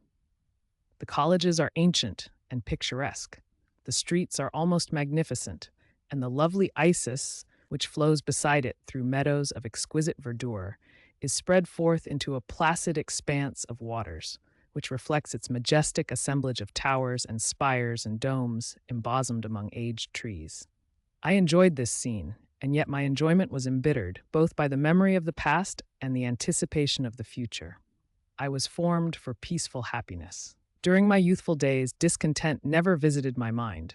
The colleges are ancient and picturesque. The streets are almost magnificent, and the lovely Isis, which flows beside it through meadows of exquisite verdure, is spread forth into a placid expanse of waters, which reflects its majestic assemblage of towers and spires and domes embosomed among aged trees. I enjoyed this scene, and yet my enjoyment was embittered both by the memory of the past and the anticipation of the future. I was formed for peaceful happiness. During my youthful days, discontent never visited my mind,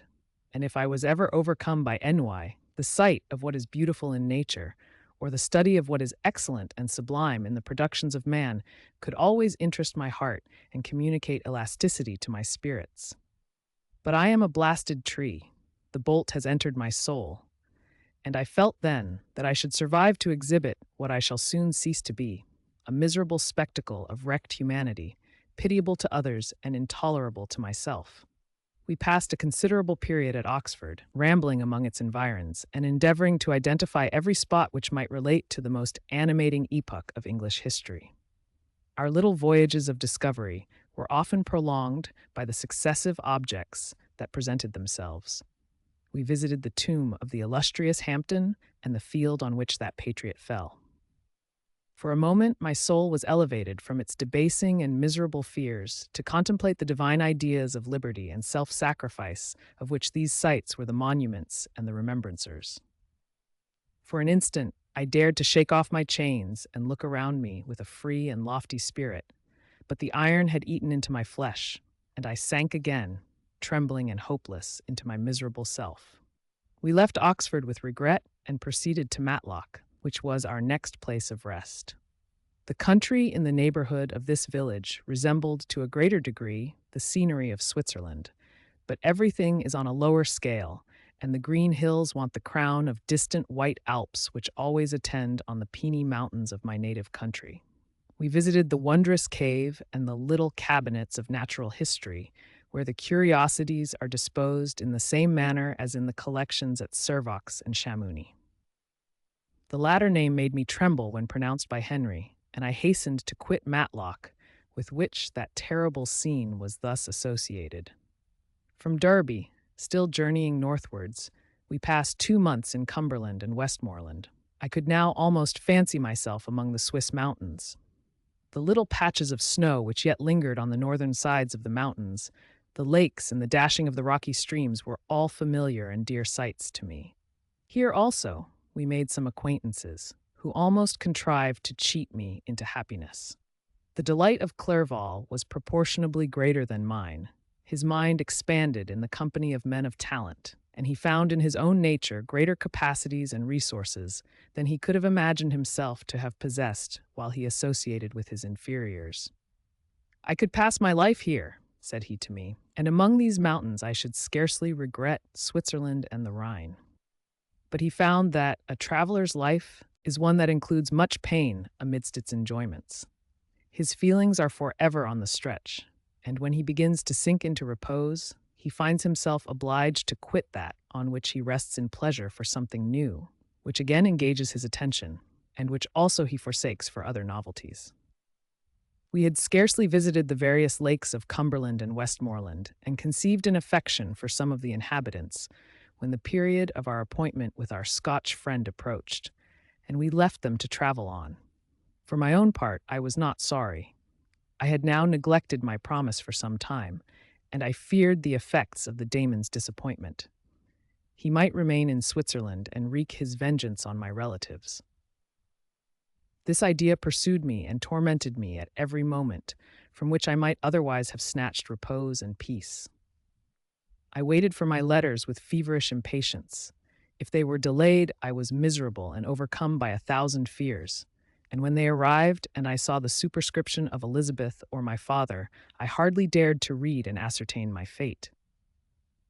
and if I was ever overcome by ennui, the sight of what is beautiful in nature, or the study of what is excellent and sublime in the productions of man, could always interest my heart and communicate elasticity to my spirits. But I am a blasted tree, The bolt has entered my soul, and I felt then that I should survive to exhibit what I shall soon cease to be, a miserable spectacle of wrecked humanity, pitiable to others and intolerable to myself. We passed a considerable period at Oxford, rambling among its environs and endeavoring to identify every spot which might relate to the most animating epoch of English history. Our little voyages of discovery were often prolonged by the successive objects that presented themselves. We visited the tomb of the illustrious Hampden and the field on which that patriot fell. For a moment, my soul was elevated from its debasing and miserable fears to contemplate the divine ideas of liberty and self-sacrifice of which these sites were the monuments and the remembrancers. For an instant, I dared to shake off my chains and look around me with a free and lofty spirit, but the iron had eaten into my flesh, and I sank again, trembling and hopeless, into my miserable self. We left Oxford with regret and proceeded to Matlock, which was our next place of rest. The country in the neighborhood of this village resembled to a greater degree the scenery of Switzerland, but everything is on a lower scale, and the green hills want the crown of distant white Alps which always attend on the peony mountains of my native country. We visited the wondrous cave and the little cabinets of natural history, where the curiosities are disposed in the same manner as in the collections at Servox and Chamouni. The latter name made me tremble when pronounced by Henry, and I hastened to quit Matlock, with which that terrible scene was thus associated. From Derby, still journeying northwards, we passed 2 months in Cumberland and Westmoreland. I could now almost fancy myself among the Swiss mountains. The little patches of snow which yet lingered on the northern sides of the mountains, the lakes and the dashing of the rocky streams were all familiar and dear sights to me. Here also we made some acquaintances, who almost contrived to cheat me into happiness. The delight of Clerval was proportionably greater than mine. His mind expanded in the company of men of talent, and he found in his own nature greater capacities and resources than he could have imagined himself to have possessed while he associated with his inferiors. "I could pass my life here," said he to me, "and among these mountains I should scarcely regret Switzerland and the Rhine." But he found that a traveler's life is one that includes much pain amidst its enjoyments. His feelings are forever on the stretch, and when he begins to sink into repose, he finds himself obliged to quit that on which he rests in pleasure for something new, which again engages his attention, and which also he forsakes for other novelties. We had scarcely visited the various lakes of Cumberland and Westmoreland, and conceived an affection for some of the inhabitants, when the period of our appointment with our Scotch friend approached, and we left them to travel on. For my own part, I was not sorry. I had now neglected my promise for some time, and I feared the effects of the daemon's disappointment. He might remain in Switzerland and wreak his vengeance on my relatives. This idea pursued me and tormented me at every moment, from which I might otherwise have snatched repose and peace. I waited for my letters with feverish impatience. If they were delayed, I was miserable and overcome by 1,000 fears. And when they arrived and I saw the superscription of Elizabeth or my father, I hardly dared to read and ascertain my fate.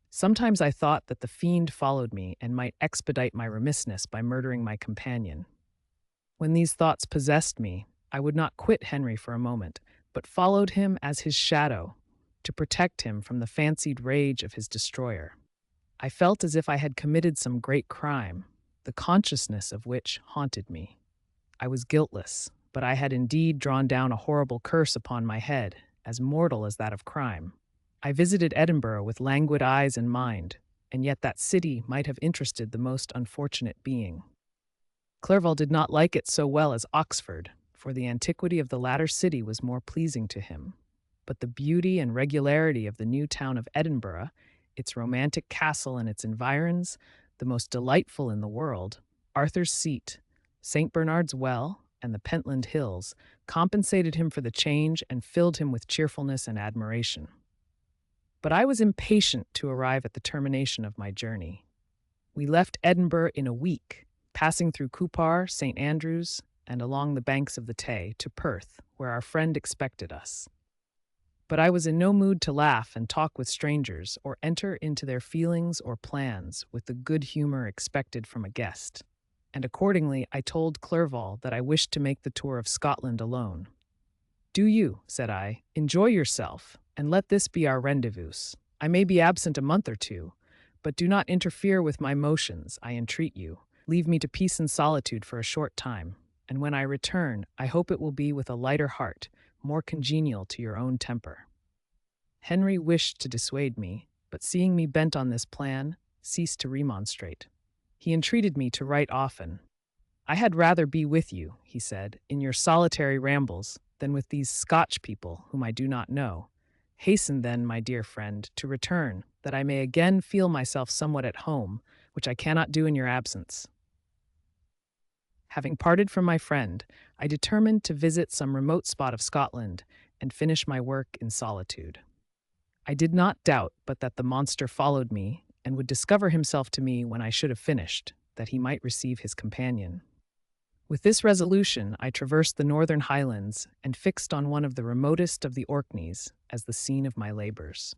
Sometimes I thought that the fiend followed me and might expedite my remissness by murdering my companion. When these thoughts possessed me, I would not quit Henry for a moment, but followed him as his shadow, to protect him from the fancied rage of his destroyer. I felt as if I had committed some great crime, the consciousness of which haunted me. I was guiltless, but I had indeed drawn down a horrible curse upon my head, as mortal as that of crime. I visited Edinburgh with languid eyes and mind, and yet that city might have interested the most unfortunate being. Clerval did not like it so well as Oxford, for the antiquity of the latter city was more pleasing to him. But the beauty and regularity of the new town of Edinburgh, its romantic castle and its environs, the most delightful in the world, Arthur's Seat, St. Bernard's Well, and the Pentland Hills, compensated him for the change and filled him with cheerfulness and admiration. But I was impatient to arrive at the termination of my journey. We left Edinburgh in a week, passing through Cupar, St. Andrews, and along the banks of the Tay to Perth, where our friend expected us. But I was in no mood to laugh and talk with strangers or enter into their feelings or plans with the good humor expected from a guest. And accordingly, I told Clerval that I wished to make the tour of Scotland alone. "Do you," said I, "enjoy yourself, and let this be our rendezvous. I may be absent a month or two, but do not interfere with my motions, I entreat you. Leave me to peace and solitude for a short time, and when I return, I hope it will be with a lighter heart, more congenial to your own temper." Henry wished to dissuade me, but seeing me bent on this plan, ceased to remonstrate. He entreated me to write often. "I had rather be with you," he said, "in your solitary rambles, than with these Scotch people whom I do not know. Hasten then, my dear friend, to return, that I may again feel myself somewhat at home, which I cannot do in your absence." Having parted from my friend, I determined to visit some remote spot of Scotland and finish my work in solitude. I did not doubt but that the monster followed me and would discover himself to me when I should have finished, that he might receive his companion. With this resolution, I traversed the northern highlands and fixed on one of the remotest of the Orkneys as the scene of my labors.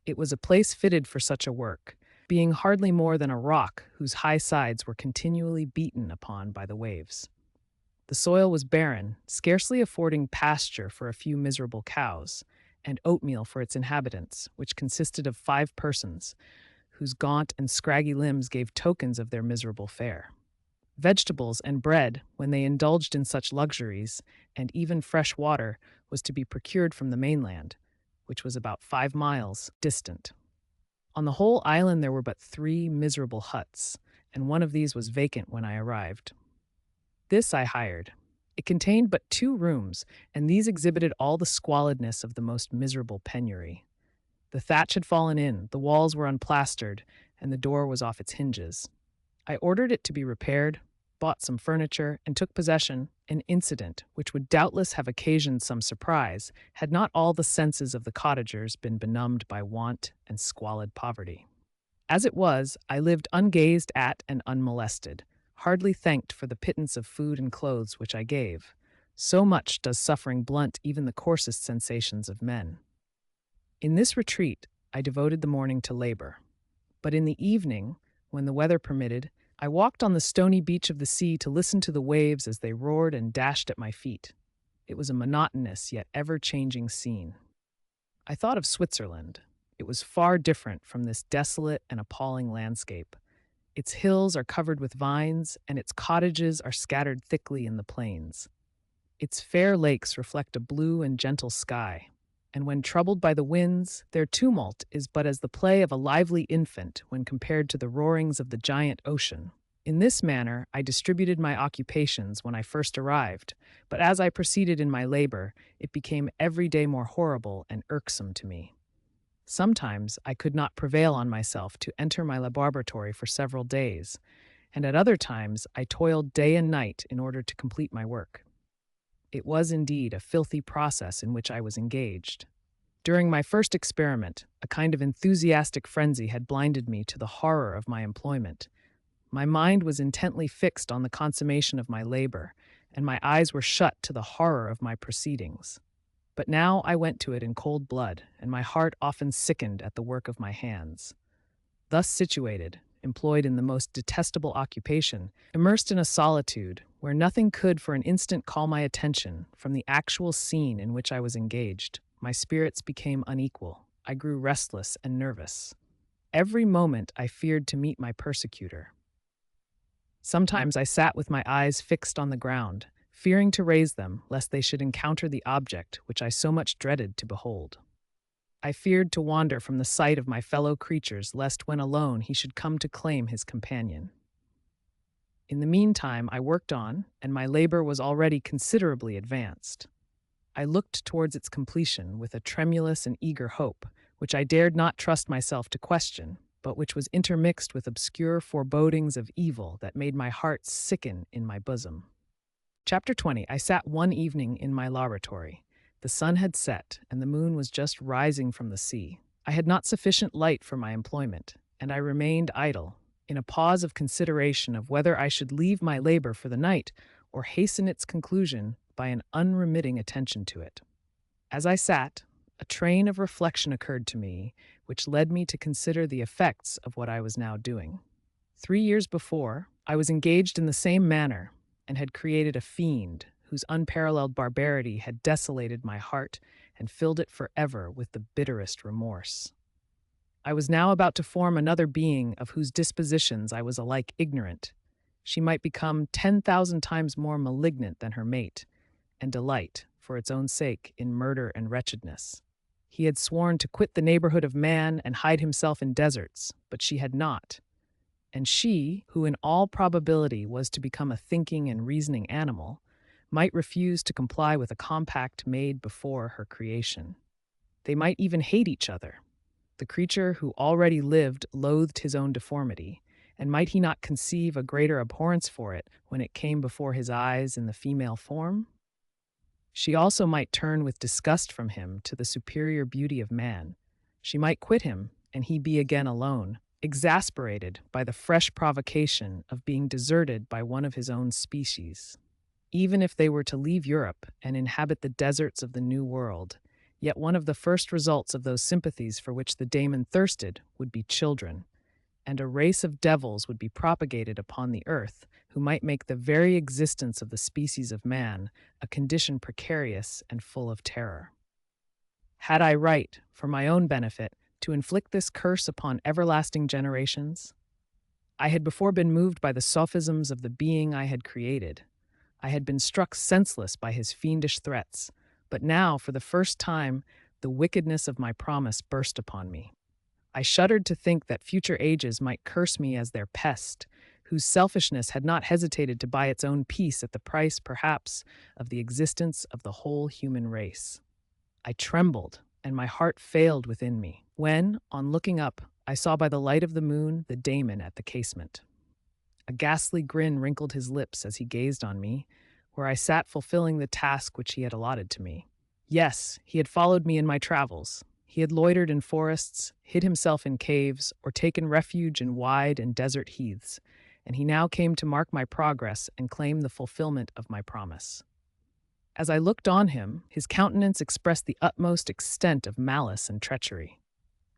It was a place fitted for such a work, being hardly more than a rock whose high sides were continually beaten upon by the waves. The soil was barren, scarcely affording pasture for a few miserable cows, and oatmeal for its inhabitants, which consisted of 5 persons, whose gaunt and scraggy limbs gave tokens of their miserable fare. Vegetables and bread, when they indulged in such luxuries, and even fresh water, was to be procured from the mainland, which was about 5 miles distant. On the whole island there were but 3 miserable huts, and one of these was vacant when I arrived. This I hired. It contained but 2 rooms, and these exhibited all the squalidness of the most miserable penury. The thatch had fallen in, the walls were unplastered, and the door was off its hinges. I ordered it to be repaired, bought some furniture, and took possession, an incident which would doubtless have occasioned some surprise had not all the senses of the cottagers been benumbed by want and squalid poverty. As it was, I lived ungazed at and unmolested, hardly thanked for the pittance of food and clothes which I gave. So much does suffering blunt even the coarsest sensations of men. In this retreat, I devoted the morning to labor. But in the evening, when the weather permitted, I walked on the stony beach of the sea to listen to the waves as they roared and dashed at my feet. It was a monotonous yet ever-changing scene. I thought of Switzerland. It was far different from this desolate and appalling landscape. Its hills are covered with vines, and its cottages are scattered thickly in the plains. Its fair lakes reflect a blue and gentle sky, and when troubled by the winds, their tumult is but as the play of a lively infant when compared to the roarings of the giant ocean. In this manner, I distributed my occupations when I first arrived, but as I proceeded in my labor, it became every day more horrible and irksome to me. Sometimes I could not prevail on myself to enter my laboratory for several days, and at other times I toiled day and night in order to complete my work. It was indeed a filthy process in which I was engaged. During my first experiment, a kind of enthusiastic frenzy had blinded me to the horror of my employment. My mind was intently fixed on the consummation of my labor, and my eyes were shut to the horror of my proceedings. But now I went to it in cold blood, and my heart often sickened at the work of my hands. Thus situated, employed in the most detestable occupation, immersed in a solitude where nothing could for an instant call my attention from the actual scene in which I was engaged, my spirits became unequal. I grew restless and nervous. Every moment I feared to meet my persecutor. Sometimes I sat with my eyes fixed on the ground, fearing to raise them lest they should encounter the object which I so much dreaded to behold. I feared to wander from the sight of my fellow creatures lest when alone he should come to claim his companion. In the meantime I worked on, and my labor was already considerably advanced. I looked towards its completion with a tremulous and eager hope, which I dared not trust myself to question, but which was intermixed with obscure forebodings of evil that made my heart sicken in my bosom. Chapter 20. I sat one evening in my laboratory. The sun had set, and the moon was just rising from the sea. I had not sufficient light for my employment, and I remained idle, in a pause of consideration of whether I should leave my labor for the night or hasten its conclusion by an unremitting attention to it. As I sat, a train of reflection occurred to me, which led me to consider the effects of what I was now doing. 3 years before, I was engaged in the same manner and had created a fiend whose unparalleled barbarity had desolated my heart and filled it forever with the bitterest remorse. I was now about to form another being of whose dispositions I was alike ignorant. She might become 10,000 times more malignant than her mate, and delight, for its own sake, in murder and wretchedness. He had sworn to quit the neighborhood of man and hide himself in deserts, but she had not. And she, who in all probability was to become a thinking and reasoning animal, might refuse to comply with a compact made before her creation. They might even hate each other. The creature who already lived loathed his own deformity, and might he not conceive a greater abhorrence for it when it came before his eyes in the female form? She also might turn with disgust from him to the superior beauty of man. She might quit him, and he be again alone, exasperated by the fresh provocation of being deserted by one of his own species. Even if they were to leave Europe and inhabit the deserts of the New World, yet one of the first results of those sympathies for which the daemon thirsted would be children, and a race of devils would be propagated upon the earth who might make the very existence of the species of man a condition precarious and full of terror. Had I right, for my own benefit, to inflict this curse upon everlasting generations? I had before been moved by the sophisms of the being I had created. I had been struck senseless by his fiendish threats, but now, for the first time, the wickedness of my promise burst upon me. I shuddered to think that future ages might curse me as their pest, whose selfishness had not hesitated to buy its own peace at the price, perhaps, of the existence of the whole human race. I trembled, and my heart failed within me, when, on looking up, I saw by the light of the moon the daemon at the casement. A ghastly grin wrinkled his lips as he gazed on me, where I sat fulfilling the task which he had allotted to me. Yes, he had followed me in my travels. He had loitered in forests, hid himself in caves, or taken refuge in wide and desert heaths, and he now came to mark my progress and claim the fulfillment of my promise. As I looked on him, his countenance expressed the utmost extent of malice and treachery.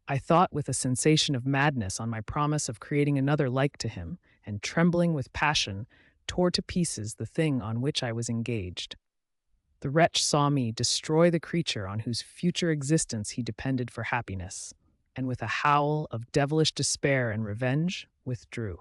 I thought with a sensation of madness on my promise of creating another like to him, and trembling with passion, tore to pieces the thing on which I was engaged. The wretch saw me destroy the creature on whose future existence he depended for happiness, and with a howl of devilish despair and revenge, withdrew.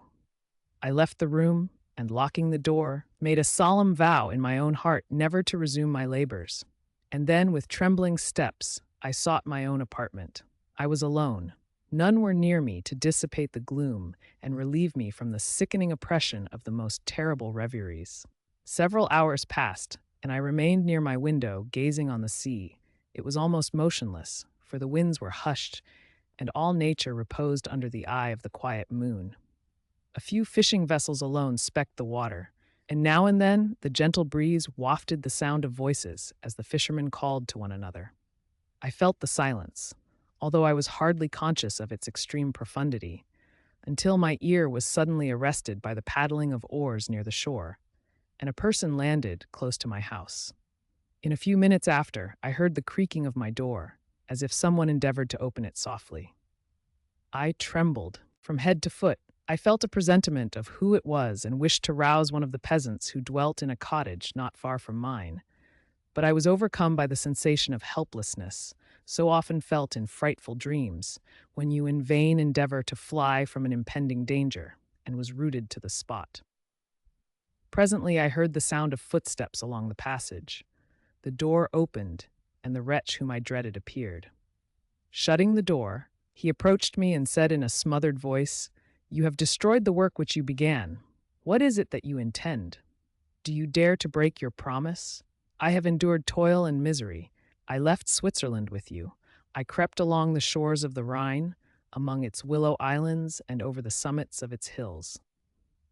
I left the room, and locking the door, made a solemn vow in my own heart never to resume my labors. And then, with trembling steps, I sought my own apartment. I was alone. None were near me to dissipate the gloom and relieve me from the sickening oppression of the most terrible reveries. Several hours passed, and I remained near my window, gazing on the sea. It was almost motionless, for the winds were hushed, and all nature reposed under the eye of the quiet moon. A few fishing vessels alone specked the water, and now and then the gentle breeze wafted the sound of voices as the fishermen called to one another. I felt the silence, although I was hardly conscious of its extreme profundity, until my ear was suddenly arrested by the paddling of oars near the shore, and a person landed close to my house. In a few minutes after, I heard the creaking of my door, as if someone endeavored to open it softly. I trembled from head to foot. I felt a presentiment of who it was and wished to rouse one of the peasants who dwelt in a cottage not far from mine. But I was overcome by the sensation of helplessness, so often felt in frightful dreams, when you in vain endeavor to fly from an impending danger, and was rooted to the spot. Presently I heard the sound of footsteps along the passage. The door opened, and the wretch whom I dreaded appeared. Shutting the door, he approached me and said in a smothered voice, "You have destroyed the work which you began. What is it that you intend? Do you dare to break your promise? I have endured toil and misery. I left Switzerland with you. I crept along the shores of the Rhine, among its willow islands and over the summits of its hills.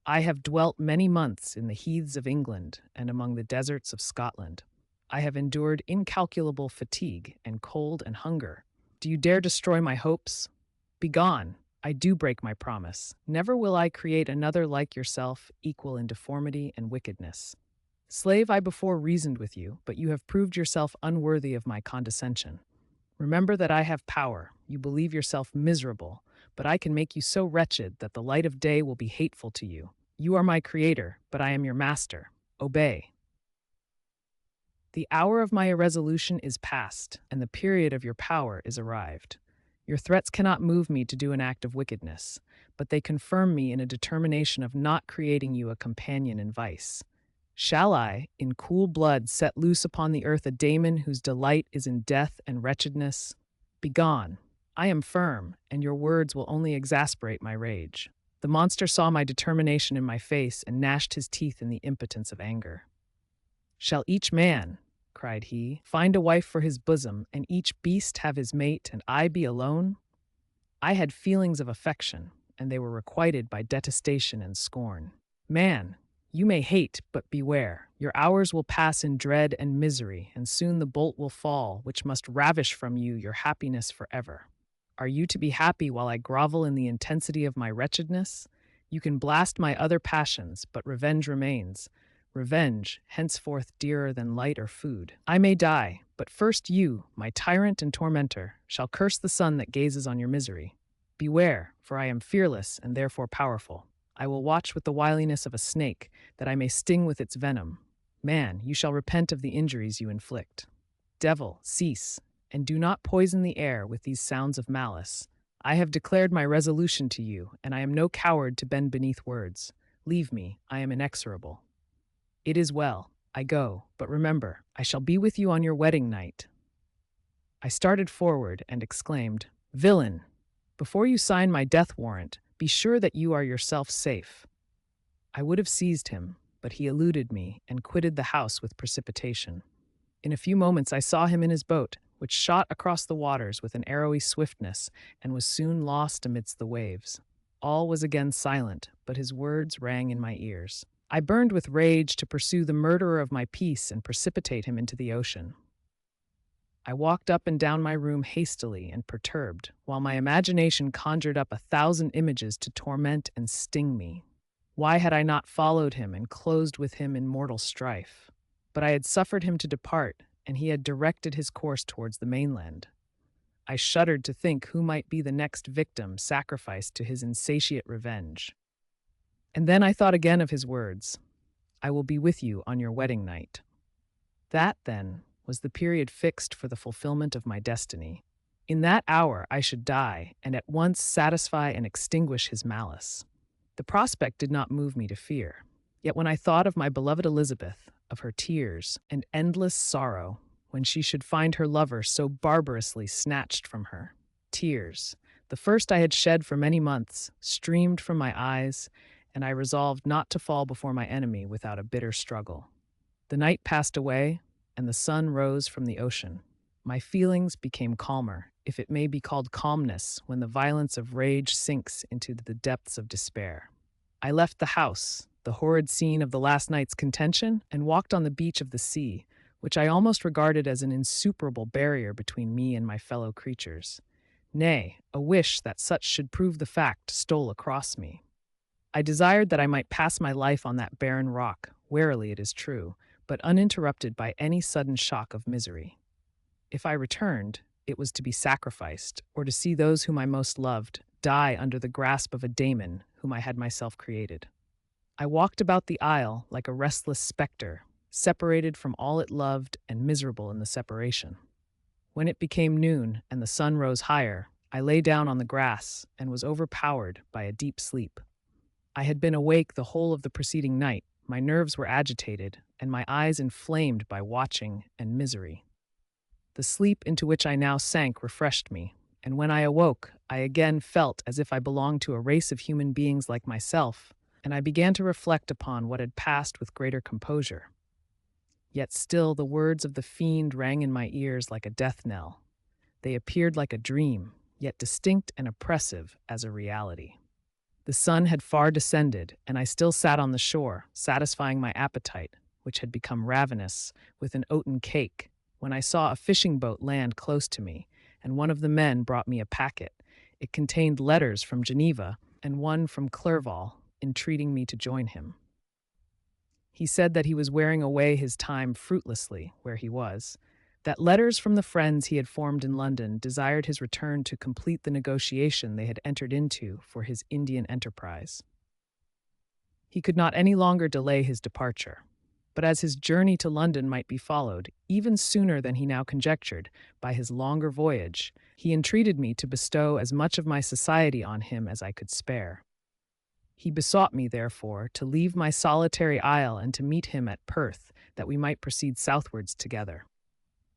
I have dwelt many months in the heaths of England and among the deserts of Scotland. I have endured incalculable fatigue and cold and hunger. Do you dare destroy my hopes? Begone! I do break my promise. Never will I create another like yourself, equal in deformity and wickedness." Slave, I before reasoned with you, but you have proved yourself unworthy of my condescension. Remember that I have power. You believe yourself miserable, but I can make you so wretched that the light of day will be hateful to you. You are my creator, but I am your master. Obey. The hour of my irresolution is past, and the period of your power is arrived. Your threats cannot move me to do an act of wickedness, but they confirm me in a determination of not creating you a companion in vice. Shall I, in cool blood, set loose upon the earth a daemon whose delight is in death and wretchedness? Begone! I am firm, and your words will only exasperate my rage. The monster saw my determination in my face and gnashed his teeth in the impotence of anger. Shall each man, cried he, find a wife for his bosom, and each beast have his mate, and I be alone? I had feelings of affection, and they were requited by detestation and scorn. Man, you may hate, but beware. Your hours will pass in dread and misery, and soon the bolt will fall, which must ravish from you your happiness forever. Are you to be happy while I grovel in the intensity of my wretchedness? You can blast my other passions, but revenge remains. Revenge, henceforth dearer than light or food. I may die, but first you, my tyrant and tormentor, shall curse the sun that gazes on your misery. Beware, for I am fearless and therefore powerful. I will watch with the wiliness of a snake, that I may sting with its venom. Man, you shall repent of the injuries you inflict. Devil, cease, and do not poison the air with these sounds of malice. I have declared my resolution to you, and I am no coward to bend beneath words. Leave me, I am inexorable. It is well, I go, but remember, I shall be with you on your wedding night. I started forward and exclaimed, Villain! Before you sign my death warrant, be sure that you are yourself safe. I would have seized him, but he eluded me and quitted the house with precipitation. In a few moments I saw him in his boat, which shot across the waters with an arrowy swiftness and was soon lost amidst the waves. All was again silent, but his words rang in my ears. I burned with rage to pursue the murderer of my peace and precipitate him into the ocean. I walked up and down my room hastily and perturbed, while my imagination conjured up 1,000 images to torment and sting me. Why had I not followed him and closed with him in mortal strife? But I had suffered him to depart, and he had directed his course towards the mainland. I shuddered to think who might be the next victim sacrificed to his insatiate revenge. And then I thought again of his words, I will be with you on your wedding night. That, then, was the period fixed for the fulfillment of my destiny. In that hour I should die, and at once satisfy and extinguish his malice. The prospect did not move me to fear. Yet when I thought of my beloved Elizabeth, of her tears and endless sorrow, when she should find her lover so barbarously snatched from her, tears, the first I had shed for many months, streamed from my eyes, and I resolved not to fall before my enemy without a bitter struggle. The night passed away, and the sun rose from the ocean. My feelings became calmer, if it may be called calmness, when the violence of rage sinks into the depths of despair. I left the house, the horrid scene of the last night's contention, and walked on the beach of the sea, which I almost regarded as an insuperable barrier between me and my fellow creatures. Nay, a wish that such should prove the fact stole across me. I desired that I might pass my life on that barren rock, warily it is true, but uninterrupted by any sudden shock of misery. If I returned, it was to be sacrificed, or to see those whom I most loved die under the grasp of a daemon whom I had myself created. I walked about the isle like a restless spectre, separated from all it loved and miserable in the separation. When it became noon and the sun rose higher, I lay down on the grass and was overpowered by a deep sleep. I had been awake the whole of the preceding night, my nerves were agitated, and my eyes inflamed by watching and misery. The sleep into which I now sank refreshed me, and when I awoke, I again felt as if I belonged to a race of human beings like myself, and I began to reflect upon what had passed with greater composure. Yet still the words of the fiend rang in my ears like a death knell. They appeared like a dream, yet distinct and oppressive as a reality. The sun had far descended, and I still sat on the shore, satisfying my appetite, which had become ravenous, with an oaten cake, when I saw a fishing boat land close to me, and one of the men brought me a packet. It contained letters from Geneva and one from Clerval, entreating me to join him. He said that he was wearing away his time fruitlessly where he was, that letters from the friends he had formed in London desired his return to complete the negotiation they had entered into for his Indian enterprise. He could not any longer delay his departure, but as his journey to London might be followed, even sooner than he now conjectured, by his longer voyage, he entreated me to bestow as much of my society on him as I could spare. He besought me, therefore, to leave my solitary isle and to meet him at Perth, that we might proceed southwards together.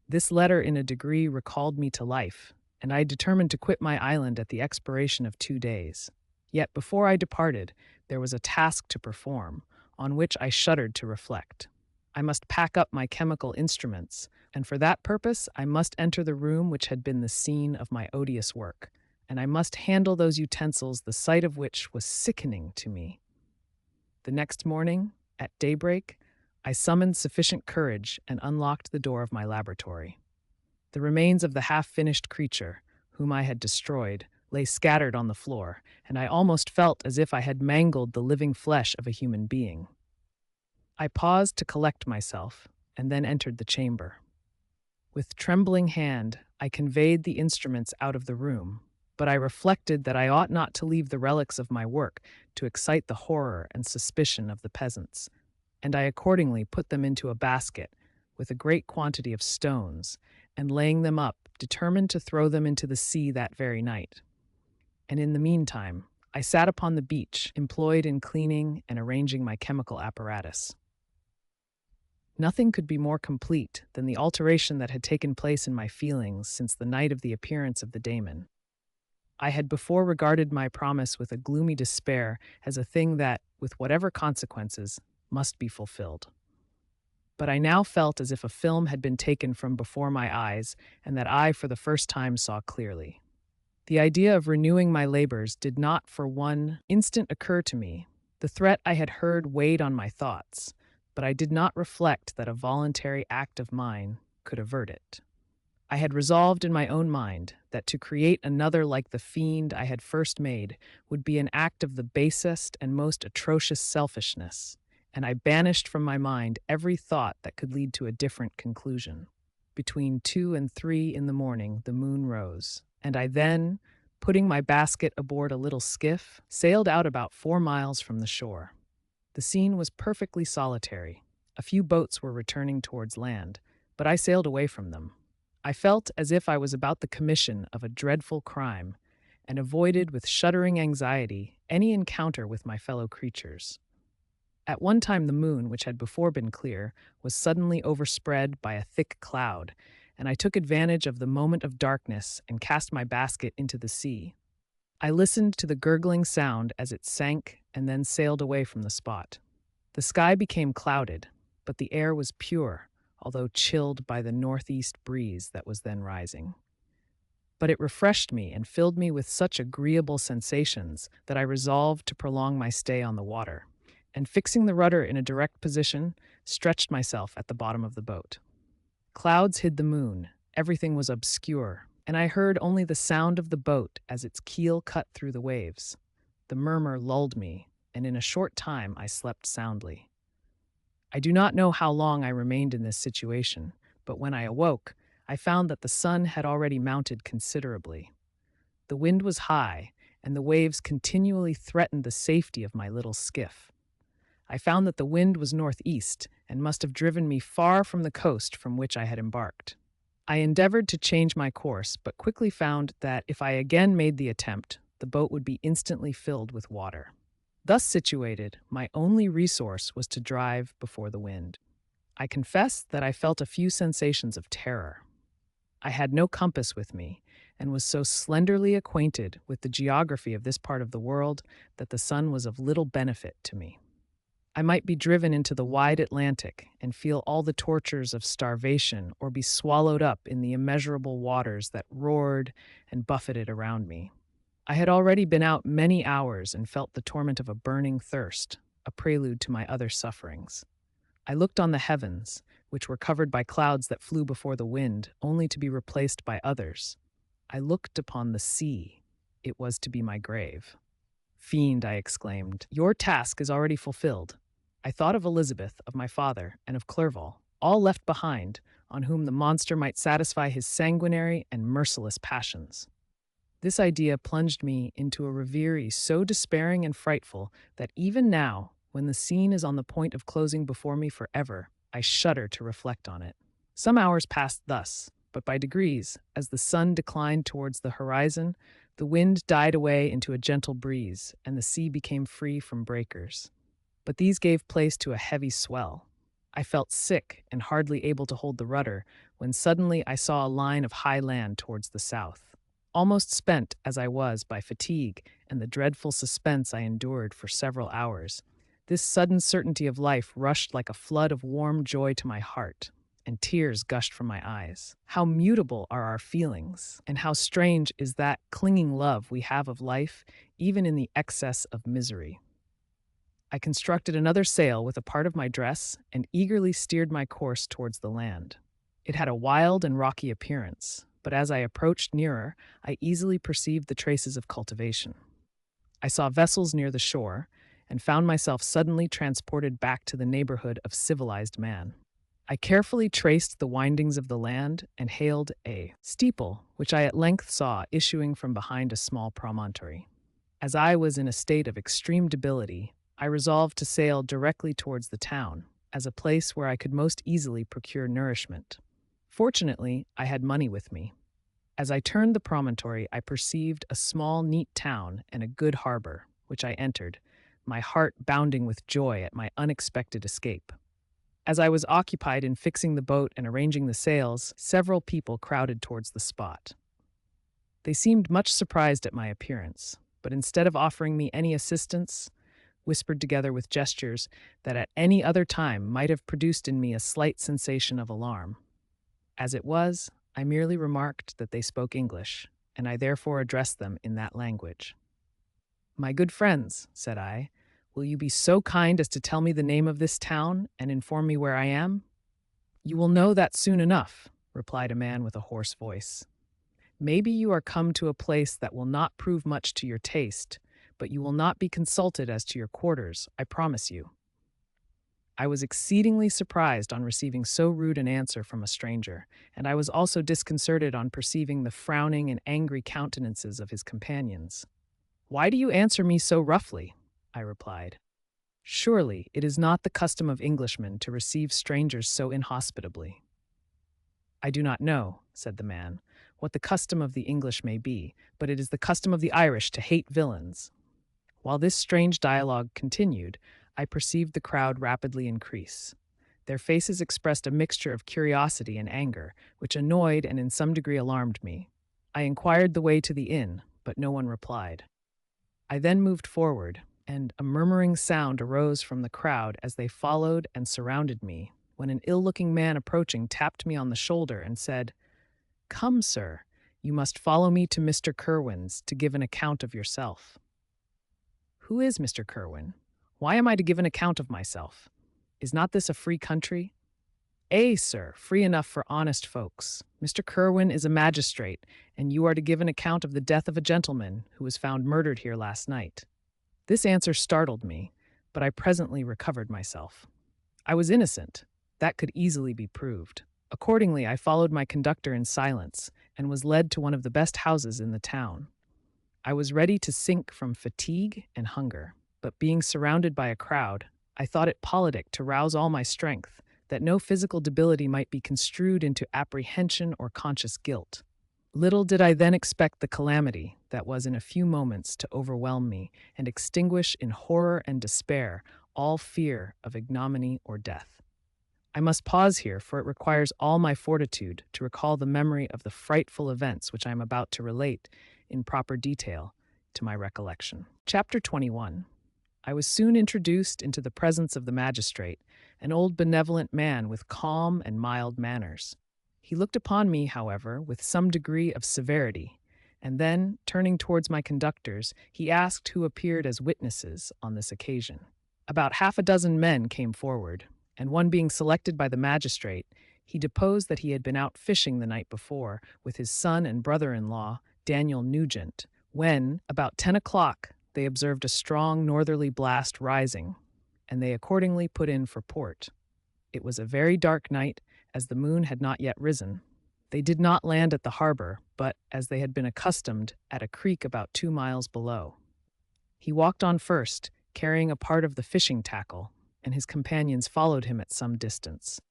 This letter in a degree recalled me to life, and I determined to quit my island at the expiration of 2 days. Yet before I departed, there was a task to perform, on which I shuddered to reflect. I must pack up my chemical instruments, and for that purpose I must enter the room which had been the scene of my odious work, and I must handle those utensils the sight of which was sickening to me. The next morning, at daybreak, I summoned sufficient courage and unlocked the door of my laboratory. The remains of the half-finished creature, whom I had destroyed, lay scattered on the floor, and I almost felt as if I had mangled the living flesh of a human being. I paused to collect myself, and then entered the chamber. With trembling hand, I conveyed the instruments out of the room, but I reflected that I ought not to leave the relics of my work to excite the horror and suspicion of the peasants, and I accordingly put them into a basket with a great quantity of stones, and laying them up, determined to throw them into the sea that very night. And in the meantime, I sat upon the beach, employed in cleaning and arranging my chemical apparatus. Nothing could be more complete than the alteration that had taken place in my feelings since the night of the appearance of the daemon. I had before regarded my promise with a gloomy despair as a thing that, with whatever consequences, must be fulfilled. But I now felt as if a film had been taken from before my eyes, and that I for the first time saw clearly. The idea of renewing my labors did not for one instant occur to me. The threat I had heard weighed on my thoughts, but I did not reflect that a voluntary act of mine could avert it. I had resolved in my own mind that to create another like the fiend I had first made would be an act of the basest and most atrocious selfishness, and I banished from my mind every thought that could lead to a different conclusion. Between 2 and 3 in the morning the moon rose, and I then, putting my basket aboard a little skiff, sailed out about 4 miles from the shore. The scene was perfectly solitary. A few boats were returning towards land, but I sailed away from them. I felt as if I was about the commission of a dreadful crime, and avoided with shuddering anxiety any encounter with my fellow creatures. At one time the moon, which had before been clear, was suddenly overspread by a thick cloud, and I took advantage of the moment of darkness and cast my basket into the sea. I listened to the gurgling sound as it sank and then sailed away from the spot. The sky became clouded, but the air was pure, although chilled by the northeast breeze that was then rising. But it refreshed me and filled me with such agreeable sensations that I resolved to prolong my stay on the water, and fixing the rudder in a direct position, stretched myself at the bottom of the boat. Clouds hid the moon, everything was obscure, and I heard only the sound of the boat as its keel cut through the waves. The murmur lulled me, and in a short time I slept soundly. I do not know how long I remained in this situation, but when I awoke, I found that the sun had already mounted considerably. The wind was high, and the waves continually threatened the safety of my little skiff. I found that the wind was northeast, and must have driven me far from the coast from which I had embarked. I endeavored to change my course, but quickly found that if I again made the attempt, the boat would be instantly filled with water. Thus situated, my only resource was to drive before the wind. I confess that I felt a few sensations of terror. I had no compass with me, and was so slenderly acquainted with the geography of this part of the world that the sun was of little benefit to me. I might be driven into the wide Atlantic and feel all the tortures of starvation, or be swallowed up in the immeasurable waters that roared and buffeted around me. I had already been out many hours and felt the torment of a burning thirst, a prelude to my other sufferings. I looked on the heavens, which were covered by clouds that flew before the wind, only to be replaced by others. I looked upon the sea. It was to be my grave. "Fiend," I exclaimed, "your task is already fulfilled. I thought of Elizabeth, of my father, and of Clerval, all left behind, on whom the monster might satisfy his sanguinary and merciless passions. This idea plunged me into a reverie so despairing and frightful that even now, when the scene is on the point of closing before me forever, I shudder to reflect on it. Some hours passed thus, but by degrees, as the sun declined towards the horizon, the wind died away into a gentle breeze, and the sea became free from breakers. But these gave place to a heavy swell. I felt sick and hardly able to hold the rudder, when suddenly I saw a line of high land towards the south. Almost spent as I was by fatigue and the dreadful suspense I endured for several hours, this sudden certainty of life rushed like a flood of warm joy to my heart, and tears gushed from my eyes. How mutable are our feelings, and how strange is that clinging love we have of life, even in the excess of misery. I constructed another sail with a part of my dress and eagerly steered my course towards the land. It had a wild and rocky appearance, but as I approached nearer, I easily perceived the traces of cultivation. I saw vessels near the shore and found myself suddenly transported back to the neighborhood of civilized man. I carefully traced the windings of the land and hailed a steeple, which I at length saw issuing from behind a small promontory. As I was in a state of extreme debility, I resolved to sail directly towards the town, as a place where I could most easily procure nourishment. Fortunately, I had money with me. As I turned the promontory, I perceived a small, neat town and a good harbor, which I entered, my heart bounding with joy at my unexpected escape. As I was occupied in fixing the boat and arranging the sails, several people crowded towards the spot. They seemed much surprised at my appearance, but instead of offering me any assistance, whispered together with gestures that at any other time might have produced in me a slight sensation of alarm. As it was, I merely remarked that they spoke English, and I therefore addressed them in that language. "My good friends," said I, "will you be so kind as to tell me the name of this town and inform me where I am?" "You will know that soon enough," replied a man with a hoarse voice. "Maybe you are come to a place that will not prove much to your taste, but you will not be consulted as to your quarters, I promise you." I was exceedingly surprised on receiving so rude an answer from a stranger, and I was also disconcerted on perceiving the frowning and angry countenances of his companions. "Why do you answer me so roughly?" I replied. "Surely it is not the custom of Englishmen to receive strangers so inhospitably." "I do not know," said the man, "what the custom of the English may be, but it is the custom of the Irish to hate villains." While this strange dialogue continued, I perceived the crowd rapidly increase. Their faces expressed a mixture of curiosity and anger, which annoyed and in some degree alarmed me. I inquired the way to the inn, but no one replied. I then moved forward, and a murmuring sound arose from the crowd as they followed and surrounded me, when an ill-looking man approaching tapped me on the shoulder and said, "Come, sir, you must follow me to Mr. Kerwin's to give an account of yourself." "Who is Mr. Kerwin? Why am I to give an account of myself? Is not this a free country?" "Ay, sir, free enough for honest folks. Mr. Kerwin is a magistrate, and you are to give an account of the death of a gentleman who was found murdered here last night." This answer startled me, but I presently recovered myself. I was innocent. That could easily be proved. Accordingly, I followed my conductor in silence and was led to one of the best houses in the town. I was ready to sink from fatigue and hunger, but being surrounded by a crowd, I thought it politic to rouse all my strength, that no physical debility might be construed into apprehension or conscious guilt. Little did I then expect the calamity that was in a few moments to overwhelm me and extinguish in horror and despair all fear of ignominy or death. I must pause here, for it requires all my fortitude to recall the memory of the frightful events which I am about to relate in proper detail to my recollection. Chapter 21. I was soon introduced into the presence of the magistrate, an old benevolent man with calm and mild manners. He looked upon me, however, with some degree of severity, and then, turning towards my conductors, he asked who appeared as witnesses on this occasion. About half a dozen men came forward, and one being selected by the magistrate, he deposed that he had been out fishing the night before with his son and brother-in-law, Daniel Nugent, when, about 10 o'clock, they observed a strong northerly blast rising, and they accordingly put in for port. It was a very dark night, as the moon had not yet risen. They did not land at the harbor, but, as they had been accustomed, at a creek about 2 miles below. He walked on first, carrying a part of the fishing tackle, and his companions followed him at some distance.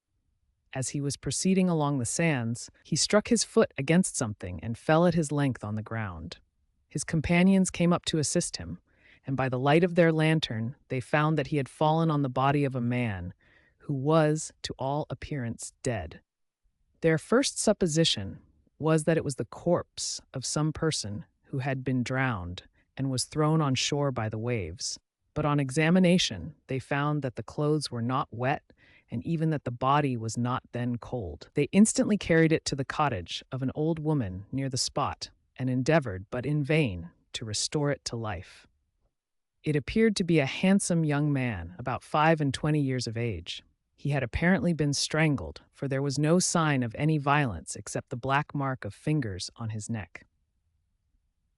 As he was proceeding along the sands, he struck his foot against something and fell at his length on the ground. His companions came up to assist him, and by the light of their lantern, they found that he had fallen on the body of a man who was, to all appearance, dead. Their first supposition was that it was the corpse of some person who had been drowned and was thrown on shore by the waves. But on examination, they found that the clothes were not wet and even that the body was not then cold. They instantly carried it to the cottage of an old woman near the spot and endeavored, but in vain, to restore it to life. It appeared to be a handsome young man, about 25 years of age. He had apparently been strangled, for there was no sign of any violence except the black mark of fingers on his neck.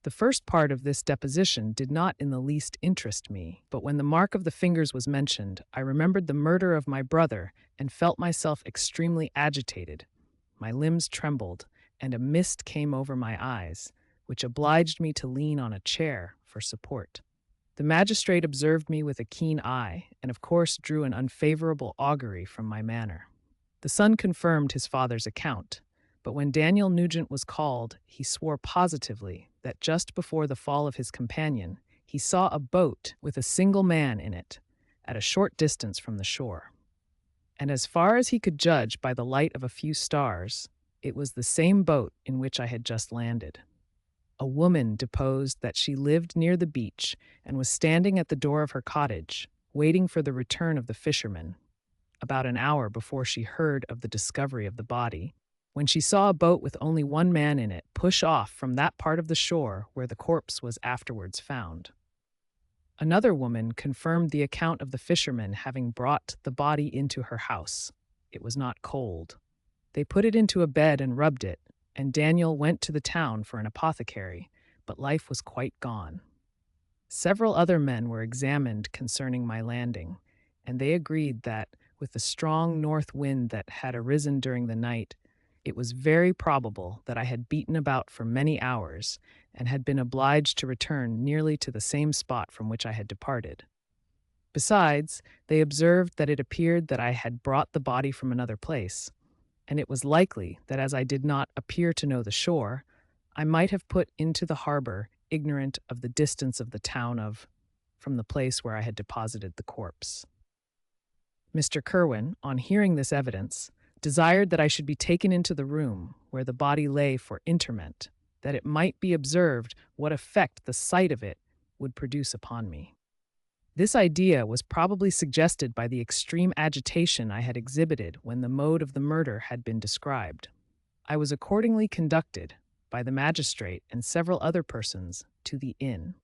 The first part of this deposition did not in the least interest me, but when the mark of the fingers was mentioned, I remembered the murder of my brother and felt myself extremely agitated. My limbs trembled, and a mist came over my eyes, which obliged me to lean on a chair for support. The magistrate observed me with a keen eye, and of course drew an unfavorable augury from my manner. The son confirmed his father's account, but when Daniel Nugent was called, he swore positively that just before the fall of his companion, he saw a boat with a single man in it, at a short distance from the shore. And as far as he could judge by the light of a few stars, it was the same boat in which I had just landed. A woman deposed that she lived near the beach and was standing at the door of her cottage, waiting for the return of the fishermen, about an hour before she heard of the discovery of the body, when she saw a boat with only one man in it push off from that part of the shore where the corpse was afterwards found. Another woman confirmed the account of the fishermen having brought the body into her house. It was not cold. They put it into a bed and rubbed it, and Daniel went to the town for an apothecary, but life was quite gone. Several other men were examined concerning my landing, and they agreed that, with the strong north wind that had arisen during the night, it was very probable that I had beaten about for many hours and had been obliged to return nearly to the same spot from which I had departed. Besides, they observed that it appeared that I had brought the body from another place, and it was likely that as I did not appear to know the shore, I might have put into the harbor ignorant of the distance of the town from the place where I had deposited the corpse. Mr. Kerwin, on hearing this evidence, desired that I should be taken into the room where the body lay for interment, that it might be observed what effect the sight of it would produce upon me. This idea was probably suggested by the extreme agitation I had exhibited when the mode of the murder had been described. I was accordingly conducted, by the magistrate and several other persons, to the inn.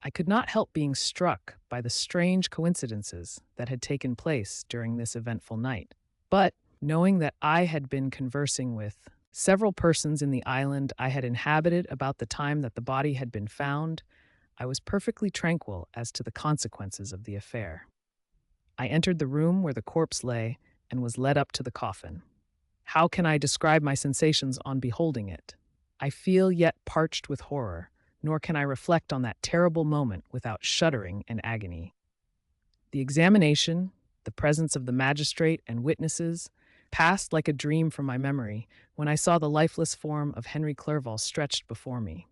I could not help being struck by the strange coincidences that had taken place during this eventful night, but, knowing that I had been conversing with several persons in the island I had inhabited about the time that the body had been found, I was perfectly tranquil as to the consequences of the affair. I entered the room where the corpse lay and was led up to the coffin. How can I describe my sensations on beholding it? I feel yet parched with horror, nor can I reflect on that terrible moment without shuddering and agony. The examination, the presence of the magistrate and witnesses, passed like a dream from my memory when I saw the lifeless form of Henry Clerval stretched before me.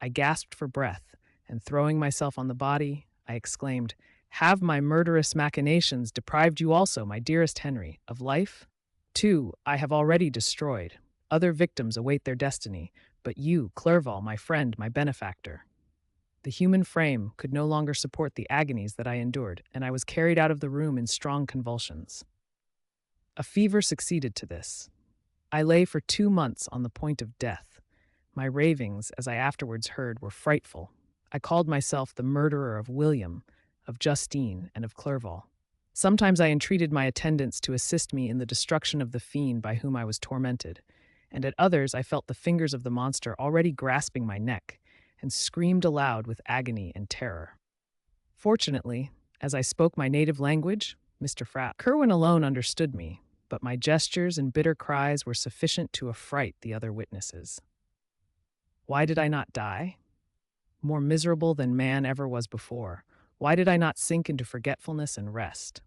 I gasped for breath, and throwing myself on the body, I exclaimed, "Have my murderous machinations deprived you also, my dearest Henry, of life? Two I have already destroyed. Other victims await their destiny, but you, Clerval, my friend, my benefactor." The human frame could no longer support the agonies that I endured, and I was carried out of the room in strong convulsions. A fever succeeded to this. I lay for 2 months on the point of death. My ravings, as I afterwards heard, were frightful. I called myself the murderer of William, of Justine, and of Clerval. Sometimes I entreated my attendants to assist me in the destruction of the fiend by whom I was tormented, and at others I felt the fingers of the monster already grasping my neck, and screamed aloud with agony and terror. Fortunately, As I spoke my native language, Mr. Fratt Kerwin alone understood me, but my gestures and bitter cries were sufficient to affright the other witnesses. Why did I not die? More miserable than man ever was before, why did I not sink into forgetfulness and rest?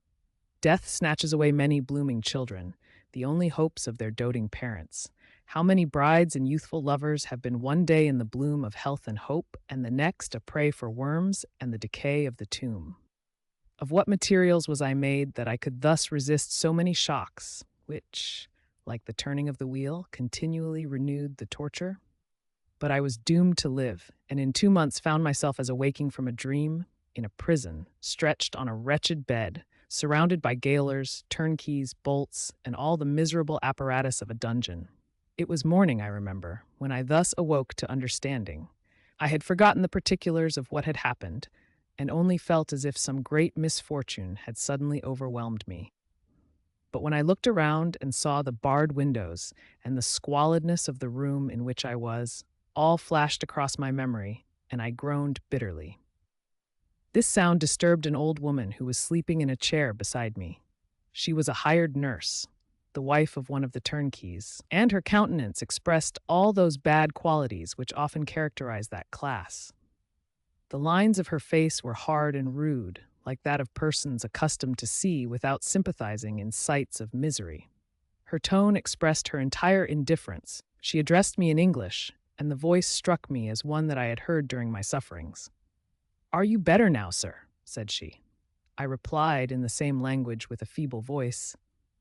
Death snatches away many blooming children, the only hopes of their doting parents. How many brides and youthful lovers have been one day in the bloom of health and hope, and the next a prey for worms and the decay of the tomb? Of what materials was I made that I could thus resist so many shocks, which, like the turning of the wheel, continually renewed the torture? But I was doomed to live, and in 2 months found myself as awaking from a dream, in a prison, stretched on a wretched bed, surrounded by gaolers, turnkeys, bolts, and all the miserable apparatus of a dungeon. It was morning, I remember, when I thus awoke to understanding. I had forgotten the particulars of what had happened, and only felt as if some great misfortune had suddenly overwhelmed me. But when I looked around and saw the barred windows and the squalidness of the room in which I was, all flashed across my memory, and I groaned bitterly. This sound disturbed an old woman who was sleeping in a chair beside me. She was a hired nurse, the wife of one of the turnkeys, and her countenance expressed all those bad qualities which often characterize that class. The lines of her face were hard and rude, like that of persons accustomed to see without sympathizing in sights of misery. Her tone expressed her entire indifference. She addressed me in English, and the voice struck me as one that I had heard during my sufferings. "Are you better now, sir?" said she. I replied in the same language with a feeble voice,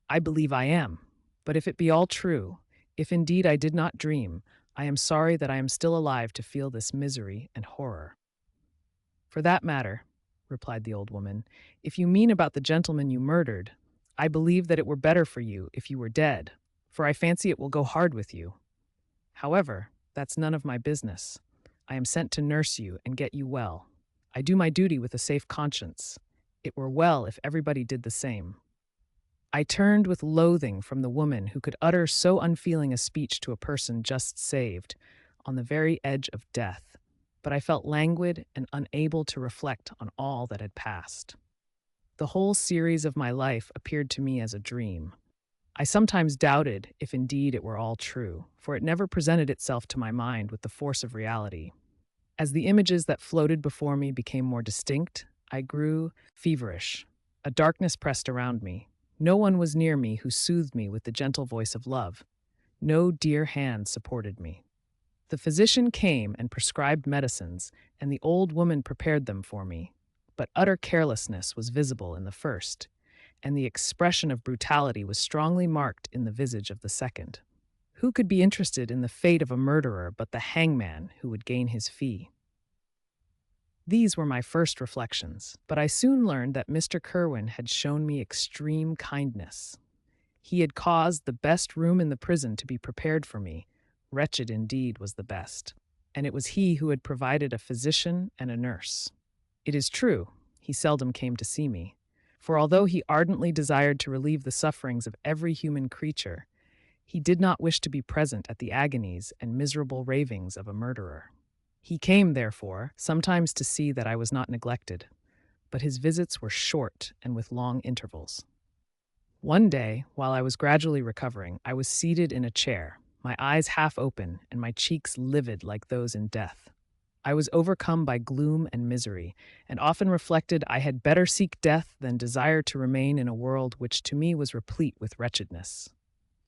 "I believe I am, but if it be all true, if indeed I did not dream, I am sorry that I am still alive to feel this misery and horror." "For that matter," replied the old woman, "if you mean about the gentleman you murdered, I believe that it were better for you if you were dead, for I fancy it will go hard with you. However, that's none of my business. I am sent to nurse you and get you well. I do my duty with a safe conscience. It were well if everybody did the same." I turned with loathing from the woman who could utter so unfeeling a speech to a person just saved, on the very edge of death, but I felt languid and unable to reflect on all that had passed. The whole series of my life appeared to me as a dream. I sometimes doubted if indeed it were all true, for it never presented itself to my mind with the force of reality. As the images that floated before me became more distinct, I grew feverish. A darkness pressed around me. No one was near me who soothed me with the gentle voice of love. No dear hand supported me. The physician came and prescribed medicines, and the old woman prepared them for me. But utter carelessness was visible in the first, and the expression of brutality was strongly marked in the visage of the second. Who could be interested in the fate of a murderer but the hangman who would gain his fee? These were my first reflections, but I soon learned that Mr. Kerwin had shown me extreme kindness. He had caused the best room in the prison to be prepared for me. Wretched indeed was the best, and it was he who had provided a physician and a nurse. It is true, he seldom came to see me, for although he ardently desired to relieve the sufferings of every human creature, he did not wish to be present at the agonies and miserable ravings of a murderer. He came, therefore, sometimes to see that I was not neglected, but his visits were short and with long intervals. One day, while I was gradually recovering, I was seated in a chair, my eyes half open and my cheeks livid like those in death. I was overcome by gloom and misery, and often reflected I had better seek death than desire to remain in a world which to me was replete with wretchedness.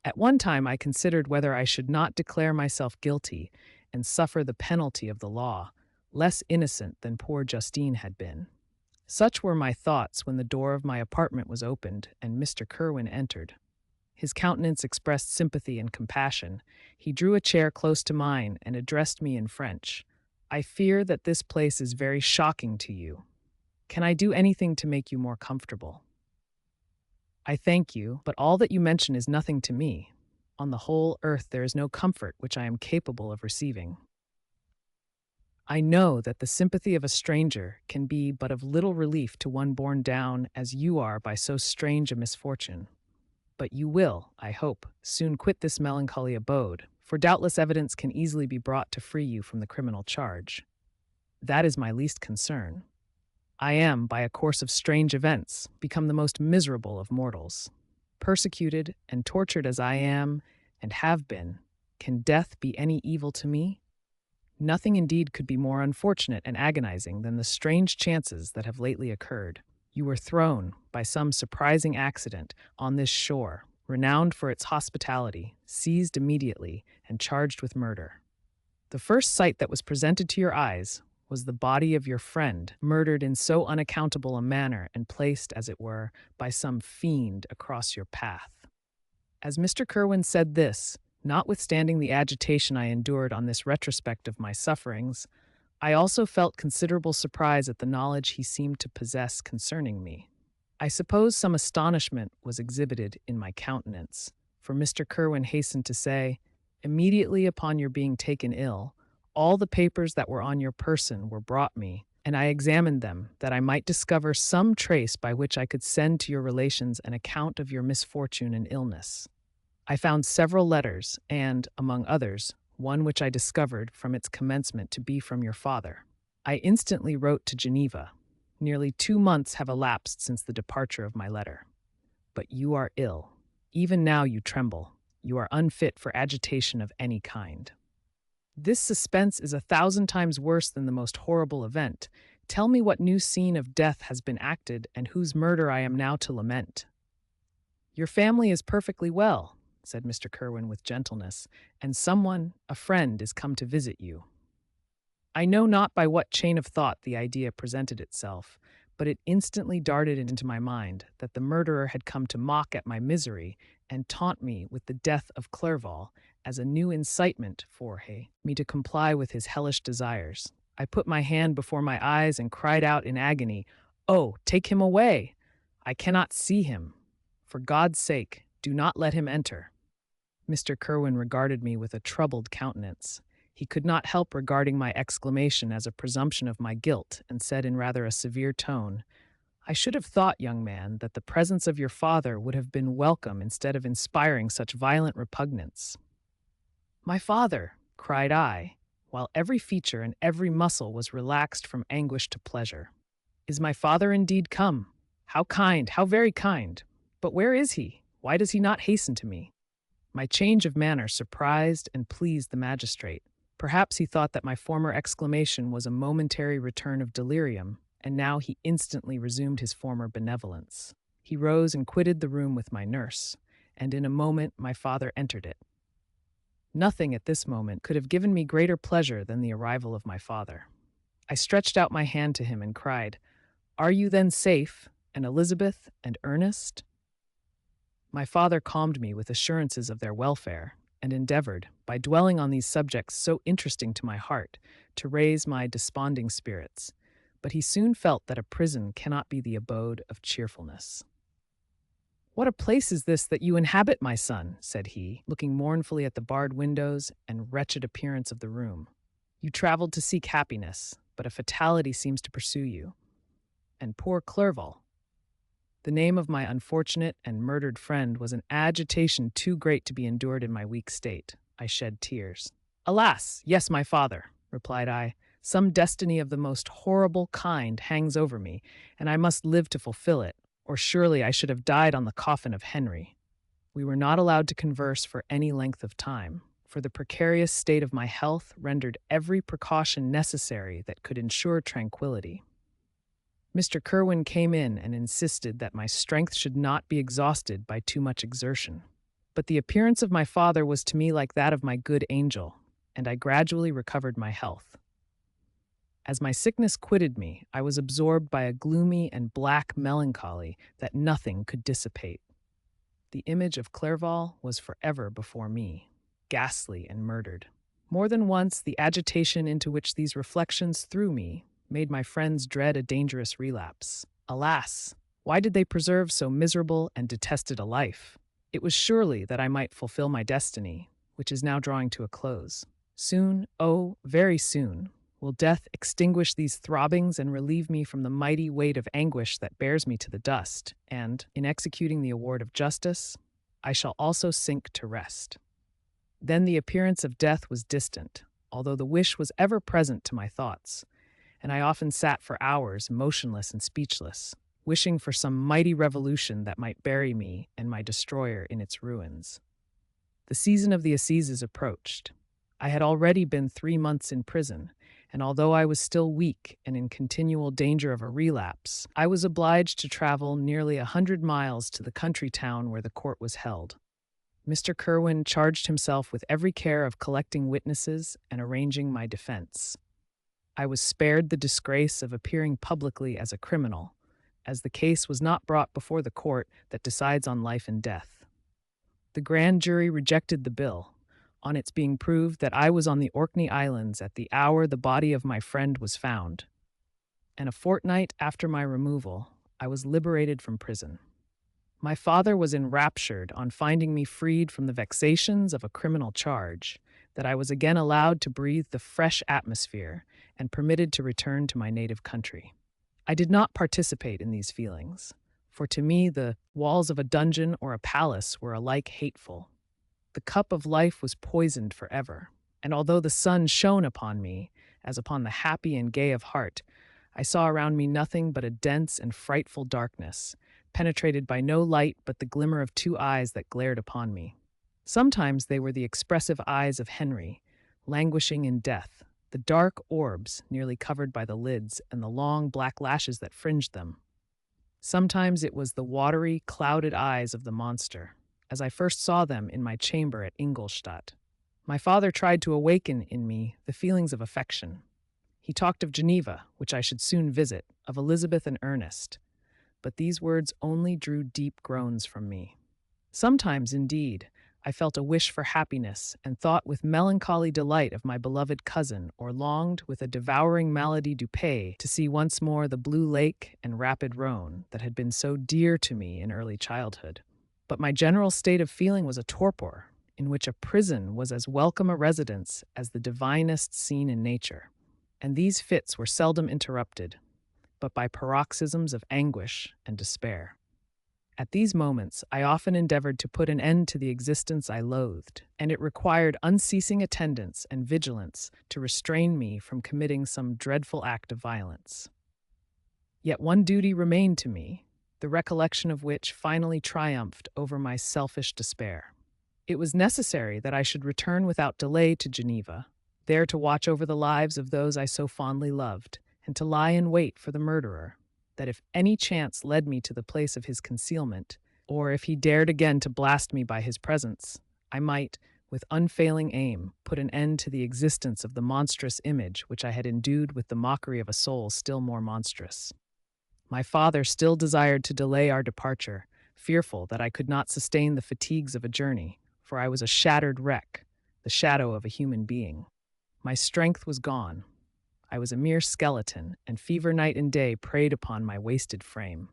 At one time I considered whether I should not declare myself guilty and suffer the penalty of the law, less innocent than poor Justine had been. Such were my thoughts when the door of my apartment was opened and Mr. Kerwin entered. His countenance expressed sympathy and compassion. He drew a chair close to mine and addressed me in French. "I fear that this place is very shocking to you. Can I do anything to make you more comfortable?" "I thank you, but all that you mention is nothing to me. On the whole earth there is no comfort which I am capable of receiving. I know that the sympathy of a stranger can be but of little relief to one borne down as you are by so strange a misfortune. But you will, I hope, soon quit this melancholy abode, for doubtless evidence can easily be brought to free you from the criminal charge. That is my least concern. I am, by a course of strange events, become the most miserable of mortals. Persecuted and tortured as I am and have been, can death be any evil to me? Nothing indeed could be more unfortunate and agonizing than the strange chances that have lately occurred. You were thrown, by some surprising accident, on this shore, renowned for its hospitality, seized immediately, and charged with murder. The first sight that was presented to your eyes was the body of your friend, murdered in so unaccountable a manner and placed, as it were, by some fiend across your path. As Mr. Kerwin said this, notwithstanding the agitation I endured on this retrospect of my sufferings, I also felt considerable surprise at the knowledge he seemed to possess concerning me. I suppose some astonishment was exhibited in my countenance, for Mr. Kerwin hastened to say, "Immediately upon your being taken ill, all the papers that were on your person were brought me, and I examined them that I might discover some trace by which I could send to your relations an account of your misfortune and illness. I found several letters, and, among others, one which I discovered from its commencement to be from your father. I instantly wrote to Geneva. Nearly 2 months have elapsed since the departure of my letter. But you are ill. Even now you tremble. You are unfit for agitation of any kind. This suspense is 1,000 times worse than the most horrible event. Tell me what new scene of death has been acted, and whose murder I am now to lament." "Your family is perfectly well," said Mr. Kerwin with gentleness, "and someone, a friend, is come to visit you." I know not by what chain of thought the idea presented itself, but it instantly darted into my mind that the murderer had come to mock at my misery and taunt me with the death of Clerval as a new incitement for me to comply with his hellish desires. I put my hand before my eyes and cried out in agony, "Oh, take him away! I cannot see him. For God's sake, do not let him enter." Mr. Kerwin regarded me with a troubled countenance. He could not help regarding my exclamation as a presumption of my guilt, and said in rather a severe tone, "I should have thought, young man, that the presence of your father would have been welcome instead of inspiring such violent repugnance." "My father!" cried I, while every feature and every muscle was relaxed from anguish to pleasure. "Is my father indeed come? How kind, how very kind! But where is he? Why does he not hasten to me?" My change of manner surprised and pleased the magistrate. Perhaps he thought that my former exclamation was a momentary return of delirium, and now he instantly resumed his former benevolence. He rose and quitted the room with my nurse, and in a moment my father entered it. Nothing at this moment could have given me greater pleasure than the arrival of my father. I stretched out my hand to him and cried, "Are you then safe, and Elizabeth and Ernest?" My father calmed me with assurances of their welfare, and endeavored, by dwelling on these subjects so interesting to my heart, to raise my desponding spirits, but he soon felt that a prison cannot be the abode of cheerfulness. "What a place is this that you inhabit, my son?" said he, looking mournfully at the barred windows and wretched appearance of the room. "You traveled to seek happiness, but a fatality seems to pursue you. And poor Clerval." The name of my unfortunate and murdered friend was an agitation too great to be endured in my weak state. I shed tears. "Alas, yes, my father," replied I. "Some destiny of the most horrible kind hangs over me, and I must live to fulfill it, or surely I should have died on the coffin of Henry." We were not allowed to converse for any length of time, for the precarious state of my health rendered every precaution necessary that could ensure tranquility. Mr. Kerwin came in and insisted that my strength should not be exhausted by too much exertion. But the appearance of my father was to me like that of my good angel, and I gradually recovered my health. As my sickness quitted me, I was absorbed by a gloomy and black melancholy that nothing could dissipate. The image of Clerval was forever before me, ghastly and murdered. More than once, the agitation into which these reflections threw me made my friends dread a dangerous relapse. Alas, why did they preserve so miserable and detested a life? It was surely that I might fulfill my destiny, which is now drawing to a close. Soon, oh, very soon, will death extinguish these throbbings and relieve me from the mighty weight of anguish that bears me to the dust, and, in executing the award of justice, I shall also sink to rest. Then the appearance of death was distant, although the wish was ever present to my thoughts, and I often sat for hours motionless and speechless, wishing for some mighty revolution that might bury me and my destroyer in its ruins. The season of the assizes approached. I had already been 3 months in prison, and although I was still weak and in continual danger of a relapse, I was obliged to travel nearly 100 miles to the country town where the court was held. Mr. Kerwin charged himself with every care of collecting witnesses and arranging my defense. I was spared the disgrace of appearing publicly as a criminal, as the case was not brought before the court that decides on life and death. The grand jury rejected the bill, on its being proved that I was on the Orkney Islands at the hour the body of my friend was found, and a fortnight after my removal, I was liberated from prison. My father was enraptured on finding me freed from the vexations of a criminal charge, that I was again allowed to breathe the fresh atmosphere and permitted to return to my native country. I did not participate in these feelings, for to me the walls of a dungeon or a palace were alike hateful. The cup of life was poisoned forever, and although the sun shone upon me, as upon the happy and gay of heart, I saw around me nothing but a dense and frightful darkness, penetrated by no light but the glimmer of two eyes that glared upon me. Sometimes they were the expressive eyes of Henry, languishing in death, the dark orbs nearly covered by the lids and the long black lashes that fringed them. Sometimes it was the watery, clouded eyes of the monster, as I first saw them in my chamber at Ingolstadt. My father tried to awaken in me the feelings of affection. He talked of Geneva, which I should soon visit, of Elizabeth and Ernest, but these words only drew deep groans from me. Sometimes, indeed, I felt a wish for happiness and thought with melancholy delight of my beloved cousin, or longed with a devouring malady du pays to see once more the blue lake and rapid Rhone that had been so dear to me in early childhood. But my general state of feeling was a torpor, in which a prison was as welcome a residence as the divinest scene in nature, and these fits were seldom interrupted, but by paroxysms of anguish and despair. At these moments, I often endeavored to put an end to the existence I loathed, and it required unceasing attendance and vigilance to restrain me from committing some dreadful act of violence. Yet one duty remained to me, the recollection of which finally triumphed over my selfish despair. It was necessary that I should return without delay to Geneva, there to watch over the lives of those I so fondly loved, and to lie in wait for the murderer, that if any chance led me to the place of his concealment, or if he dared again to blast me by his presence, I might, with unfailing aim, put an end to the existence of the monstrous image which I had endued with the mockery of a soul still more monstrous. My father still desired to delay our departure, fearful that I could not sustain the fatigues of a journey, for I was a shattered wreck, the shadow of a human being. My strength was gone. I was a mere skeleton, and fever night and day preyed upon my wasted frame.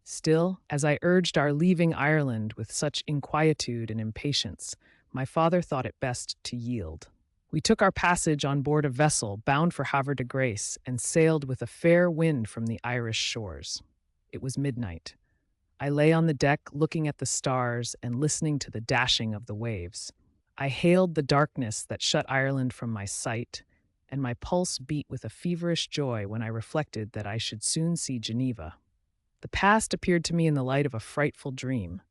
Still, as I urged our leaving Ireland with such inquietude and impatience, my father thought it best to yield. We took our passage on board a vessel bound for Havre de Grace and sailed with a fair wind from the Irish shores. It was midnight. I lay on the deck looking at the stars and listening to the dashing of the waves. I hailed the darkness that shut Ireland from my sight, and my pulse beat with a feverish joy when I reflected that I should soon see Geneva. The past appeared to me in the light of a frightful dream,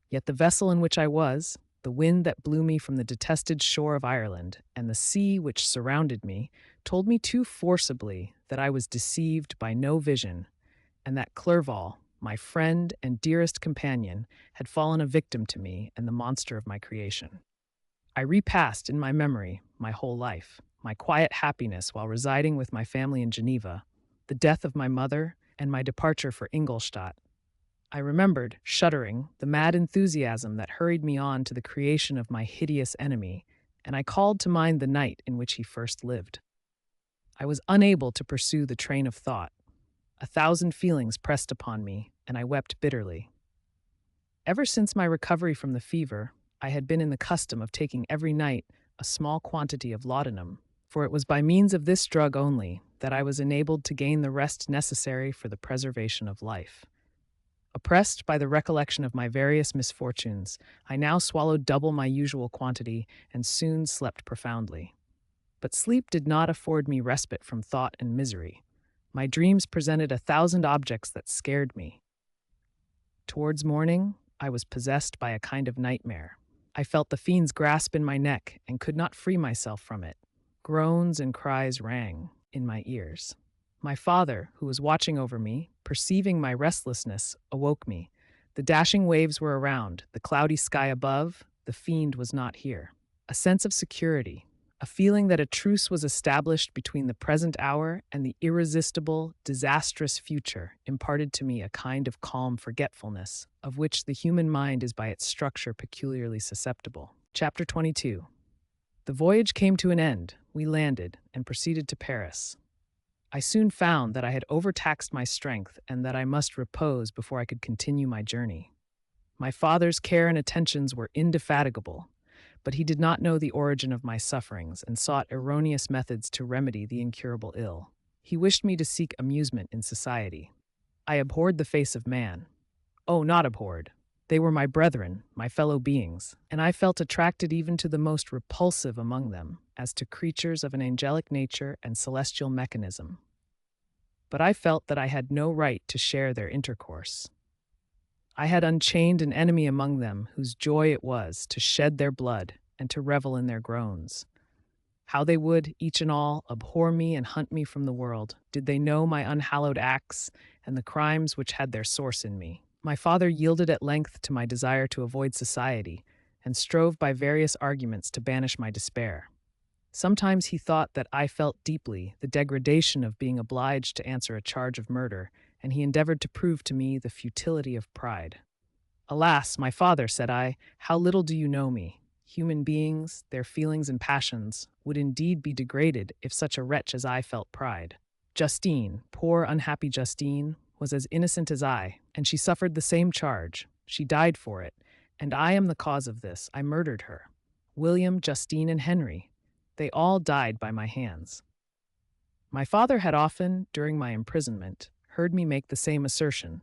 yet the vessel in which I was, the wind that blew me from the detested shore of Ireland, and the sea which surrounded me, told me too forcibly that I was deceived by no vision, and that Clerval, my friend and dearest companion, had fallen a victim to me and the monster of my creation. I repassed in my memory my whole life, my quiet happiness while residing with my family in Geneva, the death of my mother, and my departure for Ingolstadt. I remembered, shuddering, the mad enthusiasm that hurried me on to the creation of my hideous enemy, and I called to mind the night in which he first lived. I was unable to pursue the train of thought. 1,000 feelings pressed upon me, and I wept bitterly. Ever since my recovery from the fever, I had been in the custom of taking every night a small quantity of laudanum, for it was by means of this drug only that I was enabled to gain the rest necessary for the preservation of life. Oppressed by the recollection of my various misfortunes, I now swallowed double my usual quantity and soon slept profoundly. But sleep did not afford me respite from thought and misery. My dreams presented 1,000 objects that scared me. Towards morning, I was possessed by a kind of nightmare. I felt the fiend's grasp in my neck and could not free myself from it. Groans and cries rang in my ears. My father, who was watching over me, perceiving my restlessness, awoke me. The dashing waves were around, the cloudy sky above. The fiend was not here. A sense of security, a feeling that a truce was established between the present hour and the irresistible, disastrous future, imparted to me a kind of calm forgetfulness, of which the human mind is by its structure peculiarly susceptible. Chapter 22. The voyage came to an end. We landed and proceeded to Paris. I soon found that I had overtaxed my strength and that I must repose before I could continue my journey. My father's care and attentions were indefatigable, but he did not know the origin of my sufferings and sought erroneous methods to remedy the incurable ill. He wished me to seek amusement in society. I abhorred the face of man. Oh, not abhorred. They were my brethren, my fellow beings, and I felt attracted even to the most repulsive among them, as to creatures of an angelic nature and celestial mechanism. But I felt that I had no right to share their intercourse. I had unchained an enemy among them whose joy it was to shed their blood and to revel in their groans. How they would, each and all, abhor me and hunt me from the world, did they know my unhallowed acts and the crimes which had their source in me. My father yielded at length to my desire to avoid society, and strove by various arguments to banish my despair. Sometimes he thought that I felt deeply the degradation of being obliged to answer a charge of murder, and he endeavored to prove to me the futility of pride. Alas, my father, said I, how little do you know me. Human beings, their feelings and passions, would indeed be degraded if such a wretch as I felt pride. Justine, poor unhappy Justine, was as innocent as I, and she suffered the same charge. She died for it, and I am the cause of this. I murdered her. William, Justine, and Henry, they all died by my hands. My father had often, during my imprisonment, heard me make the same assertion.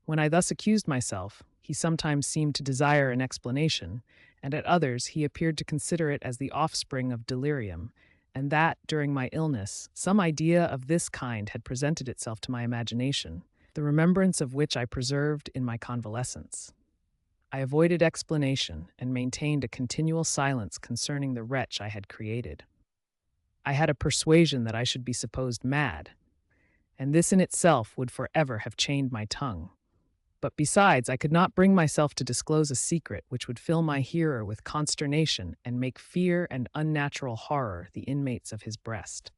When I thus accused myself, he sometimes seemed to desire an explanation, and at others he appeared to consider it as the offspring of delirium, and that, during my illness, some idea of this kind had presented itself to my imagination, the remembrance of which I preserved in my convalescence. I avoided explanation and maintained a continual silence concerning the wretch I had created. I had a persuasion that I should be supposed mad, and this in itself would forever have chained my tongue. But besides, I could not bring myself to disclose a secret which would fill my hearer with consternation and make fear and unnatural horror the inmates of his breast.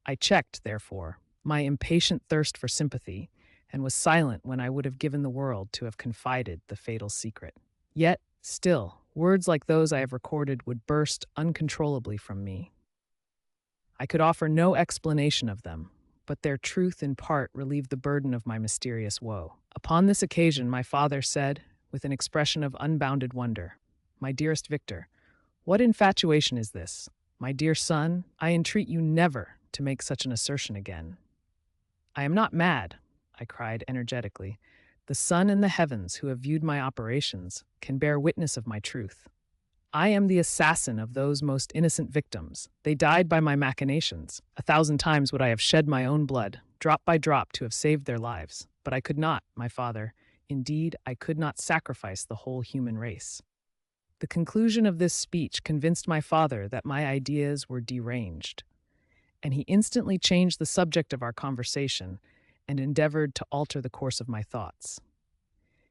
I checked, therefore, my impatient thirst for sympathy, and was silent when I would have given the world to have confided the fatal secret. Yet, still, words like those I have recorded would burst uncontrollably from me. I could offer no explanation of them, but their truth in part relieved the burden of my mysterious woe. Upon this occasion, my father said, with an expression of unbounded wonder, "My dearest Victor, what infatuation is this? My dear son, I entreat you never to make such an assertion again." "I am not mad," I cried energetically. "The sun and the heavens, who have viewed my operations, can bear witness of my truth. I am the assassin of those most innocent victims. They died by my machinations. 1,000 times would I have shed my own blood, drop by drop, to have saved their lives. But I could not, my father. Indeed, I could not sacrifice the whole human race." The conclusion of this speech convinced my father that my ideas were deranged, and he instantly changed the subject of our conversation and endeavored to alter the course of my thoughts.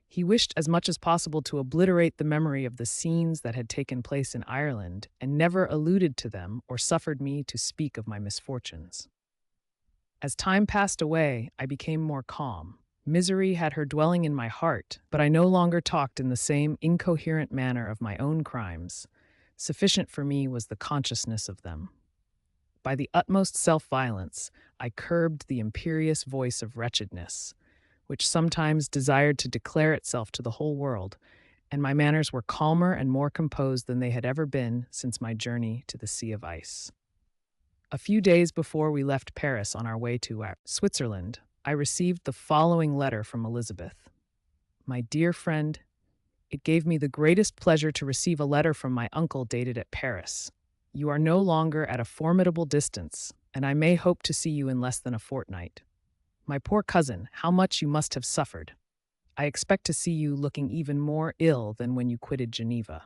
He wished as much as possible to obliterate the memory of the scenes that had taken place in Ireland, and never alluded to them or suffered me to speak of my misfortunes. As time passed away, I became more calm. Misery had her dwelling in my heart, but I no longer talked in the same incoherent manner of my own crimes. Sufficient for me was the consciousness of them. By the utmost self-violence, I curbed the imperious voice of wretchedness, which sometimes desired to declare itself to the whole world, and my manners were calmer and more composed than they had ever been since my journey to the Sea of Ice. A few days before we left Paris on our way to Switzerland, I received the following letter from Elizabeth. "My dear friend, it gave me the greatest pleasure to receive a letter from my uncle dated at Paris. You are no longer at a formidable distance, and I may hope to see you in less than a fortnight. My poor cousin, how much you must have suffered. I expect to see you looking even more ill than when you quitted Geneva.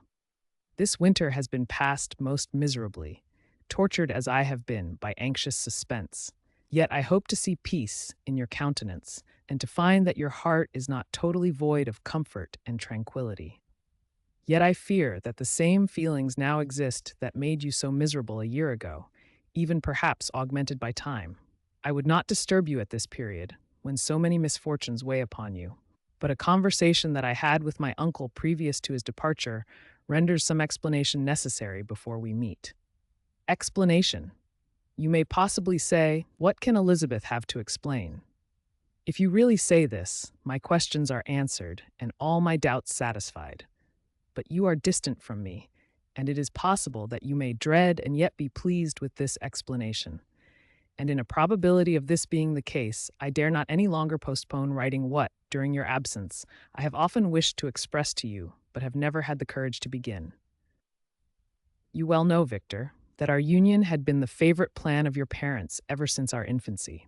This winter has been passed most miserably, tortured as I have been by anxious suspense. Yet I hope to see peace in your countenance, and to find that your heart is not totally void of comfort and tranquility. Yet I fear that the same feelings now exist that made you so miserable a year ago, even perhaps augmented by time. I would not disturb you at this period, when so many misfortunes weigh upon you, but a conversation that I had with my uncle previous to his departure renders some explanation necessary before we meet. Explanation. You may possibly say, what can Elizabeth have to explain? If you really say this, my questions are answered and all my doubts satisfied. But you are distant from me, and it is possible that you may dread and yet be pleased with this explanation. And in a probability of this being the case, I dare not any longer postpone writing what, during your absence, I have often wished to express to you, but have never had the courage to begin. You well know, Victor, that our union had been the favorite plan of your parents ever since our infancy.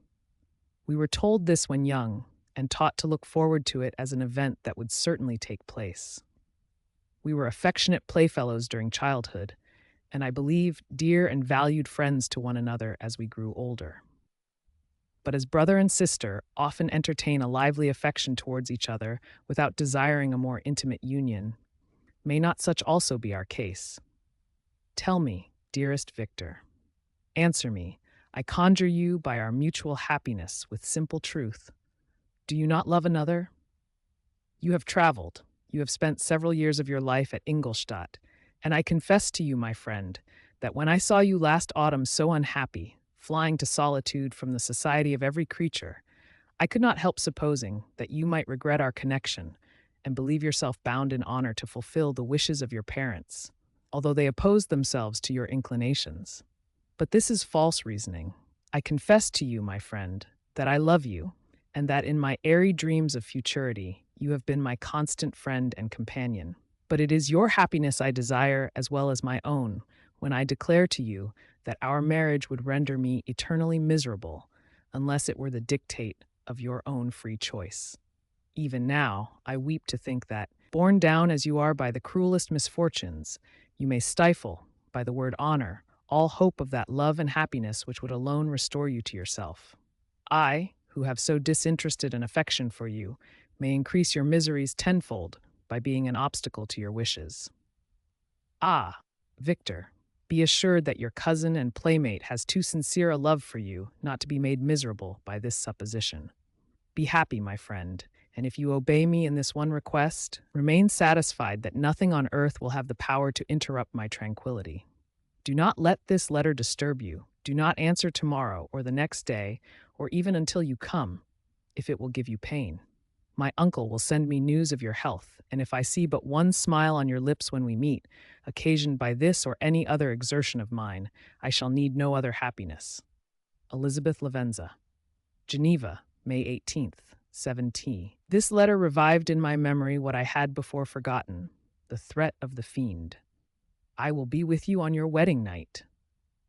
We were told this when young, and taught to look forward to it as an event that would certainly take place. We were affectionate playfellows during childhood, and I believe dear and valued friends to one another as we grew older. But as brother and sister often entertain a lively affection towards each other without desiring a more intimate union, may not such also be our case? Tell me, dearest Victor. Answer me, I conjure you by our mutual happiness with simple truth. Do you not love another? You have traveled. You have spent several years of your life at Ingolstadt, and I confess to you, my friend, that when I saw you last autumn so unhappy, flying to solitude from the society of every creature, I could not help supposing that you might regret our connection and believe yourself bound in honor to fulfill the wishes of your parents, although they opposed themselves to your inclinations. But this is false reasoning. I confess to you, my friend, that I love you, and that in my airy dreams of futurity, you have been my constant friend and companion. But it is your happiness I desire as well as my own when I declare to you that our marriage would render me eternally miserable unless it were the dictate of your own free choice. Even now, I weep to think that, borne down as you are by the cruelest misfortunes, you may stifle, by the word honor, all hope of that love and happiness which would alone restore you to yourself. I, who have so disinterested an affection for you, may increase your miseries tenfold by being an obstacle to your wishes. Ah, Victor, be assured that your cousin and playmate has too sincere a love for you not to be made miserable by this supposition. Be happy, my friend, and if you obey me in this one request, remain satisfied that nothing on earth will have the power to interrupt my tranquility. Do not let this letter disturb you. Do not answer tomorrow or the next day, or even until you come, if it will give you pain. My uncle will send me news of your health, and if I see but one smile on your lips when we meet, occasioned by this or any other exertion of mine, I shall need no other happiness. Elizabeth Lavenza. Geneva, May 18th, 7t. This letter revived in my memory what I had before forgotten, the threat of the fiend. I will be with you on your wedding night.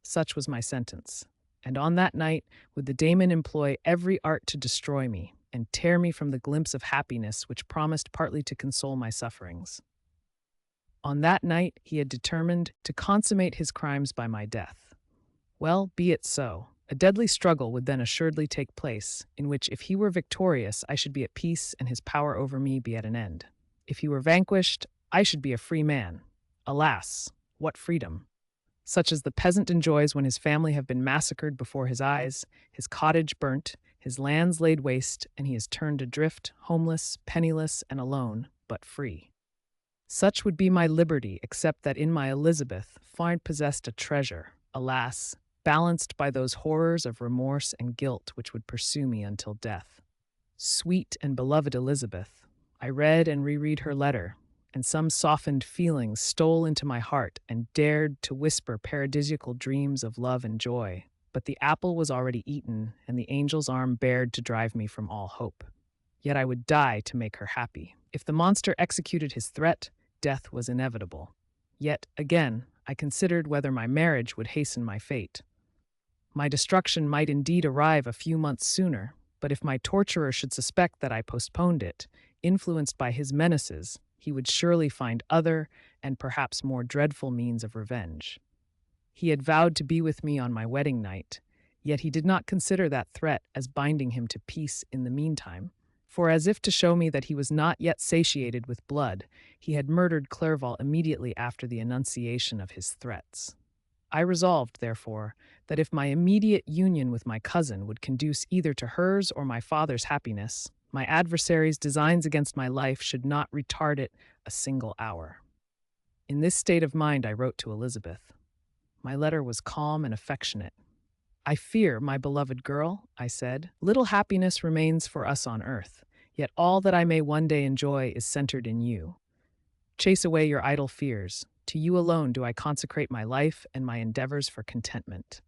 Such was my sentence. And on that night would the daemon employ every art to destroy me and tear me from the glimpse of happiness which promised partly to console my sufferings. On that night he had determined to consummate his crimes by my death. Well, be it so. A deadly struggle would then assuredly take place, in which if he were victorious, I should be at peace and his power over me be at an end. If he were vanquished, I should be a free man. Alas, what freedom! Such as the peasant enjoys when his family have been massacred before his eyes, his cottage burnt, his lands laid waste, and he is turned adrift, homeless, penniless, and alone, but free. Such would be my liberty, except that in my Elizabeth find possessed a treasure, alas, balanced by those horrors of remorse and guilt which would pursue me until death. Sweet and beloved Elizabeth, I read and reread her letter, and some softened feelings stole into my heart and dared to whisper paradisiacal dreams of love and joy. But the apple was already eaten, and the angel's arm bared to drive me from all hope. Yet I would die to make her happy. If the monster executed his threat, death was inevitable. Yet, again, I considered whether my marriage would hasten my fate. My destruction might indeed arrive a few months sooner, but if my torturer should suspect that I postponed it, influenced by his menaces, he would surely find other and perhaps more dreadful means of revenge. He had vowed to be with me on my wedding night, yet he did not consider that threat as binding him to peace in the meantime, for as if to show me that he was not yet satiated with blood, he had murdered Clerval immediately after the enunciation of his threats. I resolved, therefore, that if my immediate union with my cousin would conduce either to hers or my father's happiness, my adversary's designs against my life should not retard it a single hour. In this state of mind I wrote to Elizabeth. My letter was calm and affectionate. "I fear, my beloved girl," I said, "little happiness remains for us on earth, yet all that I may one day enjoy is centered in you. Chase away your idle fears. To you alone do I consecrate my life and my endeavors for contentment.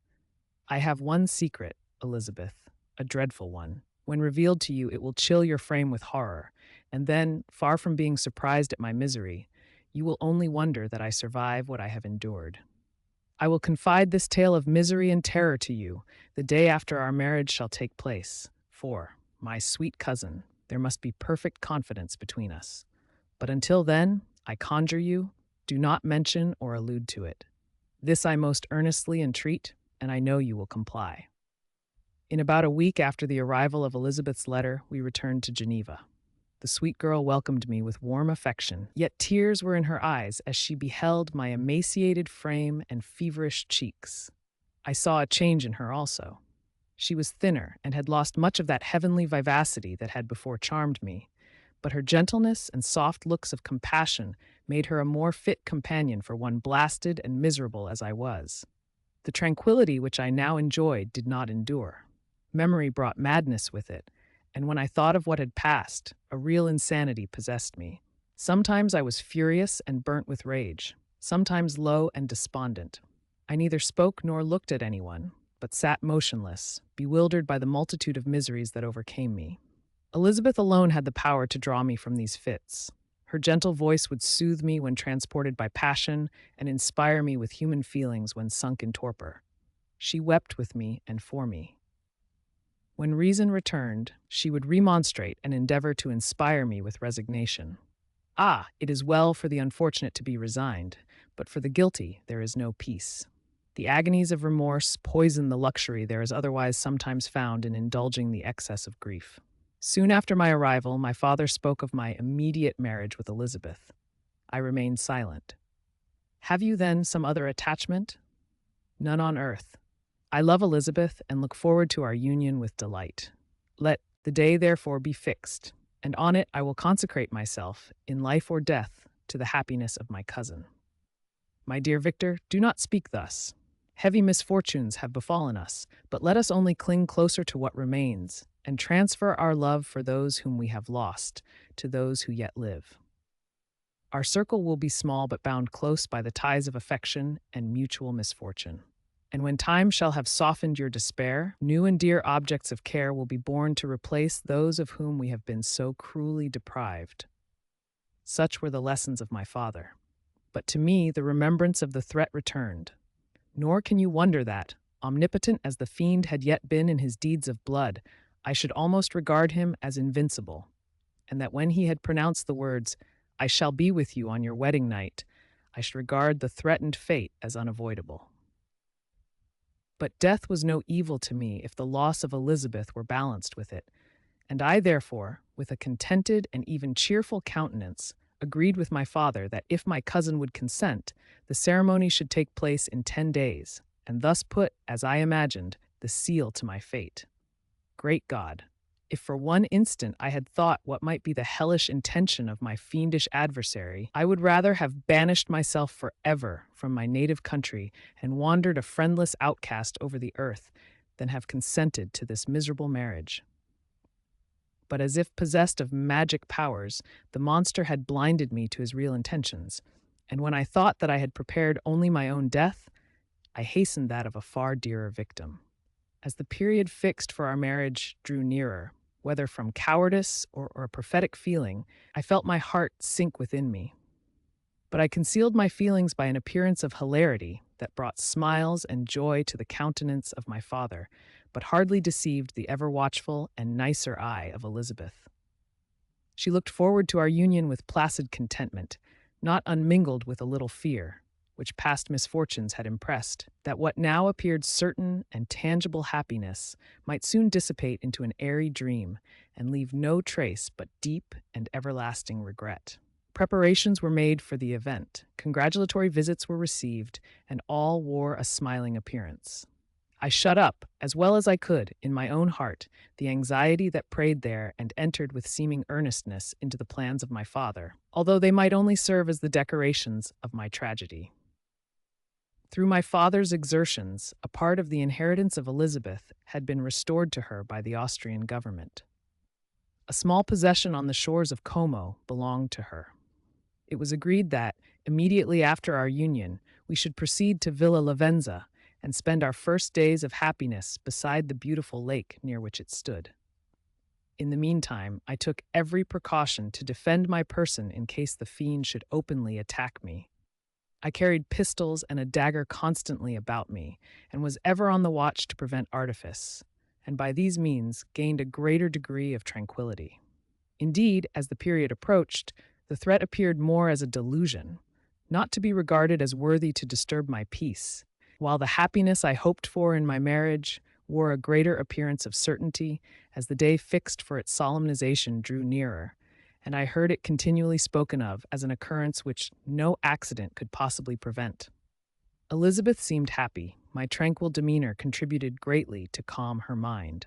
I have one secret, Elizabeth, a dreadful one. When revealed to you, it will chill your frame with horror, and then, far from being surprised at my misery, you will only wonder that I survive what I have endured. I will confide this tale of misery and terror to you the day after our marriage shall take place, for, my sweet cousin, there must be perfect confidence between us. But until then, I conjure you, do not mention or allude to it. This I most earnestly entreat, and I know you will comply." In about a week after the arrival of Elizabeth's letter, we returned to Geneva. The sweet girl welcomed me with warm affection, yet tears were in her eyes as she beheld my emaciated frame and feverish cheeks. I saw a change in her also. She was thinner and had lost much of that heavenly vivacity that had before charmed me, but her gentleness and soft looks of compassion made her a more fit companion for one blasted and miserable as I was. The tranquility which I now enjoyed did not endure. Memory brought madness with it, and when I thought of what had passed, a real insanity possessed me. Sometimes I was furious and burnt with rage, sometimes low and despondent. I neither spoke nor looked at anyone, but sat motionless, bewildered by the multitude of miseries that overcame me. Elizabeth alone had the power to draw me from these fits. Her gentle voice would soothe me when transported by passion and inspire me with human feelings when sunk in torpor. She wept with me and for me. When reason returned, she would remonstrate and endeavor to inspire me with resignation. "Ah, it is well for the unfortunate to be resigned, but for the guilty there is no peace. The agonies of remorse poison the luxury there is otherwise sometimes found in indulging the excess of grief." Soon after my arrival, my father spoke of my immediate marriage with Elizabeth. I remained silent. "Have you, then, some other attachment?" "None on earth. I love Elizabeth and look forward to our union with delight. Let the day, therefore, be fixed, and on it I will consecrate myself, in life or death, to the happiness of my cousin." "My dear Victor, do not speak thus. Heavy misfortunes have befallen us, but let us only cling closer to what remains, and transfer our love for those whom we have lost to those who yet live. Our circle will be small but bound close by the ties of affection and mutual misfortune. And when time shall have softened your despair, new and dear objects of care will be born to replace those of whom we have been so cruelly deprived." Such were the lessons of my father. But to me the remembrance of the threat returned. Nor can you wonder that, omnipotent as the fiend had yet been in his deeds of blood, I should almost regard him as invincible, and that when he had pronounced the words, "I shall be with you on your wedding night," I should regard the threatened fate as unavoidable. But death was no evil to me if the loss of Elizabeth were balanced with it, and I therefore, with a contented and even cheerful countenance, agreed with my father that if my cousin would consent, the ceremony should take place in 10 days, and thus put, as I imagined, the seal to my fate. Great God! If for one instant I had thought what might be the hellish intention of my fiendish adversary, I would rather have banished myself forever from my native country and wandered a friendless outcast over the earth than have consented to this miserable marriage. But as if possessed of magic powers, the monster had blinded me to his real intentions, and when I thought that I had prepared only my own death, I hastened that of a far dearer victim. As the period fixed for our marriage drew nearer, whether from cowardice or a prophetic feeling, I felt my heart sink within me. But I concealed my feelings by an appearance of hilarity, that brought smiles and joy to the countenance of my father, but hardly deceived the ever-watchful and nicer eye of Elizabeth. She looked forward to our union with placid contentment, not unmingled with a little fear, which past misfortunes had impressed, that what now appeared certain and tangible happiness might soon dissipate into an airy dream and leave no trace but deep and everlasting regret. Preparations were made for the event, congratulatory visits were received, and all wore a smiling appearance. I shut up, as well as I could, in my own heart, the anxiety that preyed there and entered with seeming earnestness into the plans of my father, although they might only serve as the decorations of my tragedy. Through my father's exertions, a part of the inheritance of Elizabeth had been restored to her by the Austrian government. A small possession on the shores of Como belonged to her. It was agreed that, immediately after our union, we should proceed to Villa Lavenza and spend our first days of happiness beside the beautiful lake near which it stood. In the meantime, I took every precaution to defend my person in case the fiend should openly attack me. I carried pistols and a dagger constantly about me, and was ever on the watch to prevent artifice, and by these means gained a greater degree of tranquillity. Indeed, as the period approached, the threat appeared more as a delusion, not to be regarded as worthy to disturb my peace, while the happiness I hoped for in my marriage wore a greater appearance of certainty as the day fixed for its solemnization drew nearer, and I heard it continually spoken of as an occurrence which no accident could possibly prevent. Elizabeth seemed happy. My tranquil demeanor contributed greatly to calm her mind.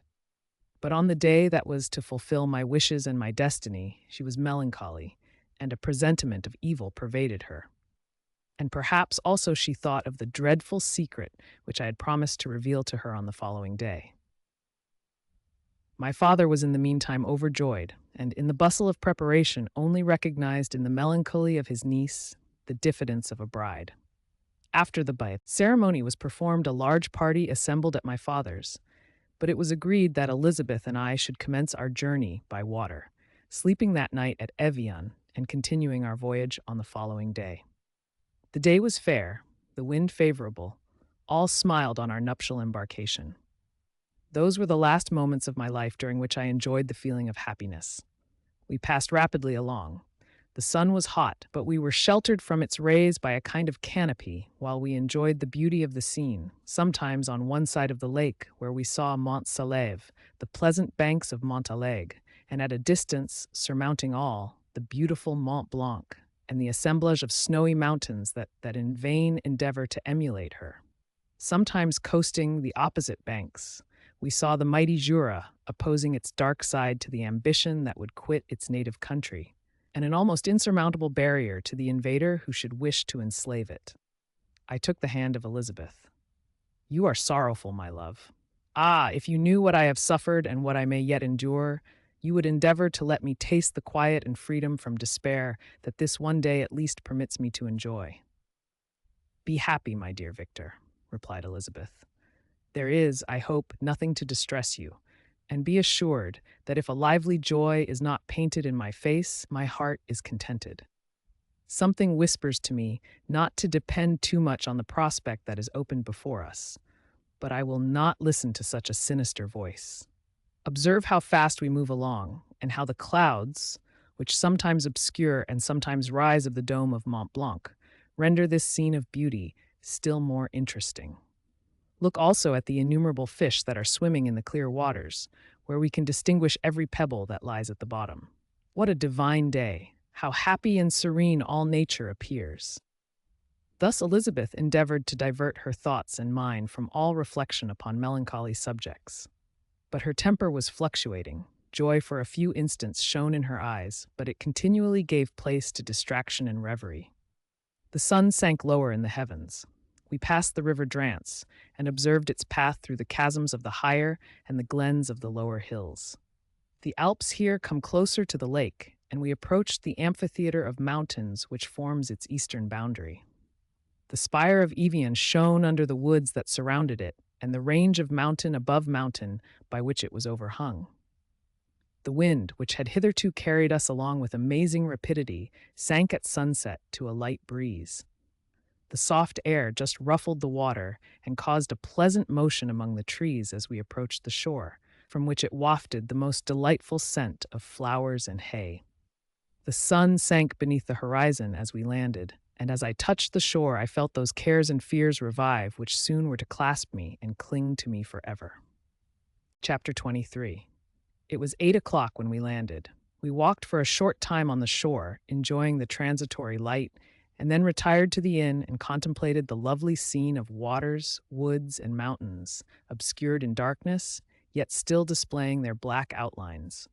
But on the day that was to fulfill my wishes and my destiny, she was melancholy, and a presentiment of evil pervaded her. And perhaps also she thought of the dreadful secret which I had promised to reveal to her on the following day. My father was in the meantime overjoyed, and in the bustle of preparation only recognized in the melancholy of his niece the diffidence of a bride. After the ceremony was performed, a large party assembled at my father's, but it was agreed that Elizabeth and I should commence our journey by water, sleeping that night at Evian and continuing our voyage on the following day. The day was fair, the wind favorable, all smiled on our nuptial embarkation. Those were the last moments of my life during which I enjoyed the feeling of happiness. We passed rapidly along. The sun was hot, but we were sheltered from its rays by a kind of canopy while we enjoyed the beauty of the scene, sometimes on one side of the lake where we saw Mont Salève, the pleasant banks of Montalegre, and at a distance, surmounting all, the beautiful Mont Blanc, and the assemblage of snowy mountains that in vain endeavor to emulate her. Sometimes coasting the opposite banks, we saw the mighty Jura opposing its dark side to the ambition that would quit its native country, and an almost insurmountable barrier to the invader who should wish to enslave it. I took the hand of Elizabeth. "You are sorrowful, my love. Ah, if you knew what I have suffered and what I may yet endure, you would endeavor to let me taste the quiet and freedom from despair that this one day at least permits me to enjoy." "Be happy, my dear Victor," replied Elizabeth. "There is, I hope, nothing to distress you, and be assured that if a lively joy is not painted in my face, my heart is contented. Something whispers to me not to depend too much on the prospect that is opened before us, but I will not listen to such a sinister voice. Observe how fast we move along, and how the clouds, which sometimes obscure and sometimes rise of the dome of Mont Blanc, render this scene of beauty still more interesting. Look also at the innumerable fish that are swimming in the clear waters, where we can distinguish every pebble that lies at the bottom. What a divine day! How happy and serene all nature appears!" Thus Elizabeth endeavored to divert her thoughts and mine from all reflection upon melancholy subjects. But her temper was fluctuating. Joy for a few instants shone in her eyes, but it continually gave place to distraction and reverie. The sun sank lower in the heavens. We passed the river Drance and observed its path through the chasms of the higher and the glens of the lower hills. The Alps here come closer to the lake, and we approached the amphitheater of mountains which forms its eastern boundary. The spire of Evian shone under the woods that surrounded it, and the range of mountain above mountain by which it was overhung. The wind, which had hitherto carried us along with amazing rapidity, sank at sunset to a light breeze. The soft air just ruffled the water and caused a pleasant motion among the trees as we approached the shore, from which it wafted the most delightful scent of flowers and hay. The sun sank beneath the horizon as we landed, and as I touched the shore, I felt those cares and fears revive, which soon were to clasp me and cling to me forever. Chapter 23. It was 8 o'clock when we landed. We walked for a short time on the shore, enjoying the transitory light, and then retired to the inn and contemplated the lovely scene of waters, woods, and mountains, obscured in darkness, yet still displaying their black outlines.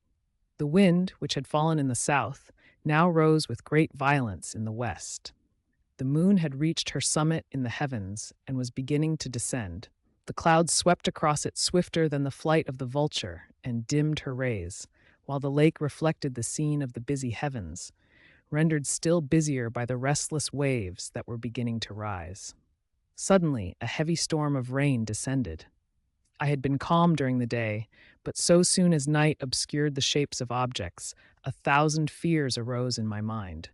The wind, which had fallen in the south, now rose with great violence in the west. The moon had reached her summit in the heavens and was beginning to descend. The clouds swept across it swifter than the flight of the vulture and dimmed her rays, while the lake reflected the scene of the busy heavens, rendered still busier by the restless waves that were beginning to rise. Suddenly, a heavy storm of rain descended. I had been calm during the day, but so soon as night obscured the shapes of objects, 1,000 fears arose in my mind.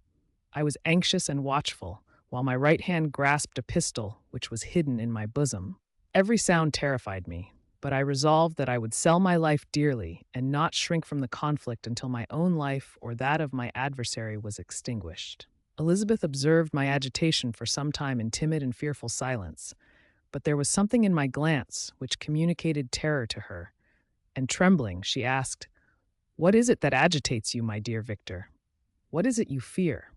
I was anxious and watchful, while my right hand grasped a pistol which was hidden in my bosom. Every sound terrified me, but I resolved that I would sell my life dearly and not shrink from the conflict until my own life or that of my adversary was extinguished. Elizabeth observed my agitation for some time in timid and fearful silence, but there was something in my glance which communicated terror to her, and trembling, she asked, "What is it that agitates you, my dear Victor? What is it you fear?"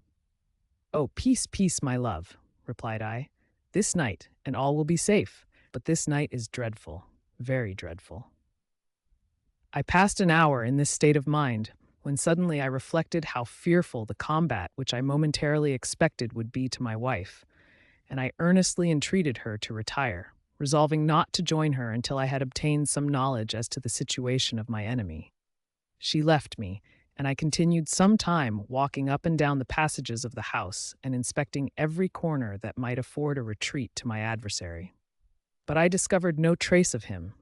"Oh, peace, peace, my love," replied I. "This night, and all will be safe, but this night is dreadful, very dreadful." I passed an hour in this state of mind, when suddenly I reflected how fearful the combat which I momentarily expected would be to my wife, and I earnestly entreated her to retire, resolving not to join her until I had obtained some knowledge as to the situation of my enemy. She left me, and I continued some time walking up and down the passages of the house and inspecting every corner that might afford a retreat to my adversary. But I discovered no trace of him,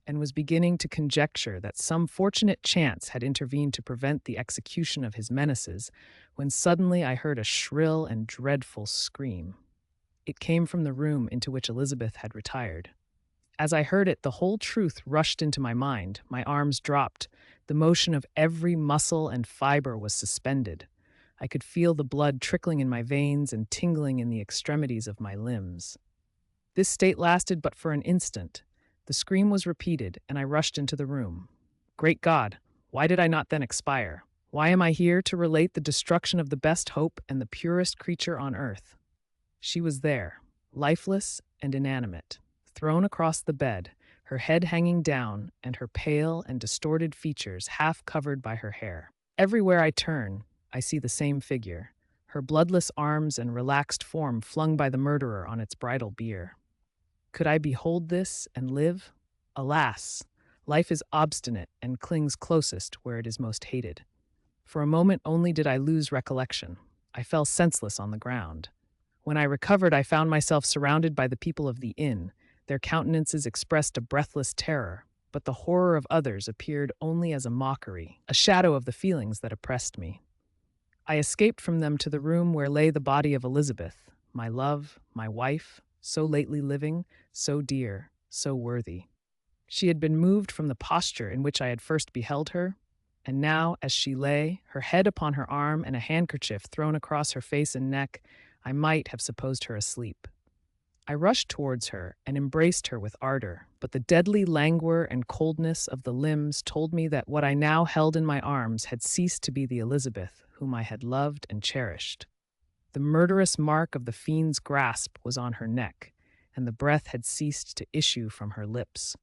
and was beginning to conjecture that some fortunate chance had intervened to prevent the execution of his menaces, when suddenly I heard a shrill and dreadful scream. It came from the room into which Elizabeth had retired. As I heard it, the whole truth rushed into my mind. My arms dropped. The motion of every muscle and fiber was suspended. I could feel the blood trickling in my veins and tingling in the extremities of my limbs. This state lasted but for an instant. The scream was repeated, and I rushed into the room. Great God, why did I not then expire? Why am I here to relate the destruction of the best hope and the purest creature on earth? She was there, lifeless and inanimate, thrown across the bed, her head hanging down and her pale and distorted features half covered by her hair. Everywhere I turn, I see the same figure, her bloodless arms and relaxed form flung by the murderer on its bridal bier. Could I behold this and live? Alas, life is obstinate and clings closest where it is most hated. For a moment only did I lose recollection. I fell senseless on the ground. When I recovered, I found myself surrounded by the people of the inn. Their countenances expressed a breathless terror, but the horror of others appeared only as a mockery, a shadow of the feelings that oppressed me. I escaped from them to the room where lay the body of Elizabeth, my love, my wife, so lately living, so dear, so worthy. She had been moved from the posture in which I had first beheld her, and now, as she lay, her head upon her arm and a handkerchief thrown across her face and neck, I might have supposed her asleep. I rushed towards her and embraced her with ardor, but the deadly languor and coldness of the limbs told me that what I now held in my arms had ceased to be the Elizabeth whom I had loved and cherished. The murderous mark of the fiend's grasp was on her neck, and the breath had ceased to issue from her lips.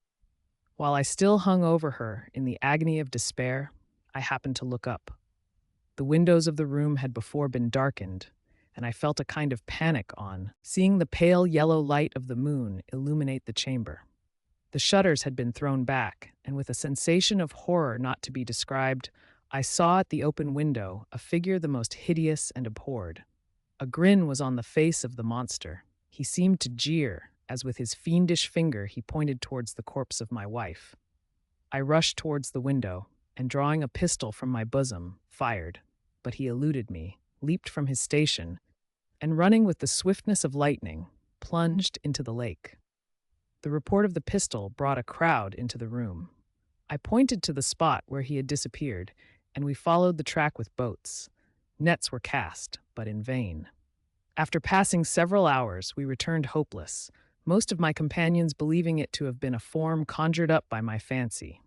While I still hung over her in the agony of despair, I happened to look up. The windows of the room had before been darkened, and I felt a kind of panic on seeing the pale yellow light of the moon illuminate the chamber. The shutters had been thrown back, and with a sensation of horror not to be described, I saw at the open window a figure the most hideous and abhorred. A grin was on the face of the monster. He seemed to jeer, as with his fiendish finger he pointed towards the corpse of my wife. I rushed towards the window, and drawing a pistol from my bosom, fired, but he eluded me, leaped from his station, and running with the swiftness of lightning, plunged into the lake. The report of the pistol brought a crowd into the room. I pointed to the spot where he had disappeared, and we followed the track with boats. Nets were cast, but in vain. After passing several hours, we returned hopeless, most of my companions believing it to have been a form conjured up by my fancy.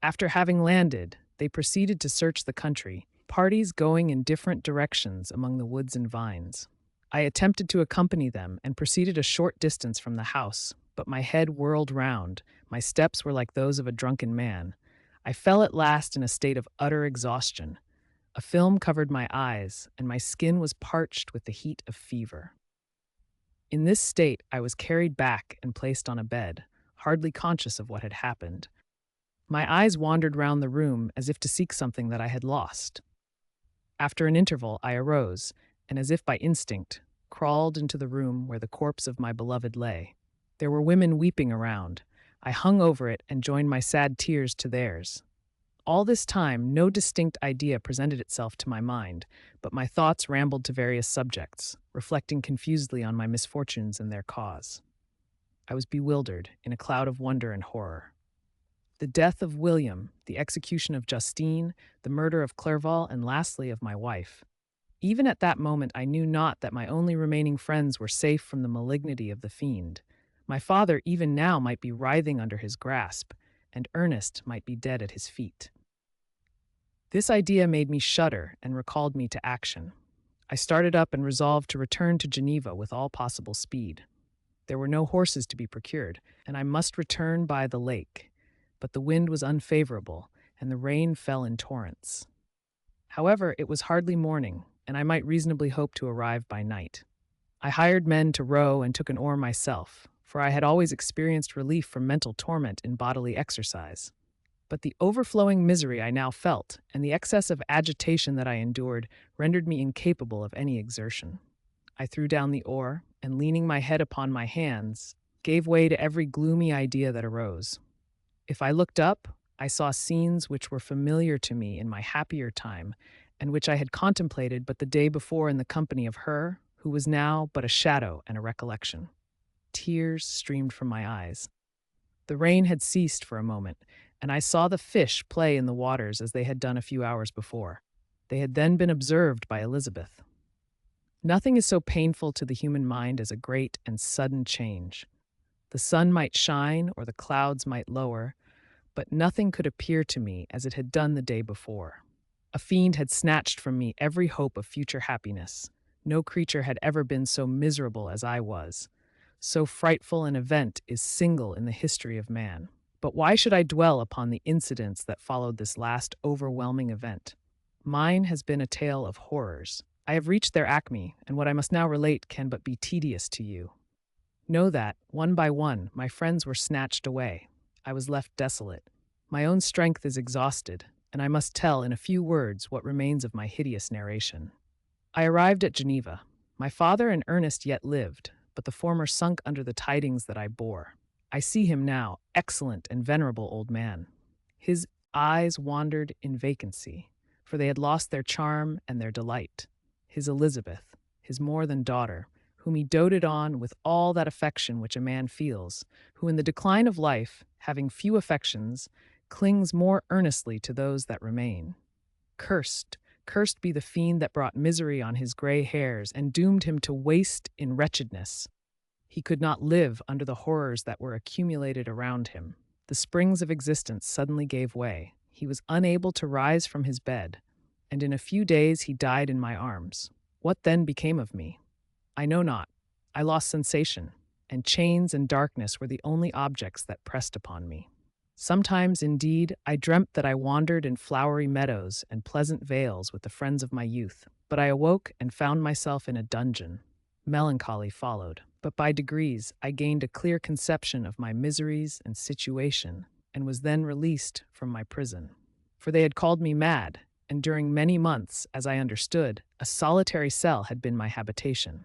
After having landed, they proceeded to search the country, parties going in different directions among the woods and vines. I attempted to accompany them and proceeded a short distance from the house, but my head whirled round, my steps were like those of a drunken man. I fell at last in a state of utter exhaustion. A film covered my eyes, and my skin was parched with the heat of fever. In this state, I was carried back and placed on a bed, hardly conscious of what had happened. My eyes wandered round the room as if to seek something that I had lost. After an interval, I arose, and as if by instinct, crawled into the room where the corpse of my beloved lay. There were women weeping around. I hung over it and joined my sad tears to theirs. All this time, no distinct idea presented itself to my mind, but my thoughts rambled to various subjects, reflecting confusedly on my misfortunes and their cause. I was bewildered, in a cloud of wonder and horror. The death of William, the execution of Justine, the murder of Clerval, and lastly of my wife. Even at that moment I knew not that my only remaining friends were safe from the malignity of the fiend. My father even now might be writhing under his grasp, and Ernest might be dead at his feet. This idea made me shudder and recalled me to action. I started up and resolved to return to Geneva with all possible speed. There were no horses to be procured, and I must return by the lake. But the wind was unfavorable, and the rain fell in torrents. However, it was hardly morning, and I might reasonably hope to arrive by night. I hired men to row and took an oar myself, for I had always experienced relief from mental torment in bodily exercise. But the overflowing misery I now felt, and the excess of agitation that I endured, rendered me incapable of any exertion. I threw down the oar, and leaning my head upon my hands, gave way to every gloomy idea that arose. If I looked up, I saw scenes which were familiar to me in my happier time, and which I had contemplated but the day before in the company of her, who was now but a shadow and a recollection. Tears streamed from my eyes. The rain had ceased for a moment, and I saw the fish play in the waters as they had done a few hours before. They had then been observed by Elizabeth. Nothing is so painful to the human mind as a great and sudden change. The sun might shine or the clouds might lower, but nothing could appear to me as it had done the day before. A fiend had snatched from me every hope of future happiness. No creature had ever been so miserable as I was. So frightful an event is single in the history of man. But why should I dwell upon the incidents that followed this last overwhelming event? Mine has been a tale of horrors. I have reached their acme, and what I must now relate can but be tedious to you. Know that, one by one, my friends were snatched away. I was left desolate. My own strength is exhausted, and I must tell in a few words what remains of my hideous narration. I arrived at Geneva. My father and Ernest yet lived, but the former sunk under the tidings that I bore. I see him now, excellent and venerable old man. His eyes wandered in vacancy, for they had lost their charm and their delight. His Elizabeth, his more than daughter, whom he doted on with all that affection which a man feels, who in the decline of life, having few affections, clings more earnestly to those that remain. Cursed be the fiend that brought misery on his gray hairs and doomed him to waste in wretchedness. He could not live under the horrors that were accumulated around him. The springs of existence suddenly gave way. He was unable to rise from his bed, and in a few days he died in my arms. What then became of me? I know not. I lost sensation, and chains and darkness were the only objects that pressed upon me. Sometimes, indeed, I dreamt that I wandered in flowery meadows and pleasant vales with the friends of my youth, but I awoke and found myself in a dungeon. Melancholy followed, but by degrees I gained a clear conception of my miseries and situation, and was then released from my prison. For they had called me mad, and during many months, as I understood, a solitary cell had been my habitation.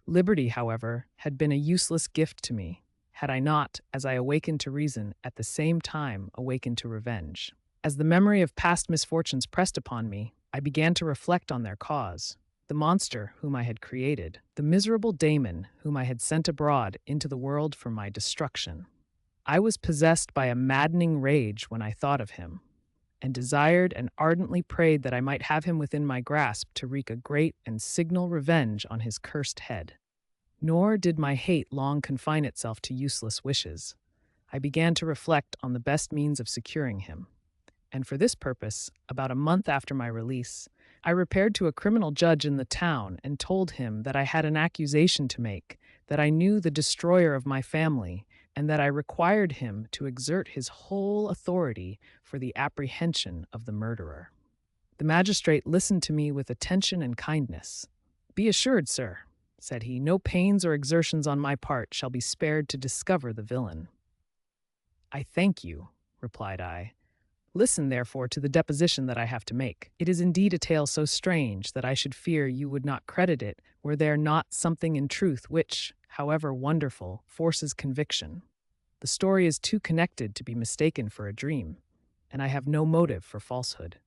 Liberty, however, had been a useless gift to me, had I not, as I awakened to reason, at the same time awakened to revenge. As the memory of past misfortunes pressed upon me, I began to reflect on their cause. the monster whom I had created, the miserable daemon whom I had sent abroad into the world for my destruction. I was possessed by a maddening rage when I thought of him, and desired and ardently prayed that I might have him within my grasp to wreak a great and signal revenge on his cursed head. Nor did my hate long confine itself to useless wishes. I began to reflect on the best means of securing him, and for this purpose, about a month after my release, I repaired to a criminal judge in the town and told him that I had an accusation to make, that I knew the destroyer of my family, and that I required him to exert his whole authority for the apprehension of the murderer. The magistrate listened to me with attention and kindness. "Be assured, sir," said he, "no pains or exertions on my part shall be spared to discover the villain." "I thank you," replied I. "Listen, therefore, to the deposition that I have to make. It is indeed a tale so strange that I should fear you would not credit it were there not something in truth which, however wonderful, forces conviction. The story is too connected to be mistaken for a dream, and I have no motive for falsehood."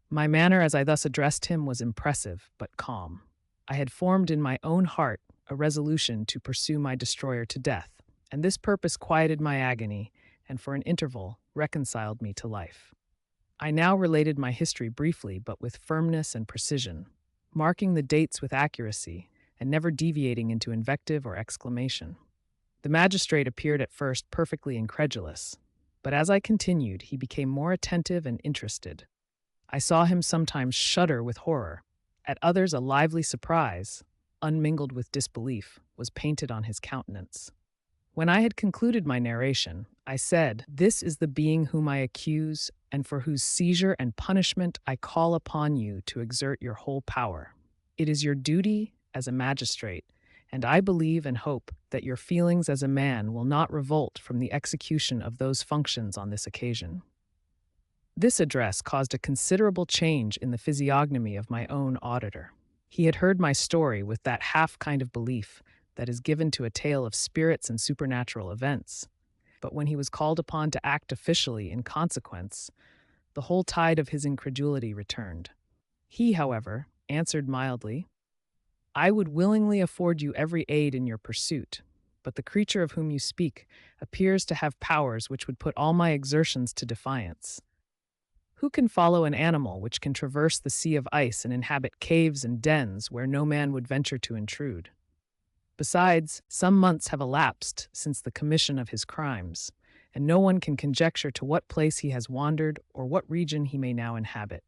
My manner as I thus addressed him was impressive but calm. I had formed in my own heart a resolution to pursue my destroyer to death, and this purpose quieted my agony, and for an interval reconciled me to life. I now related my history briefly but with firmness and precision, marking the dates with accuracy and never deviating into invective or exclamation. The magistrate appeared at first perfectly incredulous, but as I continued, he became more attentive and interested. I saw him sometimes shudder with horror. At others, a lively surprise, unmingled with disbelief, was painted on his countenance. When I had concluded my narration, I said, "This is the being whom I accuse, and for whose seizure and punishment I call upon you to exert your whole power. It is your duty as a magistrate, and I believe and hope that your feelings as a man will not revolt from the execution of those functions on this occasion." This address caused a considerable change in the physiognomy of my own auditor. He had heard my story with that half kind of belief that is given to a tale of spirits and supernatural events. But when he was called upon to act officially in consequence, the whole tide of his incredulity returned. He, however, answered mildly, "I would willingly afford you every aid in your pursuit, but the creature of whom you speak appears to have powers which would put all my exertions to defiance. Who can follow an animal which can traverse the sea of ice and inhabit caves and dens where no man would venture to intrude? Besides, some months have elapsed since the commission of his crimes, and no one can conjecture to what place he has wandered or what region he may now inhabit.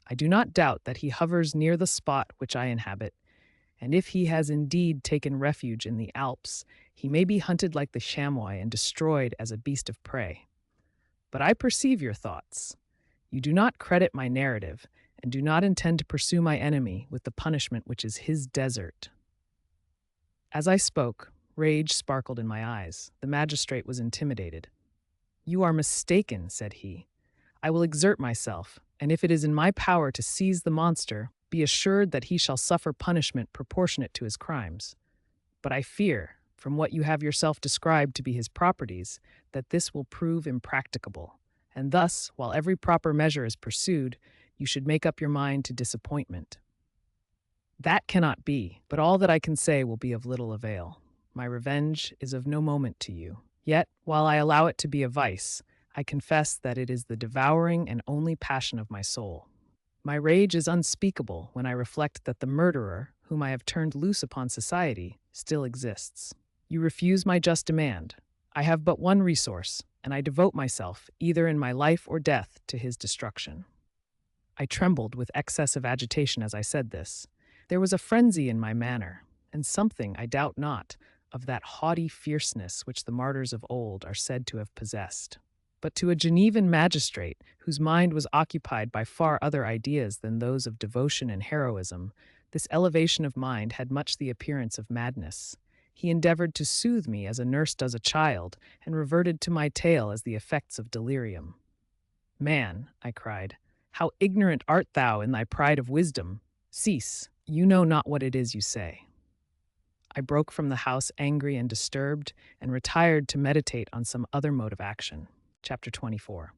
I do not doubt that he hovers near the spot which I inhabit, and if he has indeed taken refuge in the Alps, he may be hunted like the chamois and destroyed as a beast of prey. But I perceive your thoughts. You do not credit my narrative, and do not intend to pursue my enemy with the punishment which is his desert." As I spoke, rage sparkled in my eyes. The magistrate was intimidated. "You are mistaken," said he. "I will exert myself, and if it is in my power to seize the monster, be assured that he shall suffer punishment proportionate to his crimes. But I fear, from what you have yourself described to be his properties, that this will prove impracticable, and thus, while every proper measure is pursued, you should make up your mind to disappointment. That cannot be, but all that I can say will be of little avail. My revenge is of no moment to you. Yet, while I allow it to be a vice, I confess that it is the devouring and only passion of my soul. My rage is unspeakable when I reflect that the murderer, whom I have turned loose upon society, still exists. You refuse my just demand. I have but one resource, and I devote myself, either in my life or death, to his destruction." I trembled with excess of agitation as I said this. There was a frenzy in my manner, and something, I doubt not, of that haughty fierceness which the martyrs of old are said to have possessed. But to a Genevan magistrate, whose mind was occupied by far other ideas than those of devotion and heroism, this elevation of mind had much the appearance of madness. He endeavored to soothe me as a nurse does a child, and reverted to my tale as the effects of delirium. "Man," I cried, "how ignorant art thou in thy pride of wisdom! Cease, you know not what it is you say." I broke from the house angry and disturbed, and retired to meditate on some other mode of action. Chapter 24.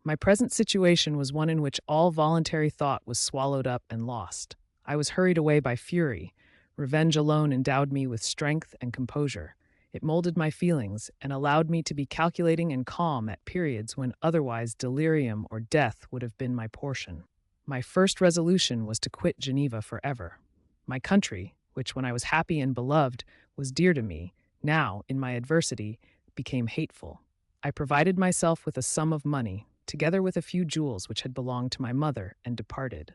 My present situation was one in which all voluntary thought was swallowed up and lost. I was hurried away by fury. Revenge alone endowed me with strength and composure. It molded my feelings and allowed me to be calculating and calm at periods when otherwise delirium or death would have been my portion. My first resolution was to quit Geneva forever. My country, which when I was happy and beloved was dear to me, now, in my adversity, became hateful. I provided myself with a sum of money, together with a few jewels which had belonged to my mother, and departed.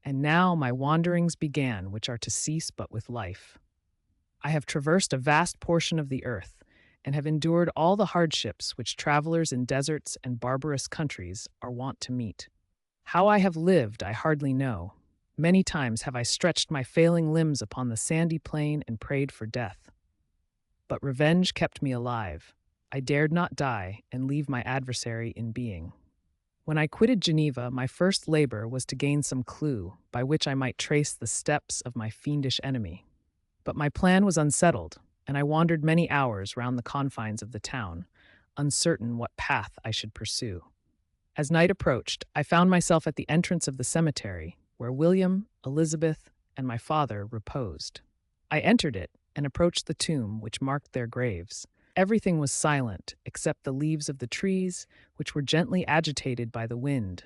And now my wanderings began, which are to cease but with life. I have traversed a vast portion of the earth, and have endured all the hardships which travelers in deserts and barbarous countries are wont to meet. How I have lived, I hardly know. Many times have I stretched my failing limbs upon the sandy plain and prayed for death. But revenge kept me alive. I dared not die and leave my adversary in being. When I quitted Geneva, my first labor was to gain some clue by which I might trace the steps of my fiendish enemy. But my plan was unsettled, and I wandered many hours round the confines of the town, uncertain what path I should pursue. As night approached, I found myself at the entrance of the cemetery, where William, Elizabeth, and my father reposed. I entered it and approached the tomb which marked their graves. Everything was silent except the leaves of the trees, which were gently agitated by the wind.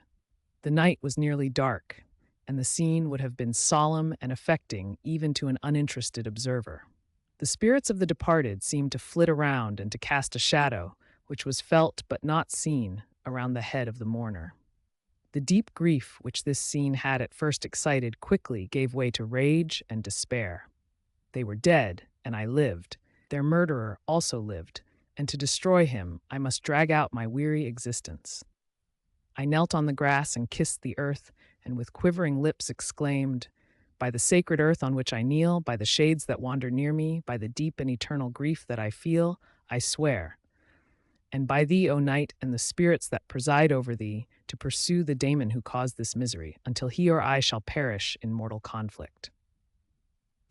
The night was nearly dark, and the scene would have been solemn and affecting even to an uninterested observer. The spirits of the departed seemed to flit around and to cast a shadow, which was felt but not seen, around the head of the mourner. The deep grief which this scene had at first excited quickly gave way to rage and despair. They were dead, and I lived. Their murderer also lived, and to destroy him I must drag out my weary existence. I knelt on the grass and kissed the earth, and with quivering lips exclaimed, "By the sacred earth on which I kneel, by the shades that wander near me, by the deep and eternal grief that I feel, I swear, and by thee, O night, and the spirits that preside over thee, to pursue the daemon who caused this misery, until he or I shall perish in mortal conflict.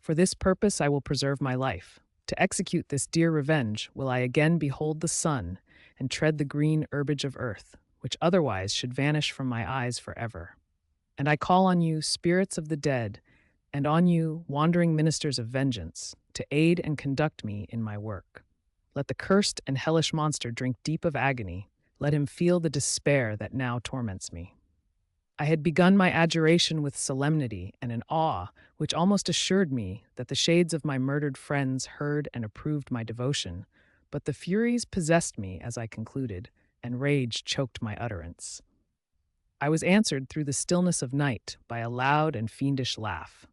For this purpose I will preserve my life. To execute this dear revenge will I again behold the sun, and tread the green herbage of earth, which otherwise should vanish from my eyes forever. And I call on you, spirits of the dead, and on you, wandering ministers of vengeance, to aid and conduct me in my work. Let the cursed and hellish monster drink deep of agony. Let him feel the despair that now torments me." I had begun my adjuration with solemnity and an awe which almost assured me that the shades of my murdered friends heard and approved my devotion, but the furies possessed me as I concluded, and rage choked my utterance. I was answered through the stillness of night by a loud and fiendish laugh.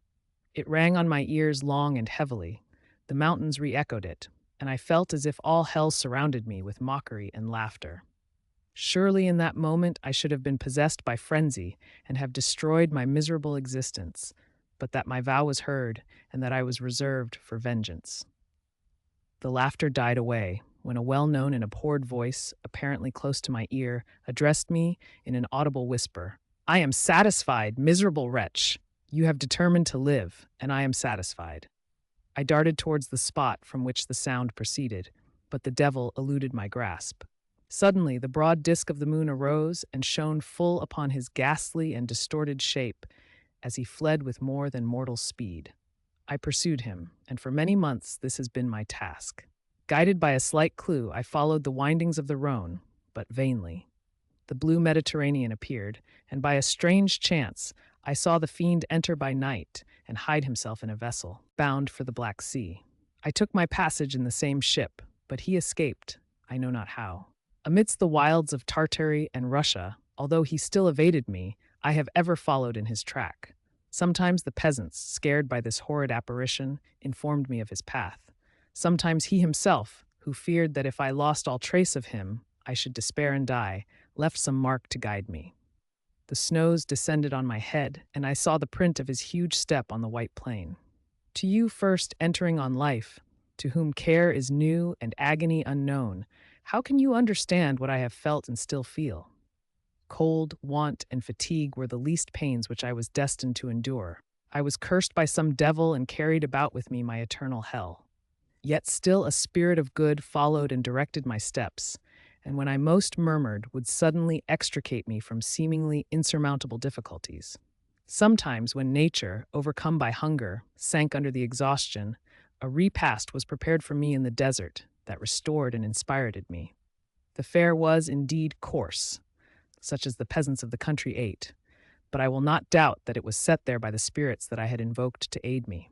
It rang on my ears long and heavily. The mountains re-echoed it, and I felt as if all hell surrounded me with mockery and laughter. Surely in that moment I should have been possessed by frenzy and have destroyed my miserable existence, but that my vow was heard and that I was reserved for vengeance. The laughter died away when a well-known and abhorred voice, apparently close to my ear, addressed me in an audible whisper. "I am satisfied, miserable wretch. You have determined to live, and I am satisfied." I darted towards the spot from which the sound proceeded, but the devil eluded my grasp. Suddenly, the broad disk of the moon arose and shone full upon his ghastly and distorted shape as he fled with more than mortal speed. I pursued him, and for many months this has been my task. Guided by a slight clue, I followed the windings of the Rhone, but vainly. The blue Mediterranean appeared, and by a strange chance, I saw the fiend enter by night and hide himself in a vessel, bound for the Black Sea. I took my passage in the same ship, but he escaped, I know not how. Amidst the wilds of Tartary and Russia, although he still evaded me, I have ever followed in his track. Sometimes the peasants, scared by this horrid apparition, informed me of his path. Sometimes he himself, who feared that if I lost all trace of him, I should despair and die, left some mark to guide me. The snows descended on my head, and I saw the print of his huge step on the white plain. To you first entering on life, to whom care is new and agony unknown, how can you understand what I have felt and still feel? Cold, want, and fatigue were the least pains which I was destined to endure. I was cursed by some devil and carried about with me my eternal hell. Yet still a spirit of good followed and directed my steps, and when I most murmured, would suddenly extricate me from seemingly insurmountable difficulties. Sometimes, when nature, overcome by hunger, sank under the exhaustion, a repast was prepared for me in the desert that restored and inspired me. The fare was indeed coarse, such as the peasants of the country ate, but I will not doubt that it was set there by the spirits that I had invoked to aid me.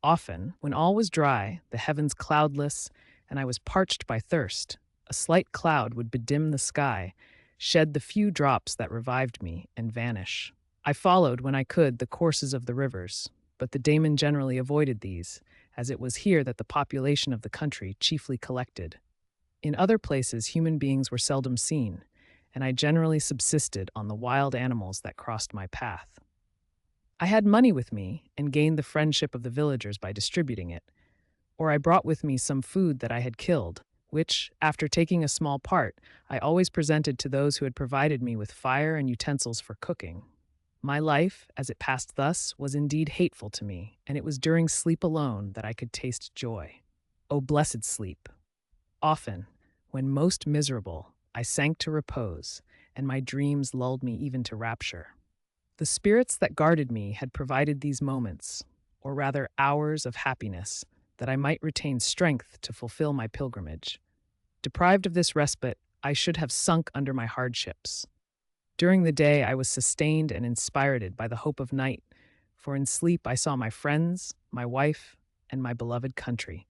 Often, when all was dry, the heavens cloudless, and I was parched by thirst, a slight cloud would bedim the sky, shed the few drops that revived me, and vanish. I followed, when I could, the courses of the rivers, but the daemon generally avoided these, as it was here that the population of the country chiefly collected. In other places human beings were seldom seen, and I generally subsisted on the wild animals that crossed my path. I had money with me, and gained the friendship of the villagers by distributing it, or I brought with me some food that I had killed, which, after taking a small part, I always presented to those who had provided me with fire and utensils for cooking. My life, as it passed thus, was indeed hateful to me, and it was during sleep alone that I could taste joy. O blessed sleep! Often, when most miserable, I sank to repose, and my dreams lulled me even to rapture. The spirits that guarded me had provided these moments, or rather hours of happiness, that I might retain strength to fulfill my pilgrimage. Deprived of this respite, I should have sunk under my hardships. During the day, I was sustained and inspirited by the hope of night, for in sleep I saw my friends, my wife, and my beloved country.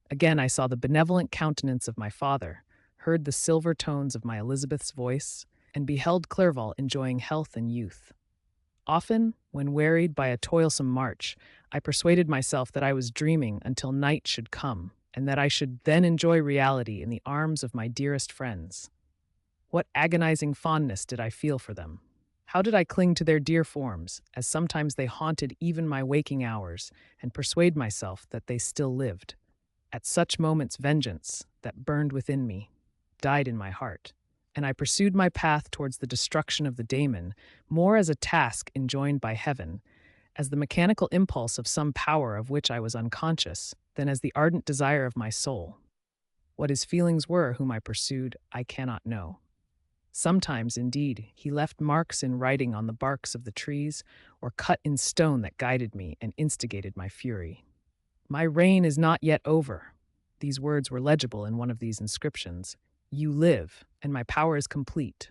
Again I saw the benevolent countenance of my father, heard the silver tones of my Elizabeth's voice, and beheld Clerval enjoying health and youth. Often, when wearied by a toilsome march, I persuaded myself that I was dreaming until night should come, and that I should then enjoy reality in the arms of my dearest friends. What agonizing fondness did I feel for them! How did I cling to their dear forms, as sometimes they haunted even my waking hours, and persuade myself that they still lived. At such moments vengeance, that burned within me, died in my heart, and I pursued my path towards the destruction of the daemon, more as a task enjoined by heaven, as the mechanical impulse of some power of which I was unconscious, than as the ardent desire of my soul. What his feelings were whom I pursued, I cannot know. Sometimes, indeed, he left marks in writing on the barks of the trees, or cut in stone that guided me and instigated my fury. My reign is not yet over. These words were legible in one of these inscriptions. You live, and my power is complete.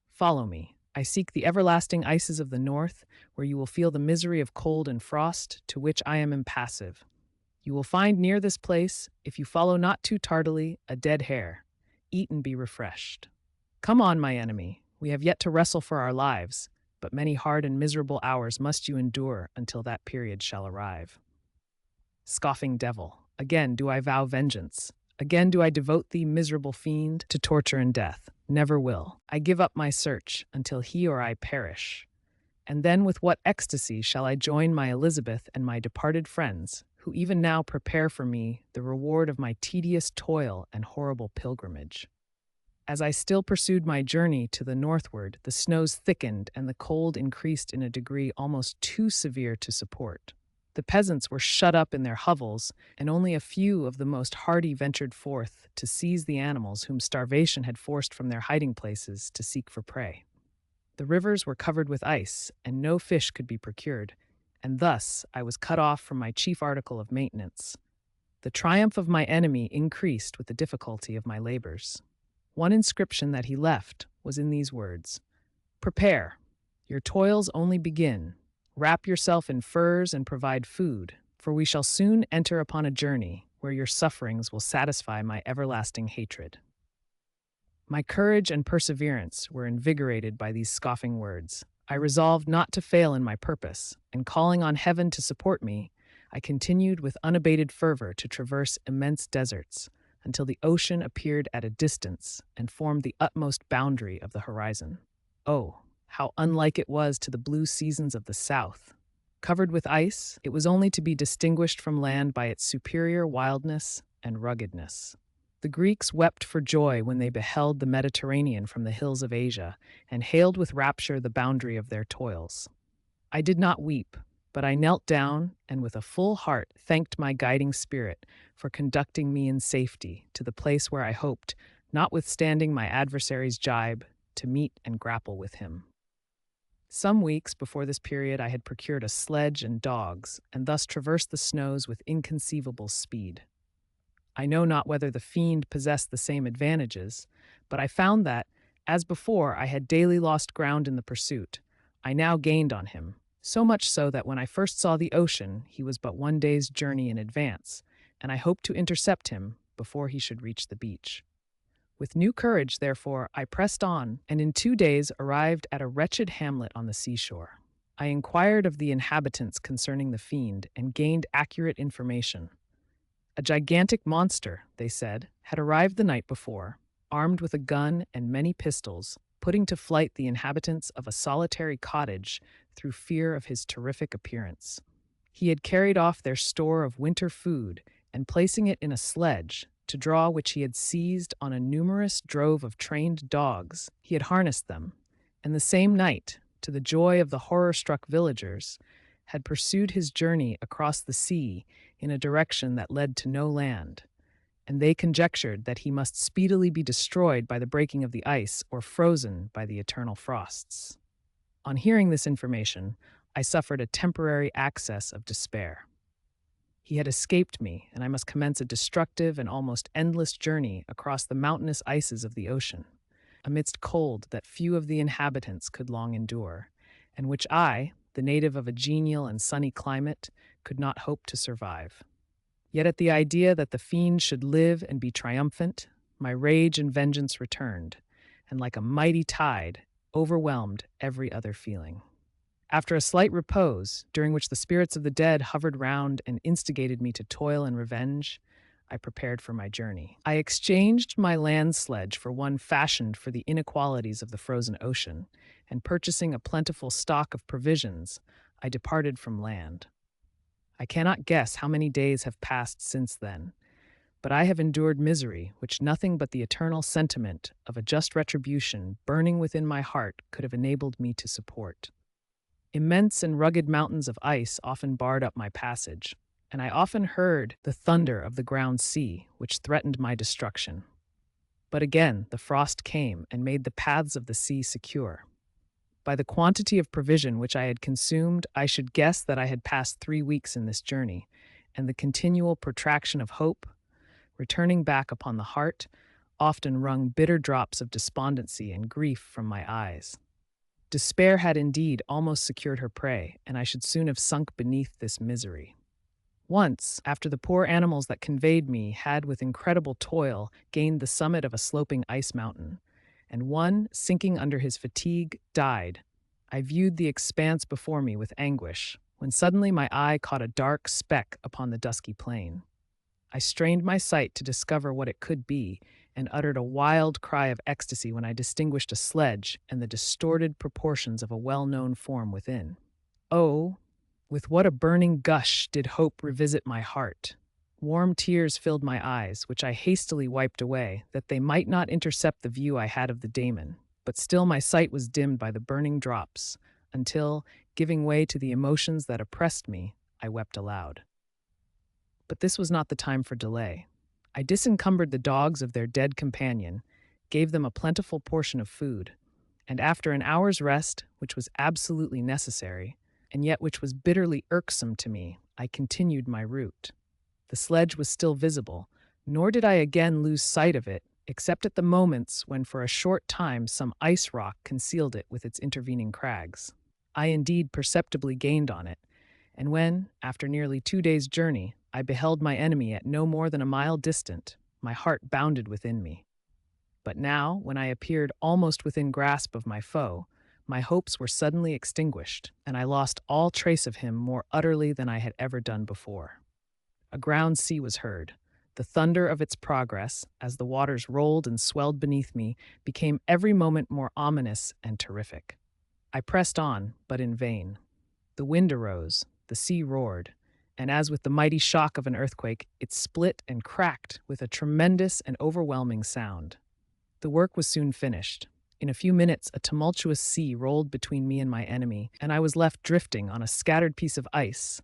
Follow me. I seek the everlasting ices of the north, where you will feel the misery of cold and frost, to which I am impassive. You will find near this place, if you follow not too tardily, a dead hare. Eat and be refreshed. Come on, my enemy. We have yet to wrestle for our lives, but many hard and miserable hours must you endure until that period shall arrive. Scoffing devil, again do I vow vengeance. Again do I devote thee, miserable fiend, to torture and death. Never will. I give up my search until he or I perish. And then with what ecstasy shall I join my Elizabeth and my departed friends, who even now prepare for me the reward of my tedious toil and horrible pilgrimage. As I still pursued my journey to the northward, the snows thickened and the cold increased in a degree almost too severe to support. The peasants were shut up in their hovels, and only a few of the most hardy ventured forth to seize the animals whom starvation had forced from their hiding places to seek for prey. The rivers were covered with ice, and no fish could be procured, and thus I was cut off from my chief article of maintenance. The triumph of my enemy increased with the difficulty of my labors. One inscription that he left was in these words: Prepare. Your toils only begin. Wrap yourself in furs and provide food, for we shall soon enter upon a journey where your sufferings will satisfy my everlasting hatred. My courage and perseverance were invigorated by these scoffing words. I resolved not to fail in my purpose, and calling on heaven to support me, I continued with unabated fervor to traverse immense deserts, until the ocean appeared at a distance and formed the utmost boundary of the horizon. Oh, how unlike it was to the blue seasons of the south! Covered with ice, it was only to be distinguished from land by its superior wildness and ruggedness. The Greeks wept for joy when they beheld the Mediterranean from the hills of Asia, and hailed with rapture the boundary of their toils. I did not weep, but I knelt down and with a full heart thanked my guiding spirit for conducting me in safety to the place where I hoped, notwithstanding my adversary's jibe, to meet and grapple with him. Some weeks before this period, I had procured a sledge and dogs, and thus traversed the snows with inconceivable speed. I know not whether the fiend possessed the same advantages, but I found that, as before I had daily lost ground in the pursuit, I now gained on him, so much so that when I first saw the ocean, he was but 1 day's journey in advance, and I hoped to intercept him before he should reach the beach. With new courage, therefore, I pressed on, and in 2 days arrived at a wretched hamlet on the seashore. I inquired of the inhabitants concerning the fiend, and gained accurate information. A gigantic monster, they said, had arrived the night before, armed with a gun and many pistols, putting to flight the inhabitants of a solitary cottage through fear of his terrific appearance. He had carried off their store of winter food, and placing it in a sledge, to draw which he had seized on a numerous drove of trained dogs, he had harnessed them, and the same night, to the joy of the horror-struck villagers, had pursued his journey across the sea in a direction that led to no land, and they conjectured that he must speedily be destroyed by the breaking of the ice or frozen by the eternal frosts. On hearing this information, I suffered a temporary access of despair. He had escaped me, and I must commence a destructive and almost endless journey across the mountainous ices of the ocean, amidst cold that few of the inhabitants could long endure, and which I, the native of a genial and sunny climate, could not hope to survive. Yet at the idea that the fiend should live and be triumphant, my rage and vengeance returned, and like a mighty tide, overwhelmed every other feeling. After a slight repose, during which the spirits of the dead hovered round and instigated me to toil and revenge, I prepared for my journey. I exchanged my land sledge for one fashioned for the inequalities of the frozen ocean, and purchasing a plentiful stock of provisions, I departed from land. I cannot guess how many days have passed since then, but I have endured misery which nothing but the eternal sentiment of a just retribution burning within my heart could have enabled me to support. Immense and rugged mountains of ice often barred up my passage, and I often heard the thunder of the ground sea, which threatened my destruction. But again the frost came and made the paths of the sea secure. By the quantity of provision which I had consumed, I should guess that I had passed 3 weeks in this journey, and the continual protraction of hope, returning back upon the heart, often wrung bitter drops of despondency and grief from my eyes. Despair had indeed almost secured her prey, and I should soon have sunk beneath this misery. Once, after the poor animals that conveyed me had with incredible toil gained the summit of a sloping ice mountain, and one, sinking under his fatigue, died, I viewed the expanse before me with anguish, when suddenly my eye caught a dark speck upon the dusky plain. I strained my sight to discover what it could be, and uttered a wild cry of ecstasy when I distinguished a sledge and the distorted proportions of a well-known form within. Oh, with what a burning gush did hope revisit my heart! Warm tears filled my eyes, which I hastily wiped away, that they might not intercept the view I had of the daemon, but still my sight was dimmed by the burning drops, until, giving way to the emotions that oppressed me, I wept aloud. But this was not the time for delay. I disencumbered the dogs of their dead companion, gave them a plentiful portion of food, and after an hour's rest, which was absolutely necessary, and yet which was bitterly irksome to me, I continued my route. The sledge was still visible, nor did I again lose sight of it, except at the moments when for a short time some ice rock concealed it with its intervening crags. I indeed perceptibly gained on it, and when, after nearly 2 days' journey, I beheld my enemy at no more than a mile distant, my heart bounded within me. But now, when I appeared almost within grasp of my foe, my hopes were suddenly extinguished, and I lost all trace of him more utterly than I had ever done before. A ground sea was heard. The thunder of its progress, as the waters rolled and swelled beneath me, became every moment more ominous and terrific. I pressed on, but in vain. The wind arose, the sea roared, and as with the mighty shock of an earthquake, it split and cracked with a tremendous and overwhelming sound. The work was soon finished. In a few minutes, a tumultuous sea rolled between me and my enemy, and I was left drifting on a scattered piece of ice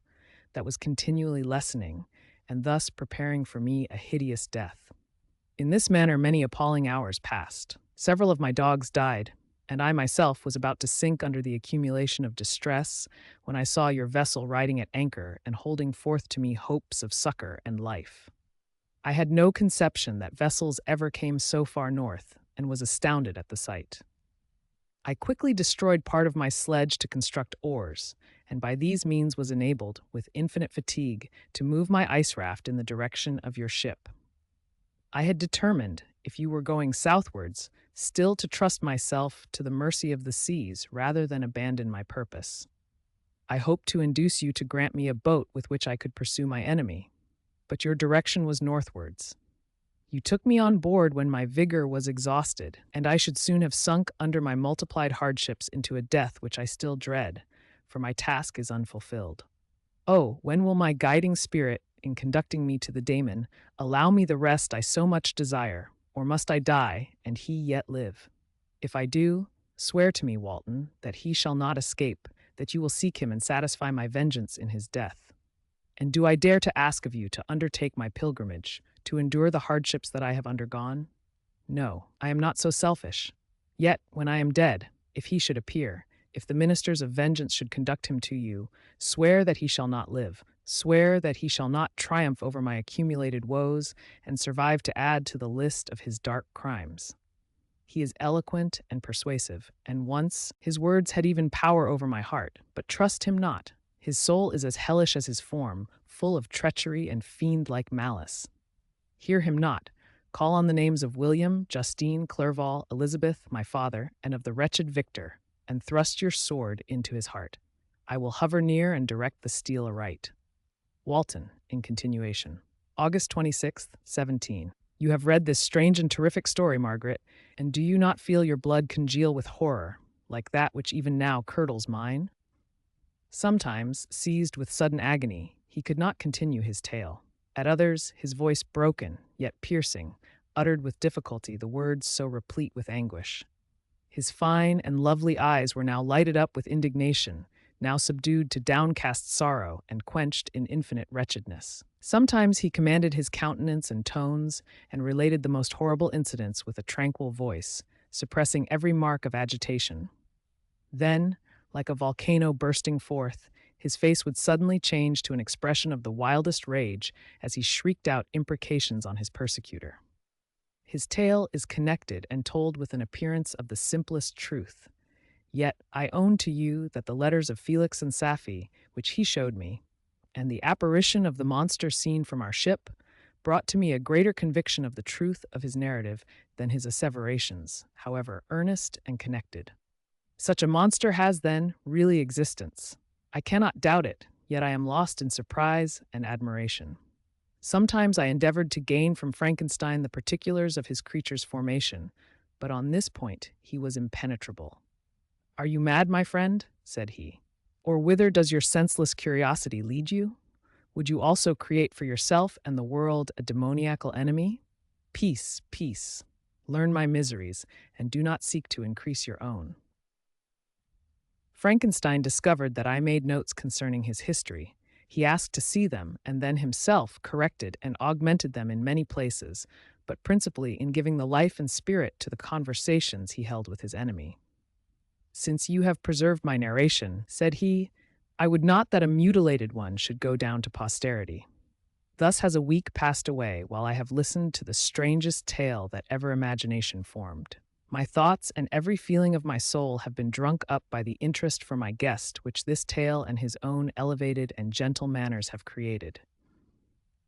that was continually lessening, and thus preparing for me a hideous death. In this manner many appalling hours passed. Several of my dogs died, and I myself was about to sink under the accumulation of distress when I saw your vessel riding at anchor and holding forth to me hopes of succor and life. I had no conception that vessels ever came so far north, and was astounded at the sight. I quickly destroyed part of my sledge to construct oars, and by these means was enabled, with infinite fatigue, to move my ice raft in the direction of your ship. I had determined, if you were going southwards, still to trust myself to the mercy of the seas rather than abandon my purpose. I hoped to induce you to grant me a boat with which I could pursue my enemy, but your direction was northwards. You took me on board when my vigor was exhausted, and I should soon have sunk under my multiplied hardships into a death which I still dread, for my task is unfulfilled. Oh, when will my guiding spirit, in conducting me to the daemon, allow me the rest I so much desire, or must I die, and he yet live? If I do, swear to me, Walton, that he shall not escape, that you will seek him and satisfy my vengeance in his death. And do I dare to ask of you to undertake my pilgrimage, to endure the hardships that I have undergone? No, I am not so selfish. Yet, when I am dead, if he should appear, if the ministers of vengeance should conduct him to you, swear that he shall not live, swear that he shall not triumph over my accumulated woes, and survive to add to the list of his dark crimes. He is eloquent and persuasive, and once his words had even power over my heart, but trust him not. His soul is as hellish as his form, full of treachery and fiend-like malice. Hear him not. Call on the names of William, Justine, Clerval, Elizabeth, my father, and of the wretched Victor, and thrust your sword into his heart. I will hover near and direct the steel aright. Walton, in continuation. August 26th, 17. You have read this strange and terrific story, Margaret, and do you not feel your blood congeal with horror, like that which even now curdles mine? Sometimes, seized with sudden agony, he could not continue his tale. At others, his voice broken, yet piercing, uttered with difficulty the words so replete with anguish. His fine and lovely eyes were now lighted up with indignation, now subdued to downcast sorrow and quenched in infinite wretchedness. Sometimes he commanded his countenance and tones, and related the most horrible incidents with a tranquil voice, suppressing every mark of agitation. Then, like a volcano bursting forth, his face would suddenly change to an expression of the wildest rage as he shrieked out imprecations on his persecutor. His tale is connected and told with an appearance of the simplest truth. Yet I own to you that the letters of Felix and Safie, which he showed me, and the apparition of the monster seen from our ship, brought to me a greater conviction of the truth of his narrative than his asseverations, however earnest and connected. Such a monster has, then, really existence. I cannot doubt it, yet I am lost in surprise and admiration. Sometimes I endeavored to gain from Frankenstein the particulars of his creature's formation, but on this point he was impenetrable. "Are you mad, my friend?" said he. "Or whither does your senseless curiosity lead you? Would you also create for yourself and the world a demoniacal enemy? Peace, peace. Learn my miseries, and do not seek to increase your own." Frankenstein discovered that I made notes concerning his history. He asked to see them, and then himself corrected and augmented them in many places, but principally in giving the life and spirit to the conversations he held with his enemy. "Since you have preserved my narration," said he, "I would not that a mutilated one should go down to posterity. Thus has a week passed away while I have listened to the strangest tale that ever imagination formed. My thoughts and every feeling of my soul have been drunk up by the interest for my guest which this tale and his own elevated and gentle manners have created.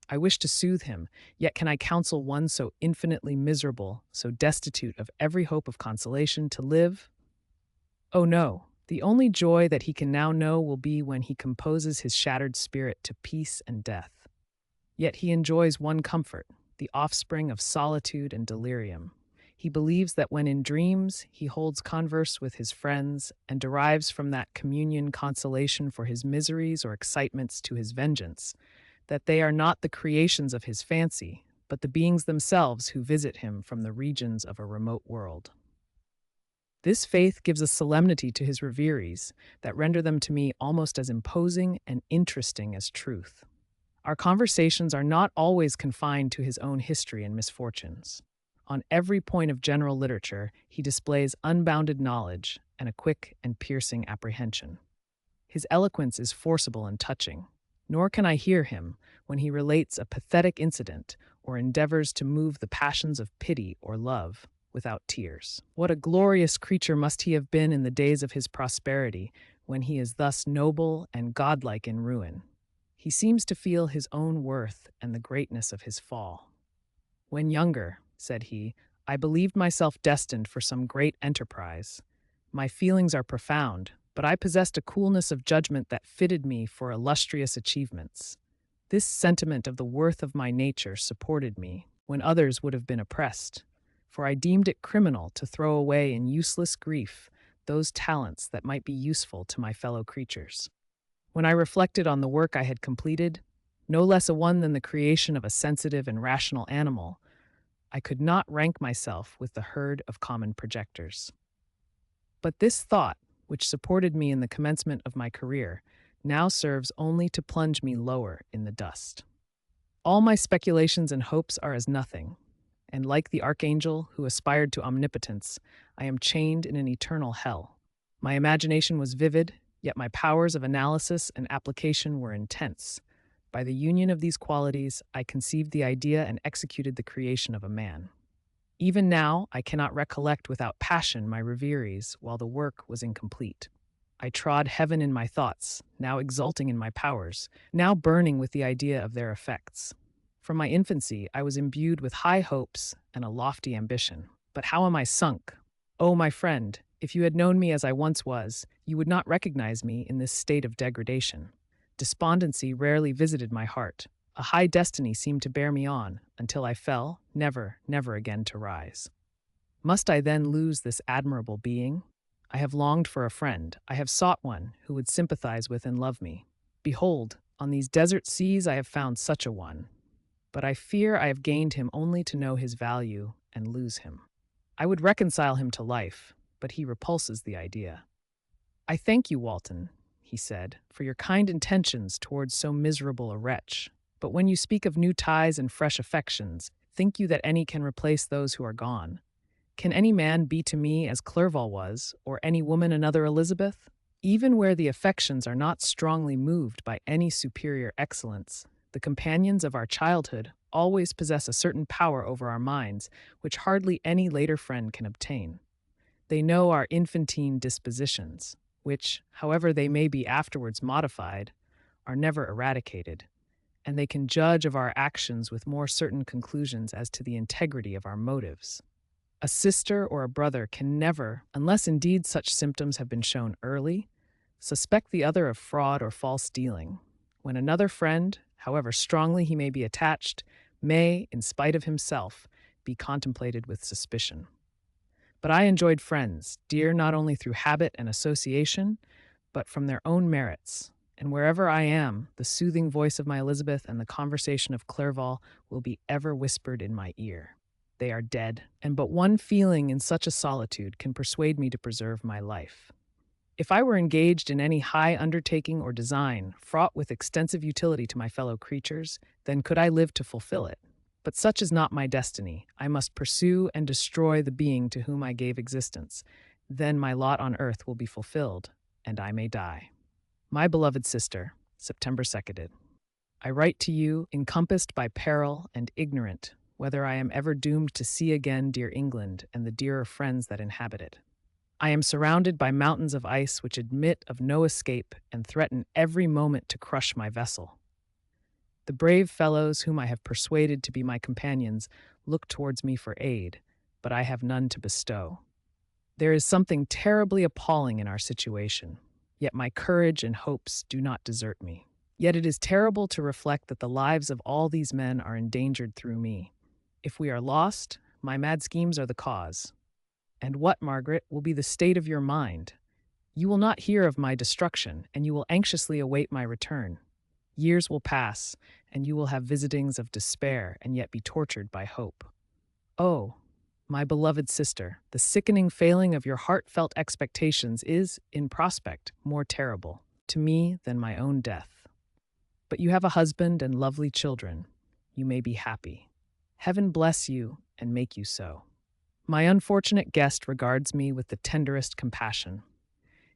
I wish to soothe him, yet can I counsel one so infinitely miserable, so destitute of every hope of consolation, to live? Oh no, the only joy that he can now know will be when he composes his shattered spirit to peace and death. Yet he enjoys one comfort, the offspring of solitude and delirium. He believes that when in dreams he holds converse with his friends and derives from that communion consolation for his miseries or excitements to his vengeance, that they are not the creations of his fancy, but the beings themselves who visit him from the regions of a remote world. This faith gives a solemnity to his reveries that render them to me almost as imposing and interesting as truth. Our conversations are not always confined to his own history and misfortunes. On every point of general literature, he displays unbounded knowledge and a quick and piercing apprehension. His eloquence is forcible and touching, nor can I hear him when he relates a pathetic incident or endeavors to move the passions of pity or love without tears. What a glorious creature must he have been in the days of his prosperity, when he is thus noble and godlike in ruin. He seems to feel his own worth and the greatness of his fall. "When younger," said he, "I believed myself destined for some great enterprise. My feelings are profound, but I possessed a coolness of judgment that fitted me for illustrious achievements. This sentiment of the worth of my nature supported me when others would have been oppressed, for I deemed it criminal to throw away in useless grief those talents that might be useful to my fellow creatures. When I reflected on the work I had completed, no less a one than the creation of a sensitive and rational animal, I could not rank myself with the herd of common projectors. But this thought, which supported me in the commencement of my career, now serves only to plunge me lower in the dust. All my speculations and hopes are as nothing, and like the archangel who aspired to omnipotence, I am chained in an eternal hell. My imagination was vivid, yet my powers of analysis and application were intense. By the union of these qualities, I conceived the idea and executed the creation of a man. Even now, I cannot recollect without passion my reveries while the work was incomplete. I trod heaven in my thoughts, now exulting in my powers, now burning with the idea of their effects. From my infancy, I was imbued with high hopes and a lofty ambition. But how am I sunk? Oh, my friend, if you had known me as I once was, you would not recognize me in this state of degradation. Despondency rarely visited my heart. A high destiny seemed to bear me on, until I fell, never, never again to rise. Must I then lose this admirable being? I have longed for a friend. I have sought one who would sympathize with and love me. Behold, on these desert seas I have found such a one. But I fear I have gained him only to know his value and lose him. I would reconcile him to life, but he repulses the idea. "I thank you, Walton," he said, "for your kind intentions towards so miserable a wretch. But when you speak of new ties and fresh affections, think you that any can replace those who are gone? Can any man be to me as Clerval was, or any woman another Elizabeth? Even where the affections are not strongly moved by any superior excellence, the companions of our childhood always possess a certain power over our minds which hardly any later friend can obtain. They know our infantine dispositions, which, however they may be afterwards modified, are never eradicated, and they can judge of our actions with more certain conclusions as to the integrity of our motives. A sister or a brother can never, unless indeed such symptoms have been shown early, suspect the other of fraud or false dealing, when another friend, however strongly he may be attached, may, in spite of himself, be contemplated with suspicion. But I enjoyed friends, dear not only through habit and association, but from their own merits, and wherever I am, the soothing voice of my Elizabeth and the conversation of Clerval will be ever whispered in my ear. They are dead, and but one feeling in such a solitude can persuade me to preserve my life. If I were engaged in any high undertaking or design fraught with extensive utility to my fellow creatures, then could I live to fulfill it. But such is not my destiny. I must pursue and destroy the being to whom I gave existence. Then my lot on earth will be fulfilled, and I may die. My beloved sister, September 2nd. I write to you, encompassed by peril and ignorant, whether I am ever doomed to see again dear England and the dearer friends that inhabit it. I am surrounded by mountains of ice which admit of no escape and threaten every moment to crush my vessel. The brave fellows whom I have persuaded to be my companions look towards me for aid, but I have none to bestow. There is something terribly appalling in our situation, yet my courage and hopes do not desert me. Yet it is terrible to reflect that the lives of all these men are endangered through me. If we are lost, my mad schemes are the cause. And what, Margaret, will be the state of your mind? You will not hear of my destruction, and you will anxiously await my return. Years will pass, and you will have visitings of despair and yet be tortured by hope. Oh, my beloved sister, the sickening failing of your heartfelt expectations is, in prospect, more terrible to me than my own death. But you have a husband and lovely children. You may be happy. Heaven bless you and make you so. My unfortunate guest regards me with the tenderest compassion.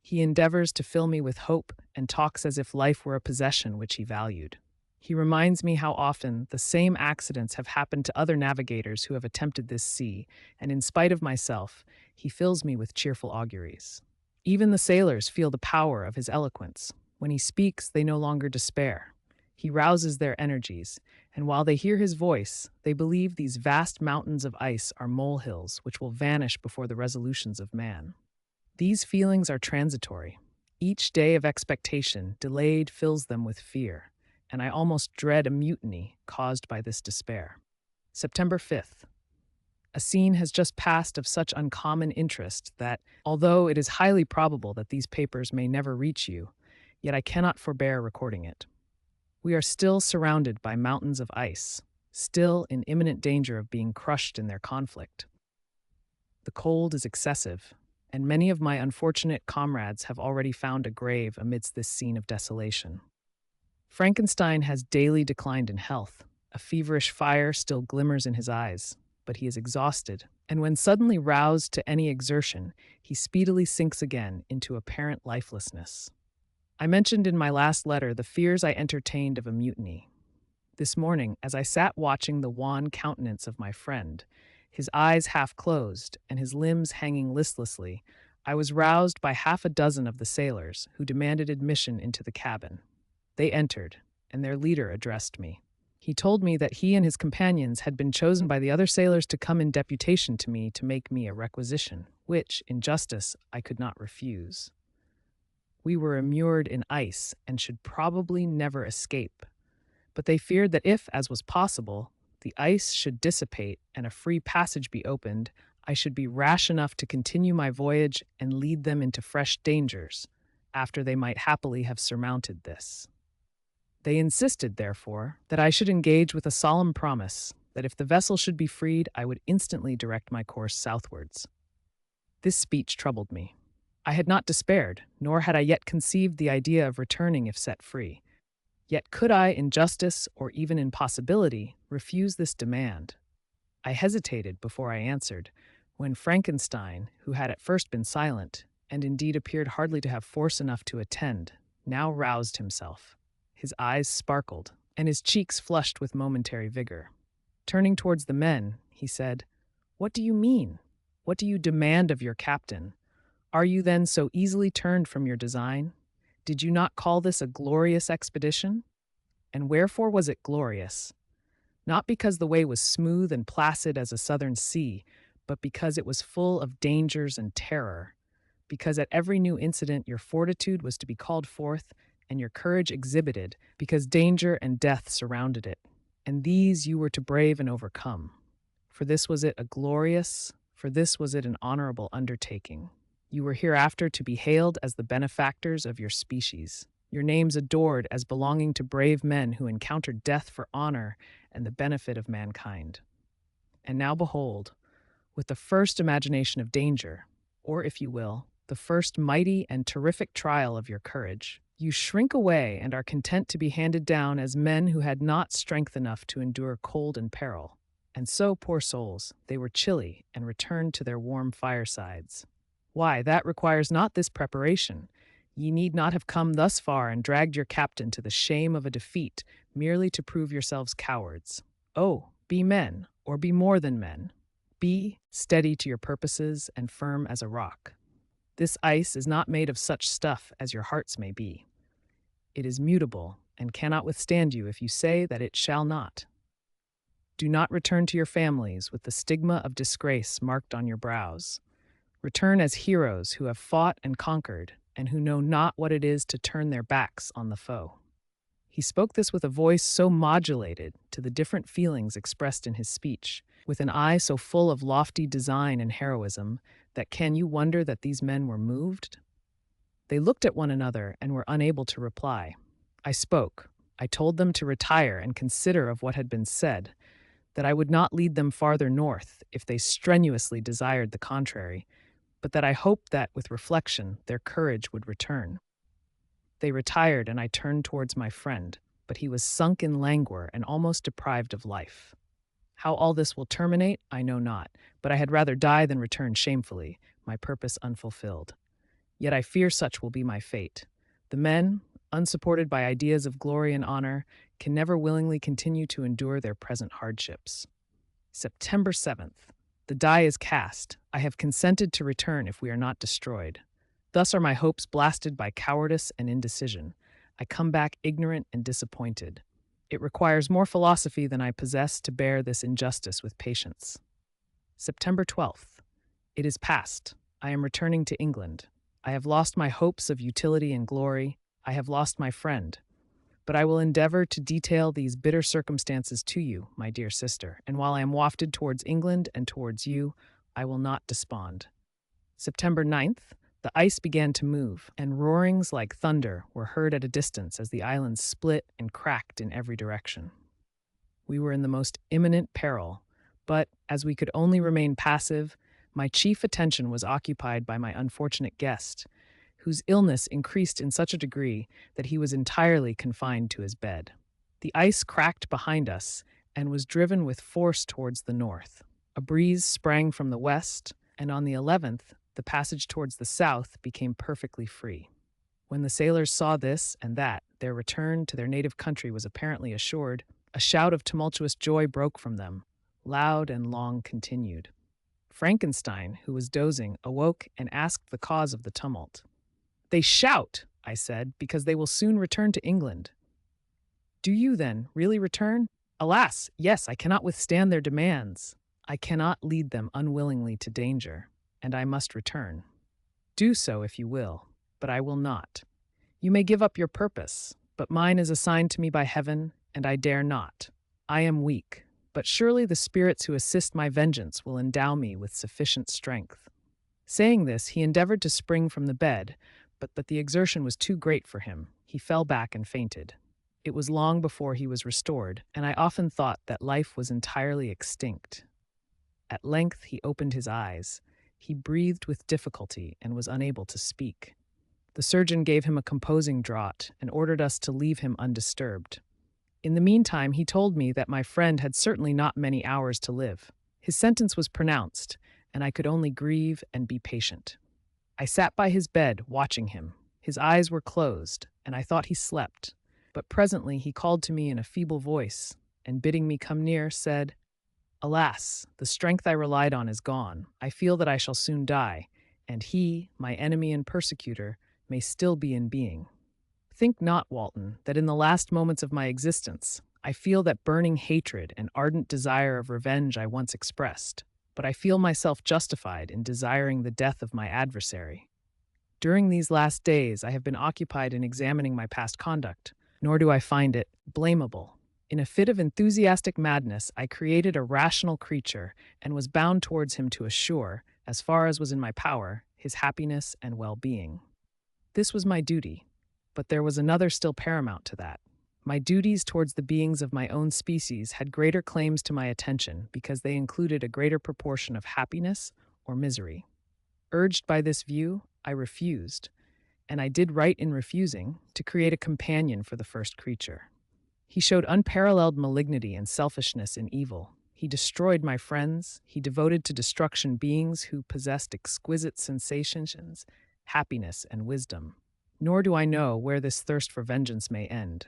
He endeavors to fill me with hope and talks as if life were a possession which he valued. He reminds me how often the same accidents have happened to other navigators who have attempted this sea, and in spite of myself, he fills me with cheerful auguries. Even the sailors feel the power of his eloquence. When he speaks, they no longer despair. He rouses their energies, and while they hear his voice, they believe these vast mountains of ice are molehills which will vanish before the resolutions of man. These feelings are transitory. Each day of expectation delayed fills them with fear, and I almost dread a mutiny caused by this despair. September 5th. A scene has just passed of such uncommon interest that, although it is highly probable that these papers may never reach you, yet I cannot forbear recording it. We are still surrounded by mountains of ice, still in imminent danger of being crushed in their conflict. The cold is excessive, and many of my unfortunate comrades have already found a grave amidst this scene of desolation. Frankenstein has daily declined in health. A feverish fire still glimmers in his eyes, but he is exhausted, and when suddenly roused to any exertion, he speedily sinks again into apparent lifelessness. I mentioned in my last letter the fears I entertained of a mutiny. This morning, as I sat watching the wan countenance of my friend, his eyes half closed and his limbs hanging listlessly, I was roused by half a dozen of the sailors who demanded admission into the cabin. They entered, and their leader addressed me. He told me that he and his companions had been chosen by the other sailors to come in deputation to me to make me a requisition, which, in justice, I could not refuse. We were immured in ice and should probably never escape, but they feared that if, as was possible, the ice should dissipate and a free passage be opened, I should be rash enough to continue my voyage and lead them into fresh dangers, after they might happily have surmounted this. They insisted, therefore, that I should engage with a solemn promise that if the vessel should be freed, I would instantly direct my course southwards. This speech troubled me. I had not despaired, nor had I yet conceived the idea of returning if set free. Yet could I, in justice or even in possibility, refuse this demand? I hesitated before I answered, when Frankenstein, who had at first been silent, and indeed appeared hardly to have force enough to attend, now roused himself. His eyes sparkled, and his cheeks flushed with momentary vigor. Turning towards the men, he said, "What do you mean? What do you demand of your captain? Are you then so easily turned from your design? Did you not call this a glorious expedition? And wherefore was it glorious? Not because the way was smooth and placid as a southern sea, but because it was full of dangers and terror, because at every new incident your fortitude was to be called forth and your courage exhibited, because danger and death surrounded it, and these you were to brave and overcome. For this was it an honorable undertaking. You were hereafter to be hailed as the benefactors of your species, your names adored as belonging to brave men who encountered death for honor and the benefit of mankind. And now behold, with the first imagination of danger, or if you will, the first mighty and terrific trial of your courage, you shrink away and are content to be handed down as men who had not strength enough to endure cold and peril. And so, poor souls, they were chilly and returned to their warm firesides. Why, that requires not this preparation. Ye need not have come thus far and dragged your captain to the shame of a defeat merely to prove yourselves cowards. Oh, be men, or be more than men. Be steady to your purposes and firm as a rock. This ice is not made of such stuff as your hearts may be. It is mutable and cannot withstand you if you say that it shall not. Do not return to your families with the stigma of disgrace marked on your brows. Return as heroes who have fought and conquered, and who know not what it is to turn their backs on the foe." He spoke this with a voice so modulated to the different feelings expressed in his speech, with an eye so full of lofty design and heroism, that can you wonder that these men were moved? They looked at one another and were unable to reply. I spoke. I told them to retire and consider of what had been said, that I would not lead them farther north if they strenuously desired the contrary, but that I hoped that, with reflection, their courage would return. They retired, and I turned towards my friend, but he was sunk in languor and almost deprived of life. How all this will terminate, I know not, but I had rather die than return shamefully, my purpose unfulfilled. Yet I fear such will be my fate. The men, unsupported by ideas of glory and honor, can never willingly continue to endure their present hardships. September 7th. The die is cast. I have consented to return if we are not destroyed. Thus are my hopes blasted by cowardice and indecision. I come back ignorant and disappointed. It requires more philosophy than I possess to bear this injustice with patience. September 12th. It is past. I am returning to England. I have lost my hopes of utility and glory. I have lost my friend. But I will endeavor to detail these bitter circumstances to you, my dear sister, and while I am wafted towards England and towards you, I will not despond. September 9th, the ice began to move, and roarings like thunder were heard at a distance as the island split and cracked in every direction. We were in the most imminent peril, but as we could only remain passive, my chief attention was occupied by my unfortunate guest, whose illness increased in such a degree that he was entirely confined to his bed. The ice cracked behind us and was driven with force towards the north. A breeze sprang from the west, and on the 11th, the passage towards the south became perfectly free. When the sailors saw this and that, their return to their native country was apparently assured, a shout of tumultuous joy broke from them, loud and long continued. Frankenstein, who was dozing, awoke and asked the cause of the tumult. "They shout," I said, "because they will soon return to England." "Do you, then, really return?" "Alas, yes, I cannot withstand their demands. I cannot lead them unwillingly to danger, and I must return." "Do so if you will, but I will not. You may give up your purpose, but mine is assigned to me by heaven, and I dare not. I am weak, but surely the spirits who assist my vengeance will endow me with sufficient strength." Saying this, he endeavored to spring from the bed, but the exertion was too great for him. He fell back and fainted. It was long before he was restored, and I often thought that life was entirely extinct. At length he opened his eyes. He breathed with difficulty and was unable to speak. The surgeon gave him a composing draught and ordered us to leave him undisturbed. In the meantime, he told me that my friend had certainly not many hours to live. His sentence was pronounced, and I could only grieve and be patient. I sat by his bed, watching him. His eyes were closed, and I thought he slept. But presently he called to me in a feeble voice, and bidding me come near, said, "Alas, the strength I relied on is gone. I feel that I shall soon die, and he, my enemy and persecutor, may still be in being. Think not, Walton, that in the last moments of my existence, I feel that burning hatred and ardent desire of revenge I once expressed, but I feel myself justified in desiring the death of my adversary. During these last days, I have been occupied in examining my past conduct, nor do I find it blamable. In a fit of enthusiastic madness, I created a rational creature and was bound towards him to assure, as far as was in my power, his happiness and well-being. This was my duty, but there was another still paramount to that. My duties towards the beings of my own species had greater claims to my attention because they included a greater proportion of happiness or misery. Urged by this view, I refused, and I did right in refusing, to create a companion for the first creature. He showed unparalleled malignity and selfishness in evil. He destroyed my friends. He devoted to destruction beings who possessed exquisite sensations, happiness, and wisdom. Nor do I know where this thirst for vengeance may end.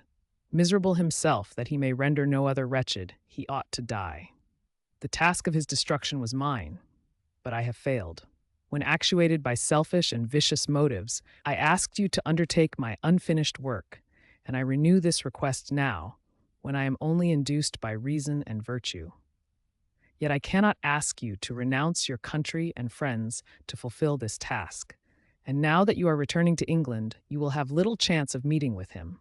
Miserable himself, that he may render no other wretched, he ought to die. The task of his destruction was mine, but I have failed. When actuated by selfish and vicious motives, I asked you to undertake my unfinished work, and I renew this request now, when I am only induced by reason and virtue. Yet I cannot ask you to renounce your country and friends to fulfill this task, and now that you are returning to England, you will have little chance of meeting with him.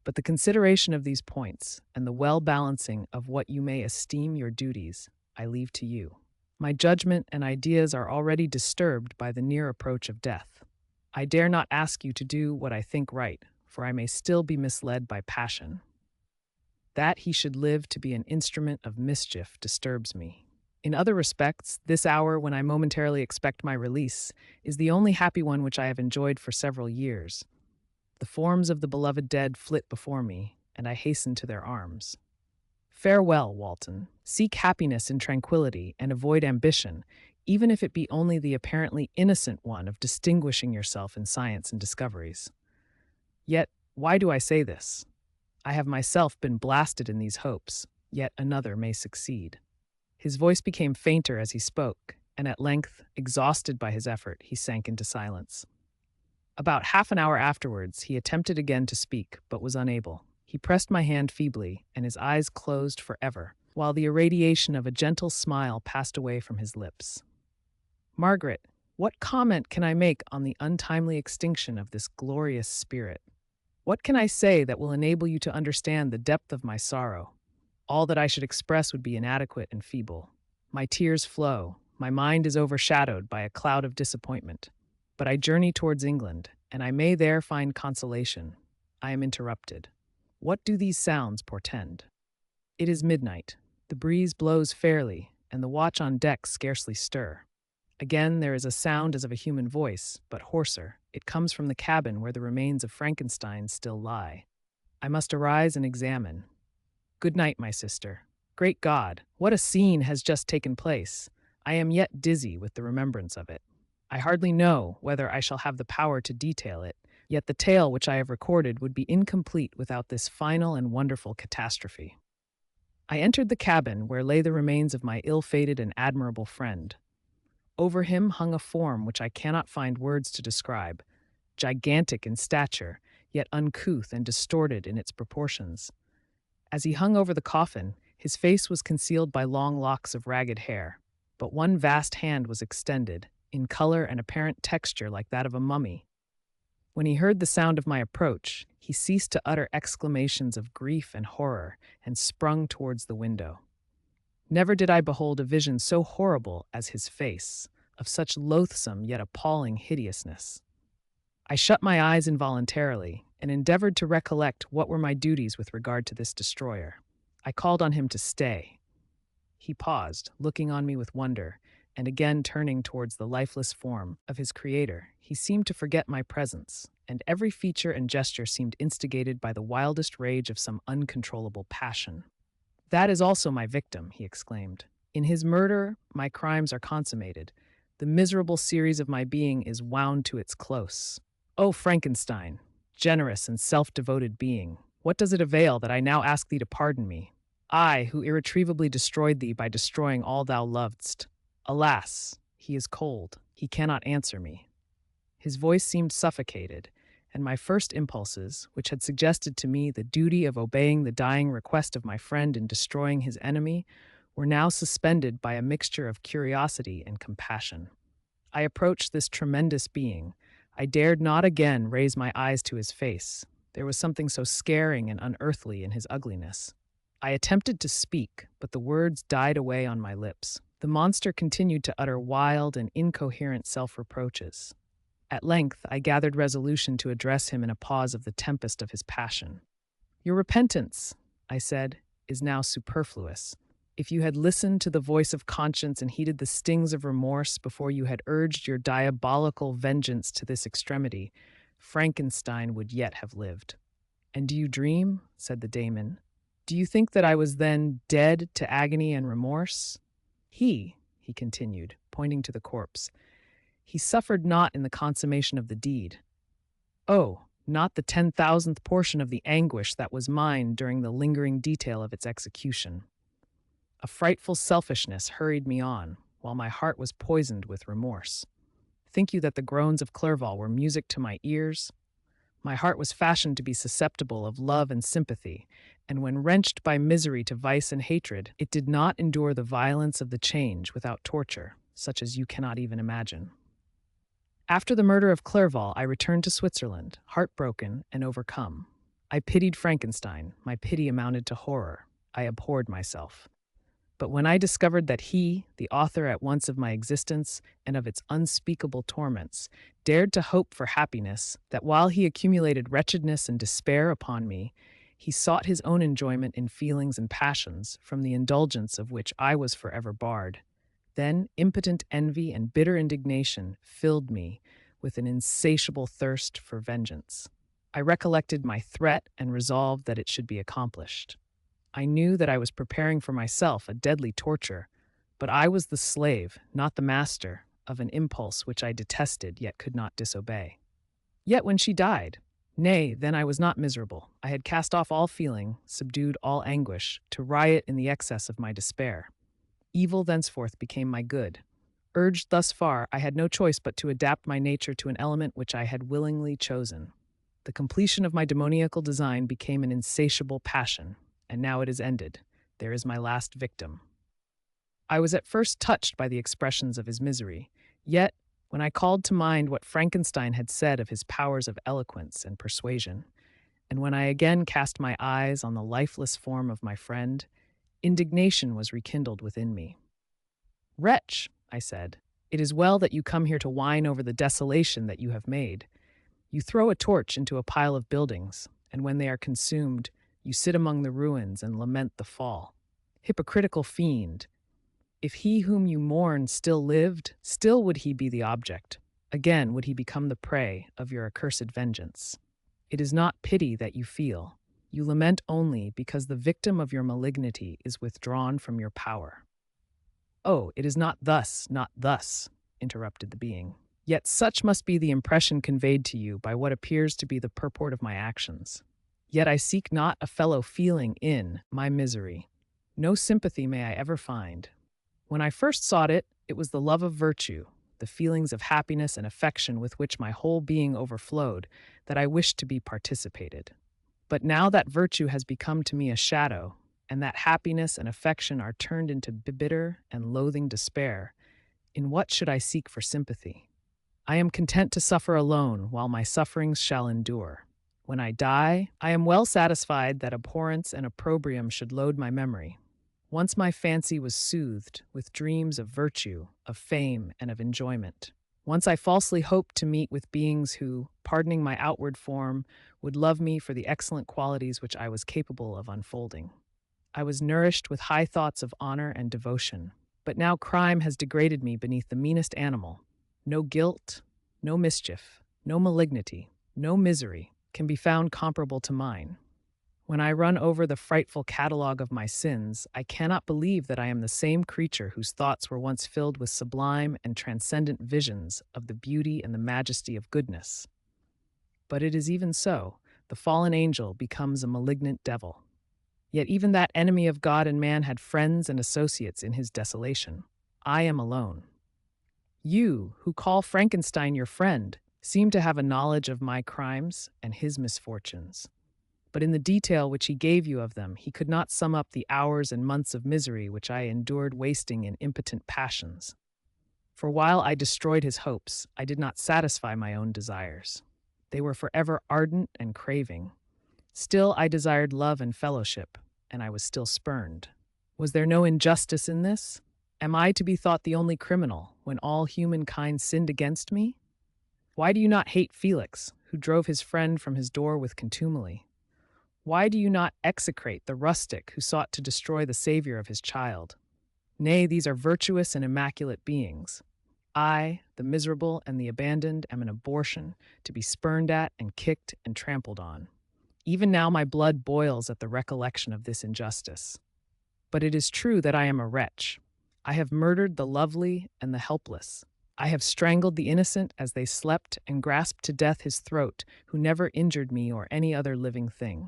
But the consideration of these points, and the well-balancing of what you may esteem your duties, I leave to you. My judgment and ideas are already disturbed by the near approach of death. I dare not ask you to do what I think right, for I may still be misled by passion. That he should live to be an instrument of mischief disturbs me. In other respects, this hour when I momentarily expect my release is the only happy one which I have enjoyed for several years. The forms of the beloved dead flit before me, and I hasten to their arms. Farewell, Walton. Seek happiness in tranquility and avoid ambition, even if it be only the apparently innocent one of distinguishing yourself in science and discoveries. Yet, why do I say this? I have myself been blasted in these hopes, yet another may succeed. His voice became fainter as he spoke, and at length, exhausted by his effort, he sank into silence. About half an hour afterwards, he attempted again to speak, but was unable. He pressed my hand feebly, and his eyes closed forever, while the irradiation of a gentle smile passed away from his lips. Margaret, what comment can I make on the untimely extinction of this glorious spirit? What can I say that will enable you to understand the depth of my sorrow? All that I should express would be inadequate and feeble. My tears flow, my mind is overshadowed by a cloud of disappointment. But I journey towards England, and I may there find consolation. I am interrupted. What do these sounds portend? It is midnight. The breeze blows fairly, and the watch on deck scarcely stir. Again, there is a sound as of a human voice, but hoarser. It comes from the cabin where the remains of Frankenstein still lie. I must arise and examine. Good night, my sister. Great God, what a scene has just taken place! I am yet dizzy with the remembrance of it. I hardly know whether I shall have the power to detail it, yet the tale which I have recorded would be incomplete without this final and wonderful catastrophe. I entered the cabin where lay the remains of my ill-fated and admirable friend. Over him hung a form which I cannot find words to describe, gigantic in stature, yet uncouth and distorted in its proportions. As he hung over the coffin, his face was concealed by long locks of ragged hair, but one vast hand was extended, in color and apparent texture like that of a mummy. When he heard the sound of my approach, he ceased to utter exclamations of grief and horror, and sprung towards the window. Never did I behold a vision so horrible as his face, of such loathsome yet appalling hideousness. I shut my eyes involuntarily, and endeavored to recollect what were my duties with regard to this destroyer. I called on him to stay. He paused, looking on me with wonder, and again turning towards the lifeless form of his creator. He seemed to forget my presence, and every feature and gesture seemed instigated by the wildest rage of some uncontrollable passion. "That is also my victim," he exclaimed. "In his murder, my crimes are consummated. The miserable series of my being is wound to its close. O Frankenstein, generous and self-devoted being, what does it avail that I now ask thee to pardon me? I, who irretrievably destroyed thee by destroying all thou lovedst. Alas, he is cold. He cannot answer me." His voice seemed suffocated, and my first impulses, which had suggested to me the duty of obeying the dying request of my friend in destroying his enemy, were now suspended by a mixture of curiosity and compassion. I approached this tremendous being. I dared not again raise my eyes to his face. There was something so scaring and unearthly in his ugliness. I attempted to speak, but the words died away on my lips. The monster continued to utter wild and incoherent self-reproaches. At length, I gathered resolution to address him in a pause of the tempest of his passion. "Your repentance," I said, "is now superfluous. If you had listened to the voice of conscience and heeded the stings of remorse before you had urged your diabolical vengeance to this extremity, Frankenstein would yet have lived." "And do you dream?" said the daemon. "Do you think that I was then dead to agony and remorse? He continued, pointing to the corpse, he suffered not in the consummation of the deed. Oh, not the 10,000th portion of the anguish that was mine during the lingering detail of its execution. A frightful selfishness hurried me on, while my heart was poisoned with remorse. Think you that the groans of Clerval were music to my ears? My heart was fashioned to be susceptible of love and sympathy, and when wrenched by misery to vice and hatred, it did not endure the violence of the change without torture, such as you cannot even imagine. After the murder of Clerval, I returned to Switzerland, heartbroken and overcome. I pitied Frankenstein. My pity amounted to horror. I abhorred myself. But when I discovered that he, the author at once of my existence and of its unspeakable torments, dared to hope for happiness, that while he accumulated wretchedness and despair upon me, he sought his own enjoyment in feelings and passions, from the indulgence of which I was forever barred, then impotent envy and bitter indignation filled me with an insatiable thirst for vengeance. I recollected my threat and resolved that it should be accomplished. I knew that I was preparing for myself a deadly torture, but I was the slave, not the master, of an impulse which I detested yet could not disobey. Yet when she died, nay, then I was not miserable. I had cast off all feeling, subdued all anguish, to riot in the excess of my despair. Evil thenceforth became my good. Urged thus far, I had no choice but to adapt my nature to an element which I had willingly chosen. The completion of my demoniacal design became an insatiable passion, and now it is ended. There is my last victim. I was at first touched by the expressions of his misery, yet, when I called to mind what Frankenstein had said of his powers of eloquence and persuasion, and when I again cast my eyes on the lifeless form of my friend, indignation was rekindled within me. "Wretch," I said, "it is well that you come here to whine over the desolation that you have made. You throw a torch into a pile of buildings, and when they are consumed, you sit among the ruins and lament the fall. Hypocritical fiend! If he whom you mourn still lived, still would he be the object. Again would he become the prey of your accursed vengeance. It is not pity that you feel. You lament only because the victim of your malignity is withdrawn from your power." "Oh, it is not thus, not thus," interrupted the being. "Yet such must be the impression conveyed to you by what appears to be the purport of my actions. Yet I seek not a fellow feeling in my misery. No sympathy may I ever find. When I first sought it, it was the love of virtue, the feelings of happiness and affection with which my whole being overflowed, that I wished to be participated. But now that virtue has become to me a shadow, and that happiness and affection are turned into bitter and loathing despair, in what should I seek for sympathy? I am content to suffer alone while my sufferings shall endure. When I die, I am well satisfied that abhorrence and opprobrium should load my memory. Once my fancy was soothed with dreams of virtue, of fame, and of enjoyment. Once I falsely hoped to meet with beings who, pardoning my outward form, would love me for the excellent qualities which I was capable of unfolding. I was nourished with high thoughts of honor and devotion, but now crime has degraded me beneath the meanest animal. No guilt, no mischief, no malignity, no misery can be found comparable to mine. When I run over the frightful catalogue of my sins, I cannot believe that I am the same creature whose thoughts were once filled with sublime and transcendent visions of the beauty and the majesty of goodness. But it is even so. The fallen angel becomes a malignant devil. Yet even that enemy of God and man had friends and associates in his desolation. I am alone. You, who call Frankenstein your friend, seem to have a knowledge of my crimes and his misfortunes. But in the detail which he gave you of them, he could not sum up the hours and months of misery which I endured wasting in impotent passions. For while I destroyed his hopes, I did not satisfy my own desires. They were forever ardent and craving. Still I desired love and fellowship, and I was still spurned. Was there no injustice in this? Am I to be thought the only criminal when all humankind sinned against me? Why do you not hate Felix, who drove his friend from his door with contumely? Why do you not execrate the rustic who sought to destroy the savior of his child? Nay, these are virtuous and immaculate beings. I, the miserable and the abandoned, am an abortion, to be spurned at and kicked and trampled on. Even now my blood boils at the recollection of this injustice. But it is true that I am a wretch. I have murdered the lovely and the helpless. I have strangled the innocent as they slept and grasped to death his throat, who never injured me or any other living thing.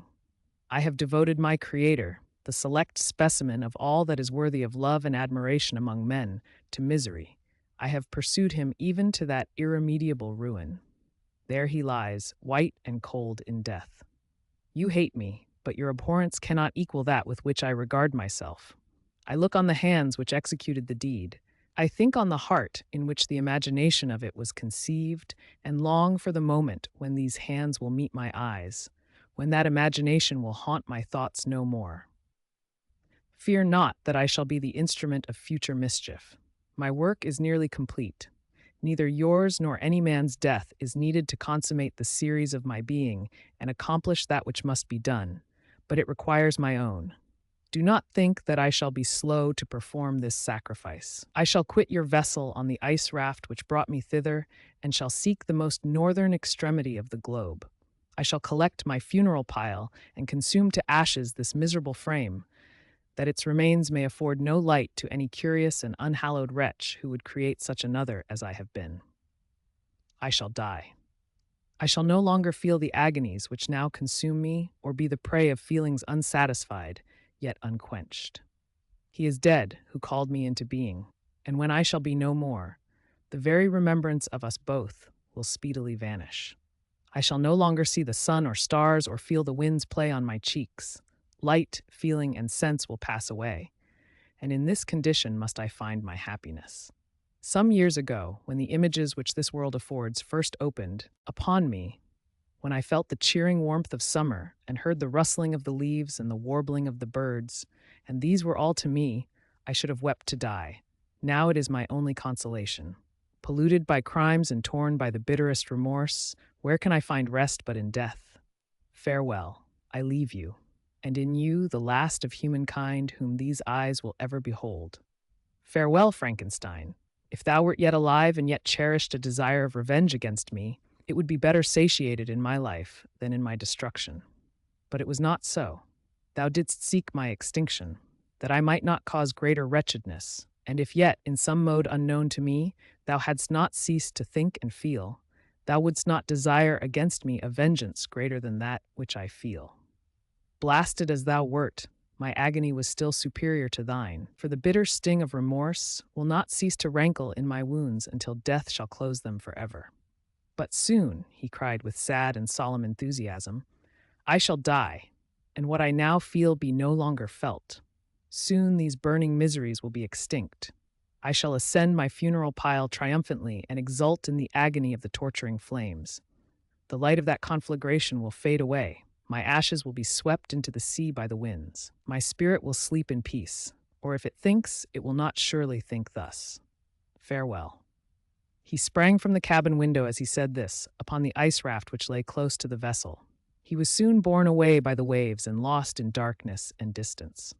I have devoted my Creator, the select specimen of all that is worthy of love and admiration among men, to misery. I have pursued him even to that irremediable ruin. There he lies, white and cold in death. You hate me, but your abhorrence cannot equal that with which I regard myself. I look on the hands which executed the deed. I think on the heart in which the imagination of it was conceived, and long for the moment when these hands will meet my eyes, when that imagination will haunt my thoughts no more. Fear not that I shall be the instrument of future mischief. My work is nearly complete. Neither yours nor any man's death is needed to consummate the series of my being and accomplish that which must be done, but it requires my own. Do not think that I shall be slow to perform this sacrifice. I shall quit your vessel on the ice raft which brought me thither, and shall seek the most northern extremity of the globe. I shall collect my funeral pile and consume to ashes this miserable frame, that its remains may afford no light to any curious and unhallowed wretch who would create such another as I have been. I shall die. I shall no longer feel the agonies which now consume me, or be the prey of feelings unsatisfied, yet unquenched. He is dead who called me into being, and when I shall be no more, the very remembrance of us both will speedily vanish. I shall no longer see the sun or stars or feel the winds play on my cheeks. Light, feeling, and sense will pass away, and in this condition must I find my happiness. Some years ago, when the images which this world affords first opened upon me, when I felt the cheering warmth of summer and heard the rustling of the leaves and the warbling of the birds, and these were all to me, I should have wept to die. Now it is my only consolation. Polluted by crimes and torn by the bitterest remorse, where can I find rest but in death? Farewell, I leave you, and in you the last of humankind whom these eyes will ever behold. Farewell, Frankenstein. If thou wert yet alive and yet cherished a desire of revenge against me, it would be better satiated in my life than in my destruction. But it was not so. Thou didst seek my extinction, that I might not cause greater wretchedness, and if yet, in some mode unknown to me, thou hadst not ceased to think and feel, thou wouldst not desire against me a vengeance greater than that which I feel. Blasted as thou wert, my agony was still superior to thine, for the bitter sting of remorse will not cease to rankle in my wounds until death shall close them forever. But soon, he cried with sad and solemn enthusiasm, I shall die, and what I now feel be no longer felt. Soon these burning miseries will be extinct. I shall ascend my funeral pile triumphantly and exult in the agony of the torturing flames. The light of that conflagration will fade away. My ashes will be swept into the sea by the winds. My spirit will sleep in peace, or if it thinks, it will not surely think thus. Farewell. He sprang from the cabin window as he said this, upon the ice raft which lay close to the vessel. He was soon borne away by the waves and lost in darkness and distance.